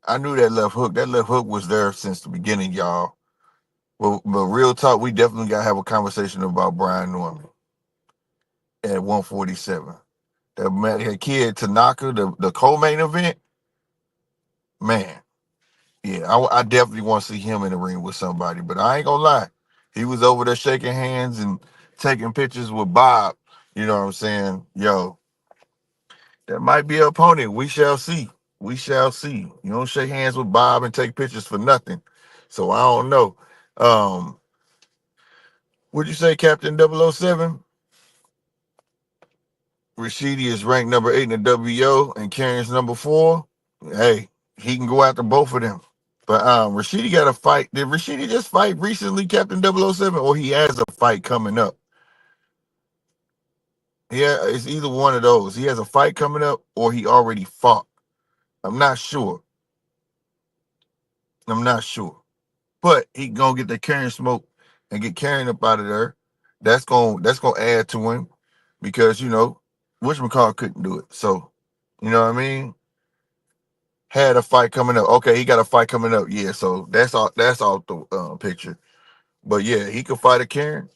I knew that left hook. That left hook was there since the beginning, y'all. But real talk, we definitely gotta have a conversation about Brian Norman at 147. That kid Tanaka, the co-main event, man. Yeah, I definitely want to see him in the ring with somebody. But I ain't gonna lie, he was over there shaking hands and taking pictures with Bob. You know what I'm saying? Yo, that might be an opponent. We shall see. We shall see. You don't shake hands with Bob and take pictures for nothing. So I don't know. What'd you say, Captain 007? Rashidi is ranked number 8 in the WO and Karen's number 4. Hey, he can go after both of them. But Rashidi got a fight. Did Rashidi just fight recently, Captain 007, or he has a fight coming up? Yeah, it's either one of those. He has a fight coming up or he already fought. I'm not sure. But he gonna get the Karen smoke and get Karen up out of there. That's gonna add to him because whatchamacallit couldn't do it. So, you know what I mean? Had a fight coming up. Okay, he got a fight coming up. Yeah, so that's all the picture. But yeah, he could fight a Karen.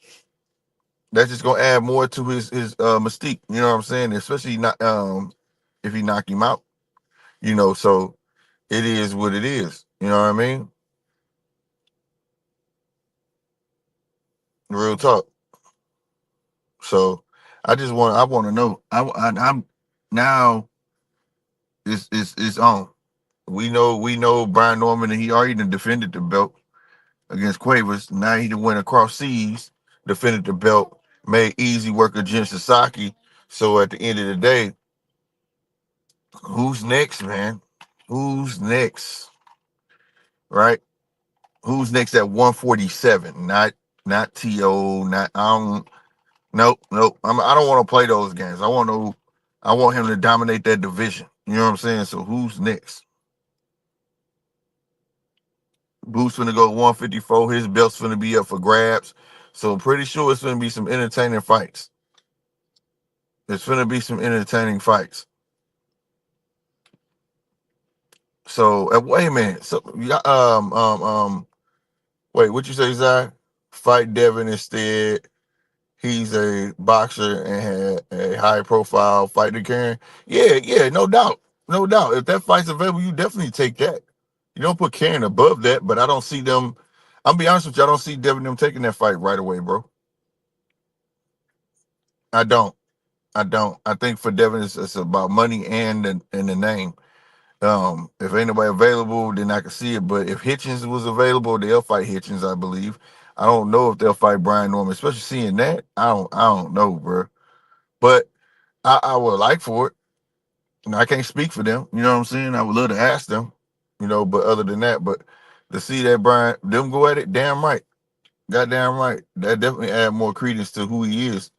That's just gonna add more to his mystique. You know what I'm saying? Especially not if he knock him out. So it is what it is. You know what I mean? Real talk. So I want to know. I'm now it's on. We know Brian Norman, and he already done defended the belt against Quavers. Now he done went across seas, defended the belt, made easy work of Jin Sasaki. So at the end of the day, who's next, man? Who's next? Right? Who's next at 147? Not TO, not nope. I don't want to play those games. I want him to dominate that division. You know what I'm saying? So who's next? Boots finna go 154. His belt's finna be up for grabs. So I'm pretty sure it's finna be some entertaining fights. It's finna be some entertaining fights. So wait a minute. So wait, what you say, Zai? Fight Devin instead. He's a boxer and had a high profile fight to Karen. Yeah, no doubt. No doubt. If that fight's available, you definitely take that. You don't put Karen above that, but I don't see them. I'll be honest with you, I don't see Devin them taking that fight right away, bro. I don't. I think for Devin, it's about money and the name. If ain't nobody available, then I can see it. But if Hitchens was available, they'll fight Hitchens, I believe. I don't know if they'll fight Brian Norman, especially seeing that. I don't know, bro. But I would like for it. I can't speak for them. You know what I'm saying? I would love to ask them. But other than that, but to see that Brian them go at it, damn right, goddamn right. That definitely add more credence to who he is.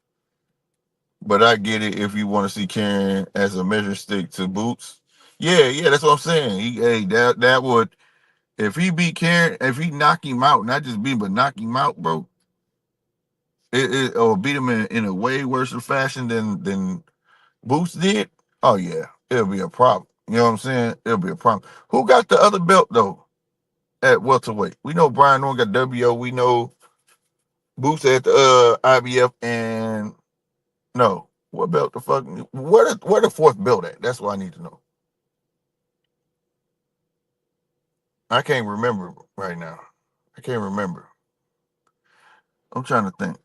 But I get it if you want to see Karen as a measure stick to Boots. Yeah, that's what I'm saying. That would, if he beat Karen, if he knock him out, not just beat, but knock him out, bro. Or beat him in a way worse fashion than Boots did. Oh yeah, it'll be a problem. You know what I'm saying? It'll be a problem. Who got the other belt though at welterweight? We know Brian Norton got WO. We know Boots at the IBF and no. What belt the fuck? Where the fourth belt at? That's what I need to know. I can't remember right now. I can't remember. I'm trying to think.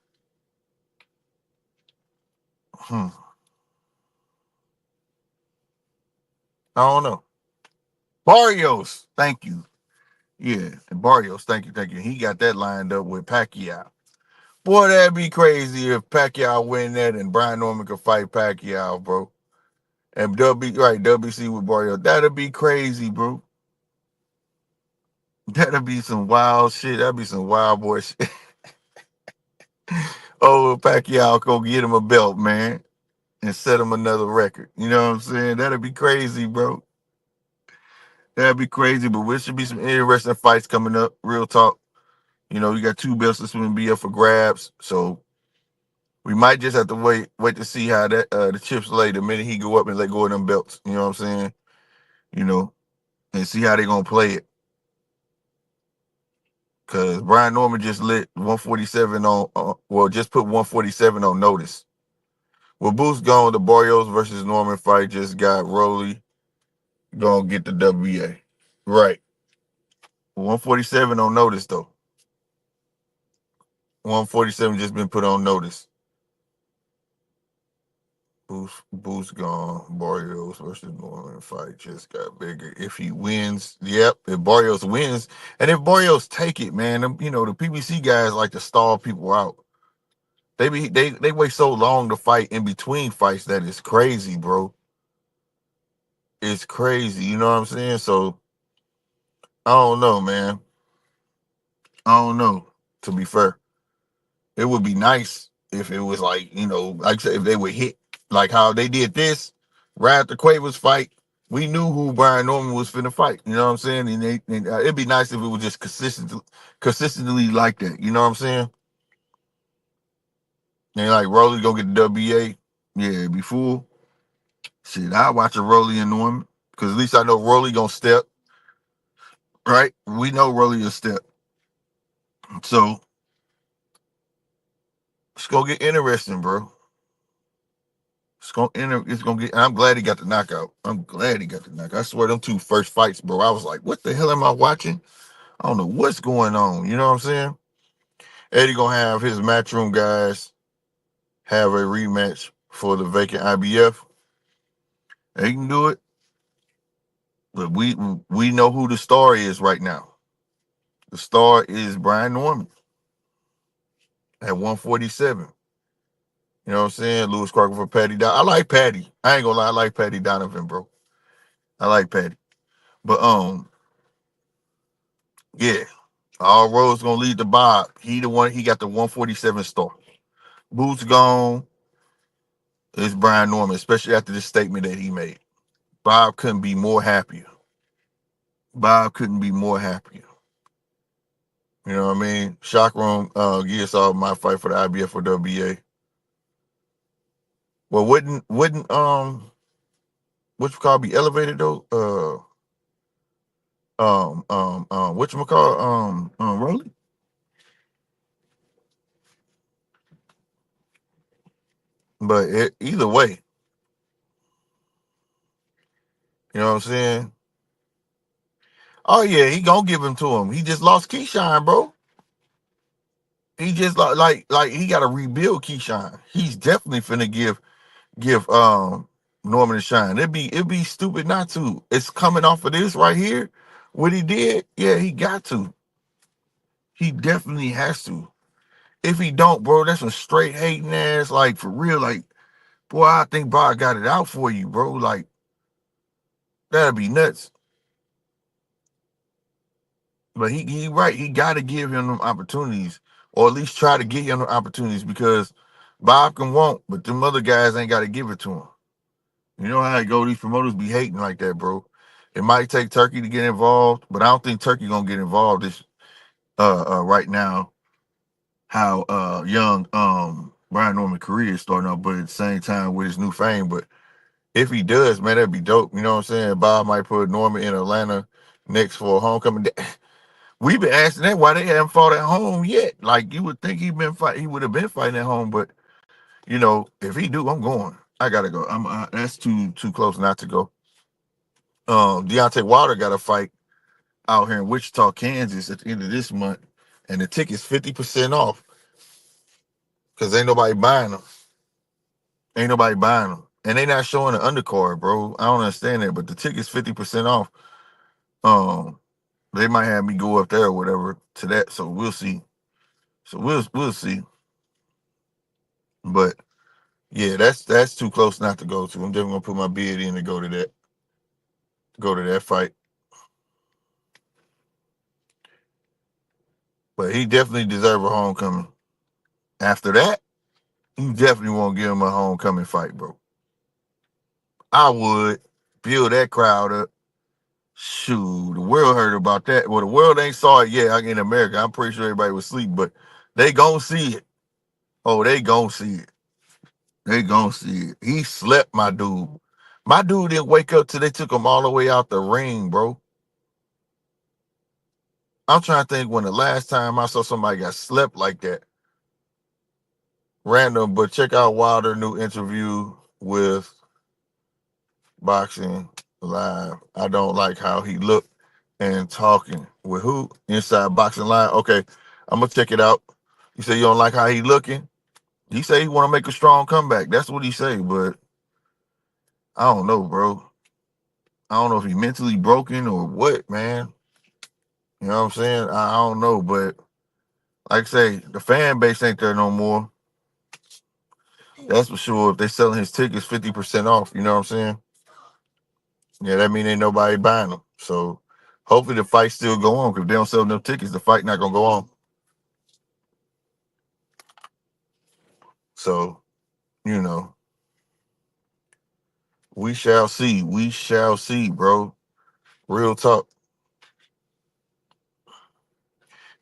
I don't know. Barrios, thank you. Yeah, Barrios, thank you. He got that lined up with Pacquiao. Boy, that'd be crazy if Pacquiao win that and Brian Norman could fight Pacquiao, bro. And WBC with Barrios. That'd be crazy, bro. That'd be some wild shit. That'd be some wild boy shit. Oh, Pacquiao go get him a belt, man, and set him another record. You know what I'm saying? That'd be crazy, bro. That'd be crazy, but there should be some interesting fights coming up. Real talk. You got two belts that's going to be up for grabs, so we might just have to wait to see how that the chips lay the minute he go up and let go of them belts. You know what I'm saying? And see how they gonna play it. Cause Brian Norman just lit 147 on, just put 147 on notice. With Boost gone, the Barrios versus Norman fight just got Rolly gonna get the WA. Right. 147 on notice though. 147 just been put on notice. Boost gone. Barrios versus Norman fight just got bigger. If he wins, yep. If Barrios wins, and if Barrios take it, man, the PBC guys like to stall people out. They wait so long to fight in between fights that it's crazy, bro. It's crazy. You know what I'm saying? So I don't know, man. I don't know. To be fair, it would be nice if it was like like I said, if they would hit like how they did this right after Quavers fight. We knew who Brian Norman was finna fight. You know what I'm saying? And it'd be nice if it was just consistently like that. You know what I'm saying? And like Rolly go get the WA. Yeah, be full. Shit, I watch a Rolly and Norman because at least I know Rolly gonna step. Right? We know Rolly will step. So it's gonna get interesting, bro. It's gonna get. I'm glad he got the knockout. I swear, them two first fights, bro. I was like, what the hell am I watching? I don't know what's going on. You know what I'm saying? Eddie gonna have his matchroom guys have a rematch for the vacant IBF. And he can do it. But we know who the star is right now. The star is Brian Norman at 147. You know what I'm saying? Lewis Crocker for Patty Donovan. I like Patty. I ain't gonna lie, I like Patty Donovan, bro. I like Patty. But yeah. All roads gonna lead to Bob. He got the 147 star. Boots gone. It's Brian Norman, especially after this statement that he made. Bob couldn't be more happier. Bob couldn't be more happier. You know what I mean? Shock room, saw my fight for the IBF or WBA. Well, wouldn't what you call be elevated though? What you call Rolly? But either way, you know what I'm saying? Oh yeah, he gonna give him to him. He just lost Keyshawn, bro. He just like he got to rebuild Keyshawn. He's definitely finna give Norman a shine. It'd be stupid not to. It's coming off of this right here. What he did, yeah, he got to. He definitely has to. If he don't, bro, that's some straight hating ass, like for real, like, boy, I think Bob got it out for you, bro. Like, that'd be nuts. But he right, he gotta give him them opportunities, or at least try to get him the opportunities, because Bob can want, but them other guys ain't gotta give it to him. You know how it go, these promoters be hating like that, bro. It might take Turkey to get involved, but I don't think Turkey gonna get involved this right now. How young Brian Norman career is starting up, but at the same time with his new fame. But if he does, man, that'd be dope. You know what I'm saying? Bob might put Norman in Atlanta next for a homecoming. We've been asking that why they haven't fought at home yet. Like, you would think he would have been fighting at home, but you know, if he do, I'm going. I gotta go. That's too close not to go. Deontay Wilder got a fight out here in Wichita, Kansas at the end of this month, and the ticket's 50% off because ain't nobody buying them. Ain't nobody buying them, and they not showing the undercard, bro. I don't understand that, but the ticket's 50% off. They might have me go up there or whatever to that, so we'll see. So we'll see. But yeah, that's too close not to go to. I'm definitely gonna put my bid in to go to that fight. But he definitely deserves a homecoming. After that, you definitely won't give him a homecoming fight, bro. I would build that crowd up. Shoot, the world heard about that. Well, the world ain't saw it yet in America. I'm pretty sure everybody was asleep, but they gonna see it. Oh, they gonna see it. They gonna see it. He slept, my dude. My dude didn't wake up till they took him all the way out the ring, bro. I'm trying to think when the last time I saw somebody got slept like that. Random, but check out Wilder new interview with Boxing Live. I don't like how he looked and talking with who? Inside Boxing Live. Okay, I'm gonna check it out. You say you don't like how he looking? He say he want to make a strong comeback. That's what he say, but I don't know, bro. I don't know if he mentally broken or what, man. You know what I'm saying? I don't know, but like I say, the fan base ain't there no more. That's for sure. If they selling his tickets 50% off, you know what I'm saying? Yeah, that mean ain't nobody buying them. So hopefully the fight still go on. Because if they don't sell no tickets, the fight not gonna go on. So, you know, we shall see. We shall see, bro. Real talk.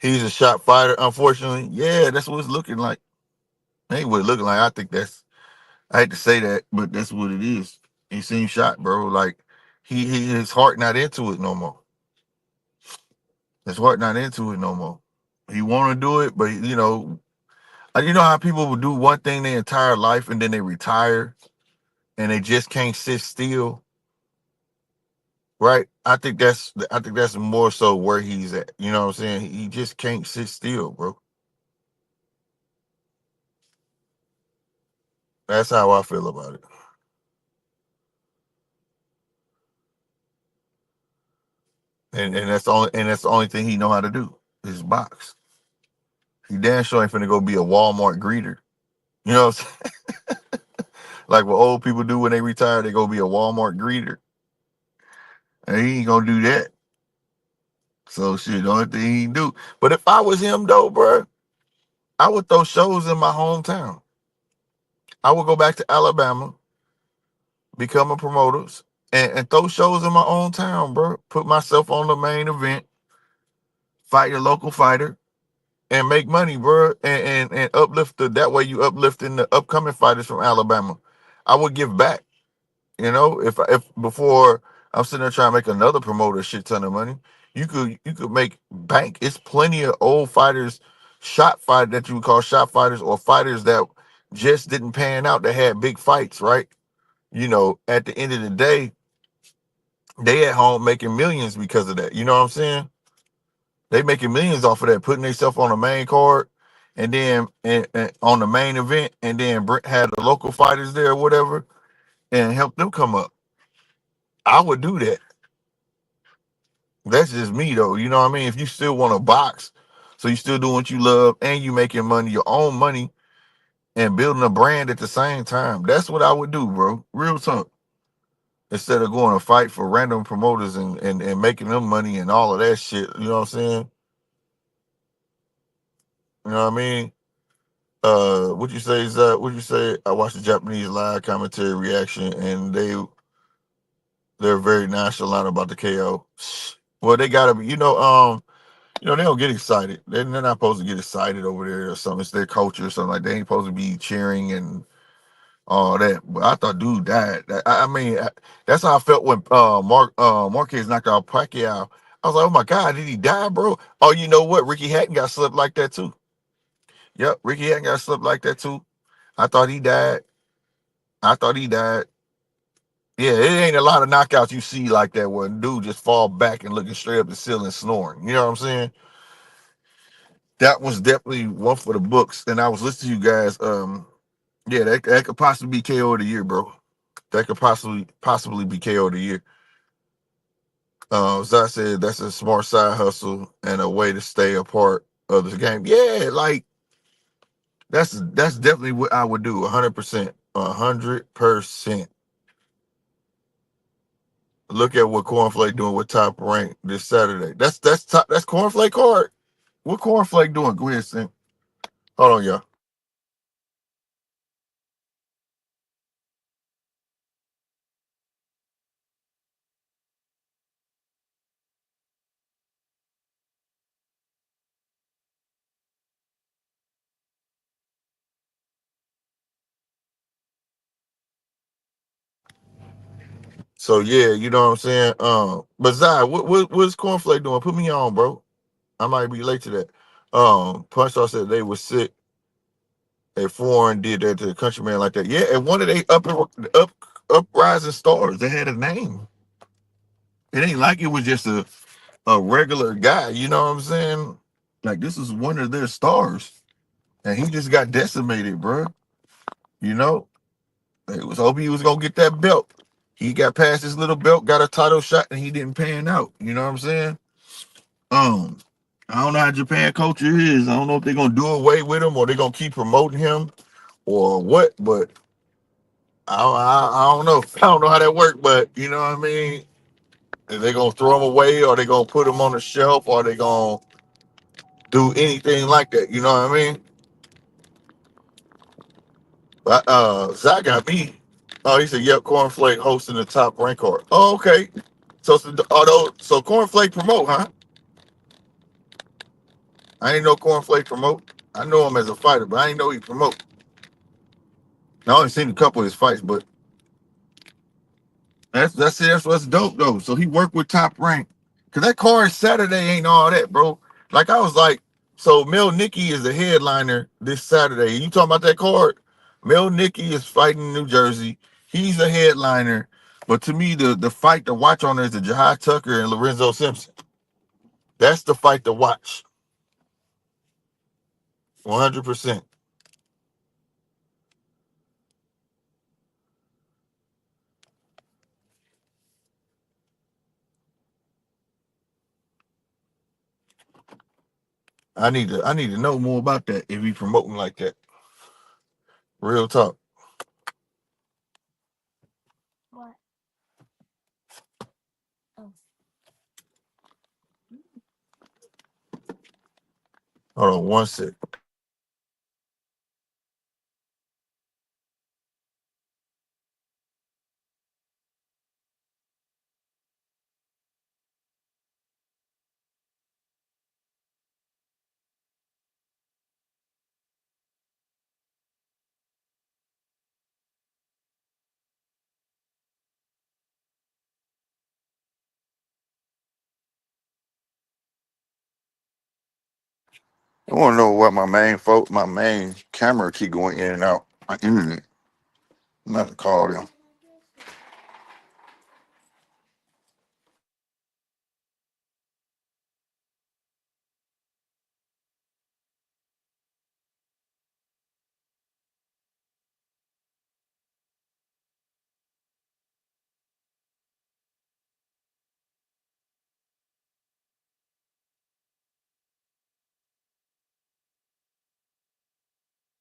He's a shot fighter, unfortunately. Yeah, that's what it's looking like. Ain't what it looking like. I hate to say that, but that's what it is. He seems shot, bro. Like his heart not into it no more. His heart not into it no more. He want to do it, but you know how people will do one thing their entire life and then they retire and they just can't sit still, right? I think that's more so where he's at. You know what I'm saying? He just can't sit still, bro. That's how I feel about it. and that's the only thing he know how to do is box. He damn sure ain't finna go be a Walmart greeter. You know what I'm saying? Like what old people do when they retire, they go be a Walmart greeter. And he ain't gonna do that. So shit, the only thing he do. But if I was him though, bro, I would throw shows in my hometown. I would go back to Alabama, become a promoter, and throw shows in my own town, bro. Put myself on the main event, fight a local fighter, and make money, bro. And uplift that way you uplifting the upcoming fighters from Alabama. I would give back. You know, if before I'm sitting there trying to make another promoter a shit ton of money, you could make bank. It's plenty of old fighters, shot fight that you would call shot fighters, or fighters that just didn't pan out that had big fights, right? You know, at the end of the day, they at home making millions because of that. You know what I'm saying? They making millions off of that, putting themselves on the main card, and then and on the main event, and then had the local fighters there or whatever, and help them come up. I would do that. That's just me though. You know what I mean? If you still want to box, so you still doing what you love and you making money, your own money, and building a brand at the same time. That's what I would do, bro. Real talk. Instead of going to fight for random promoters and making them money and all of that shit. You know what I'm saying? You know what I mean? What you say is what you say? I watched the Japanese live commentary reaction and they're very nonchalant about the KO. Well, they gotta be, they don't get excited. They're not supposed to get excited over there or something. It's their culture or something like they ain't supposed to be cheering and all that. But I thought dude died. That's how I felt when Marquez knocked out Pacquiao. I was like, oh my God, did he die, bro? Oh, you know what? Ricky Hatton got slipped like that too. Yep, Ricky Hatton got slipped like that too. I thought he died. I thought he died. Yeah, it ain't a lot of knockouts you see like that where dude just fall back and looking straight up the ceiling snoring. You know what I'm saying? That was definitely one for the books. And I was listening to you guys. Yeah, that could possibly be KO of the year, bro. That could possibly be KO of the year. As I said, that's a smart side hustle and a way to stay apart of the game. Yeah, like that's definitely what I would do. 100%. 100%. Look at what Cornflake doing with Top Rank this Saturday. That's Cornflake card. What Cornflake doing? Go ahead, Sim. Hold on, y'all. So yeah, you know what I'm saying. But Zai, what's Cornflake doing? Put me on, bro. I might be late to that. Punch Star said they were sick. A foreign did that to the countryman like that. Yeah, and one of they uprising stars. They had a name. It ain't like it was just a regular guy. You know what I'm saying? Like this is one of their stars, and he just got decimated, bro. You know, it was hoping he was gonna get that belt. He got past his little belt, got a title shot, and he didn't pan out. You know what I'm saying? Um, I don't know how Japan culture is. I don't know if they're gonna do away with him or they're gonna keep promoting him or what. But I don't know. I don't know how that works. But you know what I mean? Are they gonna throw him away or they gonna put him on the shelf or they gonna do anything like that? You know what I mean? But Zach got me. Oh, he said, "Yep, Cornflake hosting the Top Rank card." Oh, okay. So Cornflake promote, huh? I ain't know Cornflake promote. I know him as a fighter, but I ain't know he promote. I only seen a couple of his fights, but that's what's dope though. So he worked with Top Rank, cause that card Saturday ain't all that, bro. Like I was like, so Mel Nicky is the headliner this Saturday. You talking about that card? Mel Nicky is fighting in New Jersey. He's a headliner, but to me, the fight to watch on there is the Jahai Tucker and Lorenzo Simpson. That's the fight to watch. 100%. I need to know more about that if he promoting like that. Real talk. What? Oh. Hold on one sec. I want to know what my main camera keep going in and out. My internet. I'm not to call them.